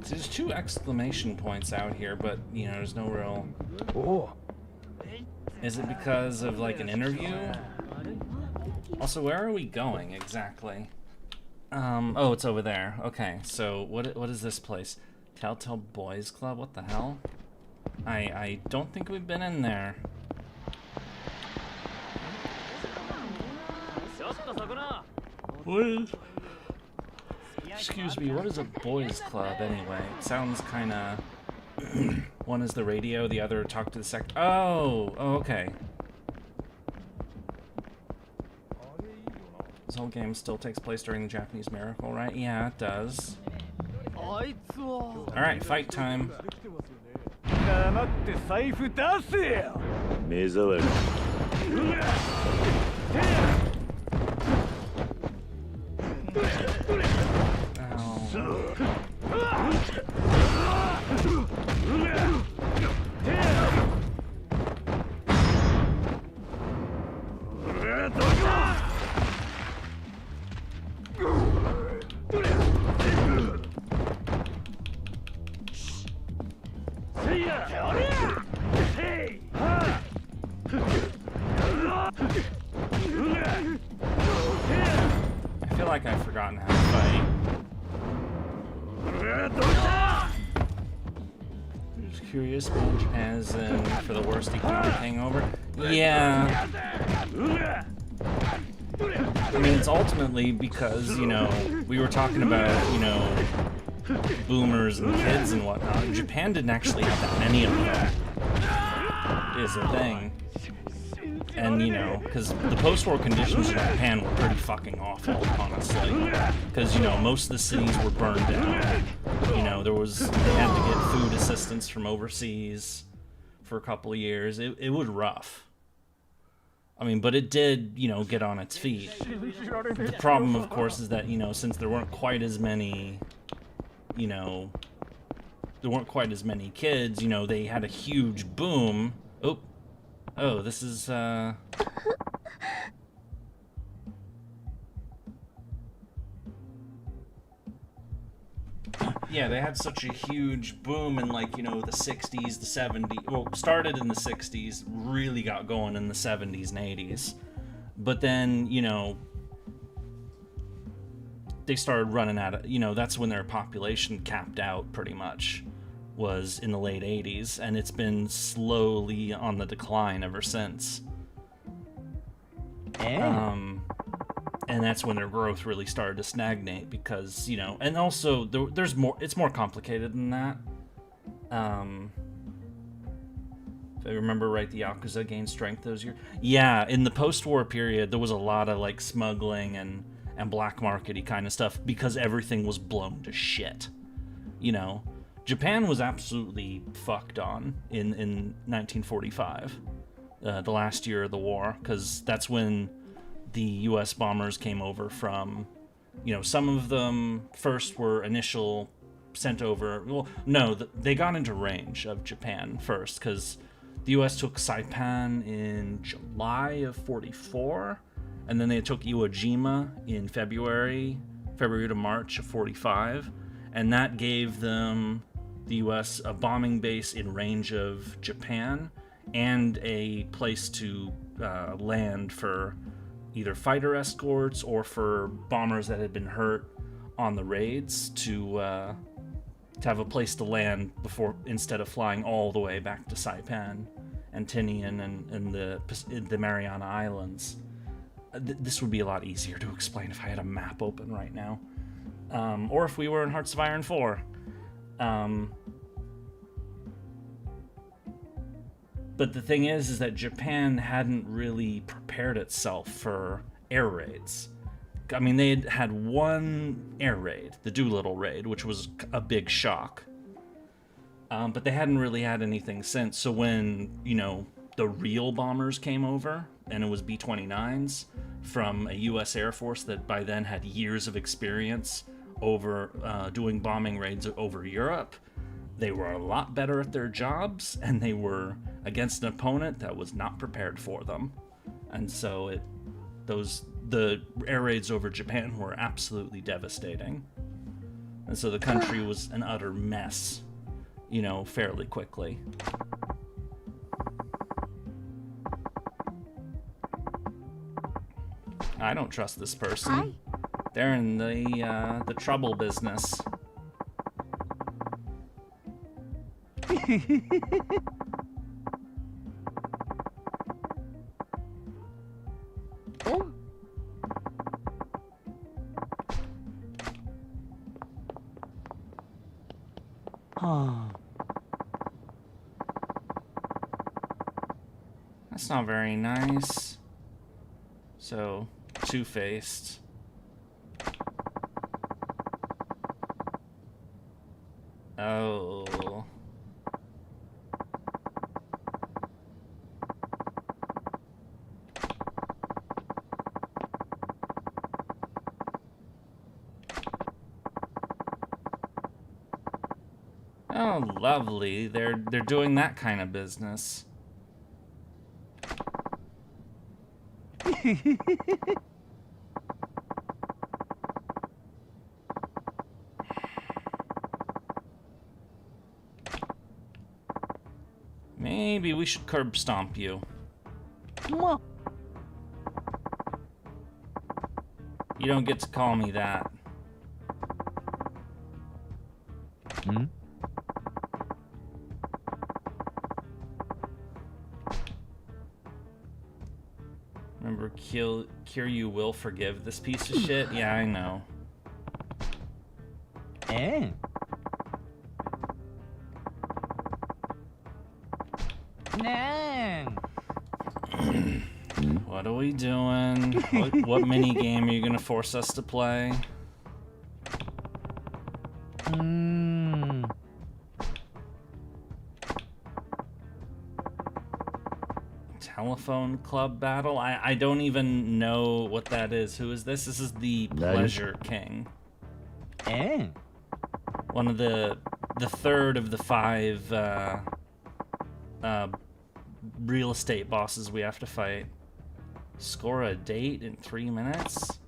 There's 2 exclamation points out here, but, you know, there's no real... Is it because of, like, an interview? Also, where are we going, exactly? Oh, it's over there. Okay, so what is this place? Telltale Boys Club? What the hell? I don't think we've been in there. What is... Excuse me, what is a boys club anyway? It sounds kinda... One is the radio, the other talk to the sec... Oh, okay. This whole game still takes place during the Japanese miracle, right? Yeah, it does. Alright, fight time. I feel like I've forgotten how to fight. Just curious, man, Japan is in for the worst economic hangover. Yeah. I mean, it's ultimately because, you know, we were talking about, you know, boomers and kids and whatnot. Japan didn't actually have that many of them, is the thing. And, you know, because the post-war conditions in Japan were pretty fucking awful, honestly. Because, you know, most of the cities were burned down. You know, they had to get food assistance from overseas for a couple of years. It was rough. I mean, but it did, you know, get on its feet. The problem, of course, is that, you know, since there weren't quite as many, you know, there weren't quite as many kids, you know, they had a huge boom. Oh, this is, Yeah, they had such a huge boom in, like, you know, the 60s, the 70s. Well, started in the 60s, really got going in the 70s and 80s. But then, you know, they started running out of, you know, that's when their population capped out pretty much, was in the late 80s, and it's been slowly on the decline ever since. And that's when their growth really started to stagnate because, you know, and also there's more, it's more complicated than that. If I remember right, the Yakuza gained strength those years. Yeah, in the post-war period, there was a lot of, like, smuggling and black market-y kind of stuff because everything was blown to shit. You know, Japan was absolutely fucked on in 1945, the last year of the war, because that's when the U.S. bombers came over from, you know, some of them first were sent over, well, no, they got into range of Japan first, because the U.S. took Saipan in July of 44, and then they took Iwo Jima in February to March of 45, and that gave them, the U.S., a bombing base in range of Japan and a place to land for either fighter escorts or for bombers that had been hurt on the raids to have a place to land before, instead of flying all the way back to Saipan and Tinian and the Mariana Islands. This would be a lot easier to explain if I had a map open right now. Or if we were in Hearts of Iron 4. But the thing is that Japan hadn't really prepared itself for air raids. I mean, they had one air raid, the Doolittle raid, which was a big shock. But they hadn't really had anything since. So when, the real bombers came over, and it was B-29s from a U.S. Air Force that by then had years of experience over doing bombing raids over Europe, they were a lot better at their jobs, and they were against an opponent that was not prepared for them. And so the air raids over Japan were absolutely devastating. And so the country was an utter mess, fairly quickly. I don't trust this person. Hi. They're in the trouble business. That's not very nice. So, two-faced. Oh. Oh, lovely. They're doing that kind of business. Maybe we should curb stomp you. You don't get to call me that. Hmm? Remember, Kiryu will forgive this piece of shit? Yeah, I know. What are we doing? What mini game are you gonna force us to play? Telephone club battle? I don't even know what that is. Who is this? This is the Pleasure King. One of the third of the 5 real estate bosses we have to fight. Score a date in 3 minutes?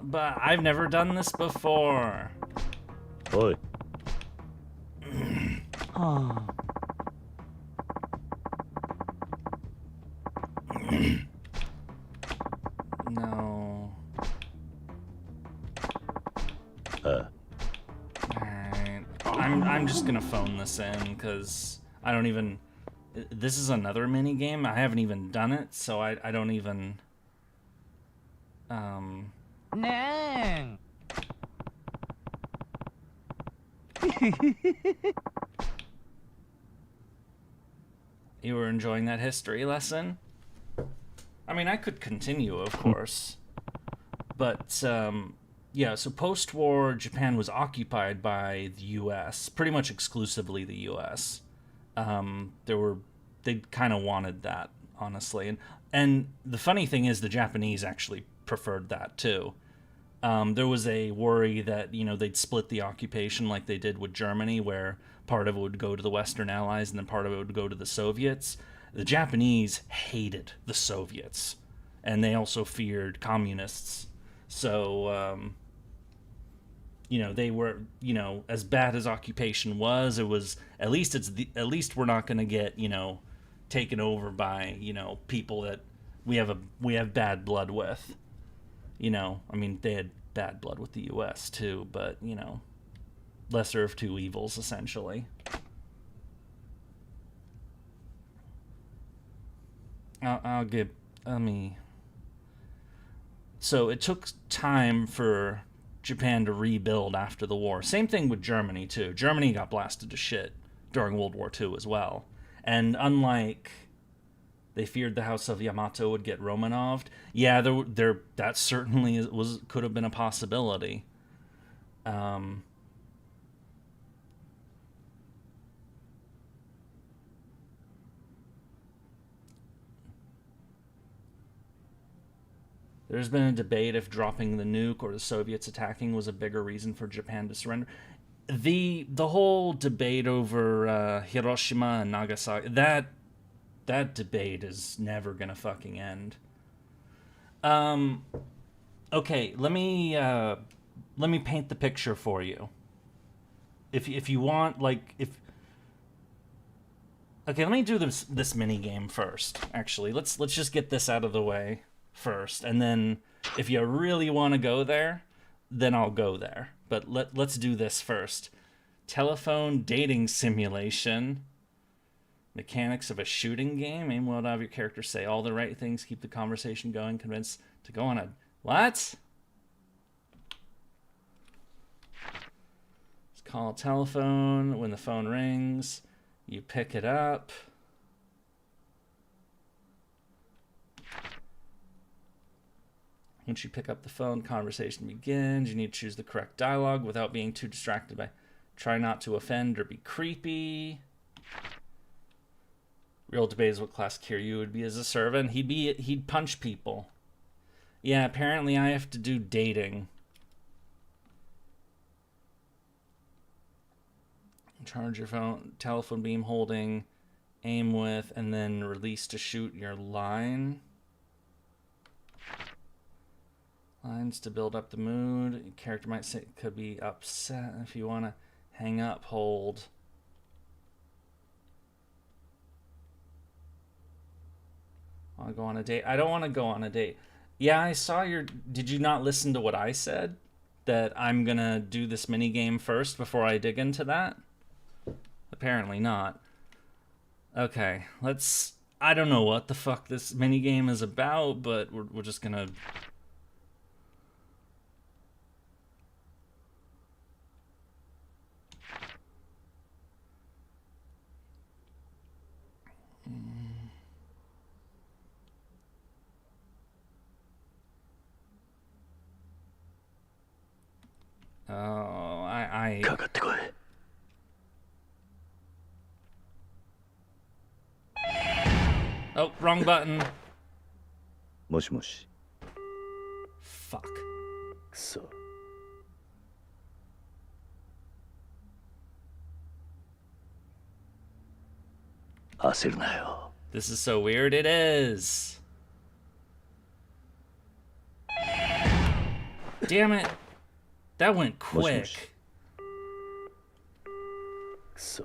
But I've never done this before. Oi. No. Alright. I'm just gonna phone this in, because I don't even... This is another mini game. I haven't even done it, so I don't even... You were enjoying that history lesson? I mean, I could continue, of course. But, yeah, so post-war, Japan was occupied by the U.S., pretty much exclusively the U.S. They kind of wanted that, honestly. And the funny thing is the Japanese actually preferred that, too. There was a worry that, they'd split the occupation like they did with Germany, where part of it would go to the Western Allies and then part of it would go to the Soviets. The Japanese hated the Soviets, and they also feared communists. So, you know, they were, you know, as bad as occupation was, it was at least at least we're not going to get, you know, taken over by, you know, people that we have bad blood with. You know, I mean, they had bad blood with the US too, but, you know, lesser of two evils essentially. So it took time for Japan to rebuild after the war. Same thing with Germany too. Germany got blasted to shit during World War II as well. And unlike they feared the House of Yamato would get Romanoved, yeah, that certainly could have been a possibility. There's been a debate if dropping the nuke or the Soviets attacking was a bigger reason for Japan to surrender. The whole debate over Hiroshima and Nagasaki, that debate is never gonna fucking end. Okay, let me paint the picture for you. If you want, like, okay, let me do this mini game first. Actually, let's just get this out of the way first, and then if you really want to go there, then I'll go there. But let's do this first. Telephone dating simulation. Mechanics of a shooting game. Aim well to have your character say all the right things, keep the conversation going, convince to go on a... What? Let's call a telephone. When the phone rings, you pick it up. Once you pick up the phone, conversation begins. You need to choose the correct dialogue without being too distracted by try not to offend or be creepy. Real debate is what class Kiryu would be as a servant. He'd punch people. Yeah, apparently I have to do dating. Charge your phone, telephone beam holding, aim with, and then release to shoot your line. Lines to build up the mood. Your character might say could be upset. If you want to hang up, hold. Want to go on a date? I don't want to go on a date. Yeah, I saw your... Did you not listen to what I said? That I'm going to do this mini game first before I dig into that? Apparently not. Okay, let's... I don't know what the fuck this mini game is about, but we're just going to... Oh, I... Oh, wrong button. もしもし。 Fuck. くそ。焦るなよ。 This is so weird. It is. Damn it. That went quick. くそ。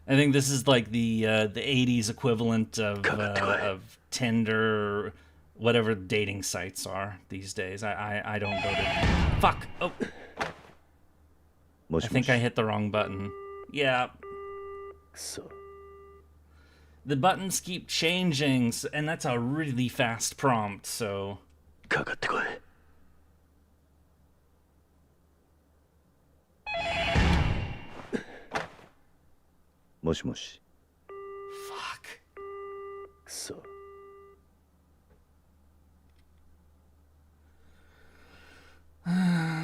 I think this is like the 80s equivalent of Tinder, or whatever dating sites are these days. I don't go to... Fuck! Oh! I think I hit the wrong button. Yeah. くそ。 The buttons keep changing, and that's a really fast prompt, so... かかってこい。 もしもし。 Fuck. くそ。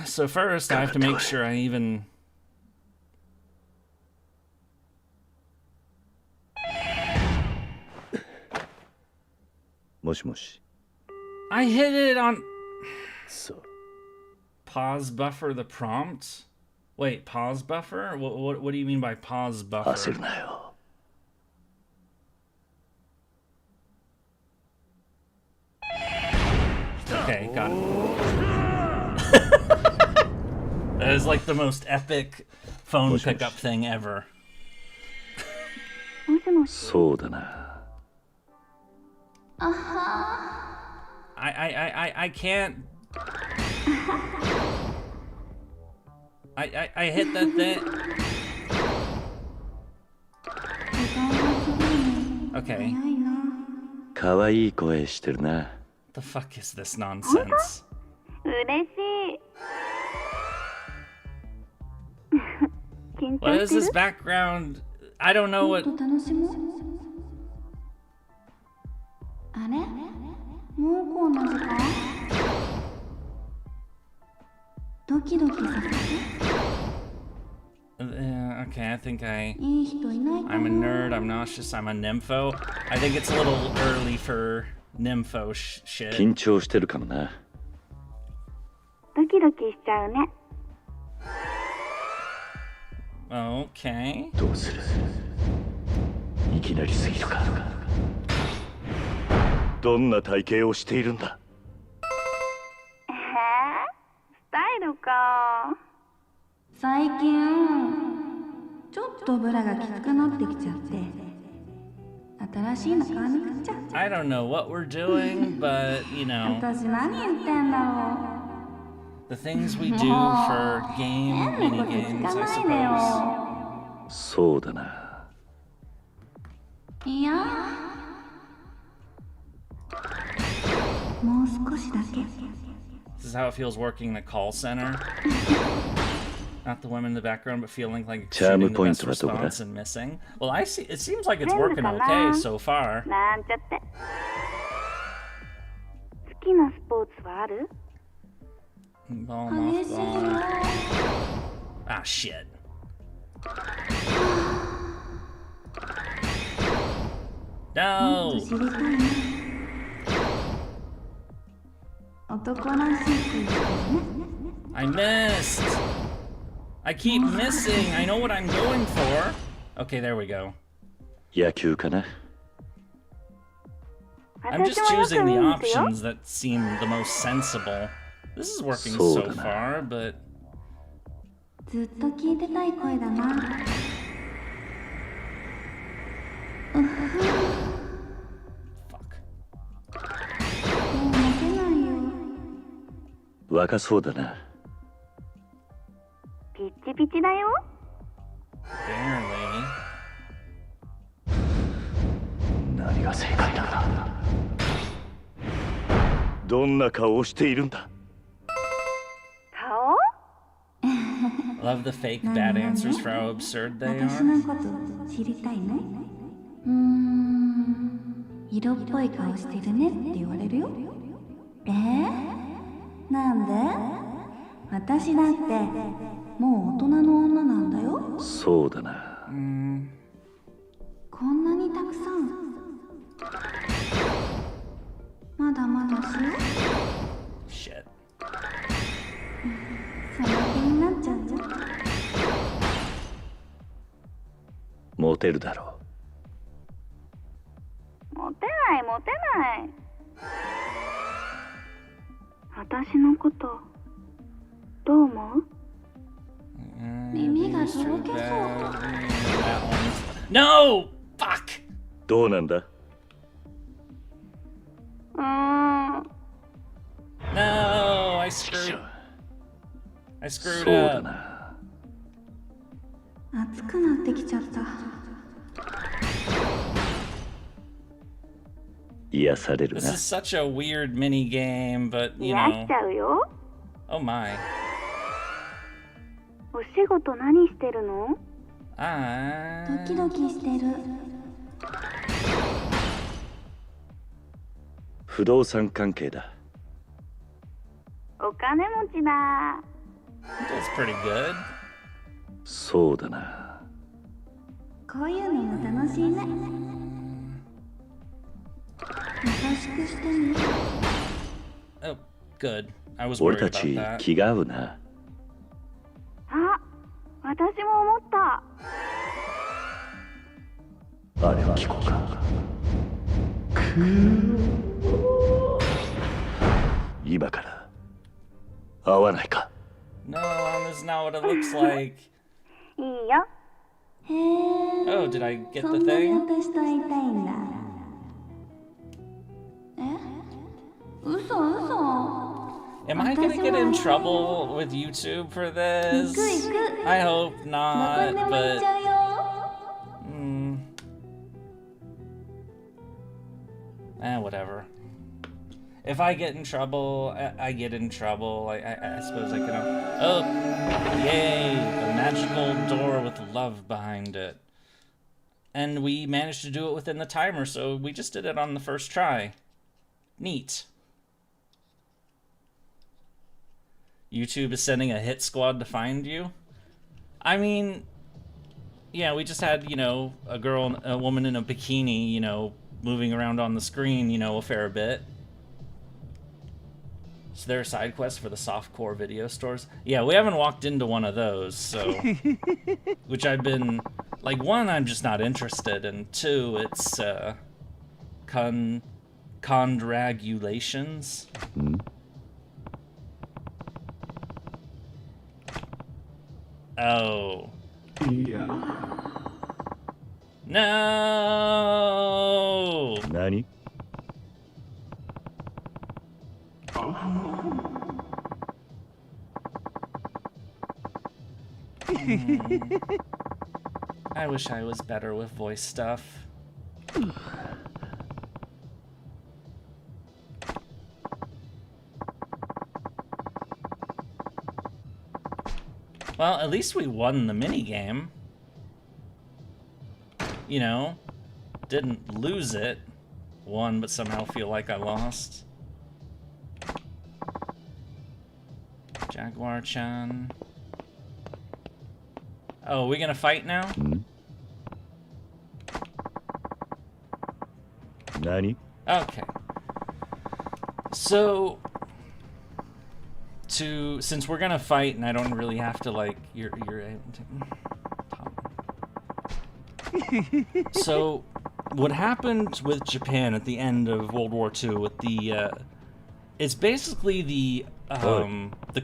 So first, I have to make sure I even...もしもし。 I hit it on... くそ。 Pause buffer the prompt? Wait, pause buffer? What do you mean by pause buffer? 焦るなよ。 Okay, got it. That is like the most epic phone pickup thing ever. もしもし。そうだな。あは I can't. I hit that thing. 時間が過ぎるの。 Okay. 早いな。可愛い声してるな。 The fuck is this nonsense? 嬉しい。緊 What 張 is して this る？ background? I don't know もっ what. と楽しもう。あれ？もうこんな時間？ドキドキさせて。 Okay, I think いい人いないかな。 I'm a nerd. I'm nauseous. I'm a nympho. I think it's a little early for nympho shit. 緊張してるかもな。ドキドキしちゃうね。 Okay. どうする？いきなりすぎるか。どんな体型をしているんだ？スタイルか。最近ちょっとブラがきつくなってきちゃって、新しいの買わなくちゃ。 I don't know what we're doing, but you know, 私何言ってんだろ the things we do for う。 game 変な mini こと聞 games, か I ないでよ。 suppose. そうだな。いや、もう少しだけ。 This is how it feels working the call center. Not the women in the background, but feeling like Charm shooting the point bestはどこだ? response and missing. Well, I see. It seems like it's working okay so far. なんちゃって。好きなスポーツはある？ Ball, 激しい mothball. よ。 Ah, shit. No. 知りたいね。男らしいクイズね。 I missed. I keep missing. I know what I'm going for. Okay, there we go. 野球かな。 I'm just 私もよく choosing 見 the るんですよ。 options that seem the most sensible. This is working So so then. far, but ずっと聞いてたい声だな。 fuck. もう待てないよ。若そうだな。ピッチピチだよ。 Barely. 何が正解なんだ。どんな顔をしているんだ。顔？ Love the fake bad answers for how absurd they 私 are. のこと知りたいね。色っぽい顔してるねって言われるよ。なんで？私だってもう大人の女なんだよ。そうだな。こんなにたくさん。まだまだしよ。 Shit. その気になっちゃうじゃん。モテるだろモテないモテない。私のことどう思う？耳がとろけそう。 That one's... No! Fuck! う。どうなんだ。 No! I screwedそうだ up. な。熱くなってきちゃった。癒される This な。 is such a weird mini game, but you 癒し know. ちゃうよ。 Oh my. お仕事何してるの？ド I... キドキしてる。不動産関係だ。お金持ちだ。 That's pretty good. そうだな。こういうのも楽しいね。優しくしてね。 Oh, good. I was 俺 worried た about ち that. 気が合うな。あ、私も思った。あれを聞こうか。今から会わないか。 No, that's not what it looks like. いいよ。へえ。 Oh, did I get そ the んなに thing? 私と会いたいんだ。嘘嘘。 Am I gonna get in trouble with YouTube for this? 行く行く。 I hope どこに not, でも行っ but ちゃうよ。whatever. If I get in trouble, I get in trouble. I suppose I can. Oh, yay! A magical door with love behind it. And we managed to do it within the timer, so we just did it on the first try. Neat. YouTube is sending a hit squad to find you. I mean, yeah, we just had, you know, a woman in a bikini, you know, moving around on the screen, you know, a fair bit. Is there a side quest for the softcore video stores? Yeah, we haven't walked into one of those, so... which I've been... Like, one, I'm just not interested, and two, it's, Condragulations. Oh. Yeah. No! 何? I wish I was better with voice stuff. Well, at least we won the minigame. You know, didn't lose it. Won, but somehow feel like I lost. Jaguar-chan. Oh, are we gonna fight now? Nani? Okay. So, since we're gonna fight, and I don't really have to like, you're So, what happened with Japan at the end of World War II with the, it's basically the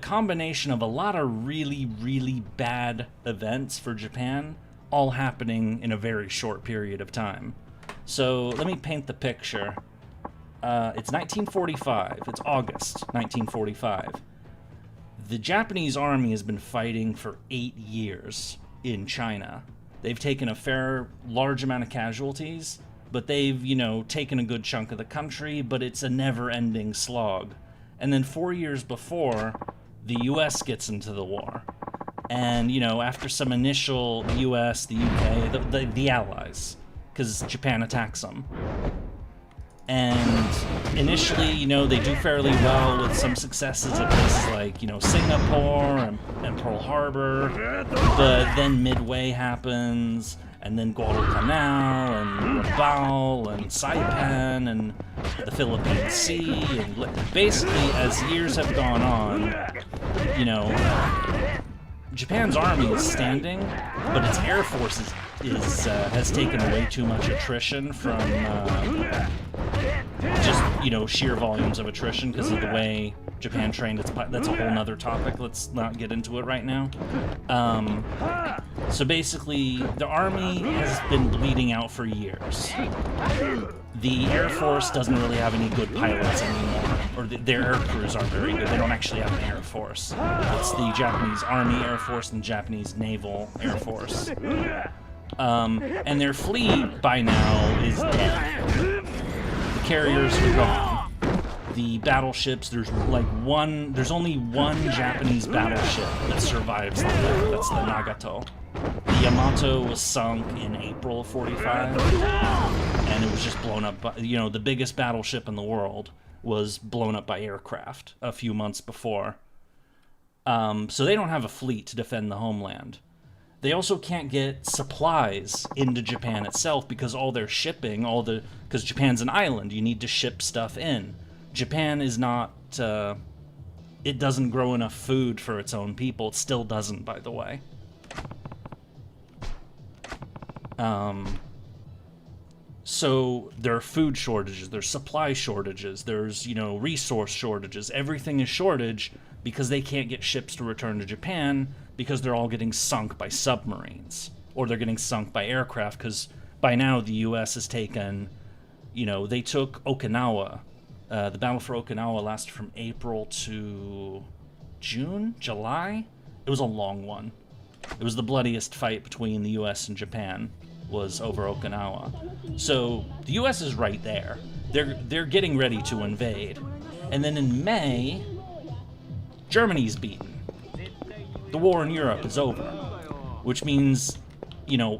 combination of a lot of really, really bad events for Japan, all happening in a very short period of time. So, let me paint the picture. It's 1945. It's August 1945. The Japanese army has been fighting for 8 years in China. They've taken a large amount of casualties, but they've, you know, taken a good chunk of the country, but it's a never-ending slog. And then 4 years before, the US gets into the war. And, you know, after some initial US, the UK, the Allies, because Japan attacks them. And initially, you know, they do fairly well with some successes at places like, you know, Singapore and Pearl Harbor. But then Midway happens, and then Guadalcanal, and Rabaul, and Saipan, and the Philippine Sea. And basically, as years have gone on, you know, Japan's army is standing, but its air force has taken way too much attrition from just, you know, sheer volumes of attrition because of the way Japan trained its that's a whole nother topic. Let's not get into it right now. So basically, the army has been bleeding out for years. The Air Force doesn't really have any good pilots anymore, or their air crews aren't very good. They don't actually have an Air Force. It's the Japanese Army Air Force and Japanese Naval Air Force. And their fleet, by now, is dead. The carriers are gone. The battleships, there's only one Japanese battleship that survives the war. That's the Nagato. The Yamato was sunk in April of 45, and it was just blown up by, you know, the biggest battleship in the world was blown up by aircraft a few months before. So they don't have a fleet to defend the homeland. They also can't get supplies into Japan itself because all their shipping, because Japan's an island, you need to ship stuff in. Japan is not, it doesn't grow enough food for its own people. It still doesn't, by the way. So there are food shortages, there's supply shortages, there's, you know, resource shortages. Everything is shortage because they can't get ships to return to Japan because they're all getting sunk by submarines, or they're getting sunk by aircraft, because by now the U.S. has taken, they took Okinawa. The battle for Okinawa lasted from April to June, July. It was a long one. It was the bloodiest fight between the U.S. and Japan, was over Okinawa. So the U.S. is right there. They're getting ready to invade. And then in May, Germany's beaten. The war in Europe is over, which means,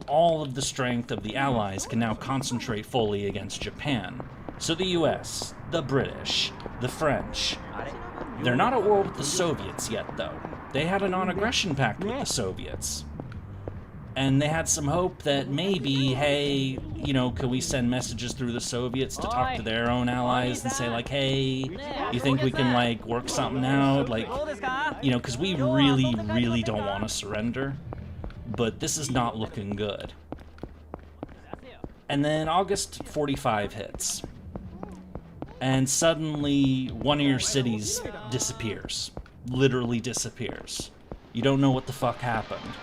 all of the strength of the Allies can now concentrate fully against Japan. So the US, the British, the French, they're not at war with the Soviets yet, though. They had a non-aggression pact with the Soviets. And they had some hope that maybe, hey, can we send messages through the Soviets to talk to their own allies and say, like, hey, you think we can, like, work something out? Like, because we really, really don't want to surrender. But this is not looking good. And then August 45 hits. And suddenly, one of your cities disappears. Literally disappears. You don't know what the fuck happened.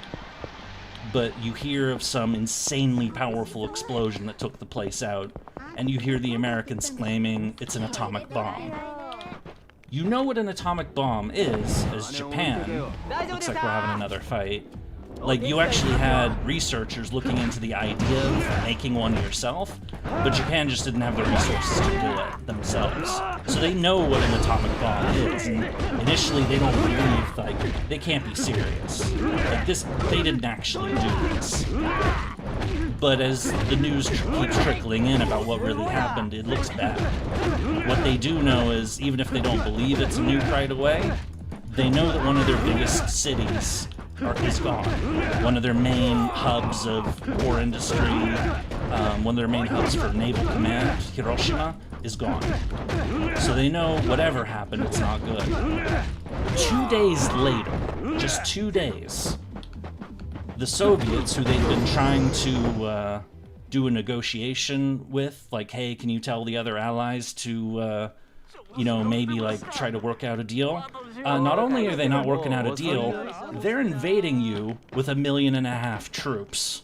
But you hear of some insanely powerful explosion that took the place out, and you hear the Americans claiming it's an atomic bomb. You know what an atomic bomb is, as Japan. Looks like we're having another fight. Like, you actually had researchers looking into the idea of making one yourself, but Japan just didn't have the resources to do it themselves. So they know what an atomic bomb is, and initially they don't believe, like, they can't be serious. Like, they didn't actually do this. But as the news keeps trickling in about what really happened, it looks bad. What they do know is, even if they don't believe it's a nuke right away, they know that one of their biggest cities is gone. One of their main hubs of war industry, one of their main hubs for naval command, Hiroshima, is gone. So they know whatever happened, it's not good. 2 days later, just 2 days, the Soviets, who they've been trying to do a negotiation with, like, hey, can you tell the other allies to, maybe, like, try to work out a deal? Not only are they not working out a deal, they're invading you with 1.5 million troops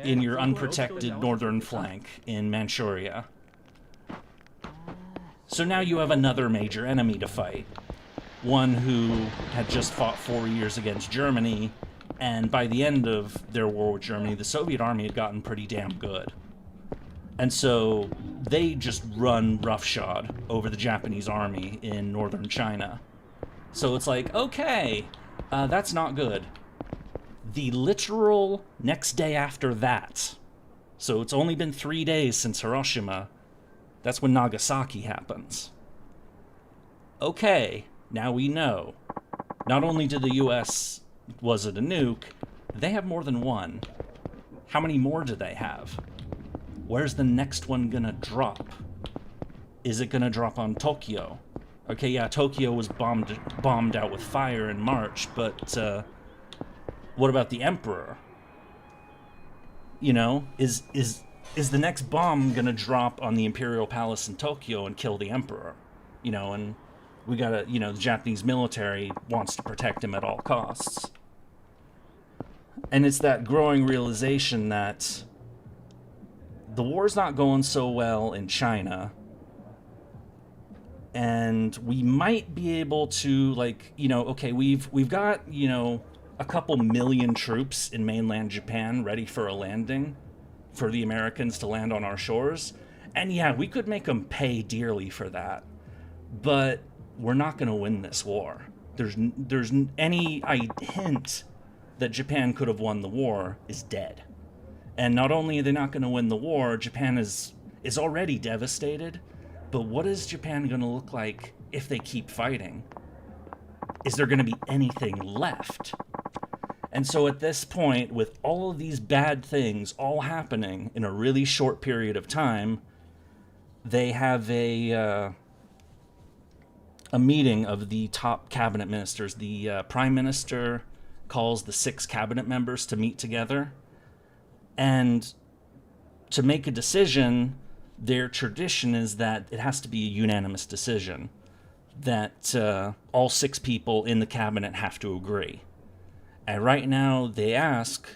in your unprotected northern flank in Manchuria. So now you have another major enemy to fight. One who had just fought 4 years against Germany, and by the end of their war with Germany, the Soviet army had gotten pretty damn good. And so they just run roughshod over the Japanese army in northern China. So it's like, okay, that's not good. The literal next day after that, so it's only been 3 days since Hiroshima, that's when Nagasaki happens. Okay, now we know. Not only did the US, was it a nuke, they have more than one. How many more do they have? Where's the next one gonna drop? Is it gonna drop on Tokyo? Okay, yeah, Tokyo was bombed out with fire in March, but what about the Emperor? Is the next bomb gonna drop on the Imperial Palace in Tokyo and kill the Emperor? And we gotta, the Japanese military wants to protect him at all costs. And it's that growing realization that the war's not going so well in China, and we might be able to, like, okay, we've got, a couple million troops in mainland Japan ready for a landing, for the Americans to land on our shores, and yeah, we could make them pay dearly for that, but we're not going to win this war. There's any hint that Japan could have won the war is dead. And not only are they not going to win the war, Japan is already devastated, but what is Japan going to look like if they keep fighting? Is there going to be anything left? And so at this point, with all of these bad things all happening in a really short period of time, they have a meeting of the top cabinet ministers. The prime minister calls the 6 cabinet members to meet together. And to make a decision, their tradition is that it has to be a unanimous decision. that all 6 people in the cabinet have to agree. And right now they ask,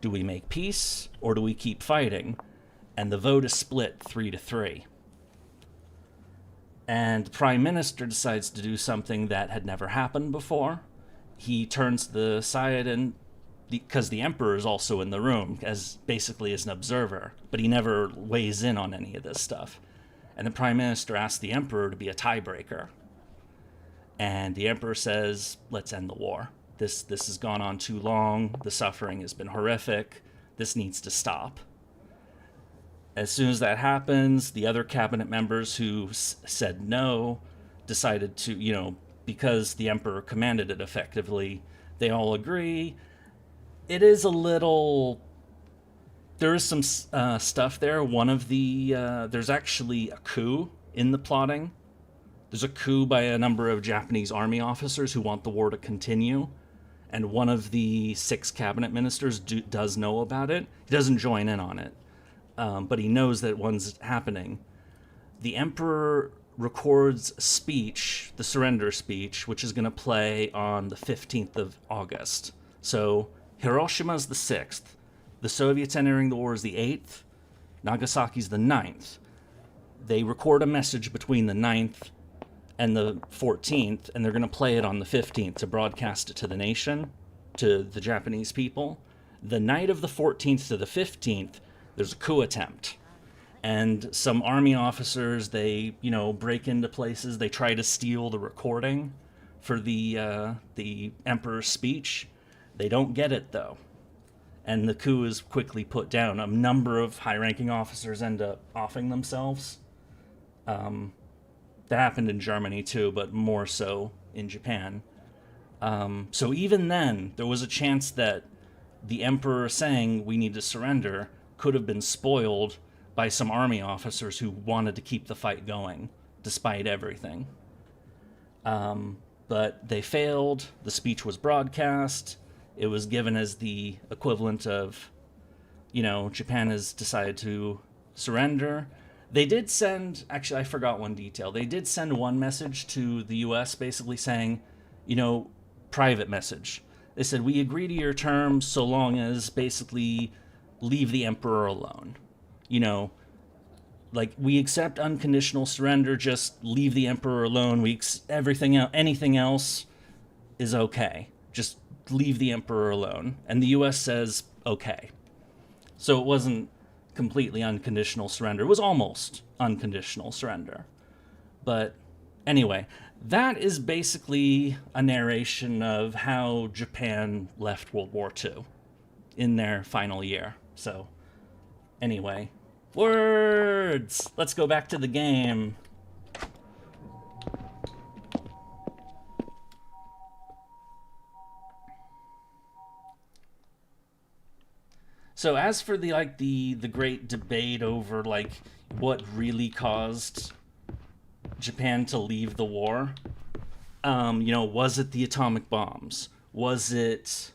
do we make peace or do we keep fighting? And the vote is split 3-3. And the Prime Minister decides to do something that had never happened before. He turns the side, and because the Emperor is also in the room as basically as an observer, but he never weighs in on any of this stuff. And the Prime Minister asks the Emperor to be a tiebreaker. And the Emperor says, let's end the war. This has gone on too long. The suffering has been horrific. This needs to stop. As soon as that happens, the other cabinet members who said no decided to, because the Emperor commanded it effectively, they all agree. It is a little... There is some stuff there. One of the... there's actually a coup in the plotting. There's a coup by a number of Japanese army officers who want the war to continue. And one of the 6 cabinet ministers does know about it. He doesn't join in on it. But he knows that one's happening. The Emperor records a speech, the surrender speech, which is going to play on the 15th of August. So Hiroshima's the 6th. The Soviets entering the war is the 8th. Nagasaki's the 9th. They record a message between the 9th and the 14th, and they're going to play it on the 15th to broadcast it to the nation, to the Japanese people. The night of the 14th to the 15th, there's a coup attempt. And some army officers, they, break into places. They try to steal the recording for the Emperor's speech. They don't get it, though. And the coup is quickly put down. A number of high-ranking officers end up offing themselves. That happened in Germany, too, but more so in Japan. So even then, there was a chance that the Emperor saying we need to surrender could have been spoiled by some army officers who wanted to keep the fight going, despite everything. But they failed. The speech was broadcast. It was given as the equivalent of, Japan has decided to surrender. They did send, actually I forgot one detail, they did send one message to the US basically saying, private message. They said, we agree to your terms so long as basically leave the Emperor alone. We accept unconditional surrender, just leave the Emperor alone. Anything else is okay. Just leave the Emperor alone. And the US says, okay. So it wasn't completely unconditional surrender. It was almost unconditional surrender. But anyway, that is basically a narration of how Japan left World War II in their final year. So, anyway, words! Let's go back to the game. So as for the great debate over what really caused Japan to leave the war, was it the atomic bombs? Was it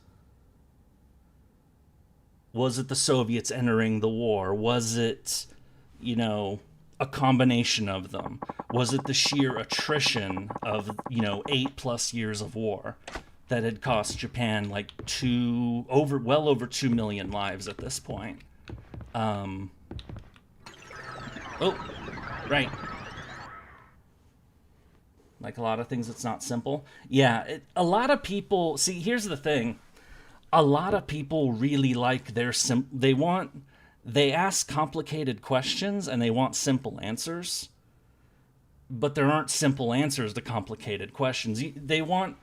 the Soviets entering the war? Was it, a combination of them? Was it the sheer attrition of, 8+ years of war that had cost Japan well over 2 million lives at this point? Oh, right. Like a lot of things, it's not simple. Yeah, a lot of people... See, here's the thing. A lot of people really like they ask complicated questions and they want simple answers. But there aren't simple answers to complicated questions. They want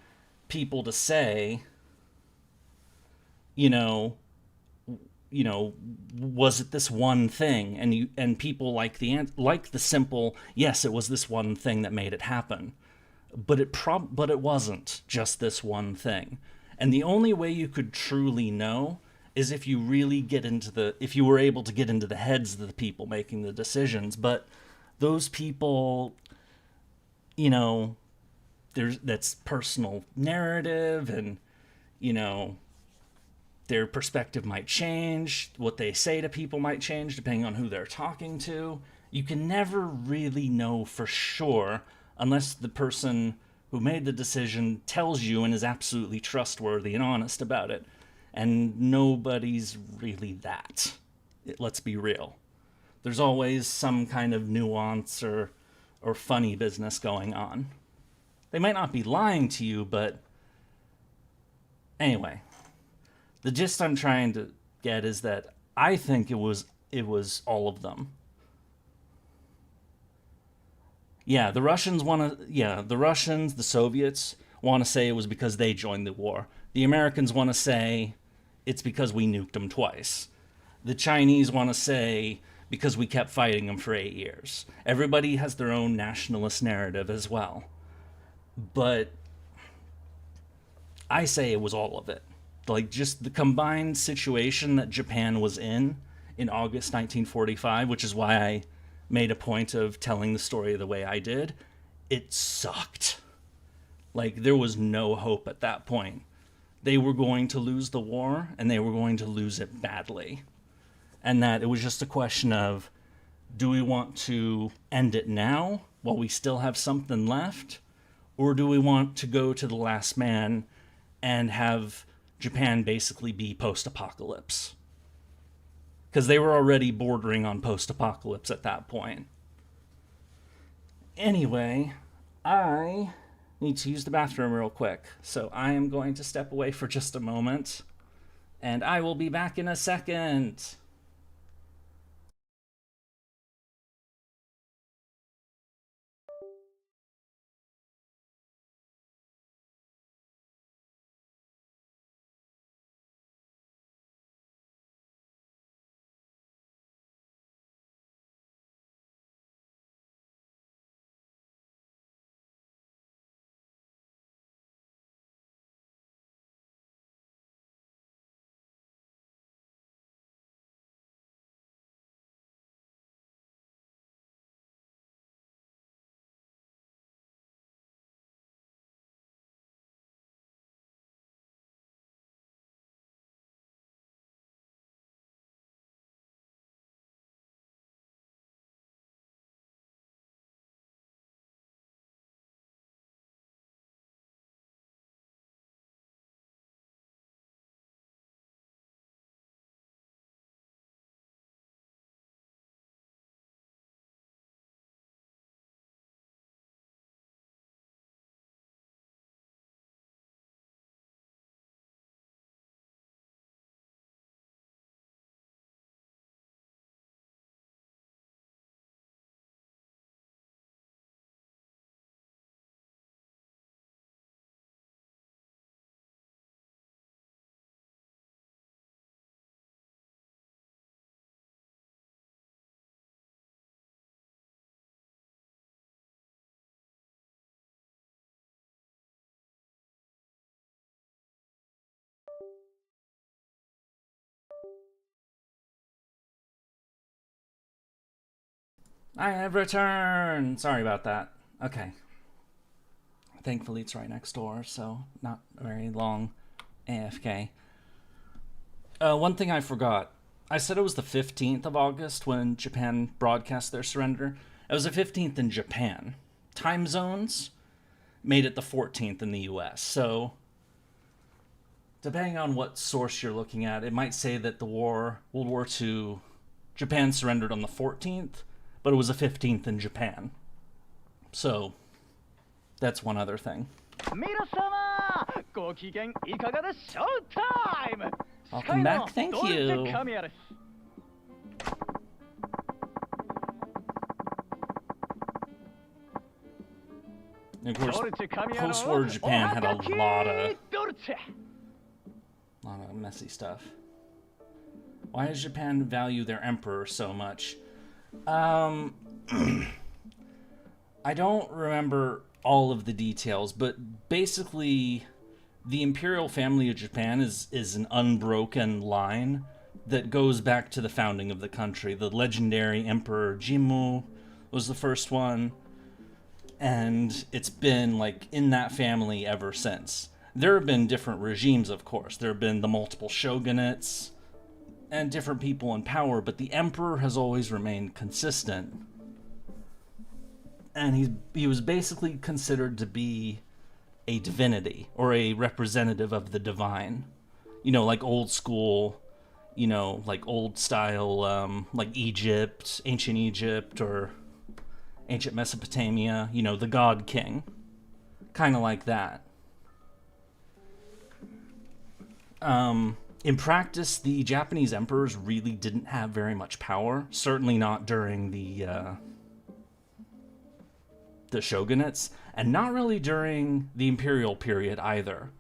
people to say, was it this one thing? And people like the simple, yes, it was this one thing that made it happen. But it wasn't just this one thing. And the only way you could truly know is if you really if you were able to get into the heads of the people making the decisions. But those people, that's personal narrative, and, their perspective might change. What they say to people might change depending on who they're talking to. You can never really know for sure unless the person who made the decision tells you and is absolutely trustworthy and honest about it. And nobody's really that. Let's be real. There's always some kind of nuance or funny business going on. They might not be lying to you, but anyway, the gist I'm trying to get is that I think it was all of them. Yeah, the Russians the Soviets want to say it was because they joined the war. The Americans want to say it's because we nuked them twice. The Chinese want to say because we kept fighting them for 8 years. Everybody has their own nationalist narrative as well. But I say it was all of it. Like, just the combined situation that Japan was in August 1945, which is why I made a point of telling the story the way I did. It sucked. Like, there was no hope at that point. They were going to lose the war, and they were going to lose it badly. And that it was just a question of, do we want to end it now while we still have something left? Or do we want to go to the last man and have Japan basically be post-apocalypse? Because they were already bordering on post-apocalypse at that point. Anyway, I need to use the bathroom real quick, so I am going to step away for just a moment, and I will be back in a second. I have returned! Sorry about that. Okay. Thankfully it's right next door, so not very long AFK. One thing I forgot. I said it was the 15th of August when Japan broadcast their surrender. It was the 15th in Japan. Time zones made it the 14th in the US, so depending on what source you're looking at, it might say that the World War II, Japan surrendered on the 14th, but it was the 15th in Japan. So, that's one other thing. Welcome back, thank you. And of course, post-war Japan had a lot of messy stuff. Why does Japan value their emperor so much? I don't remember all of the details, but basically the imperial family of Japan is an unbroken line that goes back to the founding of the country. The legendary Emperor Jimmu was the first one, and it's been like in that family ever since. There have been different regimes, of course. There have been the multiple shogunates and different people in power, but the emperor has always remained consistent. and he was basically considered to be a divinity or a representative of the divine. You know, like old school, you know, like old style, like Egypt, ancient Egypt, or ancient Mesopotamia, you know, the god king. Kind of like that. In practice, the Japanese emperors really didn't have very much power. Certainly not during the shogunates, and not really during the imperial period either.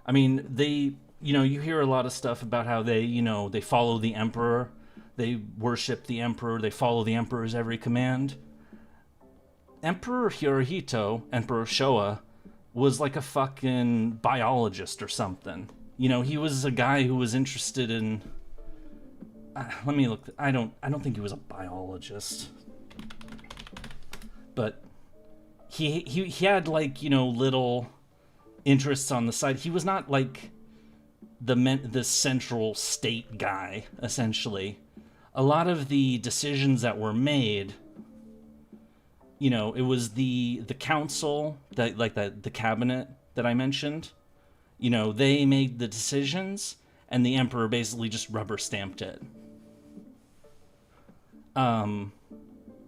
I mean, they, you know, you hear a lot of stuff about how they, you know, they follow the emperor, they worship the emperor, they follow the emperor's every command. Emperor Hirohito, Emperor Showa, was like a fucking biologist or something. You know, he was a guy who was interested in... let me look... I don't think he was a biologist. But he had, like, you know, little interests on the side. He was not, like, the central state guy, essentially. A lot of the decisions that were made... You know, it was the council, that like the cabinet that I mentioned. You know, they made the decisions, and the emperor basically just rubber stamped it.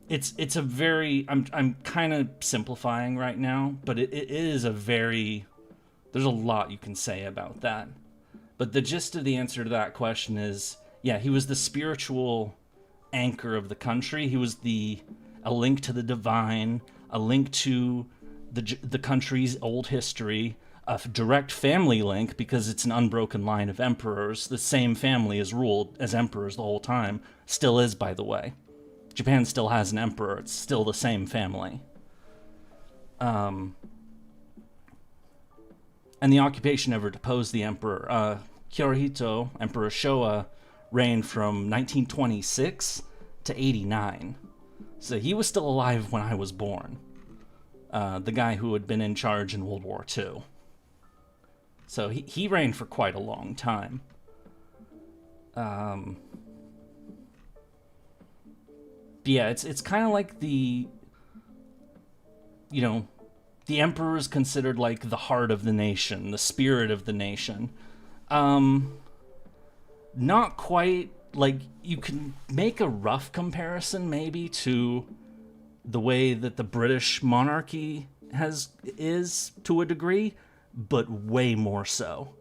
It's a very, I'm kind of simplifying right now, but it is a very, there's a lot you can say about that. But the gist of the answer to that question is, yeah, he was the spiritual anchor of the country. He was a link to the divine, a link to the country's old history, a direct family link because it's an unbroken line of emperors. The same family has ruled as emperors the whole time. Still is, by the way. Japan still has an emperor. It's still the same family. And the occupation never deposed the emperor. Hirohito, Emperor Showa, reigned from 1926 to 89. So he was still alive when I was born. The guy who had been in charge in World War II. So he reigned for quite a long time. Yeah, it's kind of like the... You know, the emperor is considered like the heart of the nation, the spirit of the nation. Not quite... Like, you can make a rough comparison, maybe, to the way that the British monarchy is to a degree, but way more so.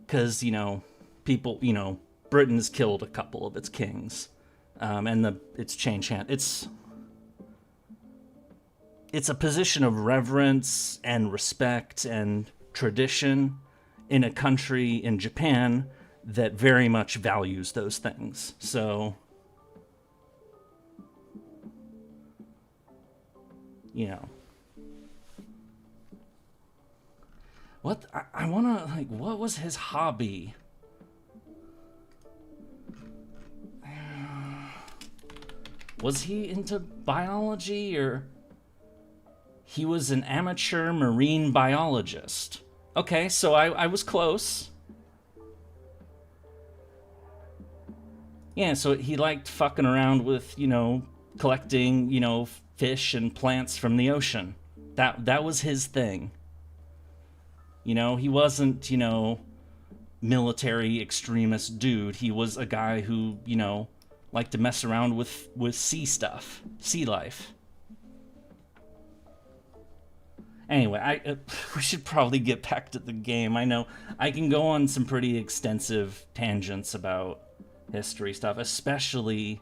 Because, you know, people, you know, Britain's killed a couple of its kings, and it's changed hands. It's a position of reverence and respect and tradition in a country, in Japan, that very much values those things. So, you know. What, I wanna, like, what was his hobby? Was he into biology, or... He was an amateur marine biologist. Okay, so I was close. Yeah, so he liked fucking around with, you know, collecting, you know, fish and plants from the ocean. That was his thing. You know, he wasn't, you know, military extremist dude. He was a guy who, you know, liked to mess around with sea stuff, sea life. Anyway, we should probably get back to the game. I know I can go on some pretty extensive tangents about history stuff, especially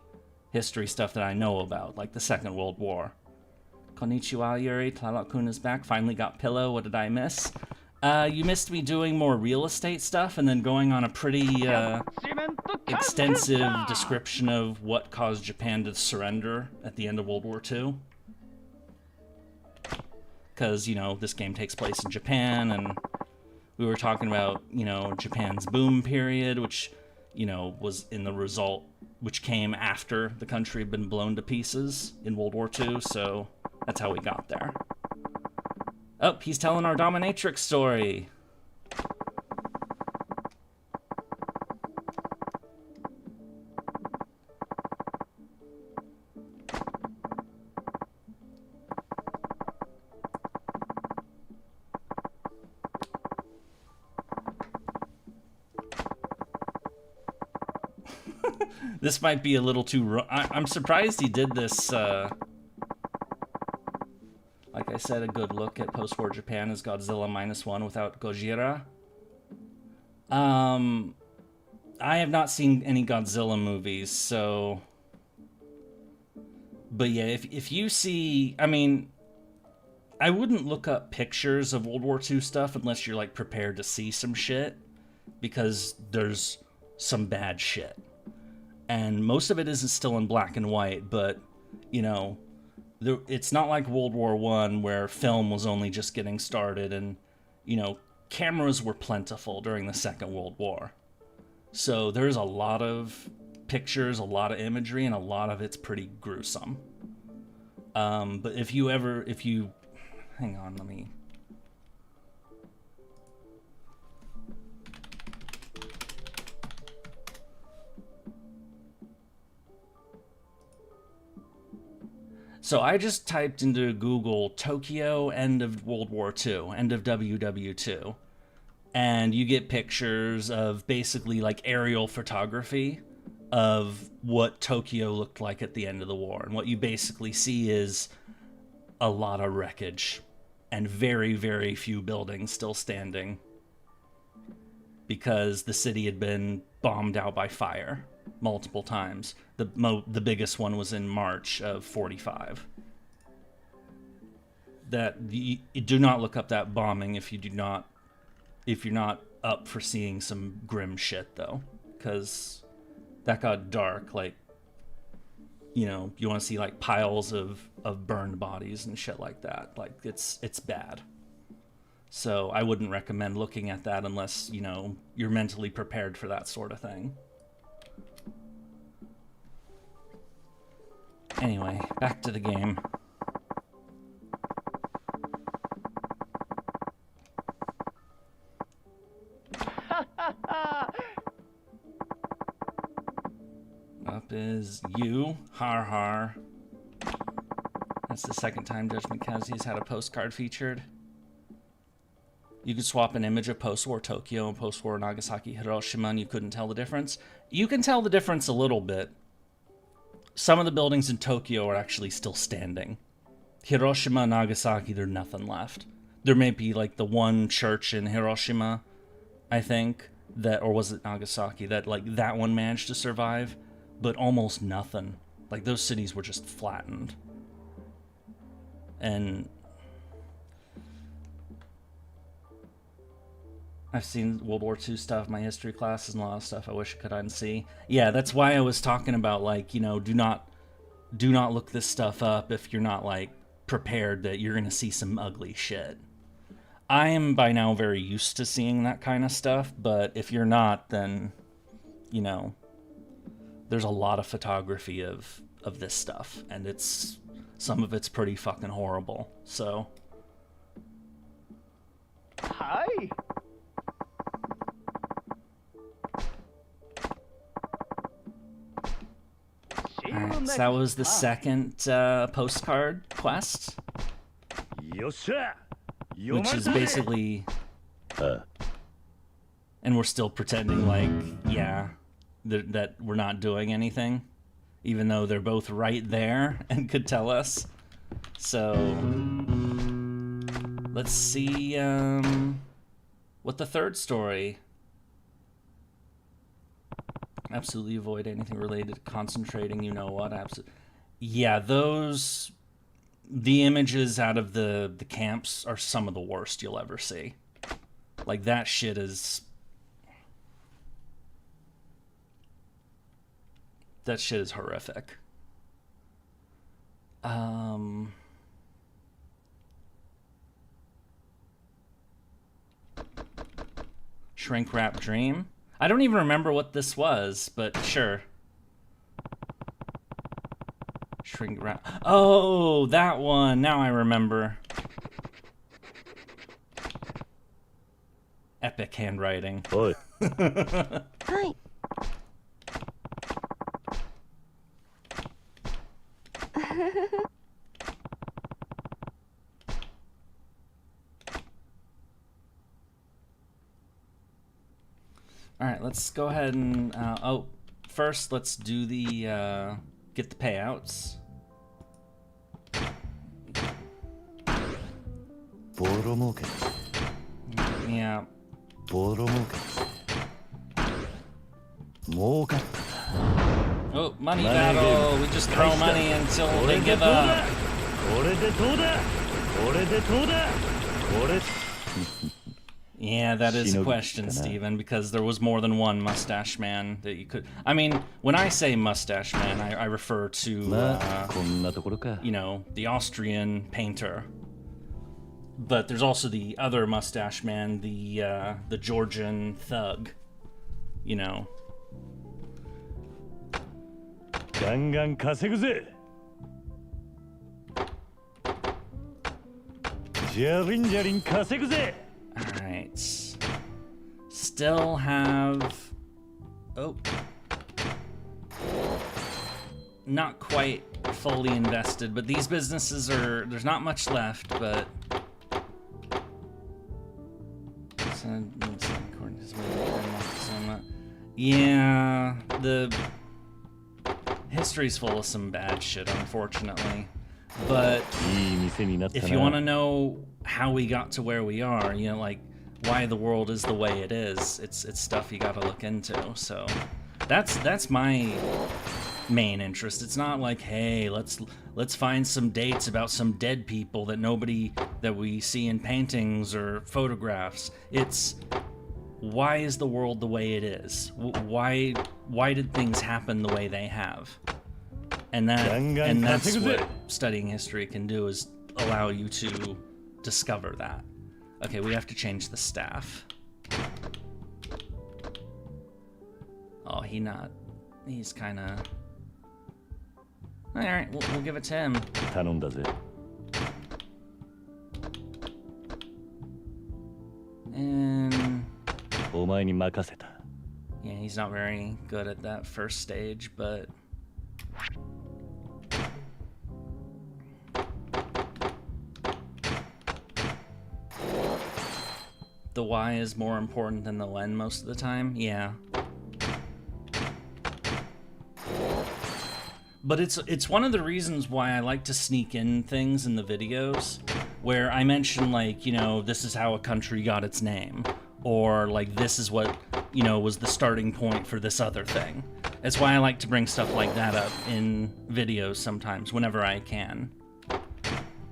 history stuff that I know about, like the Second World War. Konnichiwa, Yurie. Tlaloc-kun is back. Finally got Pillow. What did I miss? You missed me doing more real estate stuff and then going on a pretty extensive description of what caused Japan to surrender at the end of World War II. Because, you know, this game takes place in Japan, and we were talking about, you know, Japan's boom period, which... you know, was in the result, which came after the country had been blown to pieces in World War II, so that's how we got there. Oh, he's telling our dominatrix story. This might be a little too... I'm surprised he did this, like I said, a good look at post-war Japan as Godzilla -1 without Gojira. I have not seen any Godzilla movies, so... But yeah, if you see... I mean, I wouldn't look up pictures of World War II stuff unless you're, like, prepared to see some shit. Because there's some bad shit. And most of it isn't still in black and white, but, you know... It's not like World War I, where film was only just getting started, and, you know, cameras were plentiful during the Second World War. So there's a lot of pictures, a lot of imagery, and a lot of it's pretty gruesome. But if you... Hang on, let me... So I just typed into Google Tokyo end of World War II, end of WW2, and you get pictures of basically like aerial photography of what Tokyo looked like at the end of the war. And what you basically see is a lot of wreckage and very, very few buildings still standing because the city had been bombed out by fire multiple times. The biggest one was in March of 45. Do not look up that bombing if you're not up for seeing some grim shit though, because that got dark. Like, you know, you want to see like piles of burned bodies and shit like that. Like it's bad. So I wouldn't recommend looking at that unless, you know, you're mentally prepared for that sort of thing. Anyway, back to the game. Up is you, har har. That's the second time Judgment Kazi has had a postcard featured. You could swap an image of post-war Tokyo and post-war Nagasaki, Hiroshima, and you couldn't tell the difference. You can tell the difference a little bit. Some of the buildings in Tokyo are actually still standing. Hiroshima and Nagasaki, there's nothing left. There may be like the one church in Hiroshima, I think, that, or was it Nagasaki, that like that one managed to survive, but almost nothing. Like those cities were just flattened. And I've seen World War II stuff, my history classes, and a lot of stuff I wish I could unsee. Yeah, that's why I was talking about, like, you know, do not look this stuff up if you're not, like, prepared that you're going to see some ugly shit. I am by now very used to seeing that kind of stuff, but if you're not, then, you know, there's a lot of photography of this stuff, and some of it's pretty fucking horrible, so... Hi! Alright, so that was the second postcard quest, which is basically... and we're still pretending like, yeah, that we're not doing anything, even though they're both right there and could tell us. So, let's see what the third story... Absolutely avoid anything related to concentrating, you know what, absolutely. Yeah, the images out of the camps are some of the worst you'll ever see. Like, that shit is... That shit is horrific. Shrink Wrap Dream. I don't even remember what this was, but sure. Shrink Wrap. Oh, that one. Now I remember. Epic handwriting. Oi. Hi. All right, let's go ahead and... first, let's do the, get the payouts. Yeah. Oh, money battle. We just throw money until they give up. Yeah, that is a question, Steven, because there was more than one mustache man that you could... I mean, when I say mustache man, I refer to, you know, the Austrian painter. But there's also the other mustache man, the Georgian thug, you know. Alright. Still have... Oh. Not quite fully invested, but these businesses are... There's not much left, but... Yeah, the history's full of some bad shit, unfortunately. But if you want to know how we got to where we are, you know, like why the world is the way it is, it's stuff you got to look into. So that's my main interest. It's not like, hey, let's find some dates about some dead people that we see in paintings or photographs. It's why is the world the way it is? Why did things happen the way they have? And that's what studying history can do, is allow you to discover that. Okay, we have to change the staff. Oh, he's kind of... Alright, we'll give it to him. And... yeah, he's not very good at that first stage, but... the why is more important than the when most of the time, yeah. But it's one of the reasons why I like to sneak in things in the videos where I mention, like, you know, this is how a country got its name, or like this is what, you know, was the starting point for this other thing. That's why I like to bring stuff like that up in videos sometimes whenever I can.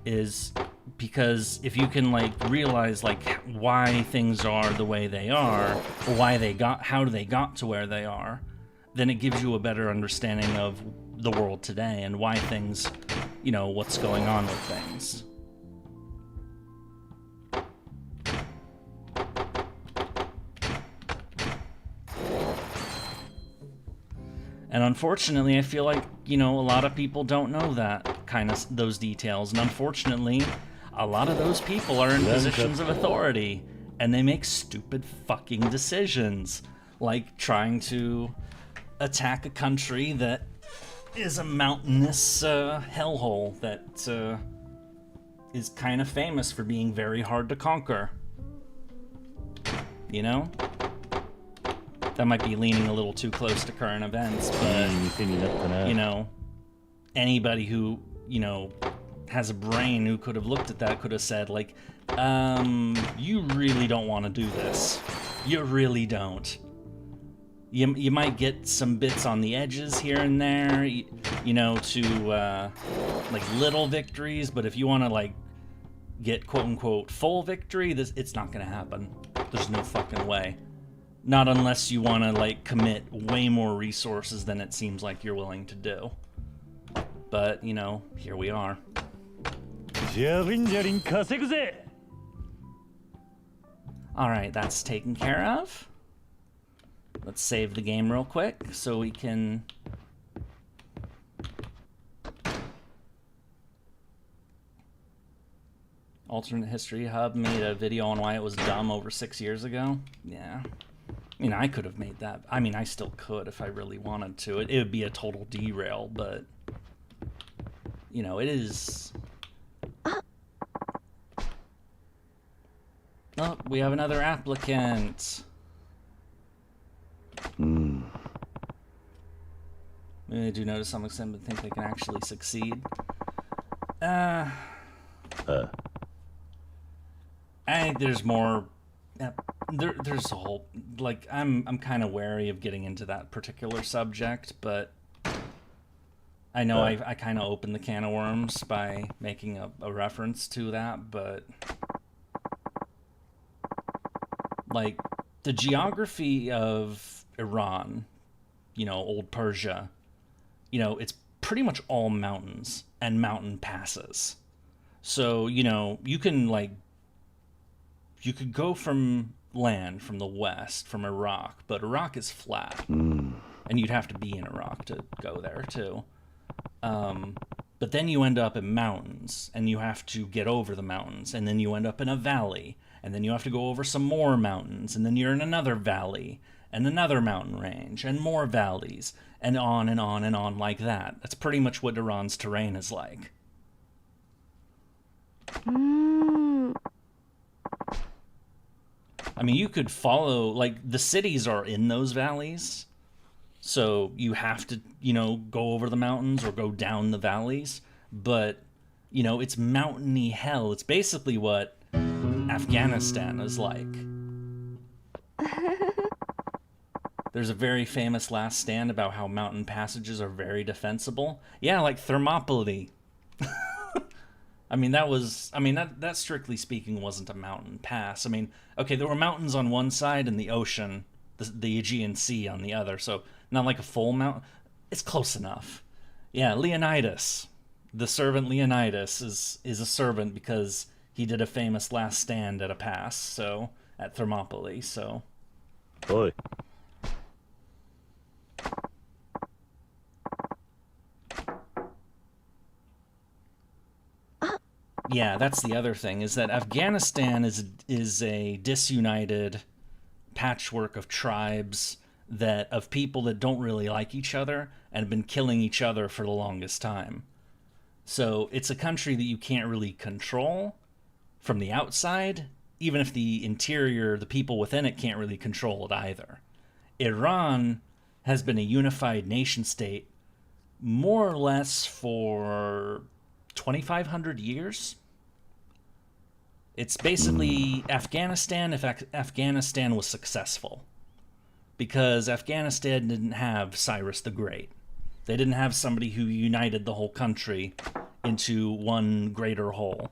Is because if you can like realize like why things are the way they are, or how they got to where they are, then it gives you a better understanding of the world today and why things, you know, what's going on with things. And unfortunately, I feel like, you know, a lot of people don't know those details, and unfortunately, a lot of those people are in positions of authority, and they make stupid fucking decisions, like trying to attack a country that is a mountainous hellhole that is kind of famous for being very hard to conquer. You know? That might be leaning a little too close to current events, but, you know, anybody who, you know, has a brain who could have looked at that could have said, like, you really don't want to do this. You really don't. You might get some bits on the edges here and there, you know, to, like, little victories, but if you want to, like, get quote-unquote full victory, it's not going to happen. There's no fucking way. Not unless you want to, like, commit way more resources than it seems like you're willing to do. But, you know, here we are. Alright, that's taken care of. Let's save the game real quick so we can... Alternate History Hub made a video on why it was dumb over 6 years ago. Yeah. I mean, I could have made that. I mean, I still could if I really wanted to. It would be a total derail, but... You know, it is... Oh, we have another applicant. Maybe they do know to some extent, but think they can actually succeed. I think there's more. There's a whole like I'm kind of wary of getting into that particular subject, but I know I kind of opened the can of worms by making a reference to that, but like the geography of Iran, you know, old Persia, you know, it's pretty much all mountains and mountain passes. So, you know, you could go from land from the west, from Iraq, but Iraq is flat. And you'd have to be in Iraq to go there, too. But then you end up in mountains, and you have to get over the mountains, and then you end up in a valley, and then you have to go over some more mountains, and then you're in another valley, and another mountain range, and more valleys, and on and on and on like that. That's pretty much what Iran's terrain is like. I mean, you could follow, like, the cities are in those valleys, so you have to, you know, go over the mountains or go down the valleys, but, you know, it's mountainy hell. It's basically what Afghanistan is like. There's a very famous last stand about how mountain passages are very defensible. Yeah, like Thermopylae. I mean, that strictly speaking wasn't a mountain pass. I mean, okay, there were mountains on one side and the ocean, the Aegean Sea on the other, so not like a full mountain. It's close enough. Yeah, Leonidas. The servant Leonidas is a servant because he did a famous last stand at a pass, so, at Thermopylae, so. Oi. Yeah, that's the other thing, is that Afghanistan is a disunited patchwork of tribes of people that don't really like each other and have been killing each other for the longest time. So it's a country that you can't really control from the outside, even if the interior, the people within it, can't really control it either. Iran has been a unified nation state more or less for 2,500 years. It's basically Afghanistan if Afghanistan was successful. Because Afghanistan didn't have Cyrus the Great. They didn't have somebody who united the whole country into one greater whole.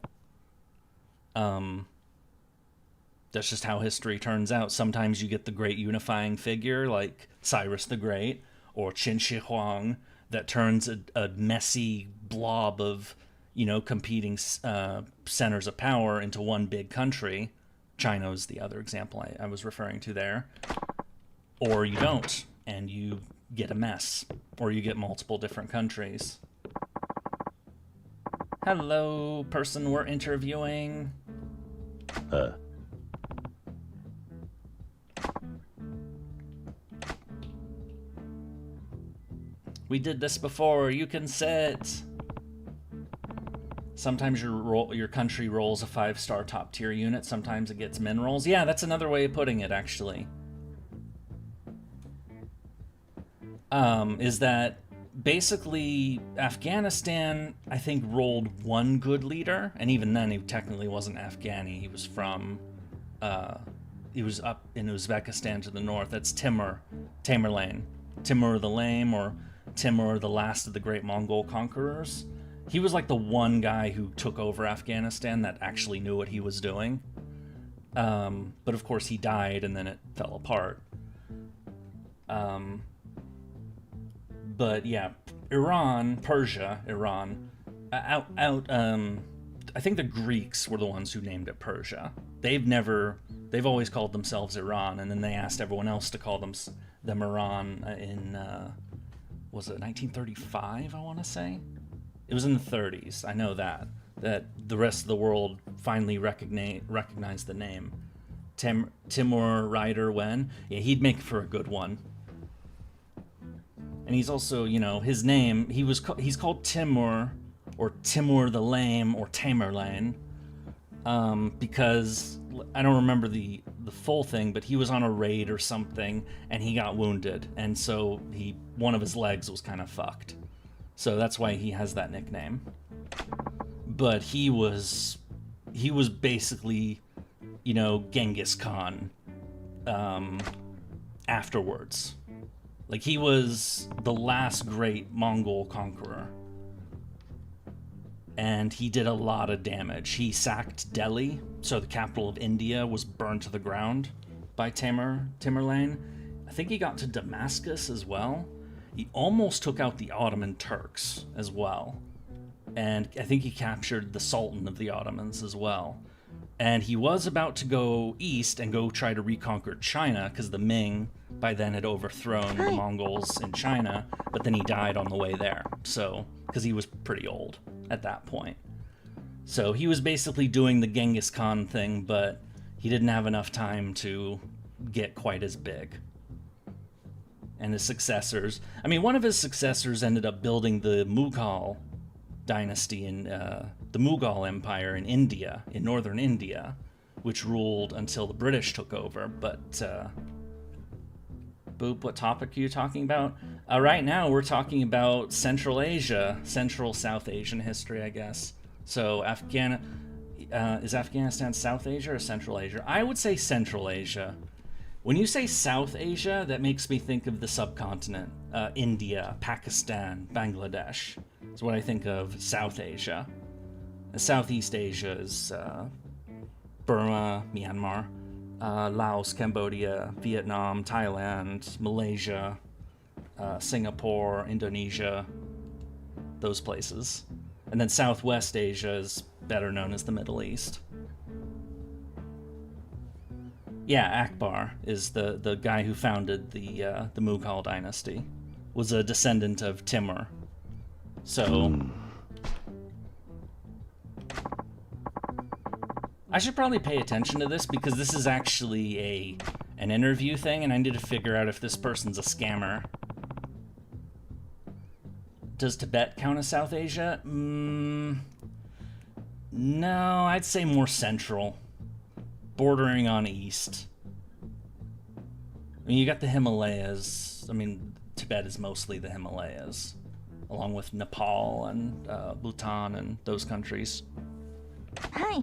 That's just how history turns out. Sometimes you get the great unifying figure like Cyrus the Great or Qin Shi Huang that turns a messy blob of, you know, competing centers of power into one big country. China is the other example I was referring to there. Or you don't, and you get a mess. Or you get multiple different countries. Hello, person we're interviewing. We did this before, you can sit. Sometimes your country rolls a 5-star top tier unit, sometimes it gets minerals. Yeah, that's another way of putting it, actually. Is that basically Afghanistan, I think, rolled one good leader, and even then he technically wasn't Afghani. He was from, he was up in Uzbekistan to the north. That's Tamerlane. Timur the Lame, or Timur the last of the great Mongol conquerors. He was like the one guy who took over Afghanistan that actually knew what he was doing. But of course he died and then it fell apart. But yeah, Persia, I think the Greeks were the ones who named it Persia. They've always called themselves Iran, and then they asked everyone else to call them Iran in, was it 1935, I want to say? It was in the 30s, I know that the rest of the world finally recognized the name. Timur Ryder Wen, yeah, he'd make for a good one. And he's also, you know, his name, he's called Timur, or Timur the Lame, or Tamerlane, because, I don't remember the full thing, but he was on a raid or something, and he got wounded, and so one of his legs was kind of fucked. So that's why he has that nickname. But he was basically, you know, Genghis Khan afterwards. Like, he was the last great Mongol conqueror. And he did a lot of damage. He sacked Delhi, so the capital of India was burned to the ground by Tamerlane. I think he got to Damascus as well. He almost took out the Ottoman Turks as well. And I think he captured the Sultan of the Ottomans as well. And he was about to go east and go try to reconquer China, because the Ming by then had overthrown the Mongols in China, but then he died on the way there. So, because he was pretty old at that point. So he was basically doing the Genghis Khan thing, but he didn't have enough time to get quite as big. And his successors, I mean, one of his successors ended up building the Mughal dynasty in the Mughal Empire in India, in northern India, which ruled until the British took over. But Boop, what topic are you talking about? Right now we're talking about Central Asia, Central South Asian history, I guess. So is Afghanistan South Asia or Central Asia? I would say Central Asia. When you say South Asia, that makes me think of the subcontinent. India, Pakistan, Bangladesh is what I think of South Asia. And Southeast Asia is Burma, Myanmar, Laos, Cambodia, Vietnam, Thailand, Malaysia, Singapore, Indonesia, those places. And then Southwest Asia is better known as the Middle East. Yeah, Akbar is the guy who founded the Mughal dynasty. Was a descendant of Timur. So I should probably pay attention to this, because this is actually an interview thing, and I need to figure out if this person's a scammer. Does Tibet count as South Asia? No, I'd say more central. Bordering on east. I mean, you got the Himalayas. I mean, Tibet is mostly the Himalayas, along with Nepal and Bhutan and those countries. Hi.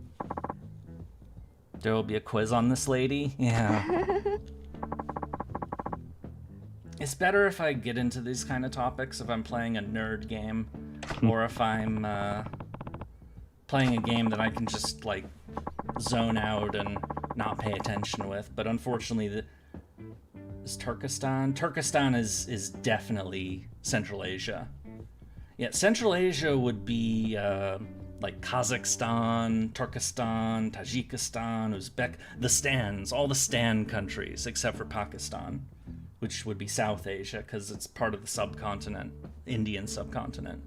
There will be a quiz on this lady? Yeah. It's better if I get into these kind of topics if I'm playing a nerd game, or if I'm playing a game that I can just, like, zone out and not pay attention with. But unfortunately, is Turkestan? Turkestan is definitely Central Asia. Yeah, Central Asia would be like Kazakhstan, Turkestan, Tajikistan, Uzbek, the Stans, all the Stan countries except for Pakistan, which would be South Asia because it's part of the subcontinent, Indian subcontinent.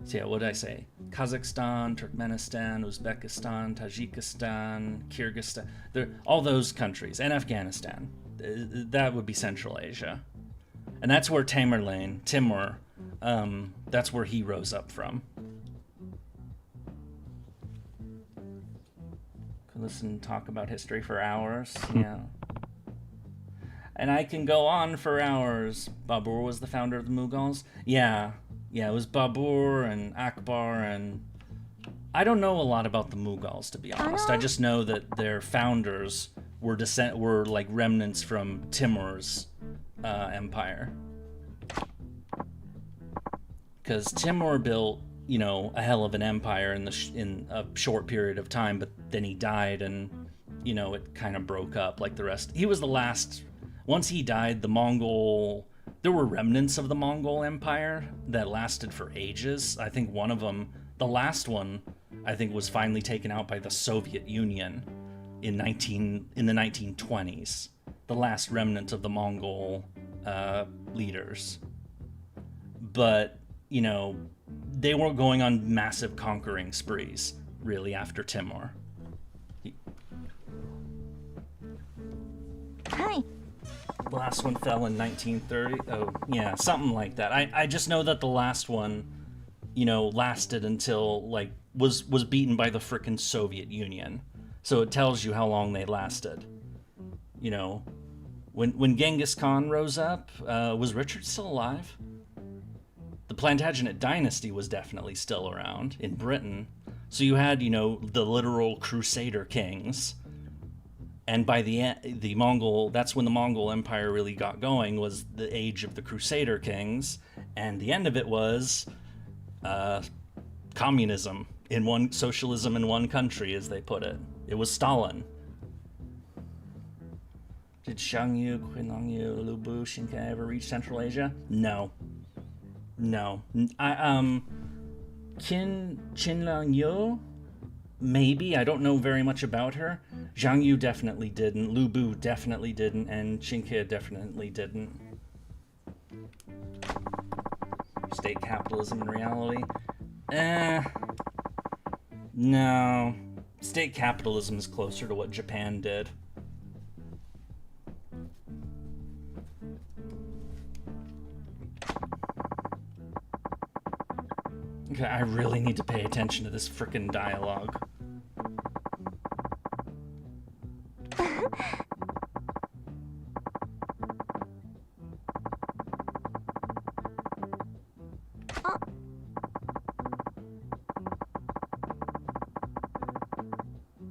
So yeah, what did I say? Kazakhstan, Turkmenistan, Uzbekistan, Tajikistan, Kyrgyzstan, all those countries, and Afghanistan. That would be Central Asia. And that's where Timur, that's where he rose up from. Could listen and talk about history for hours, yeah. And I can go on for hours. Babur was the founder of the Mughals? Yeah, it was Babur and Akbar, and I don't know a lot about the Mughals, to be honest. I just know that their founders were like remnants from Timur's empire. Because Timur built, a hell of an empire in a short period of time, but then he died, and it kind of broke up like the rest. He was the last. Once he died, there were remnants of the Mongol Empire that lasted for ages. I think one of them, the last one, I think was finally taken out by the Soviet Union in the 1920s. The last remnant of the Mongol leaders. But, they weren't going on massive conquering sprees, really, after Timur. Hi. The last one fell in 1930. Oh, yeah, something like that. I just know that the last one, lasted until, was beaten by the frickin' Soviet Union. So it tells you how long they lasted. You know, when Genghis Khan rose up, was Richard still alive? The Plantagenet dynasty was definitely still around in Britain. So you had, you know, the literal Crusader kings. And by the Mongol, that's when the Mongol Empire really got going, was the age of the Crusader kings. And the end of it was communism socialism in one country, as they put it. It was Stalin. Did Xiangyu, Qinlongyu, Lubu, Xinkai ever reach Central Asia? No. Qinlongyu? Maybe. I don't know very much about her. Zhang Yu definitely didn't. Lubu definitely didn't. And Qinkai definitely didn't. State capitalism in reality? No. State capitalism is closer to what Japan did. Okay, I really need to pay attention to this frickin' dialogue.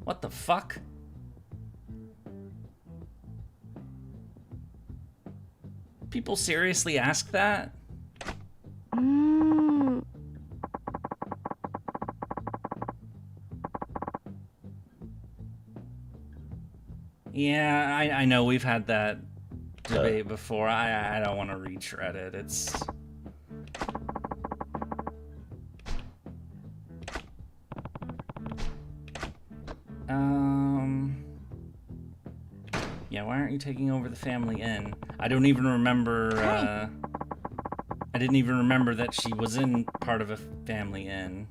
What the fuck? People seriously ask that? Yeah, I know we've had that debate before. I don't want to retread it. It's... Yeah, why aren't you taking over the family inn? I don't even remember, I didn't even remember that she was in part of a family inn.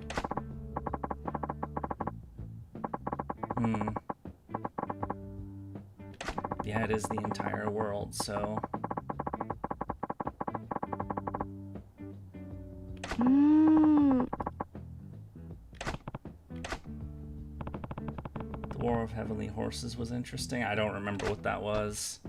Yeah, it is the entire world, so... The War of Heavenly Horses was interesting. I don't remember what that was.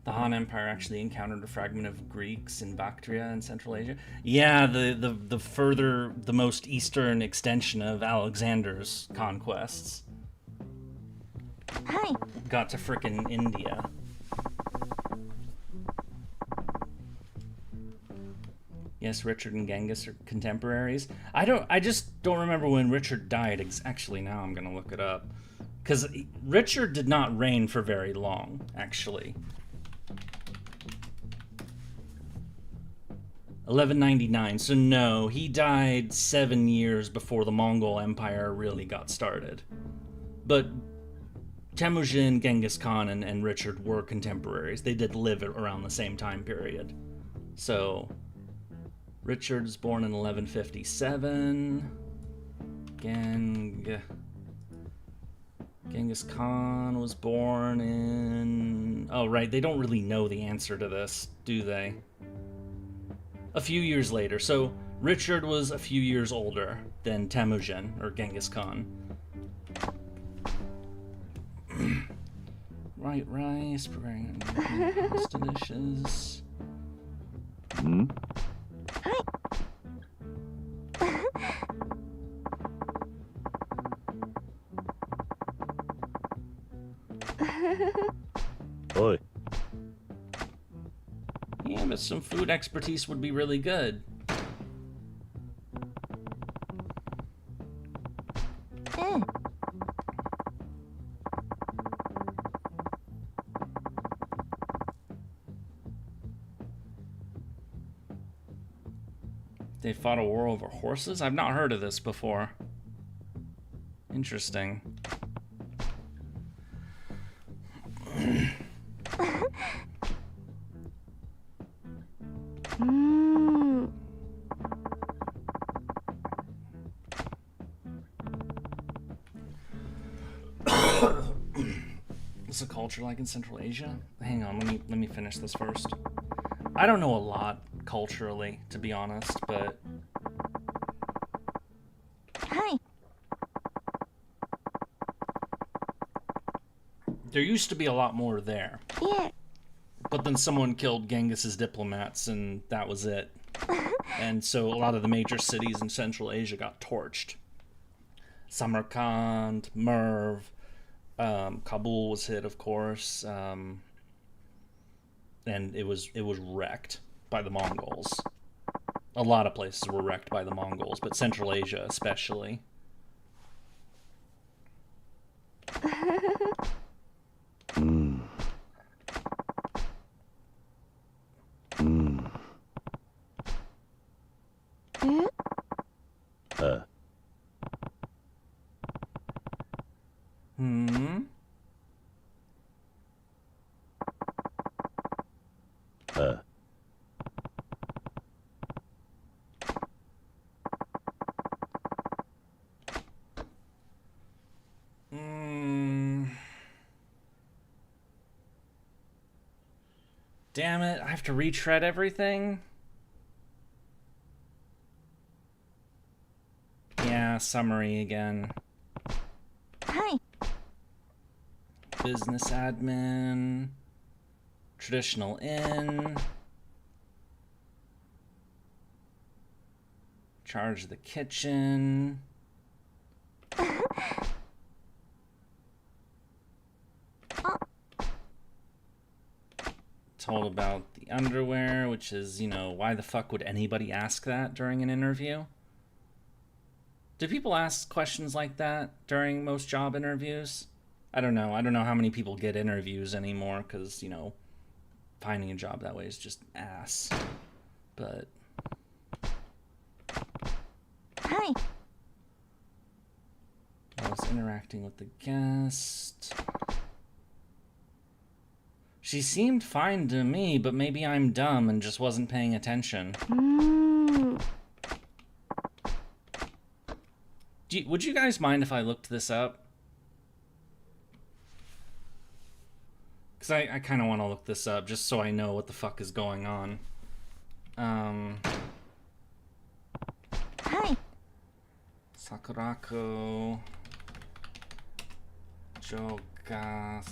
The Han Empire actually encountered a fragment of Greeks in Bactria in Central Asia. Yeah, the most eastern extension of Alexander's conquests. Hi. Got to frickin' India. Yes, Richard and Genghis are contemporaries. I just don't remember when Richard died. Actually, now I'm gonna look it up. Because Richard did not reign for very long, actually. 1199, so no, he died 7 years before the Mongol Empire really got started. But Temujin, Genghis Khan, and Richard were contemporaries. They did live around the same time period. So, Richard's born in 1157. Genghis Khan was born in... Oh, right, they don't really know the answer to this, do they? A few years later. So Richard was a few years older than Temujin, or Genghis Khan. White rice, preparing pasta dishes. Oi. Yeah, but some food expertise would be really good. They fought a war over horses? I've not heard of this before. Interesting. What's the culture like in Central Asia? Hang on, let me finish this first. I don't know a lot culturally, to be honest, but There used to be a lot more there. Yeah. But then someone killed Genghis's diplomats, and that was it. And so a lot of the major cities in Central Asia got torched. Samarkand, Merv, Kabul was hit, of course, and it was wrecked by the Mongols. A lot of places were wrecked by the Mongols, but Central Asia especially. Damn it, I have to retread everything? Yeah, summary again. Hi. Business admin. Traditional inn. Charge the kitchen. Told about the underwear, which is, you know, why the fuck would anybody ask that during an interview? Do people ask questions like that during most job interviews? I don't know. I don't know how many people get interviews anymore because, you know, finding a job that way is just ass. But... Hi. I was interacting with the guest. She seemed fine to me, but maybe I'm dumb and just wasn't paying attention. Would you guys mind if I looked this up? Because I kind of want to look this up just so I know what the fuck is going on. Hi. Sakurako Jogasaki.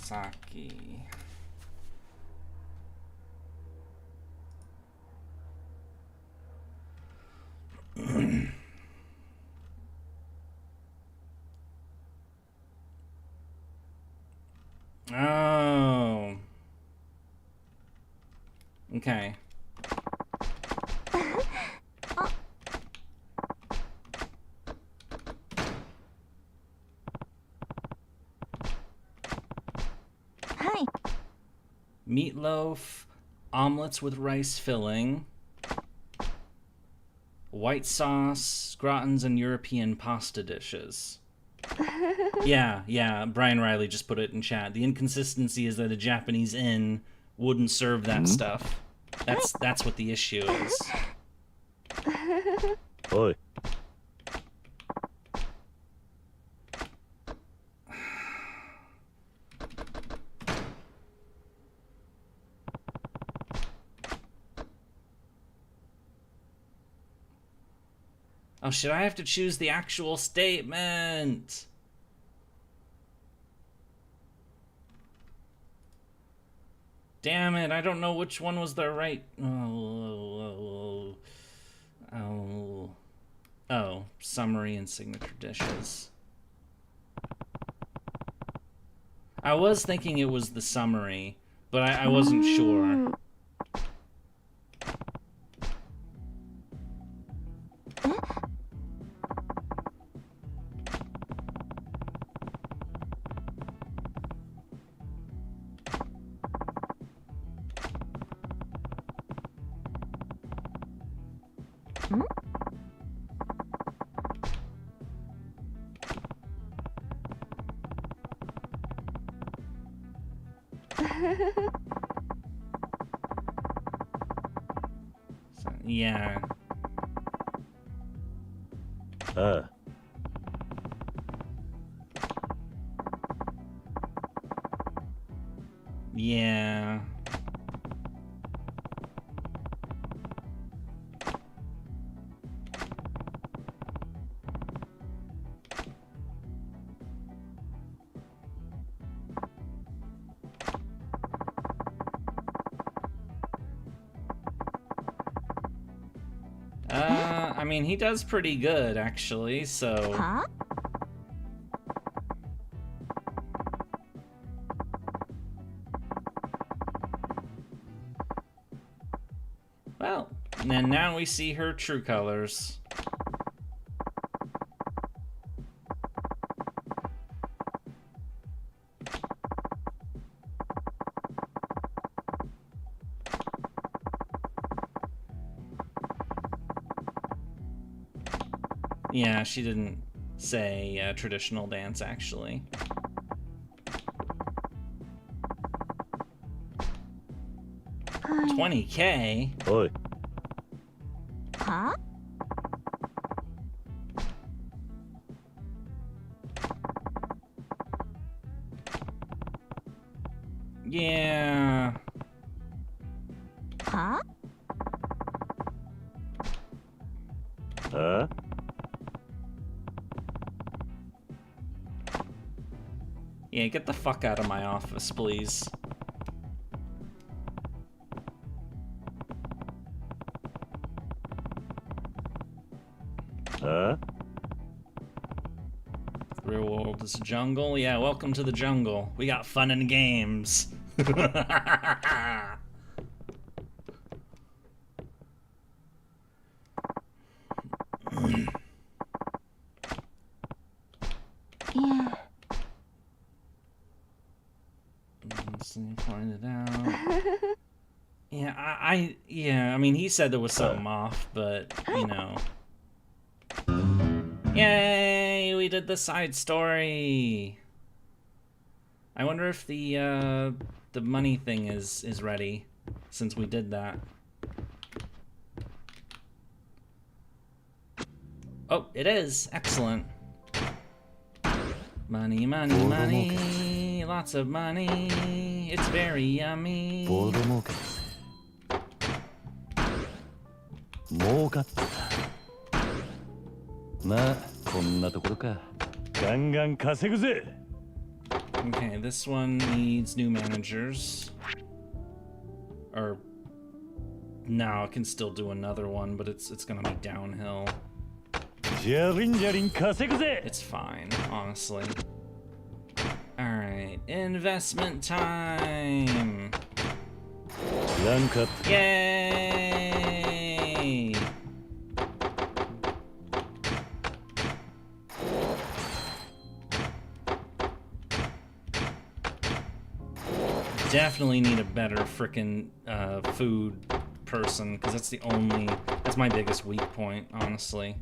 Oh. Okay. Hi. Meatloaf, omelets with rice filling, white sauce, gratins, and European pasta dishes. Yeah, Brian Riley just put it in chat. The inconsistency is that a Japanese inn wouldn't serve that stuff. That's what the issue is. Oi. Oh, should I have to choose the actual statement? Damn it, I don't know which one was the right... Oh, summary and signature dishes. I was thinking it was the summary, but I wasn't sure. So, yeah. Yeah. I mean, he does pretty good, actually, so... Huh? Well, and now we see her true colors. Yeah, she didn't say traditional dance, actually. $20K? Oi. Huh? Yeah. Huh? Huh? Yeah, get the fuck out of my office, please. Huh? The real world is a jungle. Yeah, welcome to the jungle. We got fun and games. Yeah. Pointed out. Yeah, yeah, I mean, he said there was something off, but, you know. Yay, we did the side story. I wonder if the money thing is ready, since we did that. Oh, it is. Excellent. Money, money, money. Lots of money. It's very yummy. ボード儲け儲かってたまあこんなところかガンガン稼ぐぜ Okay, this one needs new managers. Or no, it can still do another one, but it's gonna be downhill. ジャリンジャリン稼ぐぜ It's fine, honestly. Alright, investment time! ランクアップ Yay! Definitely need a better frickin' food person, because that's my biggest weak point, honestly.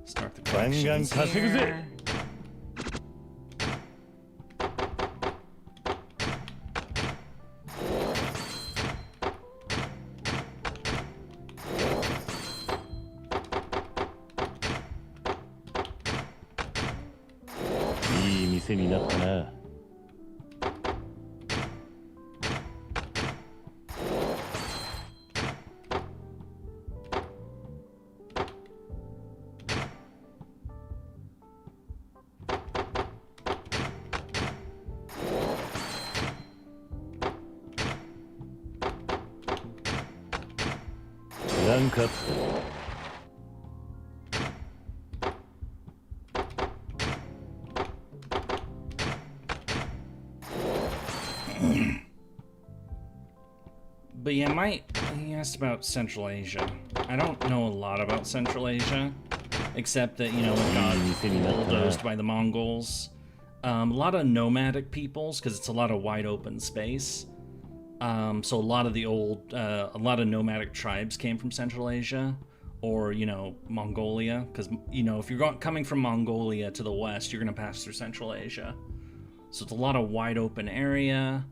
Start the collections here.いい店になったな ランクアップ But yeah, he asked about Central Asia. I don't know a lot about Central Asia, except that, you know, it got bulldozed by the Mongols. A lot of nomadic peoples, because it's a lot of wide open space. So a lot of a lot of nomadic tribes came from Central Asia, or, you know, Mongolia, because, you know, if you're coming from Mongolia to the west, you're going to pass through Central Asia. So it's a lot of wide open area.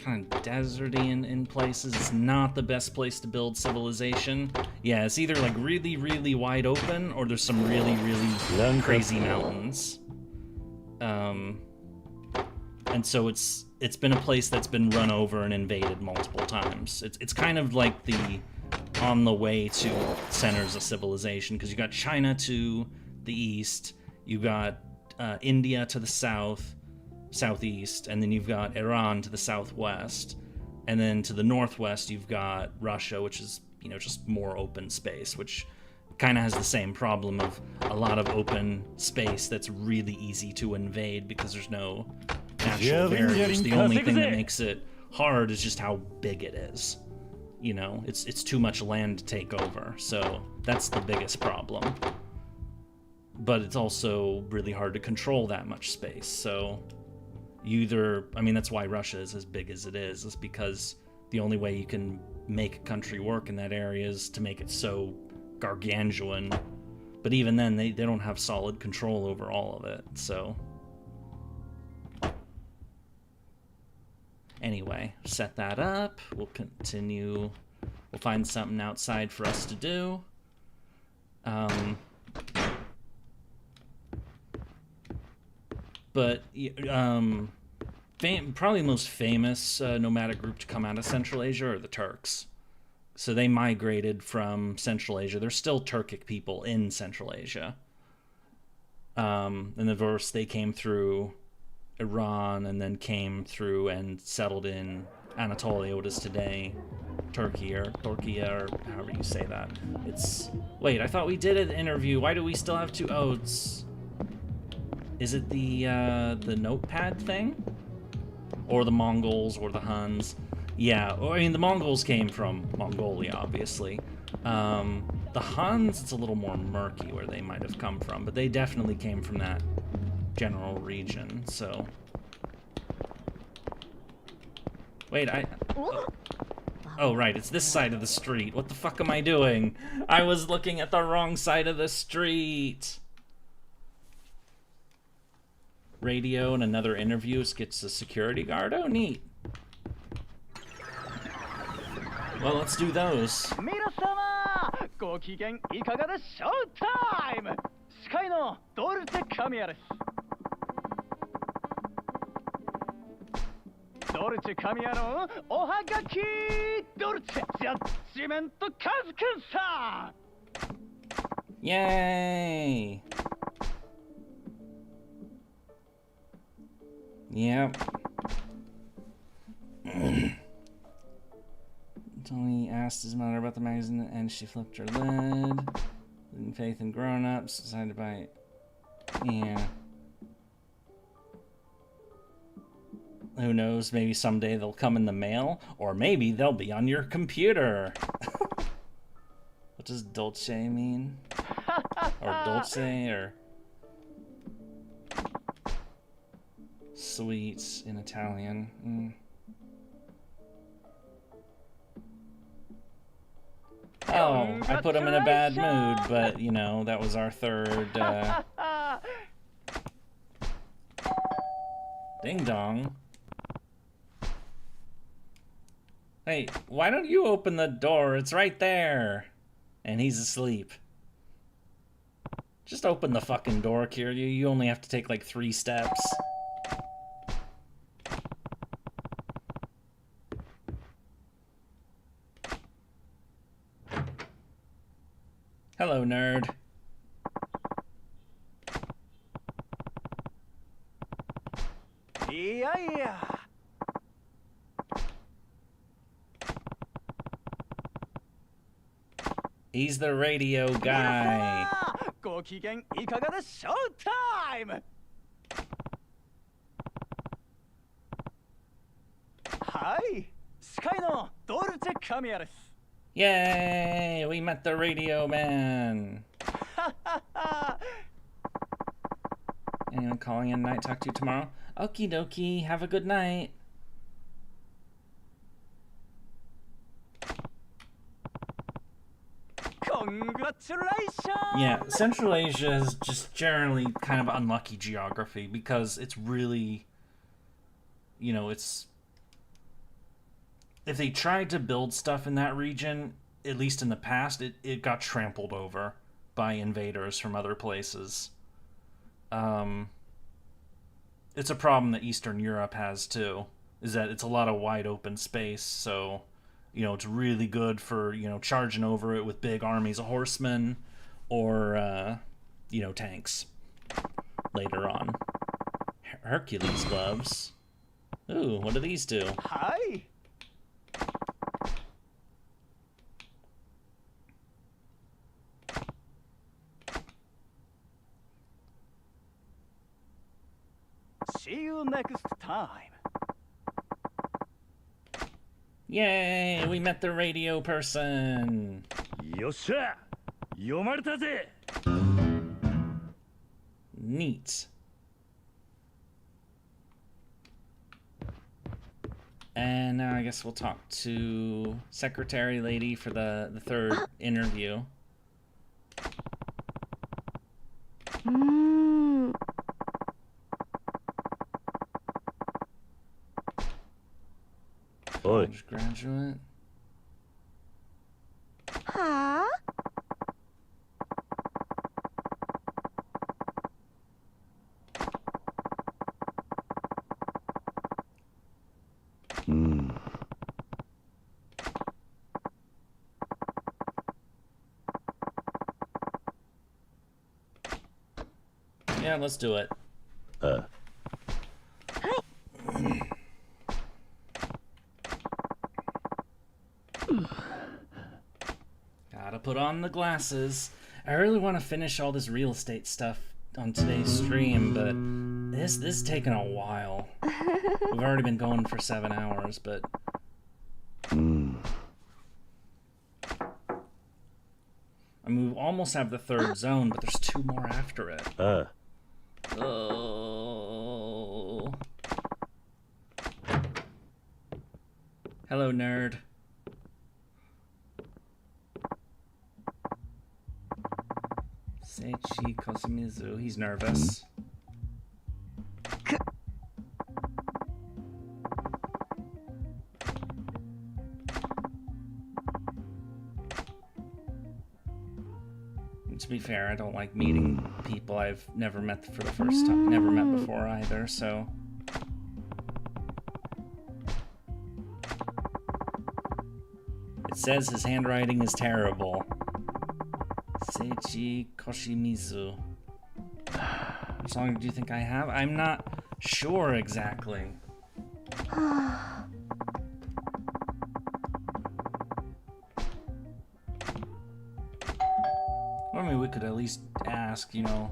Kind of deserty in places. It's not the best place to build civilization. Yeah, it's either like really, really wide open, or there's some really, really crazy mountains. And so it's been a place that's been run over and invaded multiple times. It's kind of like on the way to centers of civilization, because you got China to the east, you got India to the southeast, and then you've got Iran to the southwest, and then to the northwest you've got Russia, which is you know, just more open space, which kind of has the same problem of a lot of open space that's really easy to invade because there's no natural barriers. The only thing that makes it hard is just how big it is. You know, it's too much land to take over, so that's the biggest problem. But it's also really hard to control that much space, so you either, I mean, that's why Russia is as big as it is because the only way you can make a country work in that area is to make it so gargantuan. But even then, they don't have solid control over all of it, so. Anyway, set that up. We'll continue. We'll find something outside for us to do. But probably the most famous nomadic group to come out of Central Asia are the Turks. So they migrated from Central Asia. There's still Turkic people in Central Asia. And of course, they came through Iran and then came through and settled in Anatolia, what is today Turkey or however you say that. Wait, I thought we did an interview. Why do we still have two? Oh, is it the notepad thing? Or the Mongols or the Huns? Yeah, I mean, the Mongols came from Mongolia, obviously. The Huns, it's a little more murky where they might have come from, but they definitely came from that general region, so. Wait, oh, right, it's this side of the street. What the fuck am I doing? I was looking at the wrong side of the street. Radio and another interview gets a security guard. Oh, neat. Well, let's do those. ご機嫌いかがでショータイム司会のドルチェ神谷です。ドルチェ神谷のおはがきドルチェジャッジメントカズくんさん Yay! Yep. Tony asked his mother about the magazine and she flipped her lid. Losing faith in grown-ups, decided to buy it. Yeah. Who knows, maybe someday they'll come in the mail, or maybe they'll be on your computer. What does dolce mean? Or dolce, or sweets in Italian. Oh, I put him in a bad mood, but, you know, that was our third, Ding dong. Hey, why don't you open the door? It's right there. And he's asleep. Just open the fucking door, Kiryu. You only have to take like 3 steps. Hello, nerd. Yeah. He's the radio guy. ご機嫌いかがでショータイムはい、司会のドルチェ神谷です。 Yay! We met the radio man. Anyone calling in tonight? Talk to you tomorrow. Okie dokie. Have a good night. Congratulations! Yeah, Central Asia is just generally kind of unlucky geography because it's really, you know, it's. If they tried to build stuff in that region, at least in the past, it got trampled over by invaders from other places. It's a problem that Eastern Europe has too, is that it's a lot of wide open space, so, you know, it's really good for, you know, charging over it with big armies of horsemen or, you know, tanks later on. Hercules gloves. Ooh, what do these do? Hi! See you next time. Yay, we met the radio person. よっしゃ読まれたぜ Neat. And now I guess we'll talk to Secretary Lady for the third interview. College graduate. はあ Yeah, let's do it. Gotta put on the glasses. I really want to finish all this real estate stuff on today's stream, but this is taking a while. We've already been going for 7 hours, but... I mean, we almost have the third zone, but there's 2 more after it. Oh. Hello, nerd. Seichi Kosumizu. He's nervous. To be fair, I don't like meeting people I've never met for the first time, never met before either, so... It says his handwriting is terrible. Seichi Koshimizu. Which song do you think I have? I'm not sure exactly. I mean, we could at least ask, you know.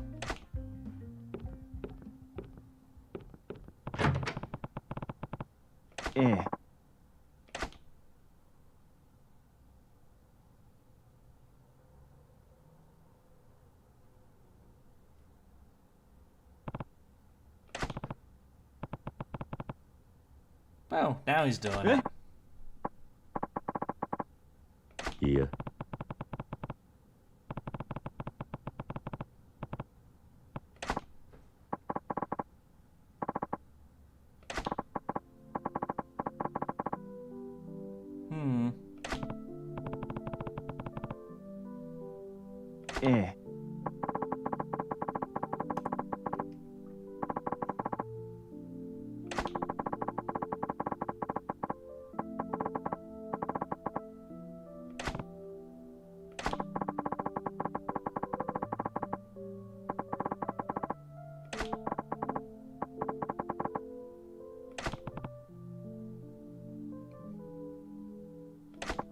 Oh, now he's doing it. Yeah.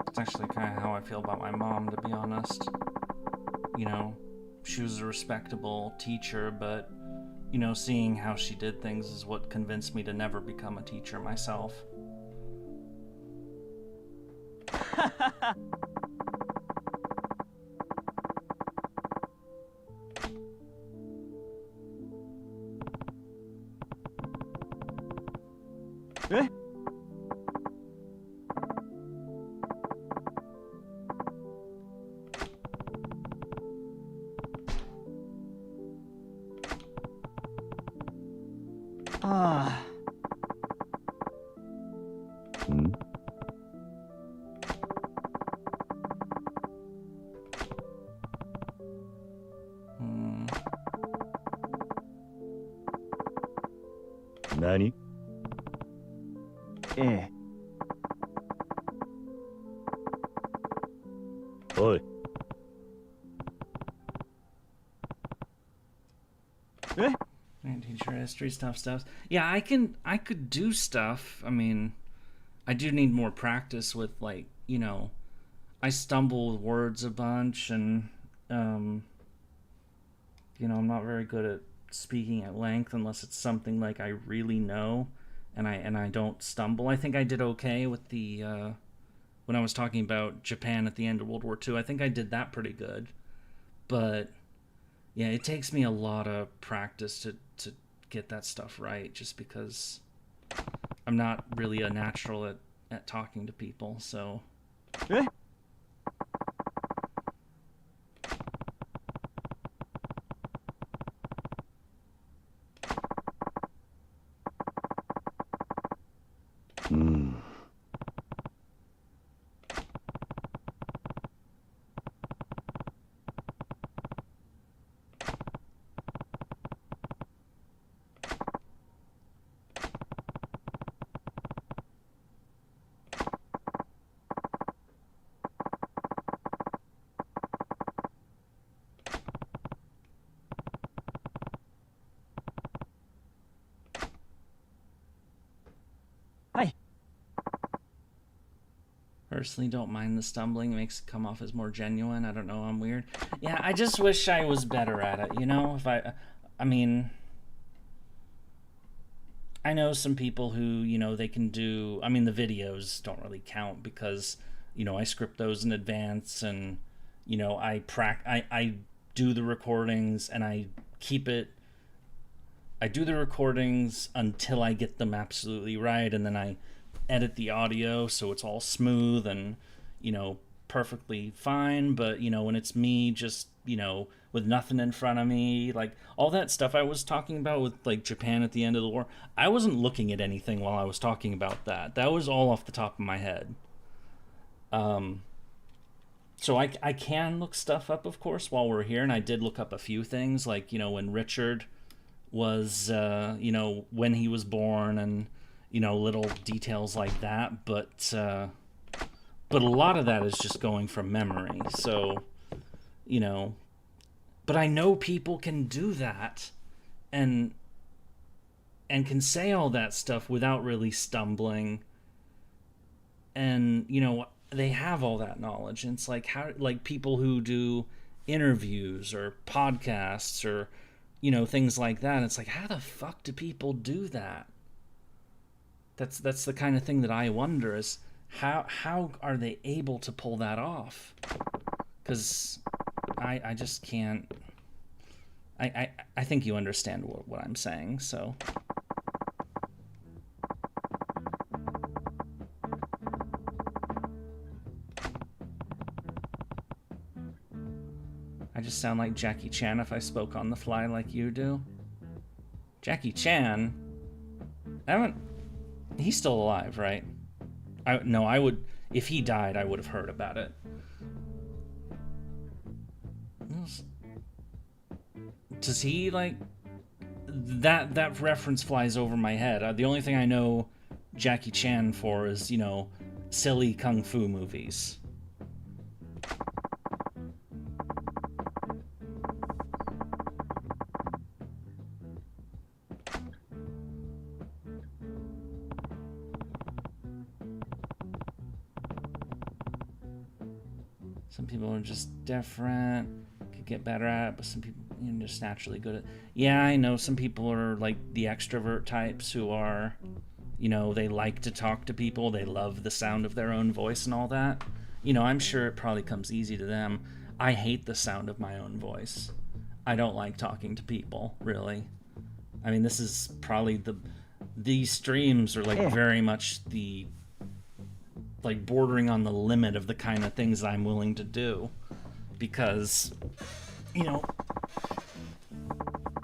It's actually kind of how I feel about my mom, to be honest. You know, she was a respectable teacher, but, you know, seeing how she did things is what convinced me to never become a teacher myself. Nani? Oi. Teacher history stuff. Yeah, I could do stuff. I mean, I do need more practice with, like, you know, I stumble with words a bunch, and you know, I'm not very good at speaking at length unless it's something like I really know and I don't stumble. I think I did okay with the when I was talking about Japan at the end of World War II. I think I did that pretty good. But yeah, it takes me a lot of practice to get that stuff right, just because I'm not really a natural at talking to people, so... Eh? Personally don't mind the stumbling. It makes it come off as more genuine. I don't know, I'm weird. Yeah, I just wish I was better at it, you know? If I mean, I know some people who, you know, they can do, I mean, the videos don't really count because, you know, I script those in advance and, you know, I do the recordings and I keep it, I do the recordings until I get them absolutely right, and then I edit the audio so it's all smooth and, you know, perfectly fine. But, you know, when it's me just, you know, with nothing in front of me, like all that stuff I was talking about with like Japan at the end of the war, I wasn't looking at anything while I was talking about that. That was all off the top of my head. So I can look stuff up, of course, while we're here, and I did look up a few things, like, you know, when Richard was, you know, when he was born, and, you know, little details like that, but a lot of that is just going from memory, so, you know, but I know people can do that, and can say all that stuff without really stumbling, and, you know, they have all that knowledge, and it's like, how, like, people who do interviews, or podcasts, or, you know, things like that, it's like, how the fuck do people do that? That's the kind of thing that I wonder, is how are they able to pull that off? Because I just can't. I think you understand what I'm saying, so. I just sound like Jackie Chan if I spoke on the fly like you do. Jackie Chan? He's still alive, right? I would, if he died, I would have heard about it. Does he, like, that reference flies over my head. The only thing I know Jackie Chan for is, you know, silly kung fu movies. Some people are just different, could get better at it, but some people, you know, just naturally good at it. Yeah, I know some people are like the extrovert types who are, you know, they like to talk to people, they love the sound of their own voice and all that. You know, I'm sure it probably comes easy to them. I hate the sound of my own voice. I don't like talking to people, really. I mean, this is probably these streams are like very much the, like, bordering on the limit of the kind of things I'm willing to do, because, you know,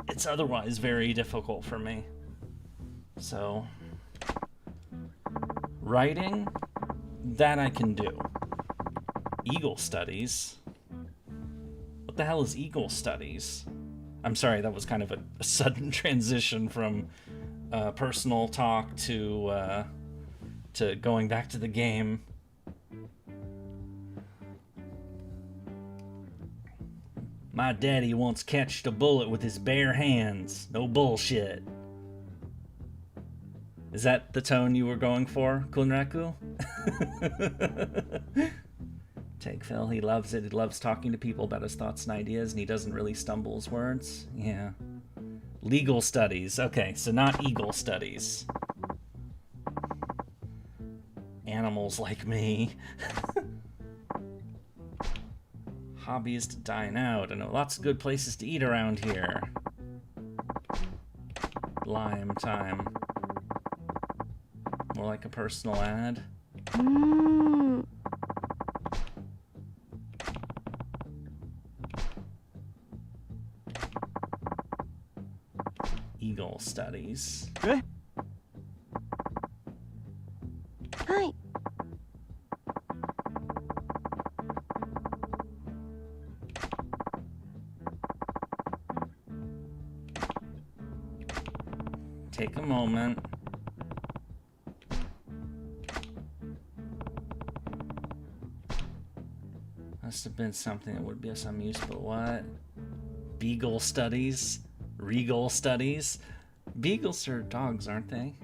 it's otherwise very difficult for me. So, writing, that I can do. Eagle studies? What the hell is Eagle studies? I'm sorry, that was kind of a sudden transition from personal talk to going back to the game. My daddy once catched a bullet with his bare hands. No bullshit. Is that the tone you were going for, Kunraku? Take Phil, he loves it. He loves talking to people about his thoughts and ideas, and he doesn't really stumble his words. Yeah. Legal studies. Okay, so not eagle studies. Animals like me. Hobby is to dine out. I know lots of good places to eat around here. Lime time. More like a personal ad. Eagle studies. はい。 Take a moment. Must have been something that would be of some use, but what? Beagle studies? Regal studies? Beagles are dogs, aren't they?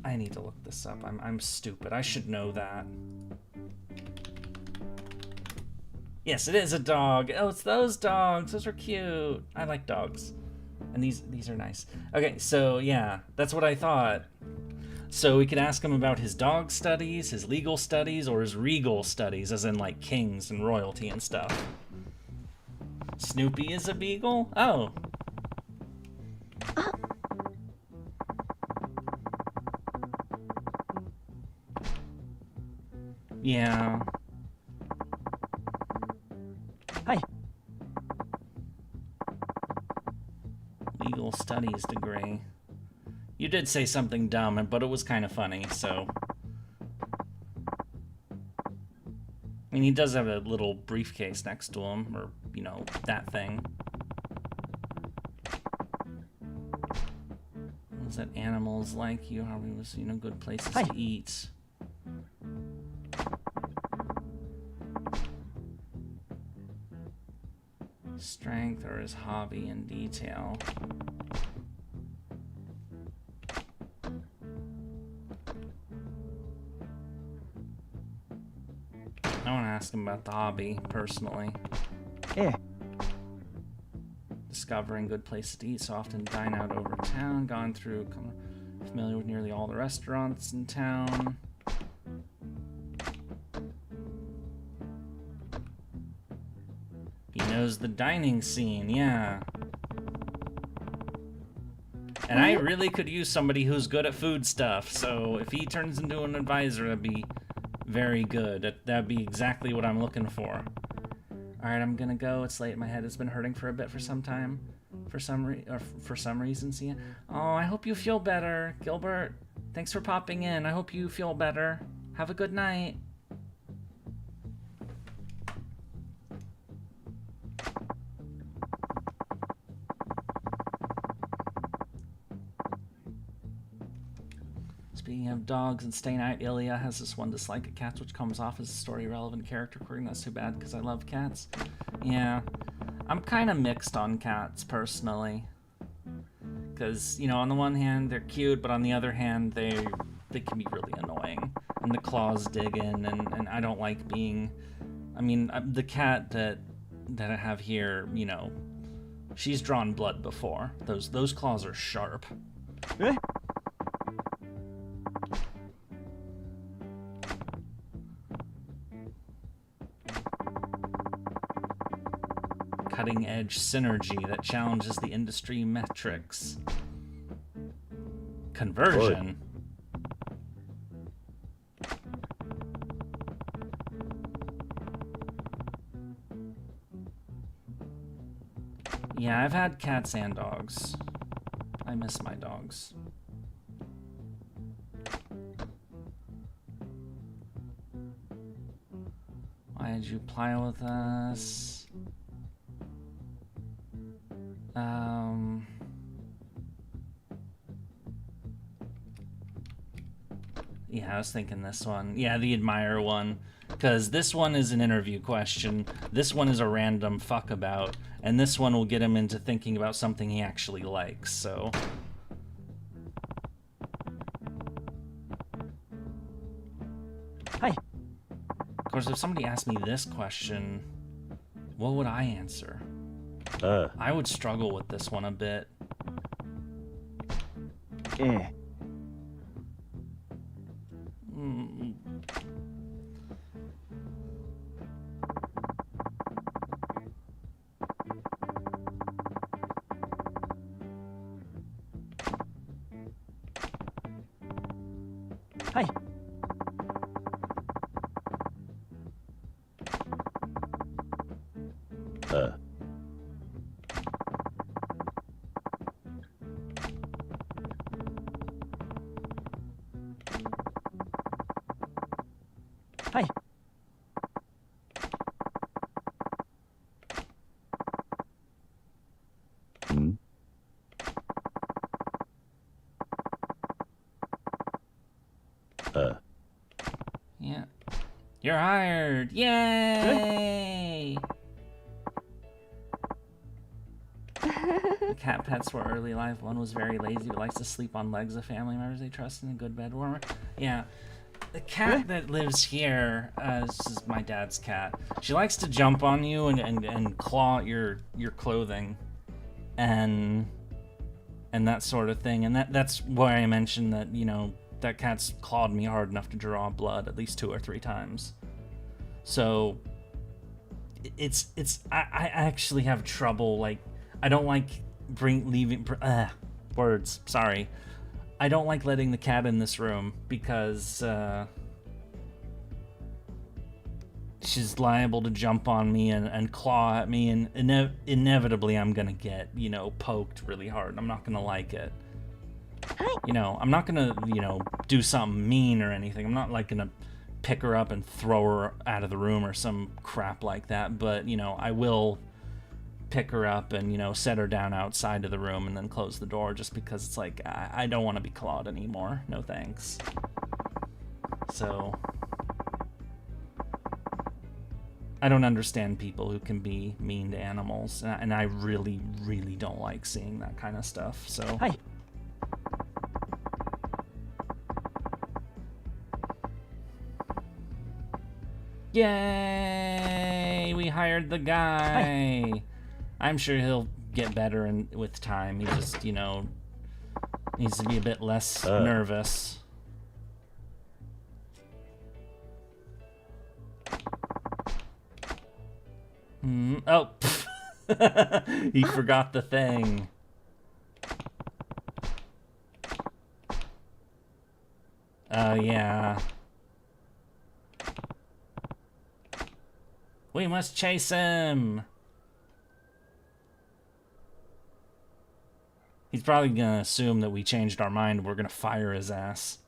I need to look this up. I'm stupid. I should know that. Yes, it is a dog. Oh, it's those dogs. Those are cute. I like dogs. And these are nice. Okay, so yeah, that's what I thought. So we could ask him about his dog studies, his legal studies, or his regal studies, as in like kings and royalty and stuff. Snoopy is a beagle? Oh. Yeah. Hi. Legal studies degree. You did say something dumb, but it was kind of funny, so... I mean, he does have a little briefcase next to him, or, you know, that thing. What was that animals like you? How he was, you know, good places to eat. Strength or his hobby in detail. I want to ask him about the hobby, personally. Yeah. Discovering good places to eat, so often dine out over town, gone through, familiar with nearly all the restaurants in town. He knows the dining scene, yeah. And I really could use somebody who's good at food stuff, so if he turns into an advisor, that'd be very good. That'd be exactly what I'm looking for. Alright, I'm gonna go. It's late. My head has been hurting for a bit for some time. For some reason, see? Oh, I hope you feel better. Gilbert, thanks for popping in. I hope you feel better. Have a good night. Speaking of dogs and staying out, Ilya has this one dislike of cats, which comes off as a story-relevant character quirk. That's too bad, because I love cats. Yeah, I'm kind of mixed on cats, personally. Because, you know, on the one hand, they're cute, but on the other hand, they can be really annoying. And the claws dig in, and I don't like being... I mean, the cat that I have here, you know, she's drawn blood before. Those claws are sharp. Eh? Cutting-edge synergy that challenges the industry metrics. Conversion. Yeah, I've had cats and dogs. I miss my dogs. Why did you apply with us? Yeah, I was thinking this one. Yeah, the admire one. Because this one is an interview question. This one is a random fuck about. And this one will get him into thinking about something he actually likes, so... Hi. Of course, if somebody asked me this question, what would I answer? I would struggle with this one a bit. ええ はい はい Yeah. You're hired! Yay! The cat pets were early life. One was very lazy but likes to sleep on legs of family members they trust and a good bed warmer. Yeah. The cat that lives here, this is my dad's cat. She likes to jump on you and claw at your clothing. And that sort of thing. And that's why I mentioned that, you know, that cat's clawed me hard enough to draw blood at least 2 or 3 times. So I actually have trouble, like, I don't like words, sorry. I don't like letting the cat in this room because she's liable to jump on me and claw at me, and inevitably I'm gonna get, you know, poked really hard. I'm not gonna like it. You know, I'm not gonna, you know, do something mean or anything. I'm not like gonna pick her up and throw her out of the room or some crap like that, but, you know, I will pick her up and, you know, set her down outside of the room and then close the door, just because it's like, I don't want to be clawed anymore. No thanks. So I don't understand people who can be mean to animals, and I really, really don't like seeing that kind of stuff. So Hi. Yay! We hired the guy. Hi. I'm sure he'll get better with time. He just, you know, needs to be a bit less nervous. Oh, he forgot the thing. Oh, yeah. We must chase him. He's probably gonna assume that we changed our mind and we're gonna fire his ass.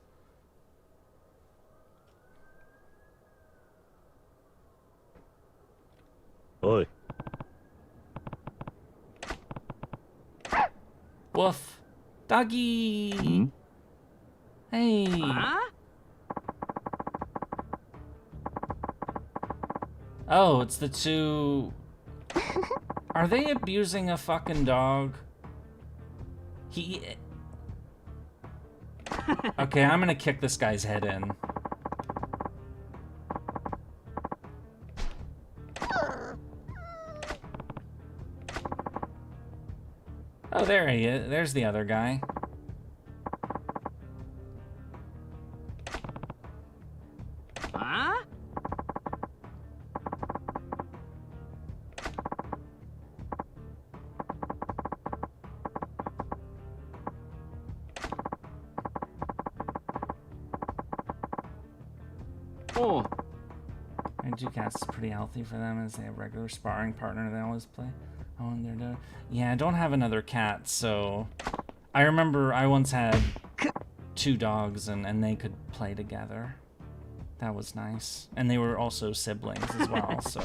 Oi. Woof. Doggy! Hey! Huh? Oh, it's the two... Are they abusing a fucking dog? Okay, I'm gonna kick this guy's head in. Oh, there he is. There's the other guy. Huh? Oh. And two cats is pretty healthy for them, as they have regular sparring partner they always play. Oh, and they're done. Yeah, I don't have another cat, so I remember I once had 2 dogs and they could play together. That was nice. And they were also siblings as well, so.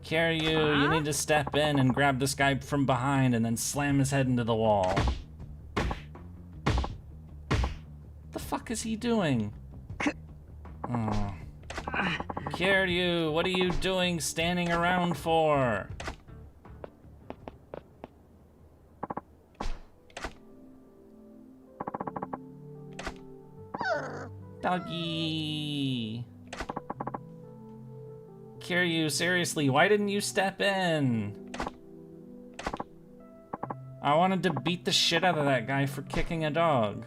Kiryu, you need to step in and grab this guy from behind and then slam his head into the wall. The fuck is he doing? Oh. Kiryu, what are you doing standing around for? Doggy. Kiryu, seriously, why didn't you step in? I wanted to beat the shit out of that guy for kicking a dog.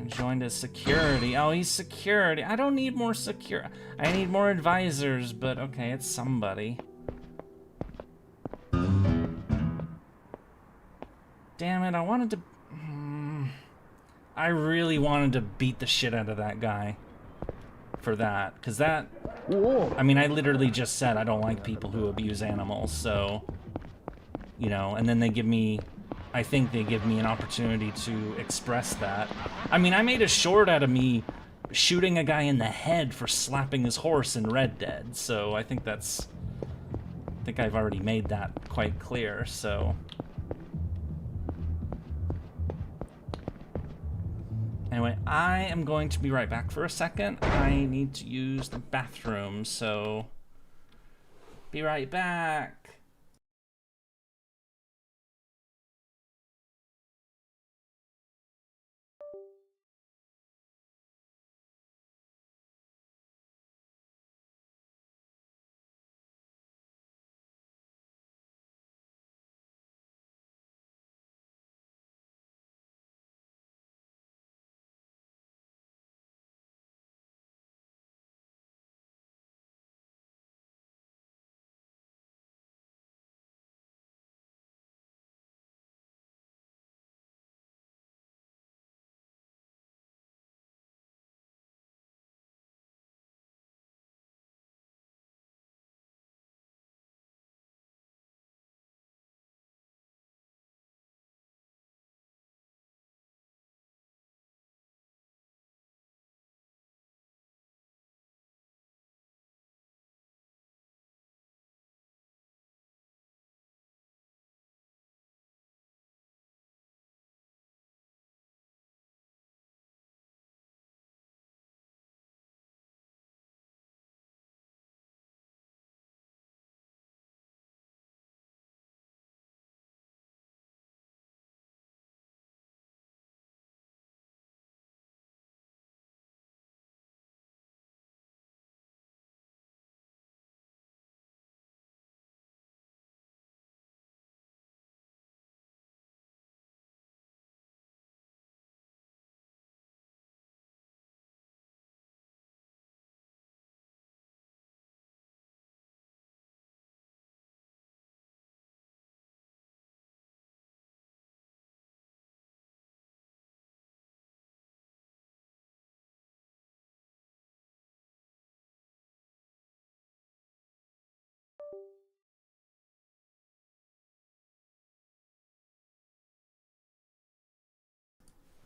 Joined as security. Oh, he's security. I don't need more I need more advisors, but okay, it's somebody. Damn it, I wanted to... I really wanted to beat the shit out of that guy for that, because that... I mean, I literally just said I don't like people who abuse animals, so... You know, and then they give me... I think they give me an opportunity to express that. I mean, I made a short out of me shooting a guy in the head for slapping his horse in Red Dead, so I think that's... I think I've already made that quite clear, so... Anyway, I am going to be right back for a second. I need to use the bathroom, so... Be right back.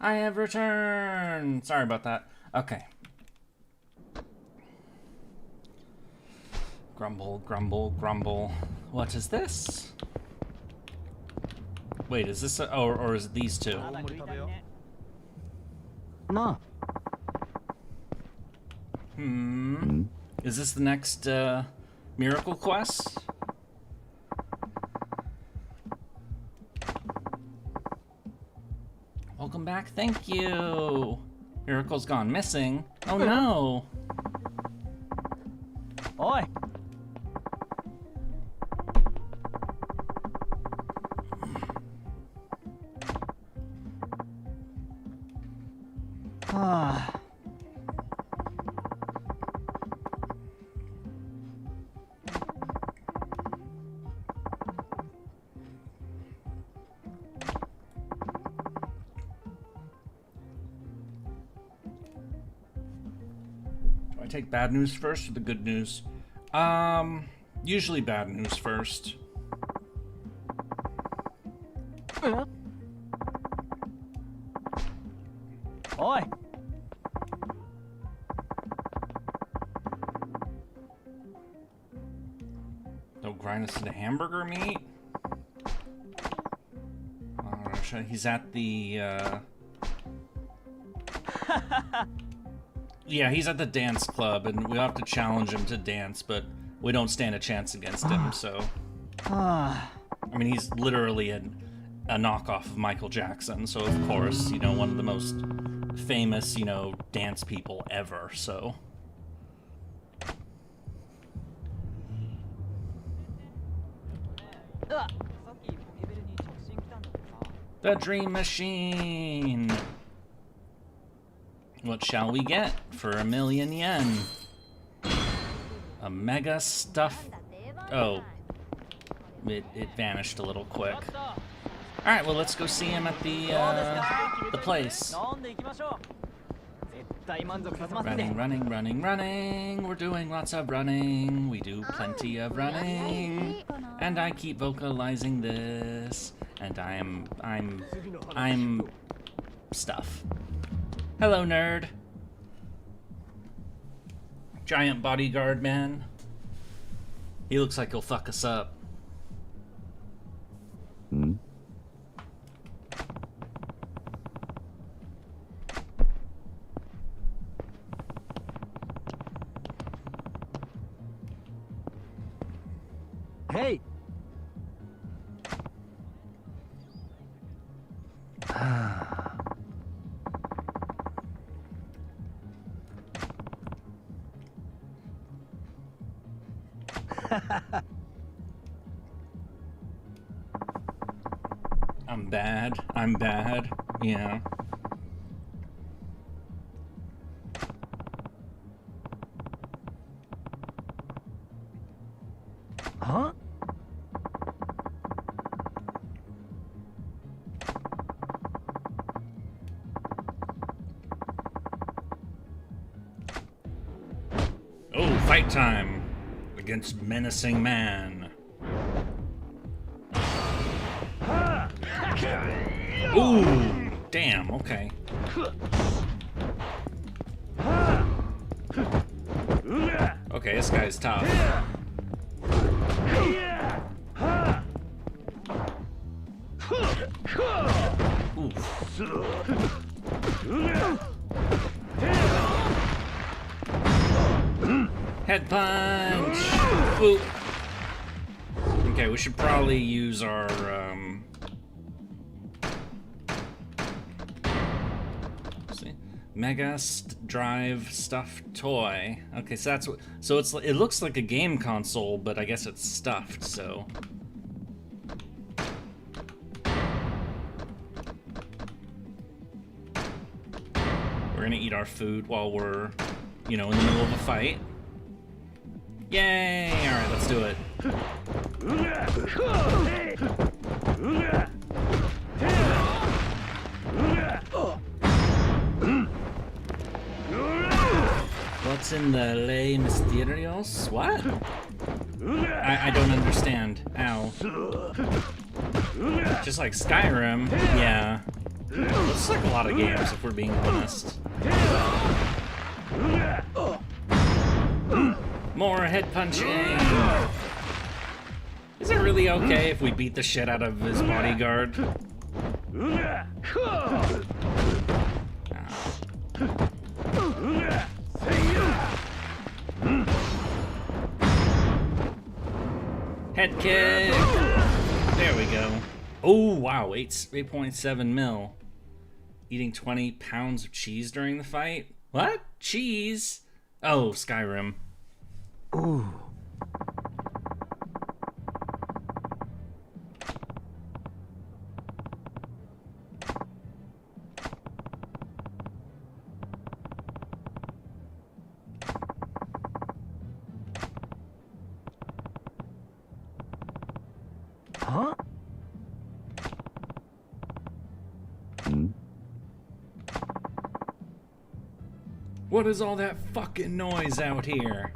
I have returned! Sorry about that. Okay. Grumble, grumble, grumble. What is this? Wait, is this or is it these two? Is this the next miracle quest? Welcome back, thank you! Miracle's gone missing. Oh no! Oi! Take bad news first or the good news? Usually bad news first. Oi! Don't grind us into hamburger meat? He's at the, Yeah, he's at the dance club, and we'll have to challenge him to dance, but we don't stand a chance against him, so... I mean, he's literally a knockoff of Michael Jackson, so of course, you know, one of the most famous, you know, dance people ever, so. The Dream Machine! What shall we get for 1,000,000 yen? A mega stuff. Oh. It vanished a little quick. Alright, well, let's go see him at the place. Running, running, running, running. We're doing lots of running. We do plenty of running. And I keep vocalizing this. And I'm stuff. Hello, nerd. Giant bodyguard man. He looks like he'll fuck us up. Hmm? Hey! I'm bad, yeah. Huh? Oh, fight time against menacing man. Ooh, damn, okay. Okay, this guy's tough. Head punch! Ooh. Okay, we should probably use our, Mega Drive stuffed toy. Okay, so that's what. So it looks like a game console, but I guess it's stuffed. So. We're gonna eat our food while we're, you know, in the middle of a fight. Yay! All right, let's do it. What's in the Les Mysterios? What? I don't understand. Ow. Just like Skyrim, yeah. Looks like a lot of games, if we're being honest. More head punching! Is it really okay if we beat the shit out of his bodyguard? Head kick! There we go. Oh, wow, 8.7 mil. Eating 20 pounds of cheese during the fight? What? Cheese? Oh, Skyrim. Ooh. Huh? Hmm? What is all that fucking noise out here?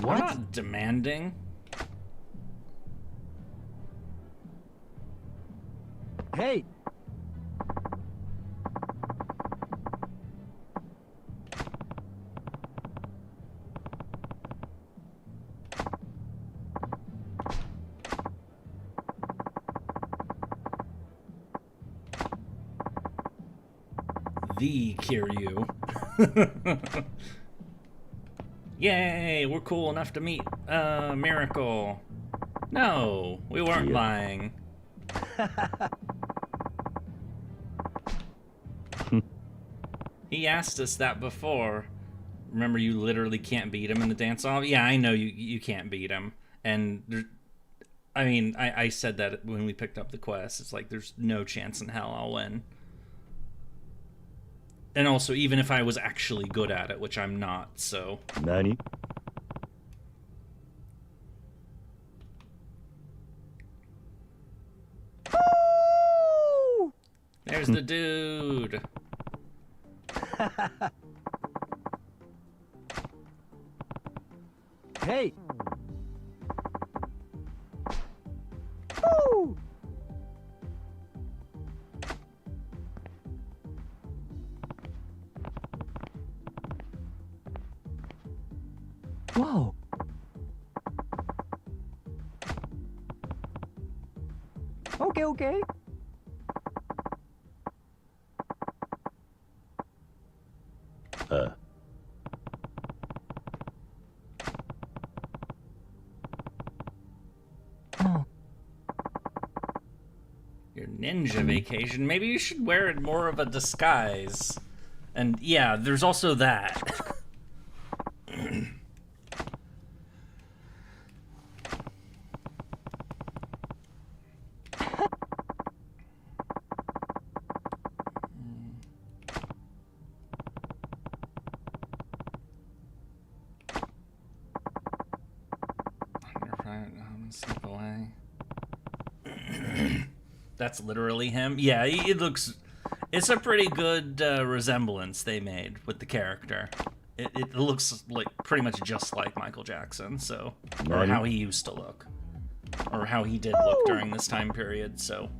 What? I'm not demanding. Hey! The Kiryu. Yay, we're cool enough to meet miracle. No, we weren't lying. He asked us that before. Remember, you literally can't beat him in the dance-off? Yeah, I know you can't beat him. And, I mean, I said that when we picked up the quest. It's like, there's no chance in hell I'll win. And also, even if I was actually good at it, which I'm not, so... Nani? There's the dude. Hey. Woo! Whoa. Okay. Oh. Your ninja vacation. Maybe you should wear it more of a disguise. And yeah, there's also that. Slip away. That's literally him. Yeah, it looks. It's a pretty good resemblance they made with the character. It looks like pretty much just like Michael Jackson. So, or how he used to look, or how he did look during this time period. So,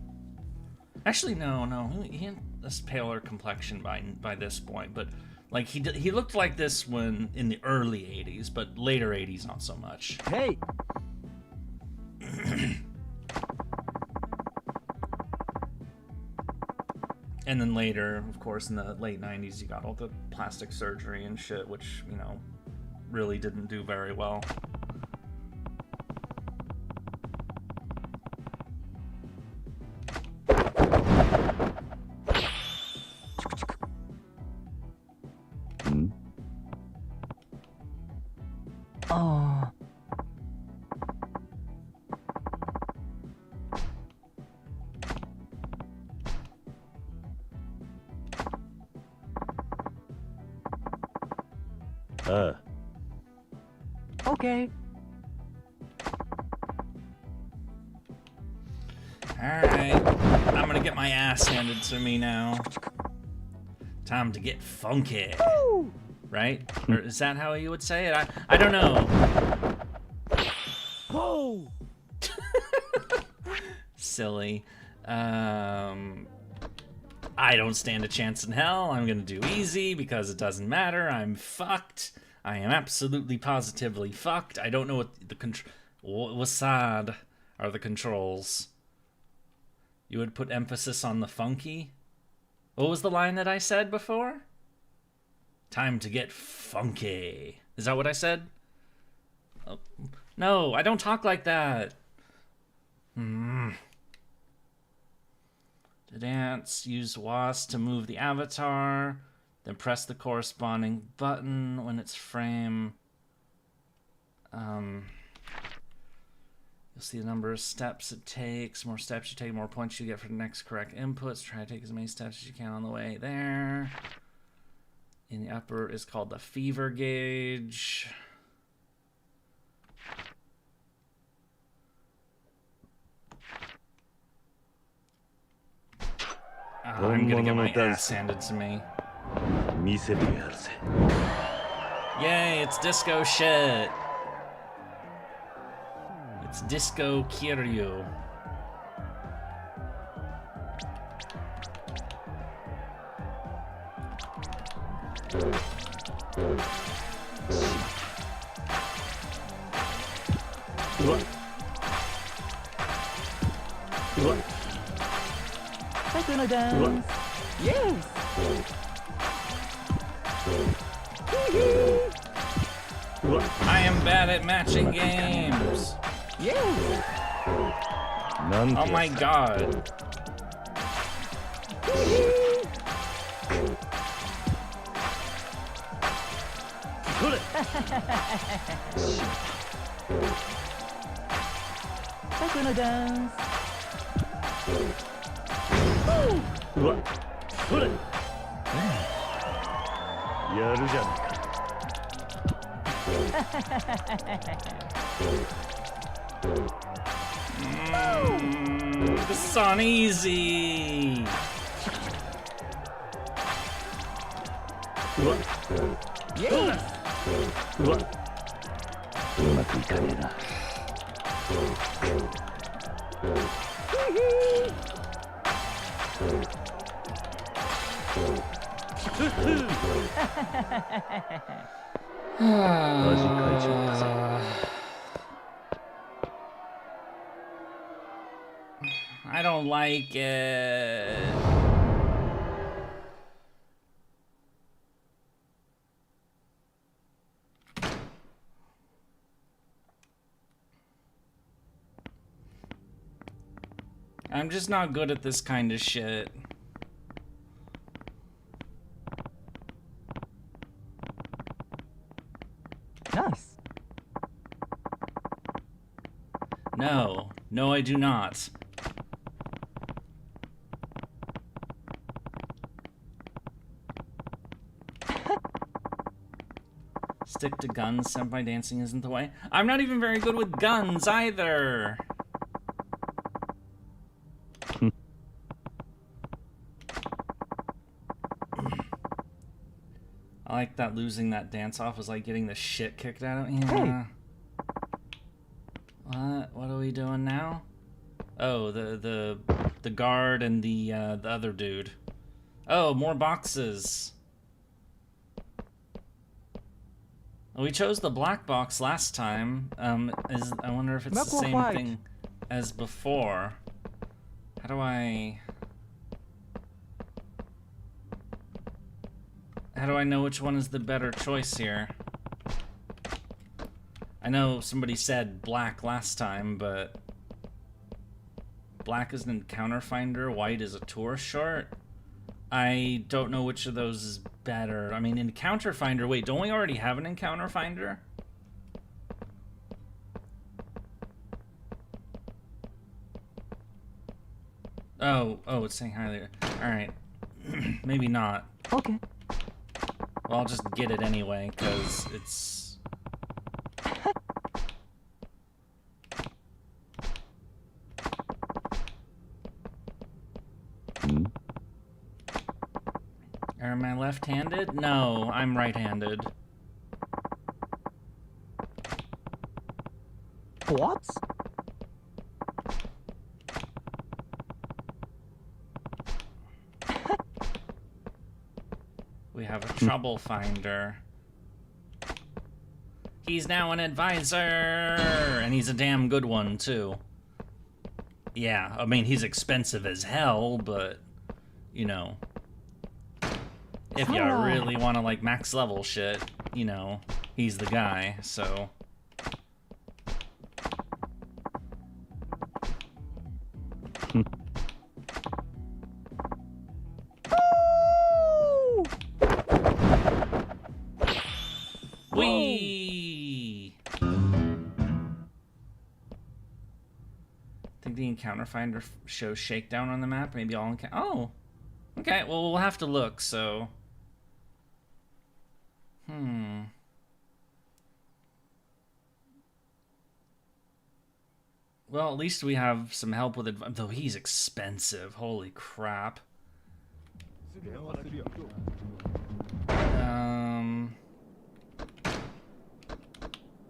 actually, no, he had this paler complexion by this point, but. Like, he looked like this when in the early 80s, but later 80s not so much. Hey. And then later, of course, in the late 90s, you got all the plastic surgery and shit, which, you know, really didn't do very well. Oh. Okay. Alright. I'm gonna get my ass handed to me now. Time to get funky. Woo! Right? Or is that how you would say it? I don't know. Whoa! Silly. I don't stand a chance in hell. I'm gonna do easy because it doesn't matter. I'm fucked. I am absolutely positively fucked. I don't know what the Wasad are the controls. You would put emphasis on the funky? What was the line that I said before? Time to get funky. Is that what I said? Oh, no, I don't talk like that. To dance, use WAS to move the avatar, then press the corresponding button when it's frame. You'll see the number of steps it takes. More steps you take, more points you get for the next correct inputs. Try to take as many steps as you can on the way there. In the upper is called the fever gauge. I'm gonna get my ass handed to me. Yay, it's disco shit. It's disco Kiryu. I'm gonna dance. Yes. I am bad at matching games. Oh my god. dance. うわ、それ。やるじゃないか。This is on easy. うわ、うわ、うまくいかねえな。味変えちまったぜ。I don't like it. I'm just not good at this kind of shit. Nice. No. No, I do not. Stick to guns. Senpai dancing isn't the way. I'm not even very good with guns either. I like that losing that dance off was like getting the shit kicked out of me. Yeah. What are we doing now? Oh, the guard and the other dude. Oh, more boxes. We chose the black box last time. I wonder if it's the same thing as before. How do I know which one is the better choice here? I know somebody said black last time, but black is an encounter finder, white is a tour short. I don't know which of those is better. I mean, encounter finder, wait, don't we already have an encounter finder? Oh, it's saying hi there. Alright. Maybe not. Okay. Well, I'll just get it anyway, because it's... Am I left-handed? No, I'm right-handed. What? We have a trouble finder. He's now an advisor! And he's a damn good one, too. Yeah, I mean, he's expensive as hell, but, you know... If you really want to, like, max level shit, you know, he's the guy, so... Whee! I think the encounter finder shows shakedown on the map. Maybe all oh! Okay, well, we'll have to look, so... Well, at least we have some help with it, though he's expensive. Holy crap.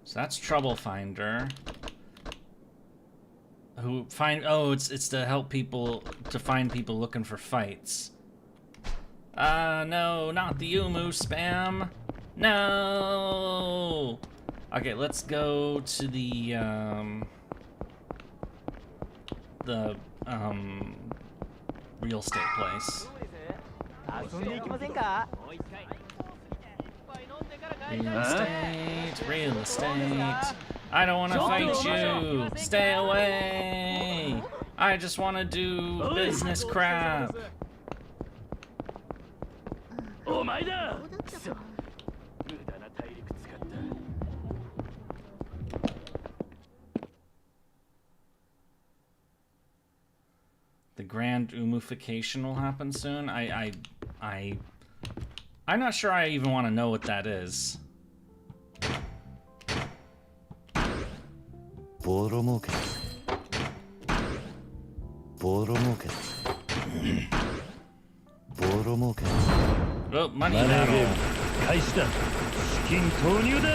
So that's Trouble Finder. It's to help people, to find people looking for fights. No, not the Umu spam. No! Okay, let's go to the real estate place. Real estate, real estate. I don't want to fight you. Stay away. I just want to do business crap. The grand umification will happen soon. I'm not sure I even want to know what that is. Oh, money battle. 開始だ。資金投入だ。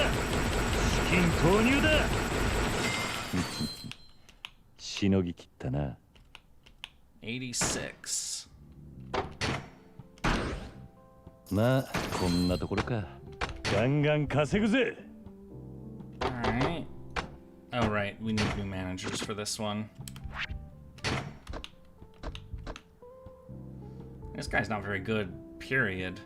資金投入だ。しのぎきったな。86. まあこんなところか。ガンガン稼ぐぜ。Alright. Oh, right. We need new managers for this one. This guy's not very good, period.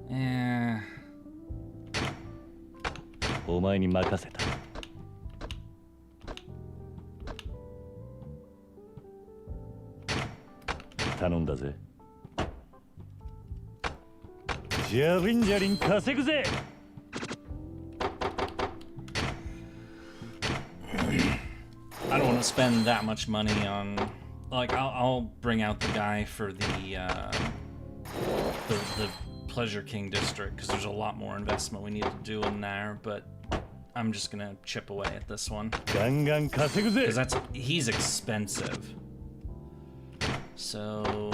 Yeah. お前に任せた。頼んだぜ。ジャリンジャリン稼ぐぜ。I don't want to spend that much money on, like, I'll bring out the guy for the Pleasure King district because there's a lot more investment we need to do in there, but I'm just gonna chip away at this one because he's expensive. So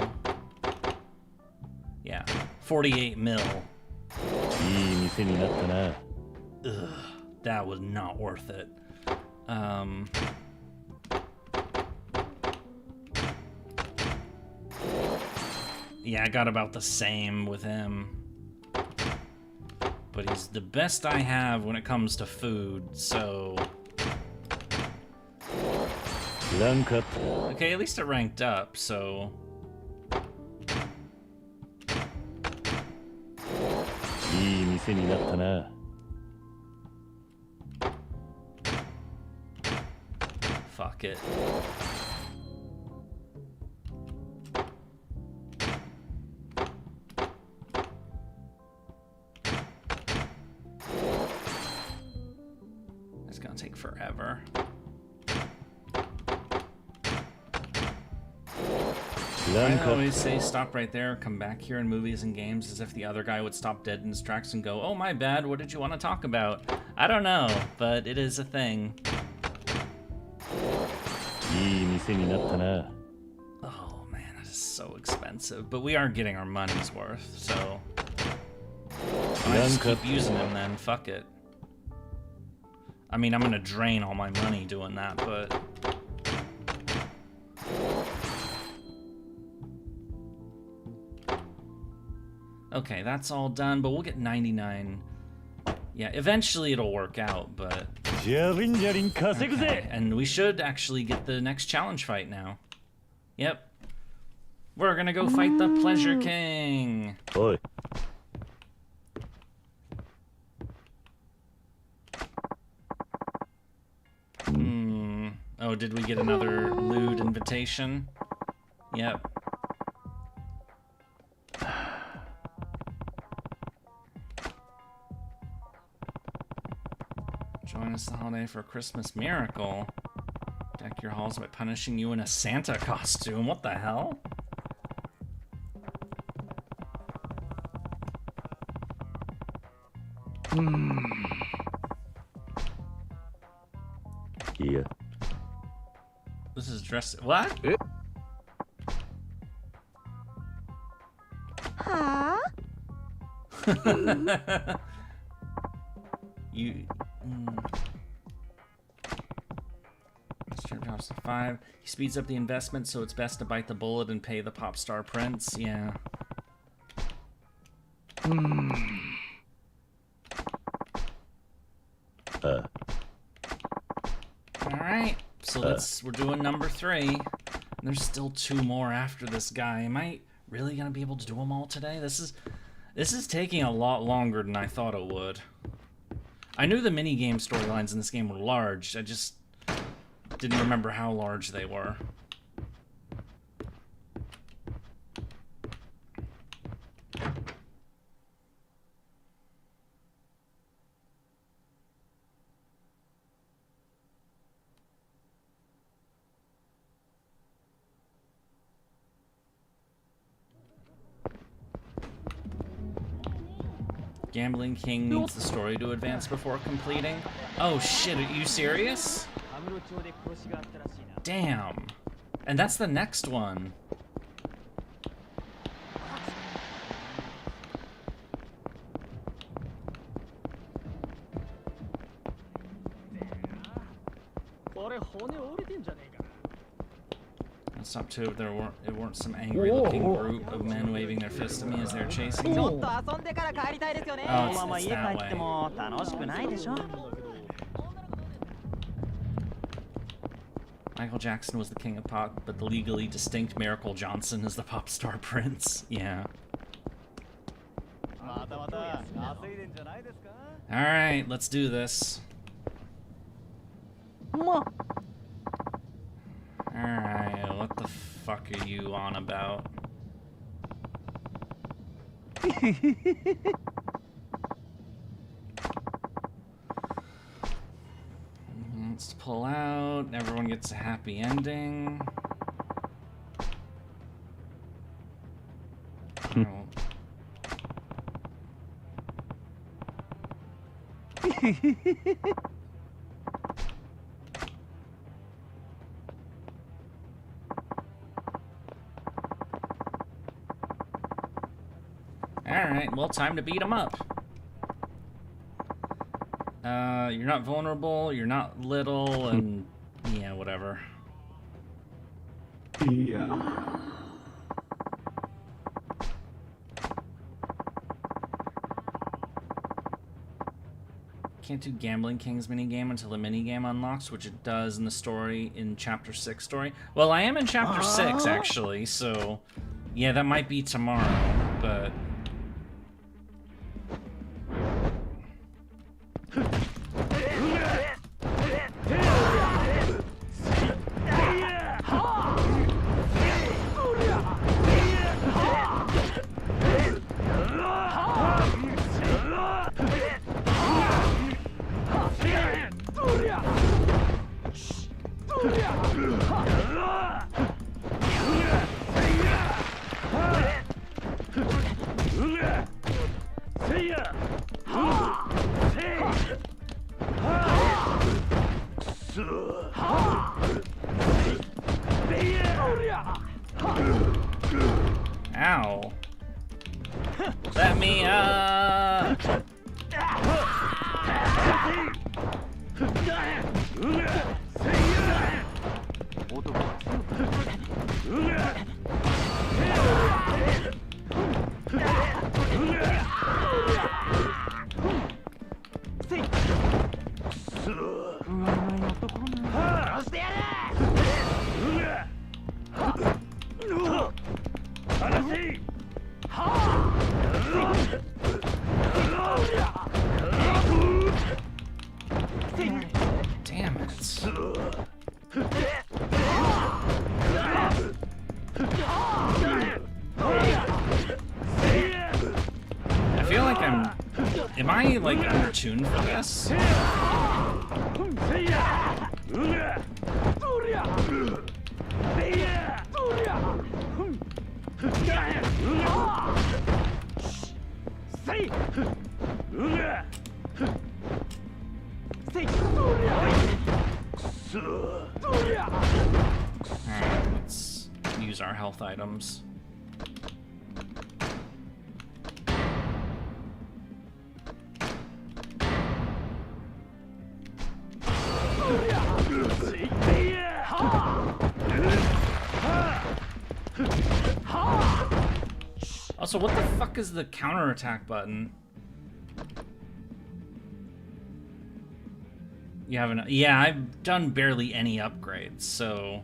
yeah, 48 mil. Ugh, that was not worth it. Yeah, I got about the same with him. But he's the best I have when it comes to food, so... Rank up. Okay, at least it ranked up, so... Fuck it. It's gonna take forever. I always say stop right there, come back here in movies and games as if the other guy would stop dead in his tracks and go, oh my bad, what did you want to talk about? I don't know, but it is a thing. Oh man, that is so expensive. But we are getting our money's worth, so... I just keep using him then, fuck it. I mean, I'm gonna drain all my money doing that, but... Okay, that's all done, but we'll get 99. Yeah, eventually it'll work out, but... Okay, and we should actually get the next challenge fight now. Yep. We're gonna go fight the Pleasure King! Oi. Oh, did we get another lewd invitation? Yep. Join us the holiday for a Christmas miracle. Deck your halls by punishing you in a Santa costume. What the hell? Yeah. This is dressed. What? Huh? You. Mr. drops to 5. He speeds up the investment, so it's best to bite the bullet and pay the pop star prince. Yeah. Alright, so we're doing number 3. There's still 2 more after this guy. Am I really gonna be able to do them all today? This is taking a lot longer than I thought it would. I knew the minigame storylines in this game were large. I just didn't remember how large they were. Gambling King needs the story to advance before completing. Oh shit, are you serious? Damn. And that's the next one. Let's stop too. There weren't some angry-looking group of men waving their fists at me as they're chasing me. Oh, it's that way. Michael Jackson was the king of pop, but the legally distinct Miracle Johnson is the pop star prince. Yeah. Alright, let's do this. Alright, what the fuck are you on about? Let's pull out. Everyone gets a happy ending. Oh. Alright, well, time to beat him up. You're not vulnerable, you're not little, and yeah, whatever. Yeah. Can't do Gambling King's minigame until the minigame unlocks, which it does in the story, in Chapter 6 story. Well, I am in Chapter 6, actually, so yeah, that might be tomorrow, but... Ow. Let me up! Damn it. I feel like am I like undertuned for this? Alright, let's use our health items. Also, what the fuck is the counterattack button? You haven't? Yeah, I've done barely any upgrades, so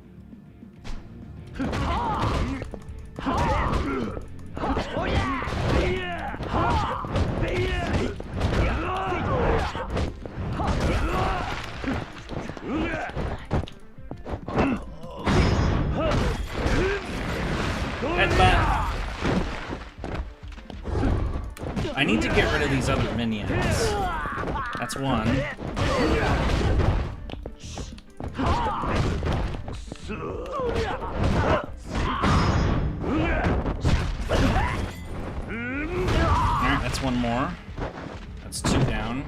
Headbutt. I need to get rid of these other minions. That's one. Alright, that's one more. That's two down.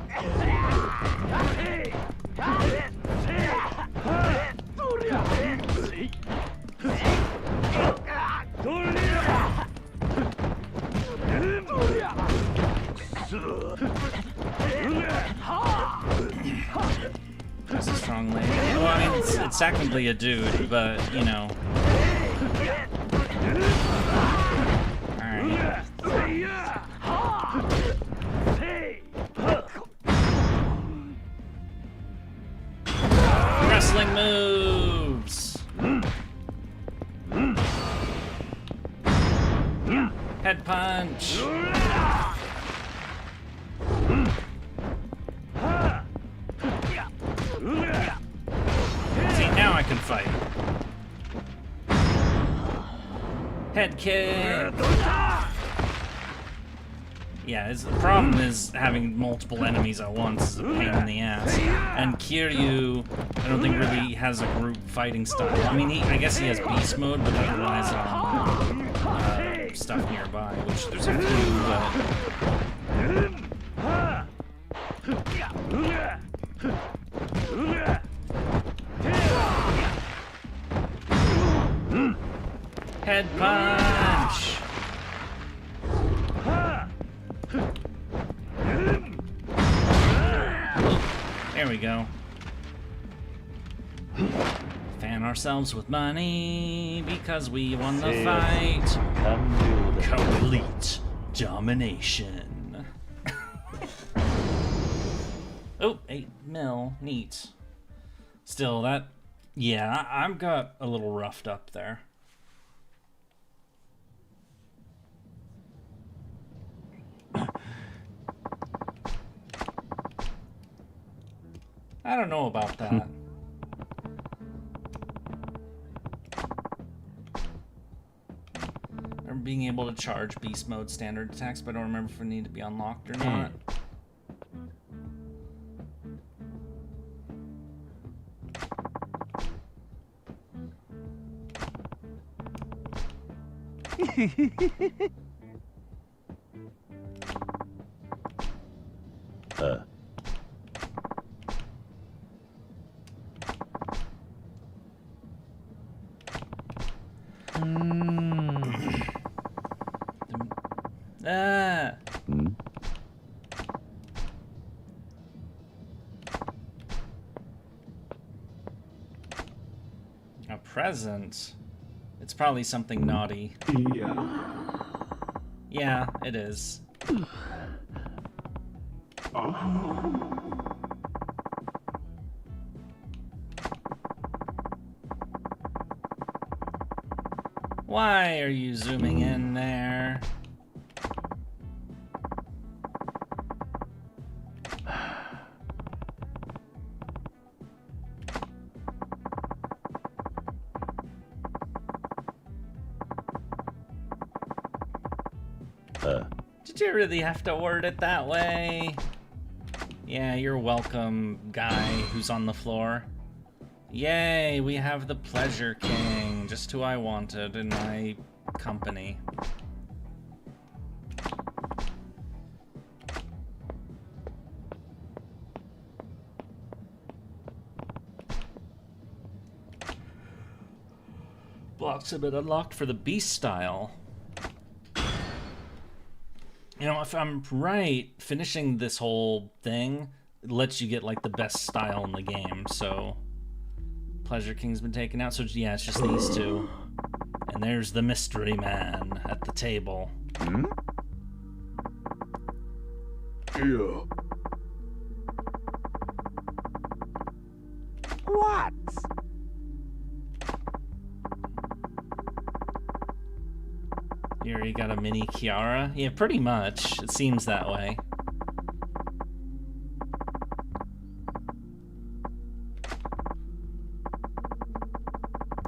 That's a strong lady. Well, I mean, it's technically a dude, but, you know. Alright. Wrestling moves! Head punch! See, now I can fight. Head kick! Yeah, the problem is having multiple enemies at once is a pain in the ass. And Kiryu, I don't think really has a group fighting style. I mean, I guess he has beast mode, but he relies on stuff nearby, which there's a few, but... Head punch! There we go. Fan ourselves with money because we won the fight. Complete domination. Oh, 8 mil. Neat. Still, that... Yeah, I've got a little roughed up there. I don't know about that. I remember being able to charge beast mode standard attacks, but I don't remember if it need to be unlocked or not. A present? It's probably something naughty. Yeah, it is. Why are you zooming in there? Did you really have to word it that way? Yeah, you're welcome, guy who's on the floor. Yay, we have the Pleasure King, just who I wanted in my company. Blocks have been unlocked for the beast style. You know, if I'm right, finishing this whole thing lets you get, like, the best style in the game, so... Pleasure King's been taken out, so yeah, it's just these two. And there's the mystery man at the table. Yeah. What? Yurie got a mini Kiara? Yeah, pretty much. It seems that way.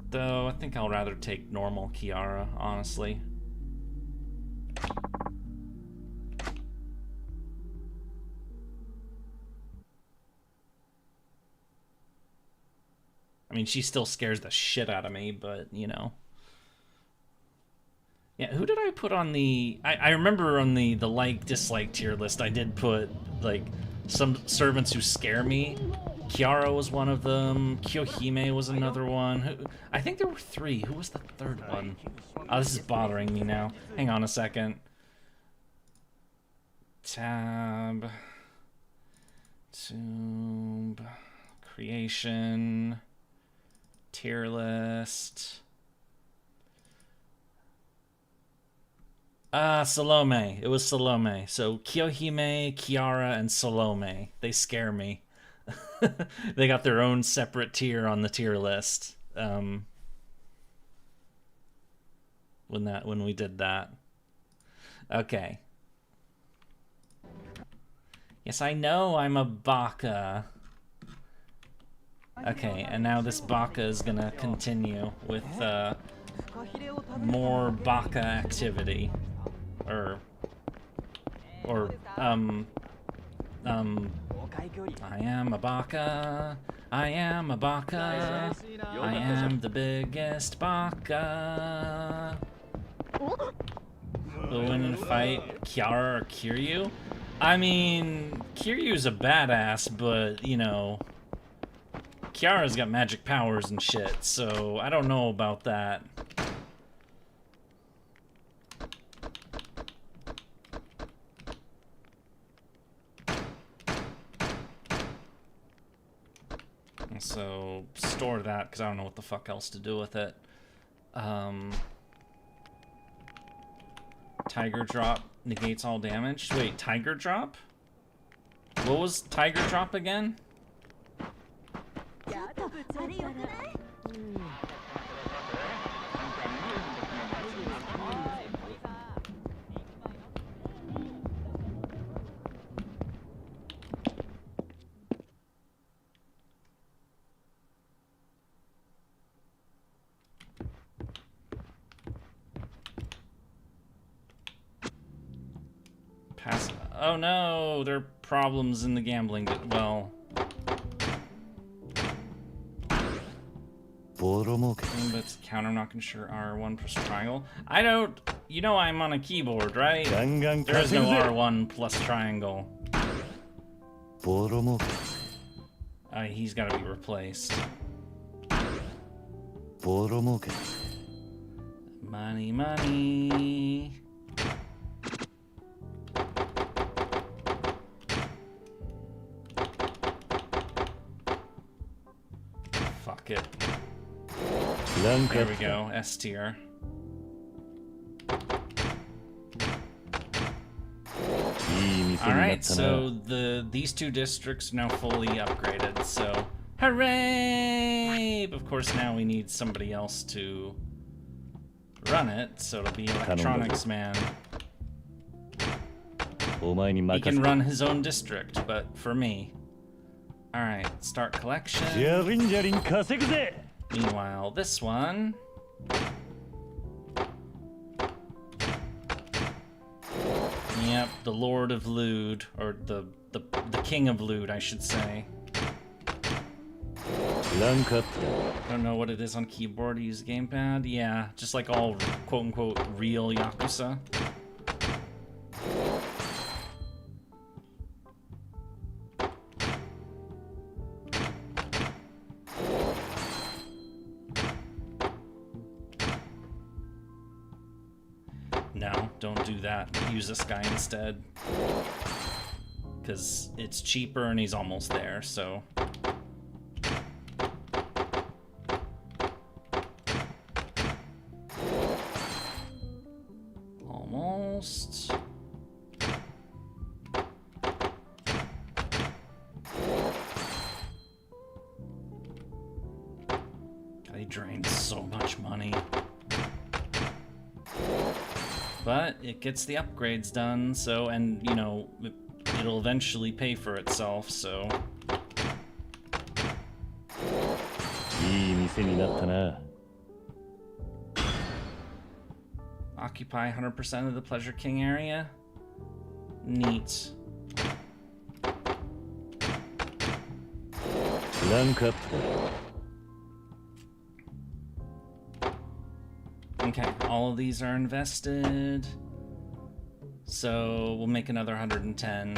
Though, I think I'll rather take normal Kiara, honestly. I mean, she still scares the shit out of me, but, you know. Yeah, who did I put on the... I remember on the like-dislike tier list, I did put, like, some servants who scare me. Kiara was one of them. Kyohime was another one. I think there were 3. Who was the third one? Oh, this is bothering me now. Hang on a second. Tab. Tube. Creation. Tier list. Salome. It was Salome. So Kyohime, Kiara, and Salome. They scare me. They got their own separate tier on the tier list. When we did that. Okay. Yes, I know I'm a baka. Okay, and now this baka is gonna continue with more baka activity. I am a baka. I am a baka. I am the biggest baka. We'll win in a fight, Kiara or Kiryu? I mean, Kiryu's a badass, but, you know, Kiara's got magic powers and shit, so I don't know about that. So, store that, because I don't know what the fuck else to do with it. Tiger Drop negates all damage. Wait, Tiger Drop? What was Tiger Drop again? Oh no, there are problems in the gambling. Well, but counter not sure R1 plus triangle. I don't. You know I'm on a keyboard, right? There is no R1 plus triangle. He's got to be replaced. Money, money. Fuck it. There we go, S tier. Alright, so these 2 districts are now fully upgraded, so hooray! Of course now we need somebody else to run it, so it'll be Electronics Man. He can run his own district, but for me. Alright, start collection. Meanwhile, this one... Yep, the Lord of Lude, or the King of Lude, I should say. I don't know what it is on keyboard to use gamepad. Yeah, just like all quote-unquote real Yakuza. No, don't do that. Use this guy instead. Because it's cheaper and he's almost there, so... Almost. He drained so much money. But it gets the upgrades done, so, and, you know, it'll eventually pay for itself, so... Occupy 100% of the Pleasure King area? Neat. Rank up. Okay, all of these are invested. So we'll make another 110.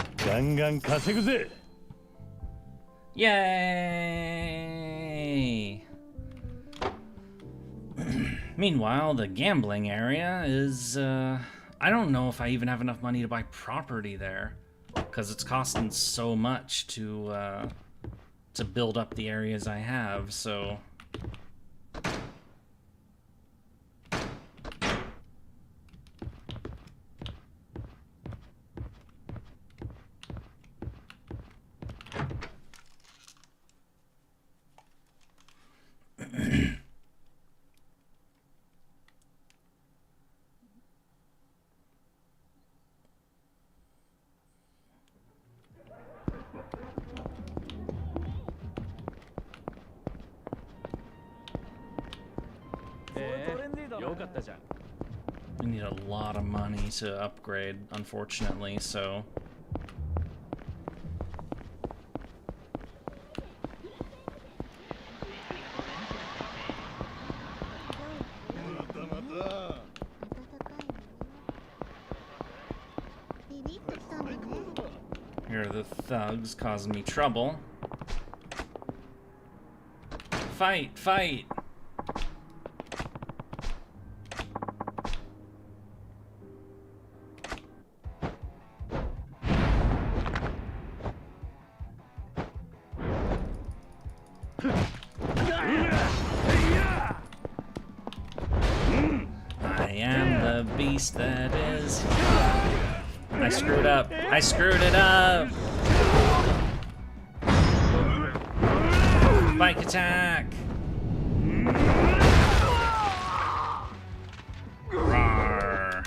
Yay! Meanwhile, the gambling area is, I don't know if I even have enough money to buy property there, because it's costing so much to build up the areas I have, so... We need a lot of money to upgrade, unfortunately, so... Here are the thugs causing me trouble. Fight! Fight! That is... I screwed up. I screwed it up! Bike attack! Rawr.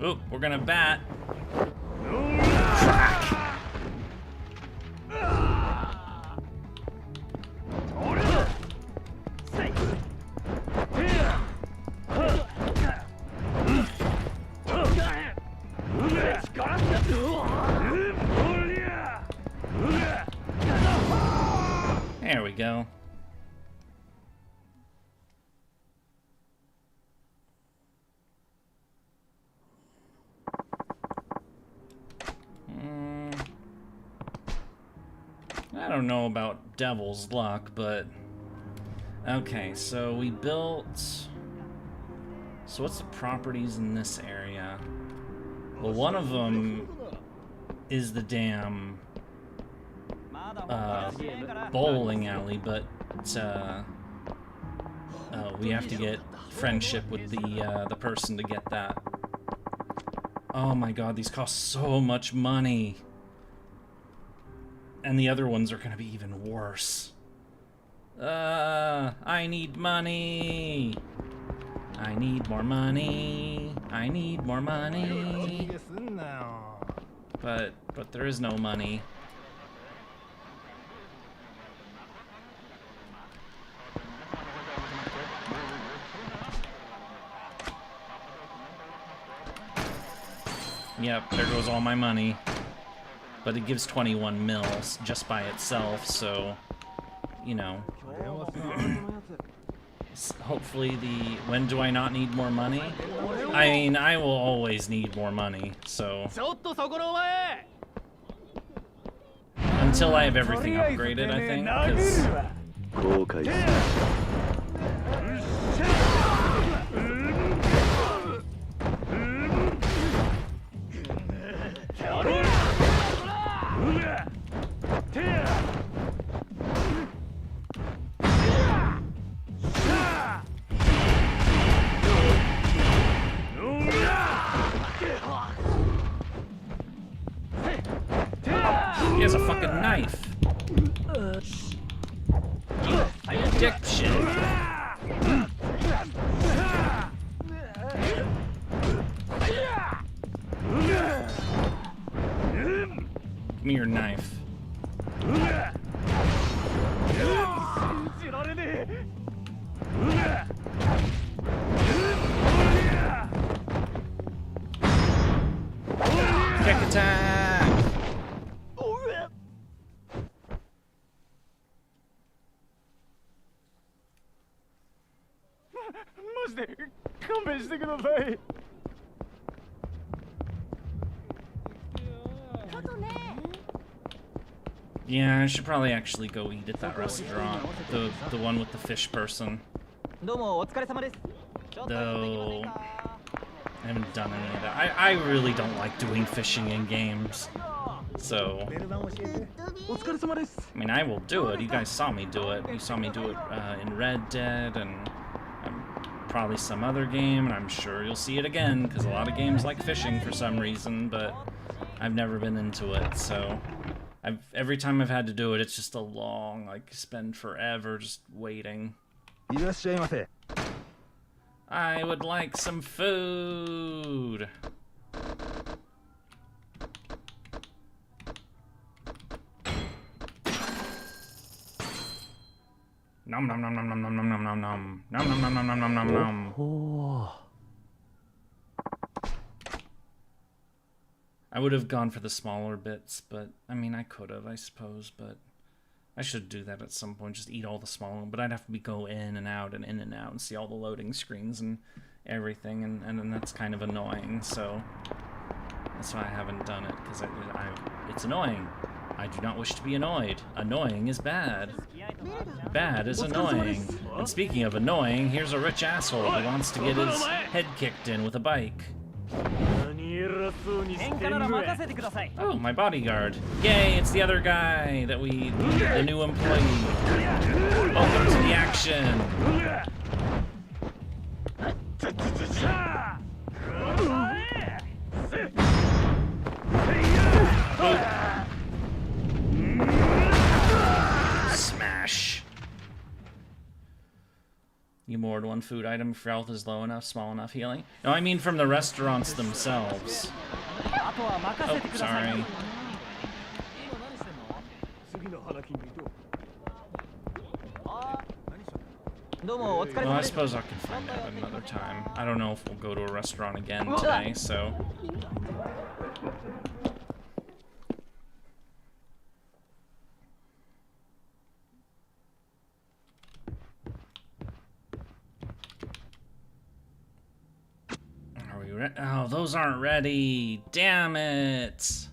Oop, we're gonna bat. Crack! There we go. I don't know about Devil's Luck, but... Okay, so we built... So what's the properties in this area? Well, one of them is the damn... bowling alley, but we have to get friendship with the person to get that. Oh my god, these cost so much money. And the other ones are gonna be even worse. I need money. I need more money. I need more money. But there is no money. Yep, there goes all my money. But it gives 21 mils just by itself, so, you know. Hopefully when do I not need more money? I mean, I will always need more money, so. Until I have everything upgraded, I think, 'cause... He has a fucking knife. Give me your knife. Kick attack! マジで勘弁してください。 Yeah, I should probably actually go eat at that restaurant. The one with the fish person. どうもお疲れ様です。 Though I haven't done any of that. I really don't like doing fishing in games. So I mean, I will do it. You guys saw me do it. You saw me do it in Red Dead and probably some other game, and I'm sure you'll see it again because a lot of games like fishing for some reason, but I've never been into it. So every time I've had to do it, it's just a long, like, spend forever just waiting. I would like some food. Nom nom nom nom nom nom nom nom nom nom nom nom nom nom nom nom nom nom. I would have gone for the smaller bits, but I mean I could have, I suppose, but I should do that at some point, just eat all the small, but I'd have to go in and out and see all the loading screens and everything, and that's kind of annoying, so that's why I haven't done it, because it's annoying. I do not wish to be annoyed. Annoying is bad. Bad is annoying. And speaking of annoying, here's a rich asshole who wants to get his head kicked in with a bike. Oh, my bodyguard. Yay, it's the other guy that the new employee. Welcome to the action. Smash. You moored one food item if your health is low enough, small enough healing. No, I mean from the restaurants themselves. Oh, sorry. Well, I suppose I can find out another time. I don't know if we'll go to a restaurant again today, so... Are we ready? Oh, those aren't ready! Damn it!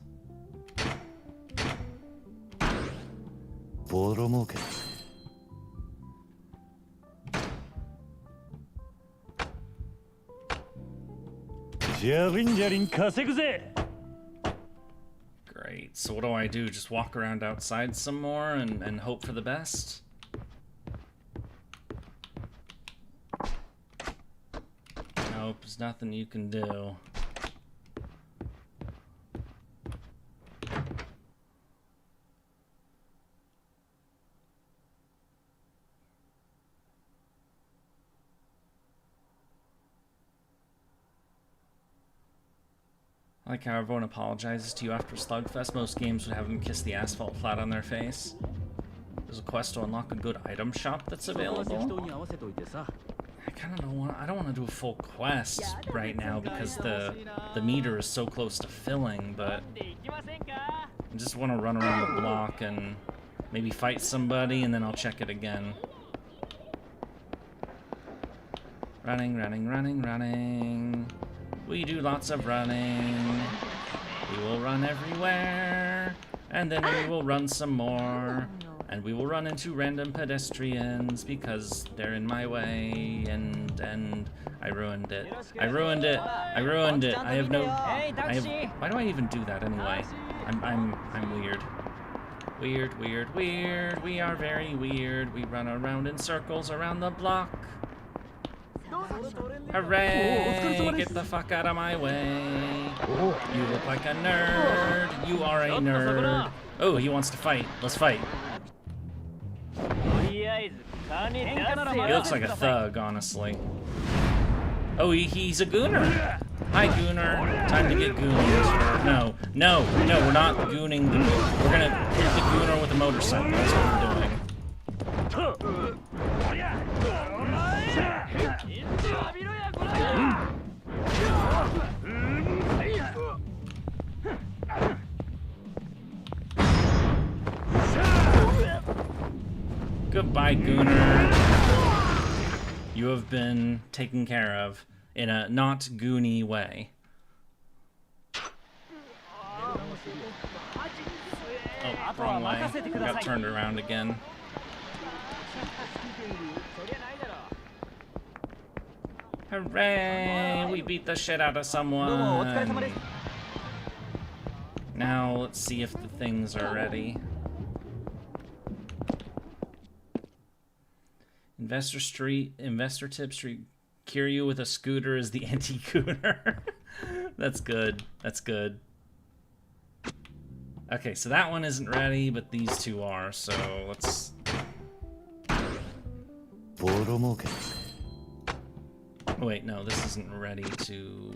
Great, so what do I do? Just walk around outside some more and hope for the best? Nope, there's nothing you can do. I like how everyone apologizes to you after Slugfest. Most games would have them kiss the asphalt flat on their face. There's a quest to unlock a good item shop that's available. I kind of don't want. I don't want to do a full quest right now because the meter is so close to filling. But I just want to run around the block and maybe fight somebody, and then I'll check it again. Running, running, running, running. We do lots of running. We will run everywhere, and then we will run some more, and we will run into random pedestrians because they're in my way, and I ruined it. I ruined it. I ruined it. I have no. Why do I even do that anyway? I'm weird. Weird, weird, weird. We are very weird. We run around in circles around the block. Hooray! Get the fuck out of my way. You look like a nerd. You are a nerd. Oh, he wants to fight. Let's fight. He looks like a thug, honestly. Oh, he's a gooner. Hi, gooner. Time to get gooned. No, we're not gooning the gooner. We're gonna hit the gooner with a motorcycle. That's what we're doing. Goodbye, gooner. You have been taken care of in a not goony way. Oh, wrong way. Got turned around again. Hooray! We beat the shit out of someone. Now let's see if the things are ready. Investor Tip Street. Kiryu with a scooter is the anti-gooner. That's good. That's good. Okay, so that one isn't ready, but these two are, so let's... Oh, wait, no, this isn't ready to...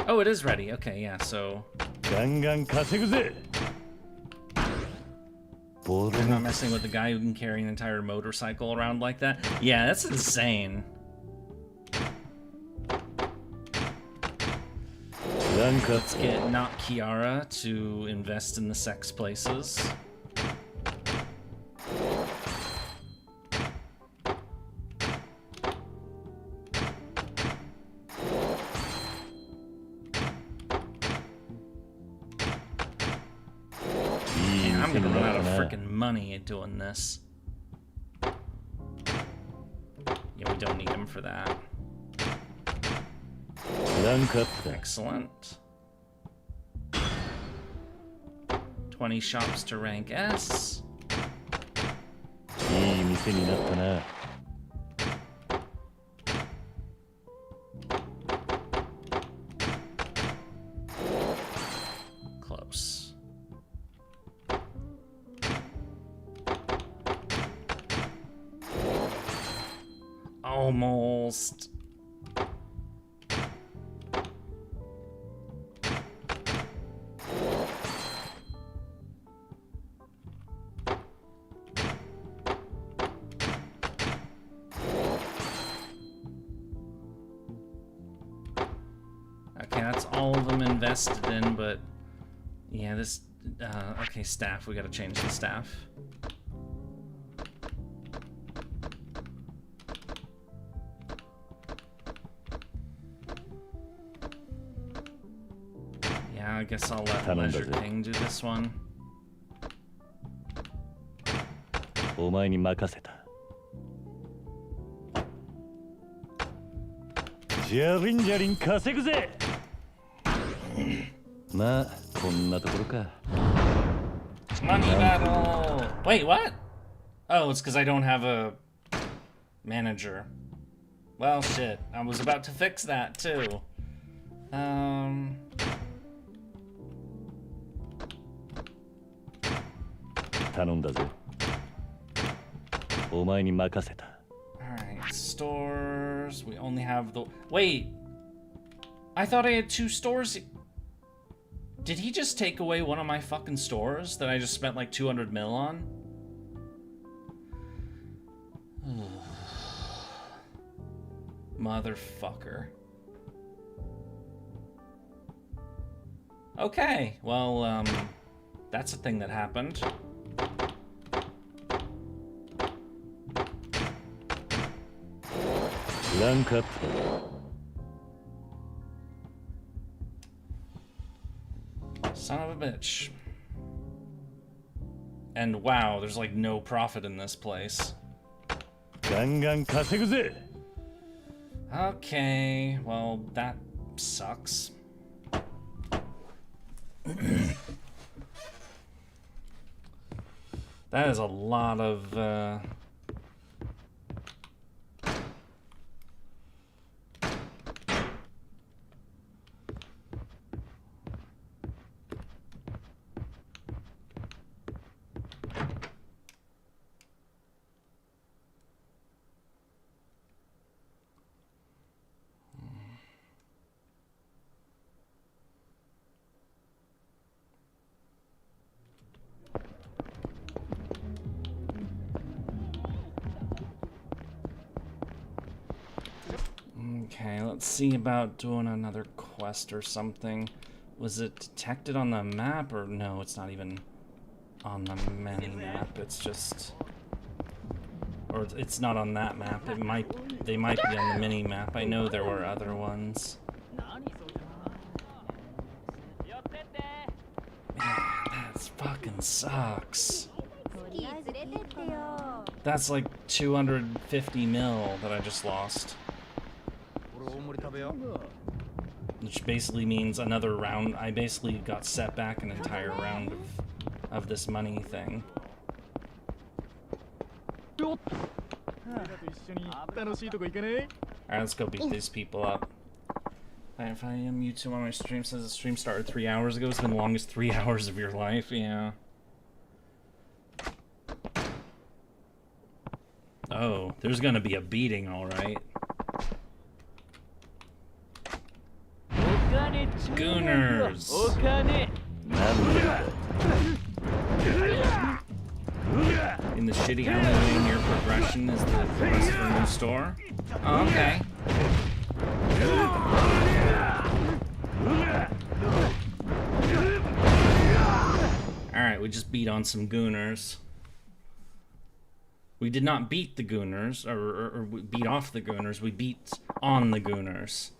Oh, it is ready. Okay, yeah, so... They're not messing with the guy who can carry an entire motorcycle around like that. Yeah, that's insane. Let's get not Kiara to invest in the sex places. I'm gonna run out of freaking money doing this. Yeah, we don't need him for that. Excellent. 20 shops to rank S. Close. Almost. Okay, that's all of them invested in, but yeah, this, okay, staff, we gotta change the staff. Yeah, I guess I'll let Leisure King do this one. Money battle! Wait, what? Oh, it's because I don't have a manager. Well, shit. I was about to fix that, too. Alright, stores. We only have the... Wait! I thought I had 2 stores. Did he just take away one of my fucking stores that I just spent like 200 mil on? Motherfucker. Okay, well, that's a thing that happened. Rank up. Son of a bitch. And wow, there's like no profit in this place. Okay, well, that sucks. That is a lot of, Okay, let's see about doing another quest or something. Was it detected on the map, or no, it's not even on the mini map, it's just... Or it's not on that map, they might be on the mini map. I know there were other ones. Man, that fucking sucks. That's like 250 mil that I just lost. Which basically means another round. I basically got set back an entire round of this money thing. Alright, let's go beat these people up. If I am YouTube on my stream, says the stream started 3 hours ago. It's been the longest 3 hours of your life, yeah. Oh, there's gonna be a beating, alright. Gooners! In the shitty alleyway near progression is the quest for a new store. Oh, okay. Alright, we just beat on some gooners. We did not beat the gooners, or we beat off the gooners, we beat on the gooners.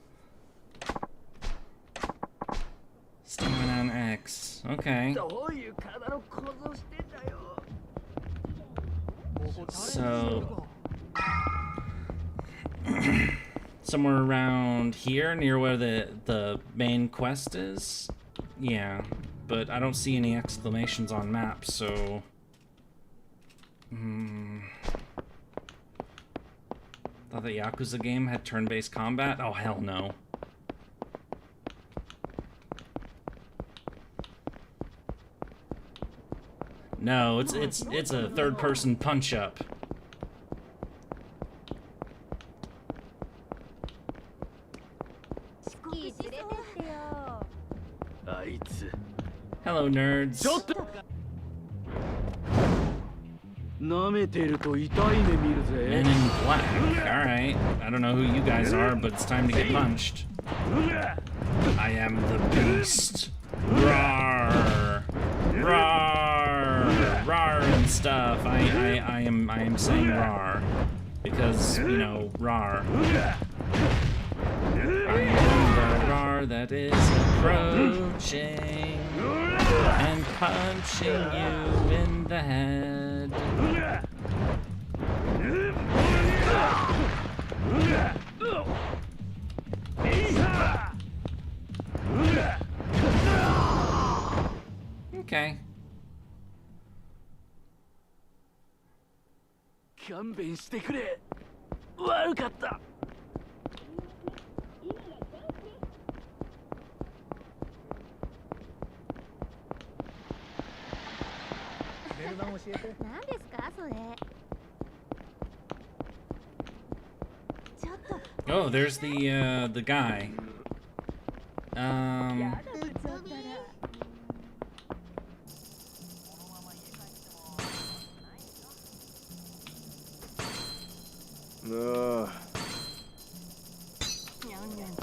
Stamina on X. Okay. So... somewhere around here, near where the main quest is? Yeah, but I don't see any exclamations on maps, so... Thought the Yakuza game had turn-based combat? Oh, hell no. No, it's a third-person punch-up. Hello, nerds. Men in Black. Alright. I don't know who you guys are, but it's time to get punched. I am the beast. Rawr! Rawr! Rawr and stuff. I am saying rawr. Because, you know, rawr. I am the rawr that is approaching and punching you in the head. Okay. Oh, there's the guy.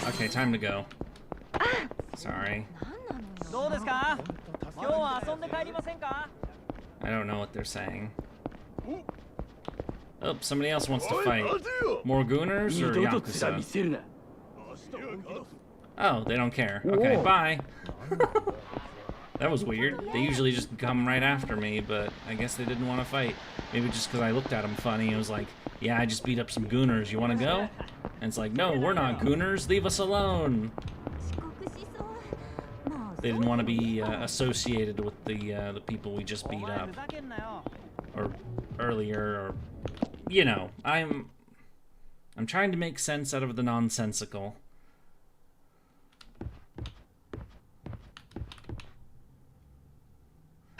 Okay, time to go. Sorry. I don't know what they're saying. Oh, somebody else wants to fight. More gooners or Yakuza? Oh, they don't care. Okay, bye. That was weird. They usually just come right after me, but I guess they didn't want to fight. Maybe just because I looked at them funny. It was like, yeah, I just beat up some gooners. You want to go? And it's like, no, we're not gooners. Leave us alone. They didn't want to be associated with the people we just beat up. Or earlier, or... You know, I'm trying to make sense out of the nonsensical.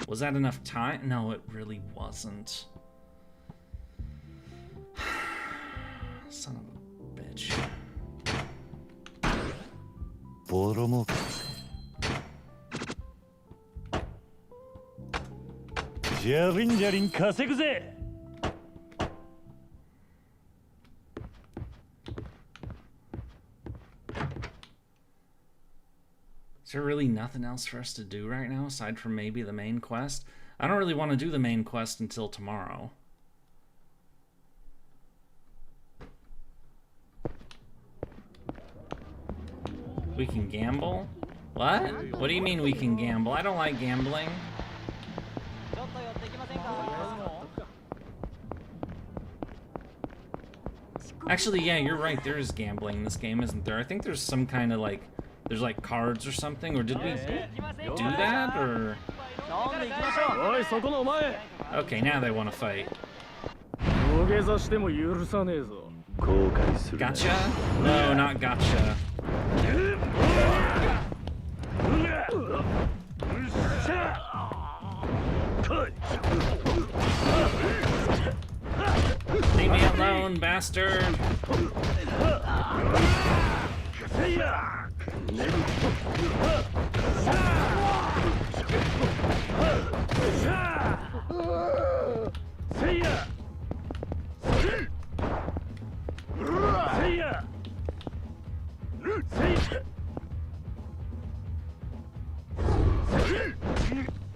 Was that enough time? No, it really wasn't. Son of a bitch. Is there really nothing else for us to do right now aside from maybe the main quest? I don't really want to do the main quest until tomorrow. We can gamble? What? What do you mean we can gamble? I don't like gambling. Actually, yeah, you're right. There is gambling in this game, isn't there? I think there's some kind of like, there's like cards or something. Or did we do that? Or okay, now they want to fight. Gotcha? No, not gotcha. Leave me alone, bastard!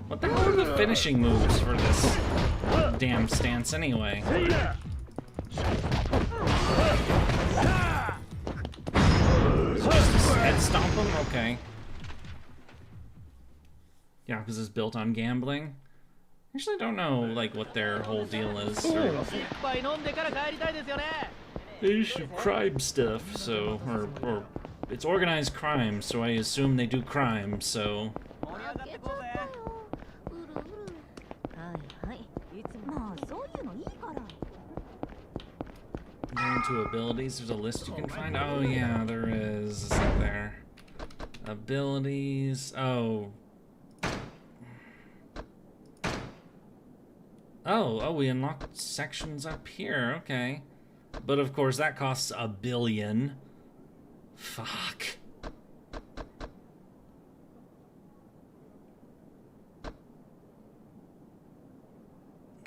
What the hell are the finishing moves for this damn stance anyway? Just head stomp him? Okay. Yakuza's built on gambling. I actually don't know like what their whole deal is. They do crime stuff, so or it's organized crime, so I assume they do crime, so going to abilities, there's a list you can find. Oh yeah, there is. Isn't there? Abilities. Oh, we unlocked sections up here. Okay, but of course that costs $1 billion. Fuck.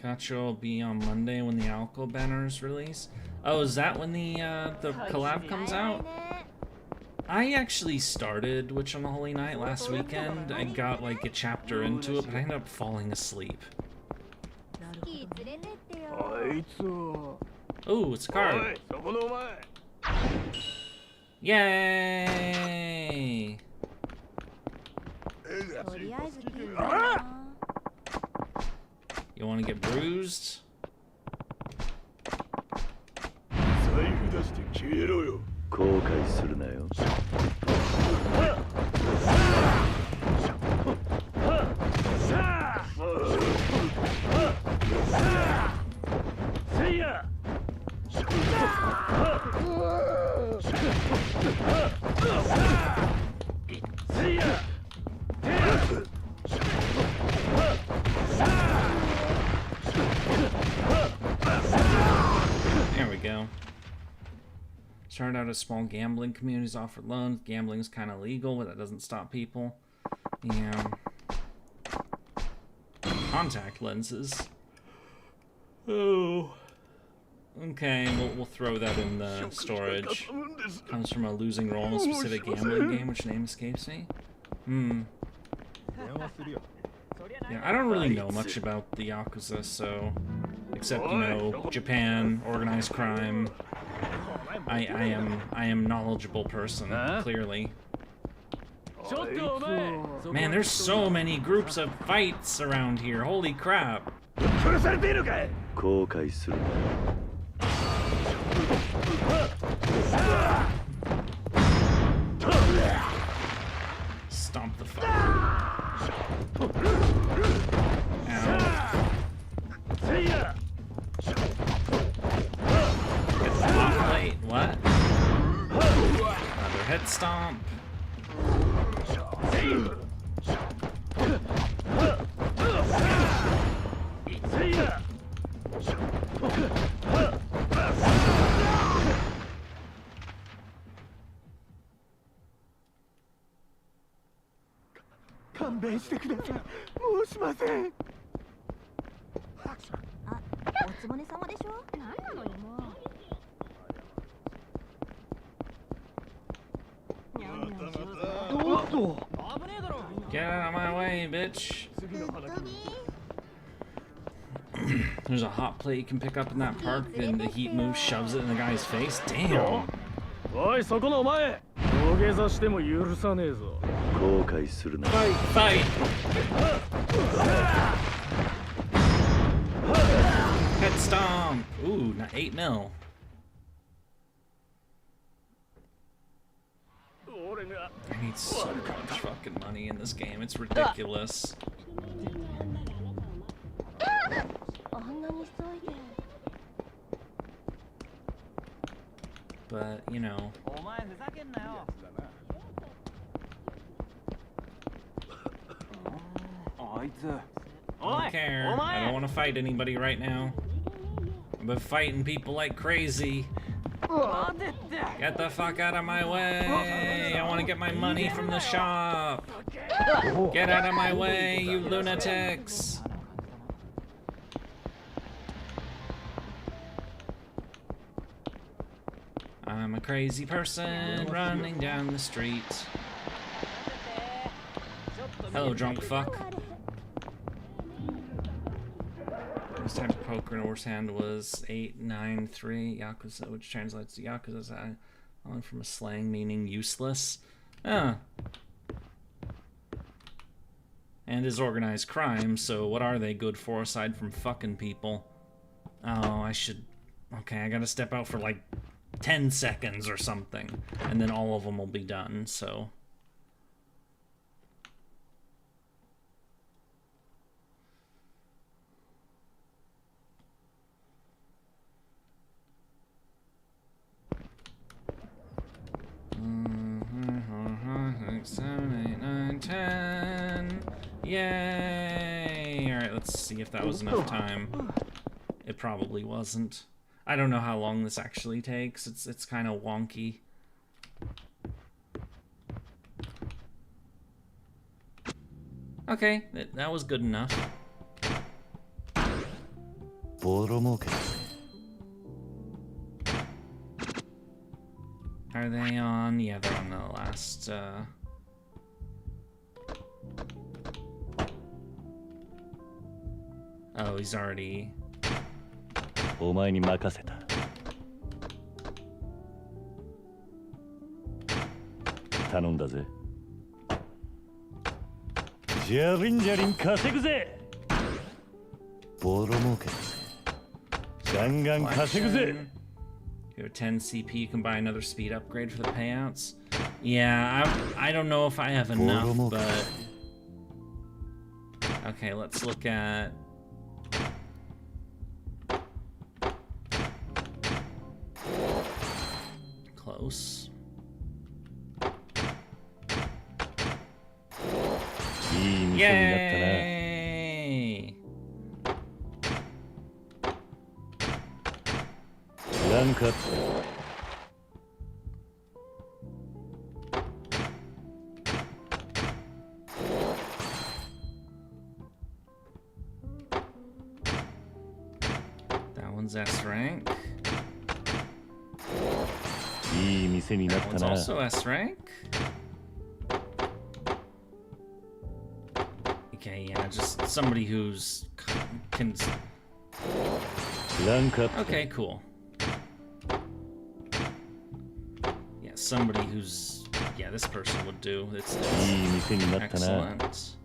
Gotcha will be on Monday when the alcohol banner is released. Oh, is that when the collab comes out? I actually started Witch on the Holy Night last weekend. I got like a chapter into it, but I ended up falling asleep. Oh, it's a card. Yay! You want to get bruised? There we go. Started out as small gambling communities offered loans. Gambling is kind of legal, but that doesn't stop people. Yeah. Contact lenses. Oh. Okay, we'll throw that in the storage. Comes from a losing role in a specific gambling game, which name escapes me. Yeah, I don't really know much about the Yakuza, so... Except, you know, Japan, organized crime. I am knowledgeable person, clearly. Man, there's so many groups of fights around here. Holy crap. Stomp the fuck. Ow. Get the hot plate. What? Another head stomp. Get out of my way, bitch. There's a hot plate you can pick up in that park, and the heat moves, shoves it in the guy's face. Damn. おいそこのお前土下座しても許さねえぞ後悔するな Fight, fight. Head stomp. Ooh, not 8 mil. I need so much fucking money in this game. It's ridiculous. But, you know. I don't care. I don't want to fight anybody right now. I've been fighting people like crazy. Get the fuck out of my way! I want to get my money from the shop! Get out of my way, you lunatics! I'm a crazy person running down the street. Hello, drunk fuck. This type of poker in horse hand was 893 Yakuza, which translates to Yakuza's on from a slang meaning useless. Ah. And is organized crime, so what are they good for aside from fucking people? Oh, I should... Okay, I gotta step out for like 10 seconds or something, and then all of them will be done, so... Six, 7, 8, 9, 10. Yay! Alright, let's see if that was enough time. It probably wasn't. I don't know how long this actually takes. It's kind of wonky. Okay, that was good enough. Are they on? Yeah, they're on the last, Oh, he's already... お前に任せた頼んだぜジャリンジャリン稼ぐぜボロ儲けだぜガンガン稼ぐぜ You have 10 CP, you can buy another speed upgrade for the payouts. Yeah, I don't know if I have enough, but... Okay, let's look at... Close. Yay! Rank up. That one's S rank. That one's also S rank. Okay, yeah, just somebody who's can. Rank up. Okay, cool. Yeah, somebody who's this person would do. It's excellent.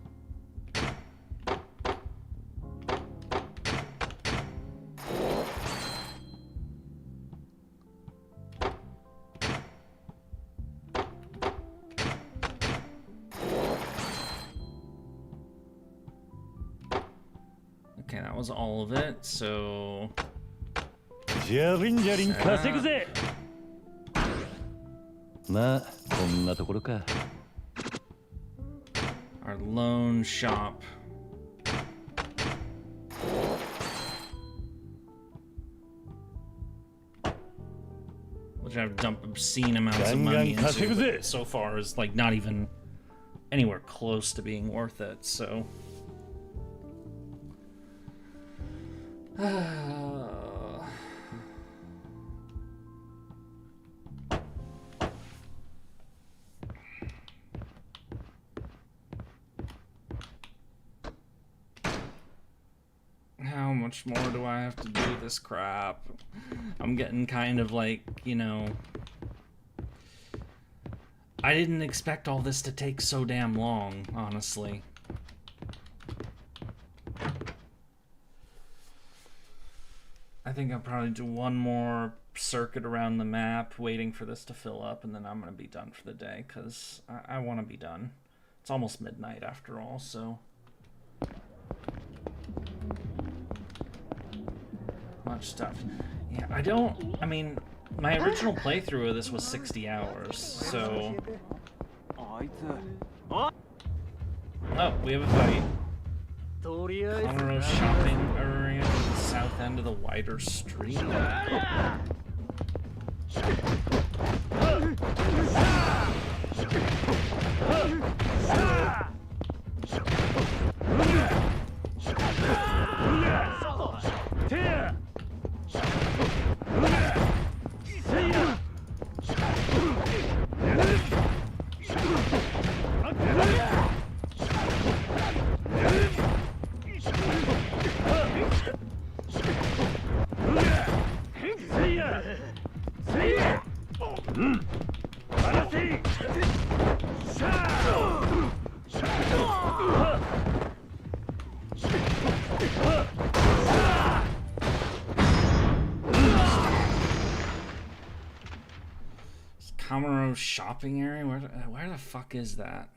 Okay, that was all of it, so... Our loan shop. Which I've dumped obscene amounts of money into, but so far is like not even anywhere close to being worth it, so... much more do I have to do this crap? I'm getting kind of like, you know... I didn't expect all this to take so damn long, honestly. I think I'll probably do one more circuit around the map, waiting for this to fill up, and then I'm gonna be done for the day, because I want to be done. It's almost midnight after all, so... Much stuff. Yeah, I mean, my original playthrough of this was 60 hours, so... Oh, we have a fight. Komaro's shopping area to the south end of the wider street. Komaro's shopping area? Where the fuck is that?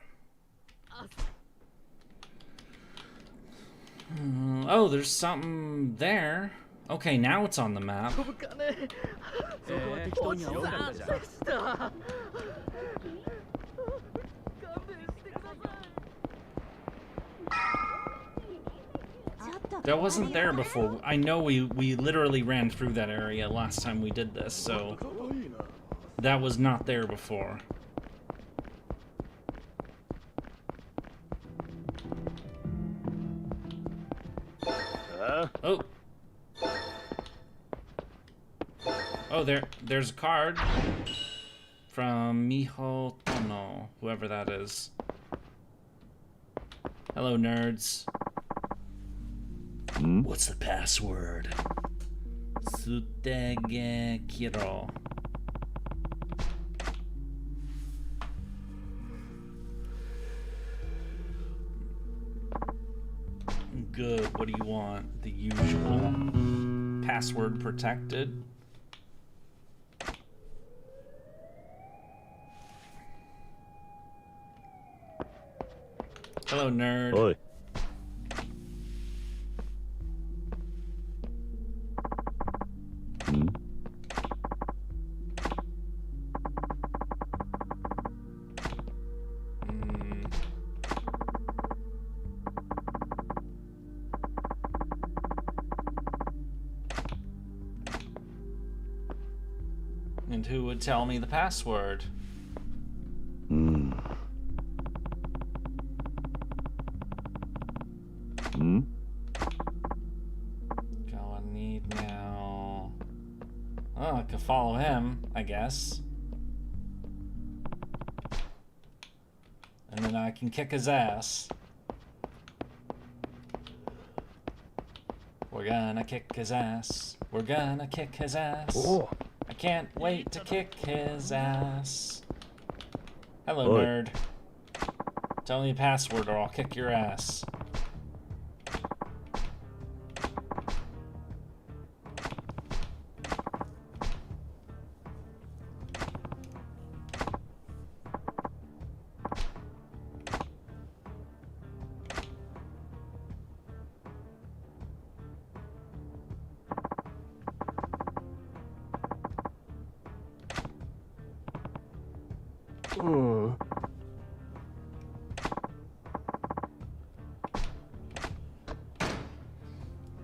Oh, there's something there. Okay, now it's on the map. That wasn't there before. I know we literally ran through that area last time we did this, so... That was not there before. Oh. Oh, there's a card from Miho Tono, whoever that is. Hello, nerds. What's the password? Sutege Kiro. Good. What do you want? The usual. Password protected. Hello, nerd. Oi. And who would tell me the password? Go and need now. Oh, I could follow him, I guess. And then I can kick his ass. We're gonna kick his ass. We're gonna kick his ass. Oh. I can't wait to kick his ass. Hello, Oi. nerd. Tell me a password or I'll kick your ass.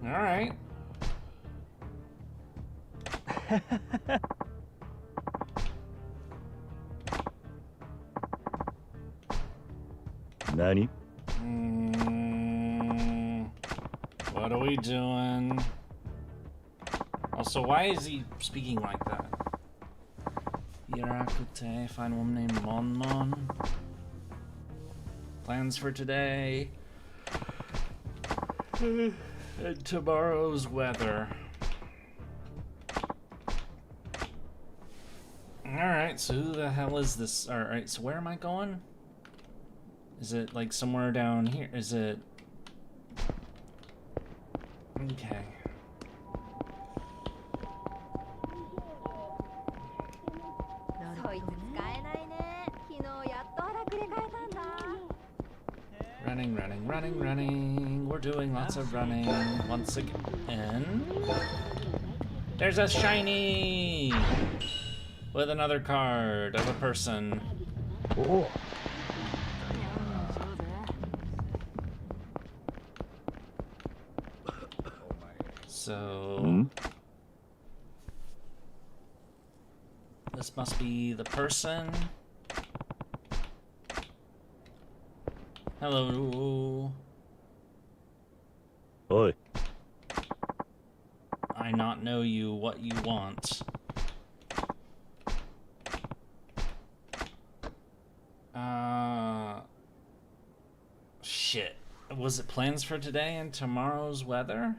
Alright. Nani? What are we doing? Also, why is he speaking like that? Yakuza, find a woman named Mon Mon. Plans for today. And tomorrow's weather. Alright, so who the hell is this? Alright, so where am I going? Is it like somewhere down here? Is it... Okay. Running, running, running, running. We're doing lots of running once again. There's a shiny! With another card of a person. Oh. So... This must be the person. Hello. Oi. I not know you, what you want. Shit. Was it plans for today and tomorrow's weather?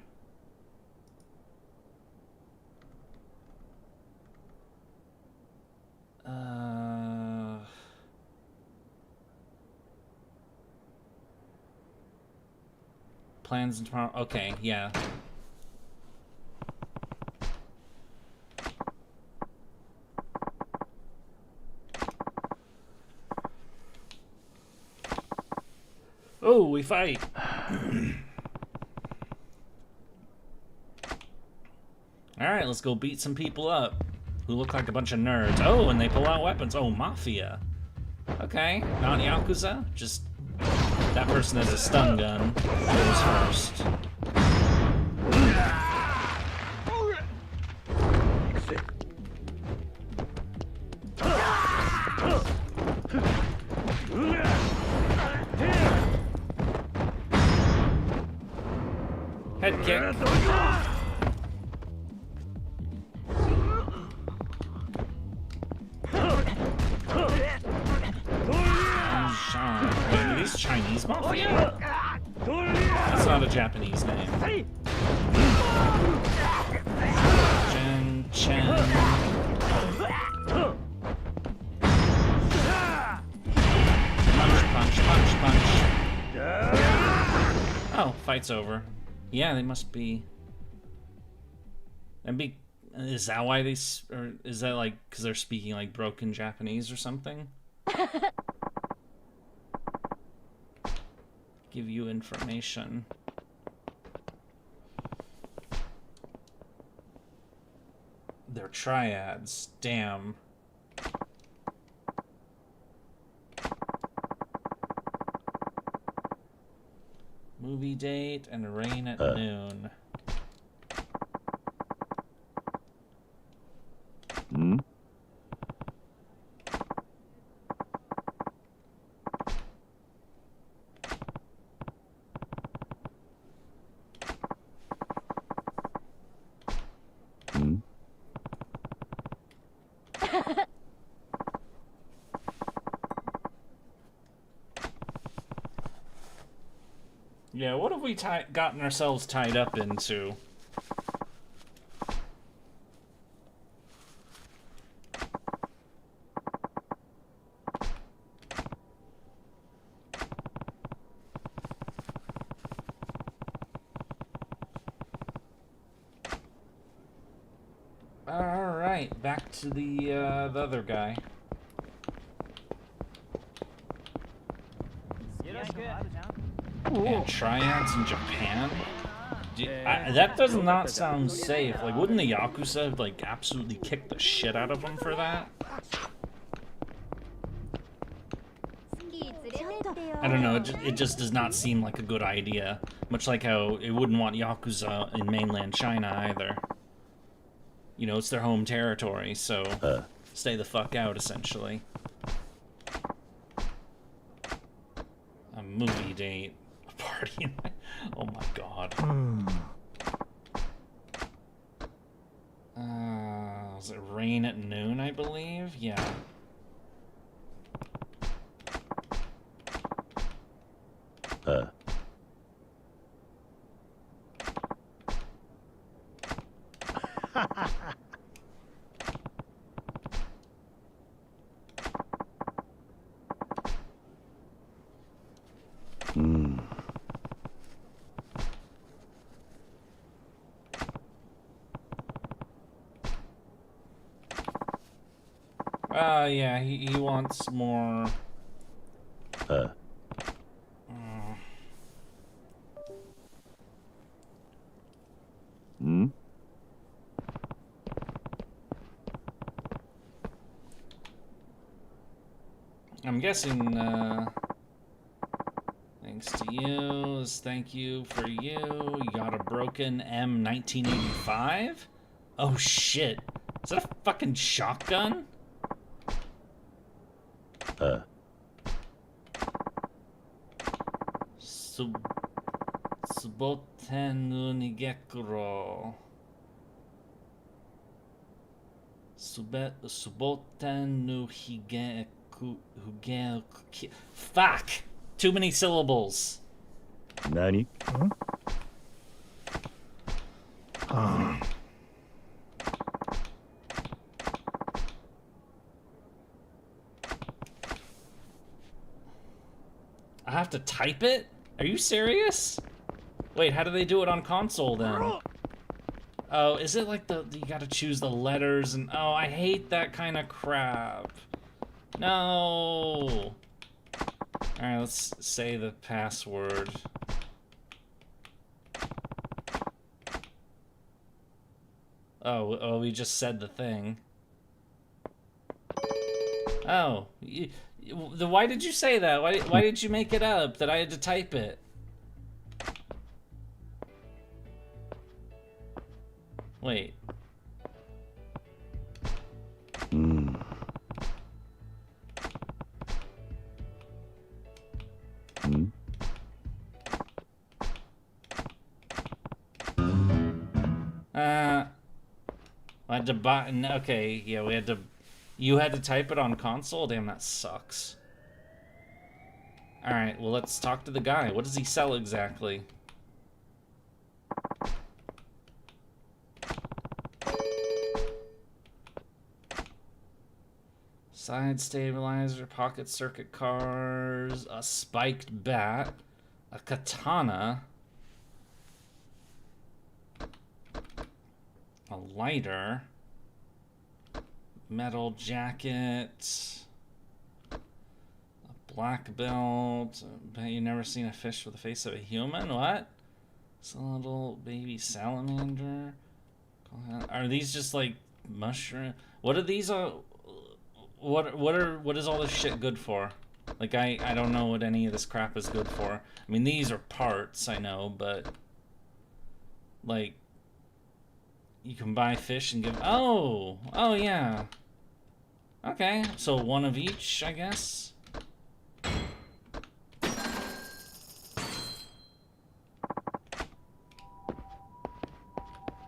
Plans and tomorrow. Okay, yeah. Oh, we fight. Alright, let's go beat some people up who look like a bunch of nerds. Oh, and they pull out weapons. Oh, Mafia. Okay, not Yakuza, just that person has a stun gun. Goes first. Head kick. Wait, are these Chinese Mafia? That's not a Japanese name. Chen. Punch. Oh, fight's over. Yeah, they must be. Is that why they? Or is that like because they're speaking like broken Japanese or something? Give you information. They're triads. Damn. Movie date and rain at noon. Yeah, what have we gotten ourselves tied up into? Alright, back to the other guy. Yeah, triads in Japan? That does not sound safe. Like, wouldn't the Yakuza, like, absolutely kick the shit out of them for that? I don't know, it just does not seem like a good idea. Much like how it wouldn't want Yakuza in mainland China either. You know, it's their home territory, so stay the fuck out, essentially. A movie date. A party. Oh my god. Was it rain at noon, I believe? Yeah. Yeah, he wants more. I'm guessing, thanks to you, this thank you for you. You got a broken M1985? Oh shit. Is that a fucking shotgun? Subotenu nigekuro. Subotenu higeku. Fuck! Too many syllables. Nani? I have to type it? Are you serious? Wait, how do they do it on console then? Oh, is it like you gotta choose the letters and... Oh, I hate that kind of crap. No! Alright, let's say the password. Oh, we just said the thing. Oh, why did you say that? Why did you make it up that I had to type it? Wait. I had to buy. Okay, yeah, we had to. You had to type it on console? Damn, that sucks. Alright, well, let's talk to the guy. What does he sell exactly? Side stabilizer, pocket circuit cars, a spiked bat, a katana, a lighter, metal jacket, a black belt. Bet you never seen a fish with the face of a human. What? It's a little baby salamander. Are these just like mushroom? What are these? What is all this shit good for? Like I don't know what any of this crap is good for. I mean, these are parts, I know, but like you can buy fish and give. Oh yeah. Okay, so one of each, I guess.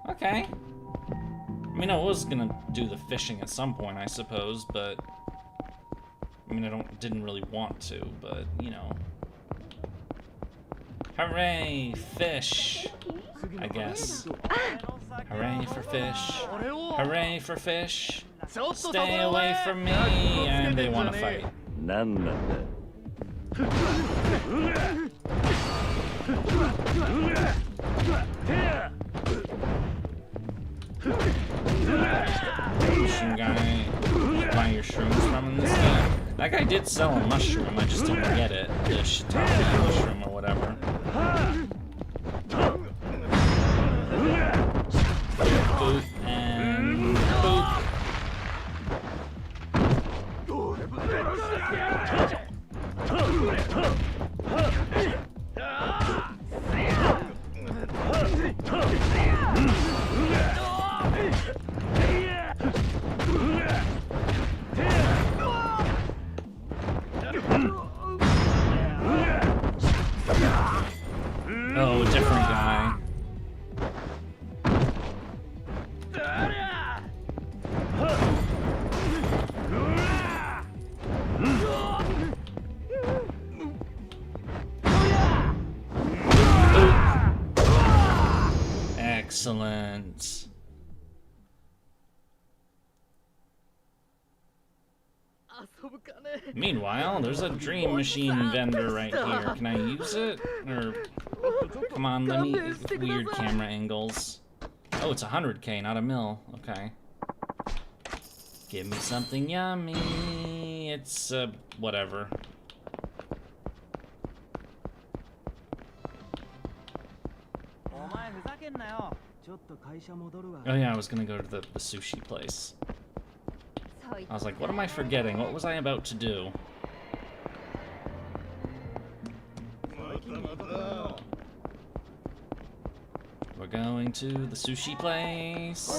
Okay. I mean, I was gonna do the fishing at some point, I suppose, but I mean, didn't really want to, but you know. Hooray, fish! I guess. Hooray for fish! Hooray for fish! Stay away from me! And they want to fight. Mushroom guy, buy your shrooms from in this game. That guy did sell a mushroom, I just didn't get it. The shiitake mushroom or whatever. Boop and boop. Oh, different guy. Excellent. Meanwhile, there's a dream machine vendor right here. Can I use it? Or come on, let me weird camera angles. Oh, it's 100K, not a mil. Okay. Give me something yummy. It's whatever. Oh yeah, I was gonna go to the sushi place. I was like, what am I forgetting? What was I about to do? We're going to the sushi place.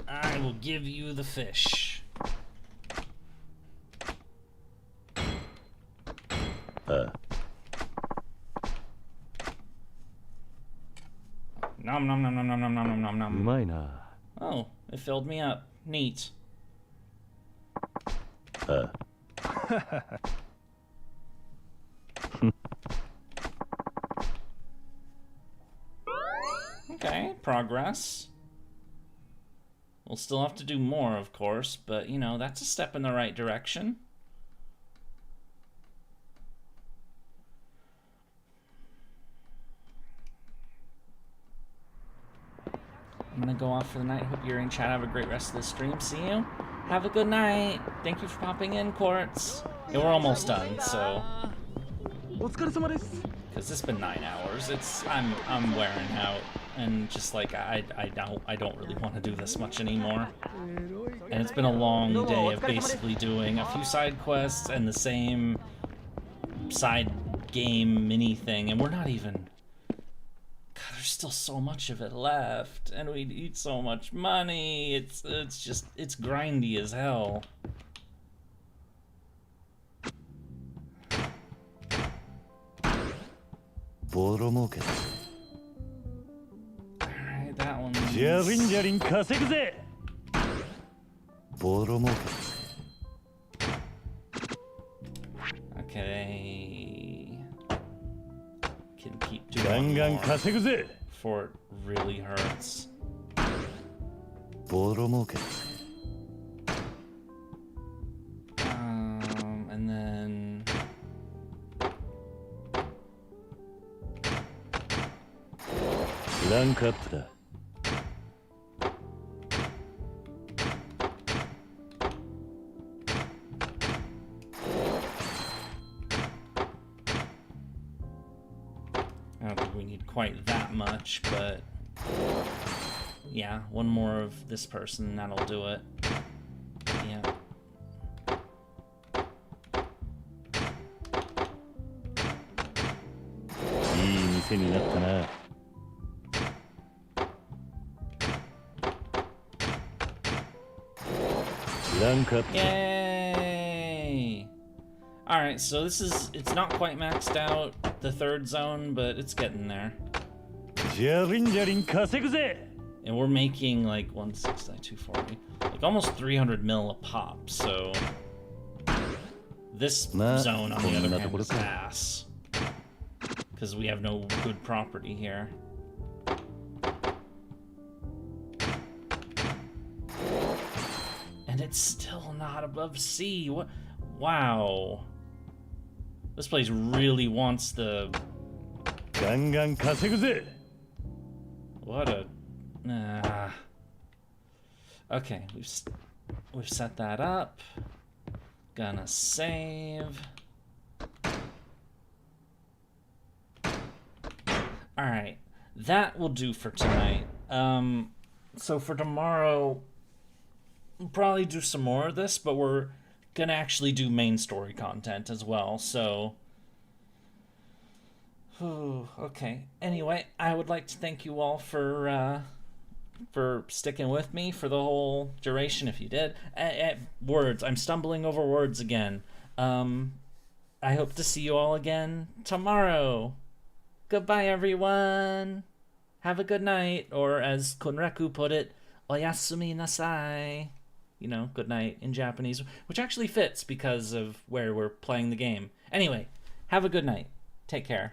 I will give you the fish. Nom nom nom nom nom nom nom nom nom nom. Oh, it filled me up. Neat. Okay, progress. We'll still have to do more, of course, but, you know, that's a step in the right direction. I'm gonna go off for the night. Hope you're in chat. Have a great rest of the stream. See you. Have a good night. Thank you for popping in, Quartz. Yeah, we're almost done, so. Because it's been 9 hours. I'm wearing out, and just like I don't really want to do this much anymore. And it's been a long day of basically doing a few side quests and the same side game mini thing, and we're not even. God, there's still so much of it left, and we need so much money. It's grindy as hell. Alright, that one. Okay. Can keep doing more before it really hurts. And then rank upだ. I don't think we need quite that much, but yeah, one more of this person, that'll do it. Yeah. Yay! Alright, so it's not quite maxed out, the third zone, but it's getting there. And we're making like 160, 240, like almost 300 mil a pop, so this zone on the other hand is ass. Because we have no good property here. And it's still not above C. What? Wow. This place really wants the. What a. Okay, we've set that up. Gonna save. All right, that will do for tonight. So for tomorrow, we'll probably do some more of this, but we're gonna actually do main story content as well, so. Okay. Anyway, I would like to thank you all for sticking with me for the whole duration, if you did. Words. I'm stumbling over words again. I hope to see you all again tomorrow. Goodbye, everyone. Have a good night, or as Kunreku put it, oyasumi nasai. You know, good night in Japanese, which actually fits because of where we're playing the game. Anyway, have a good night. Take care.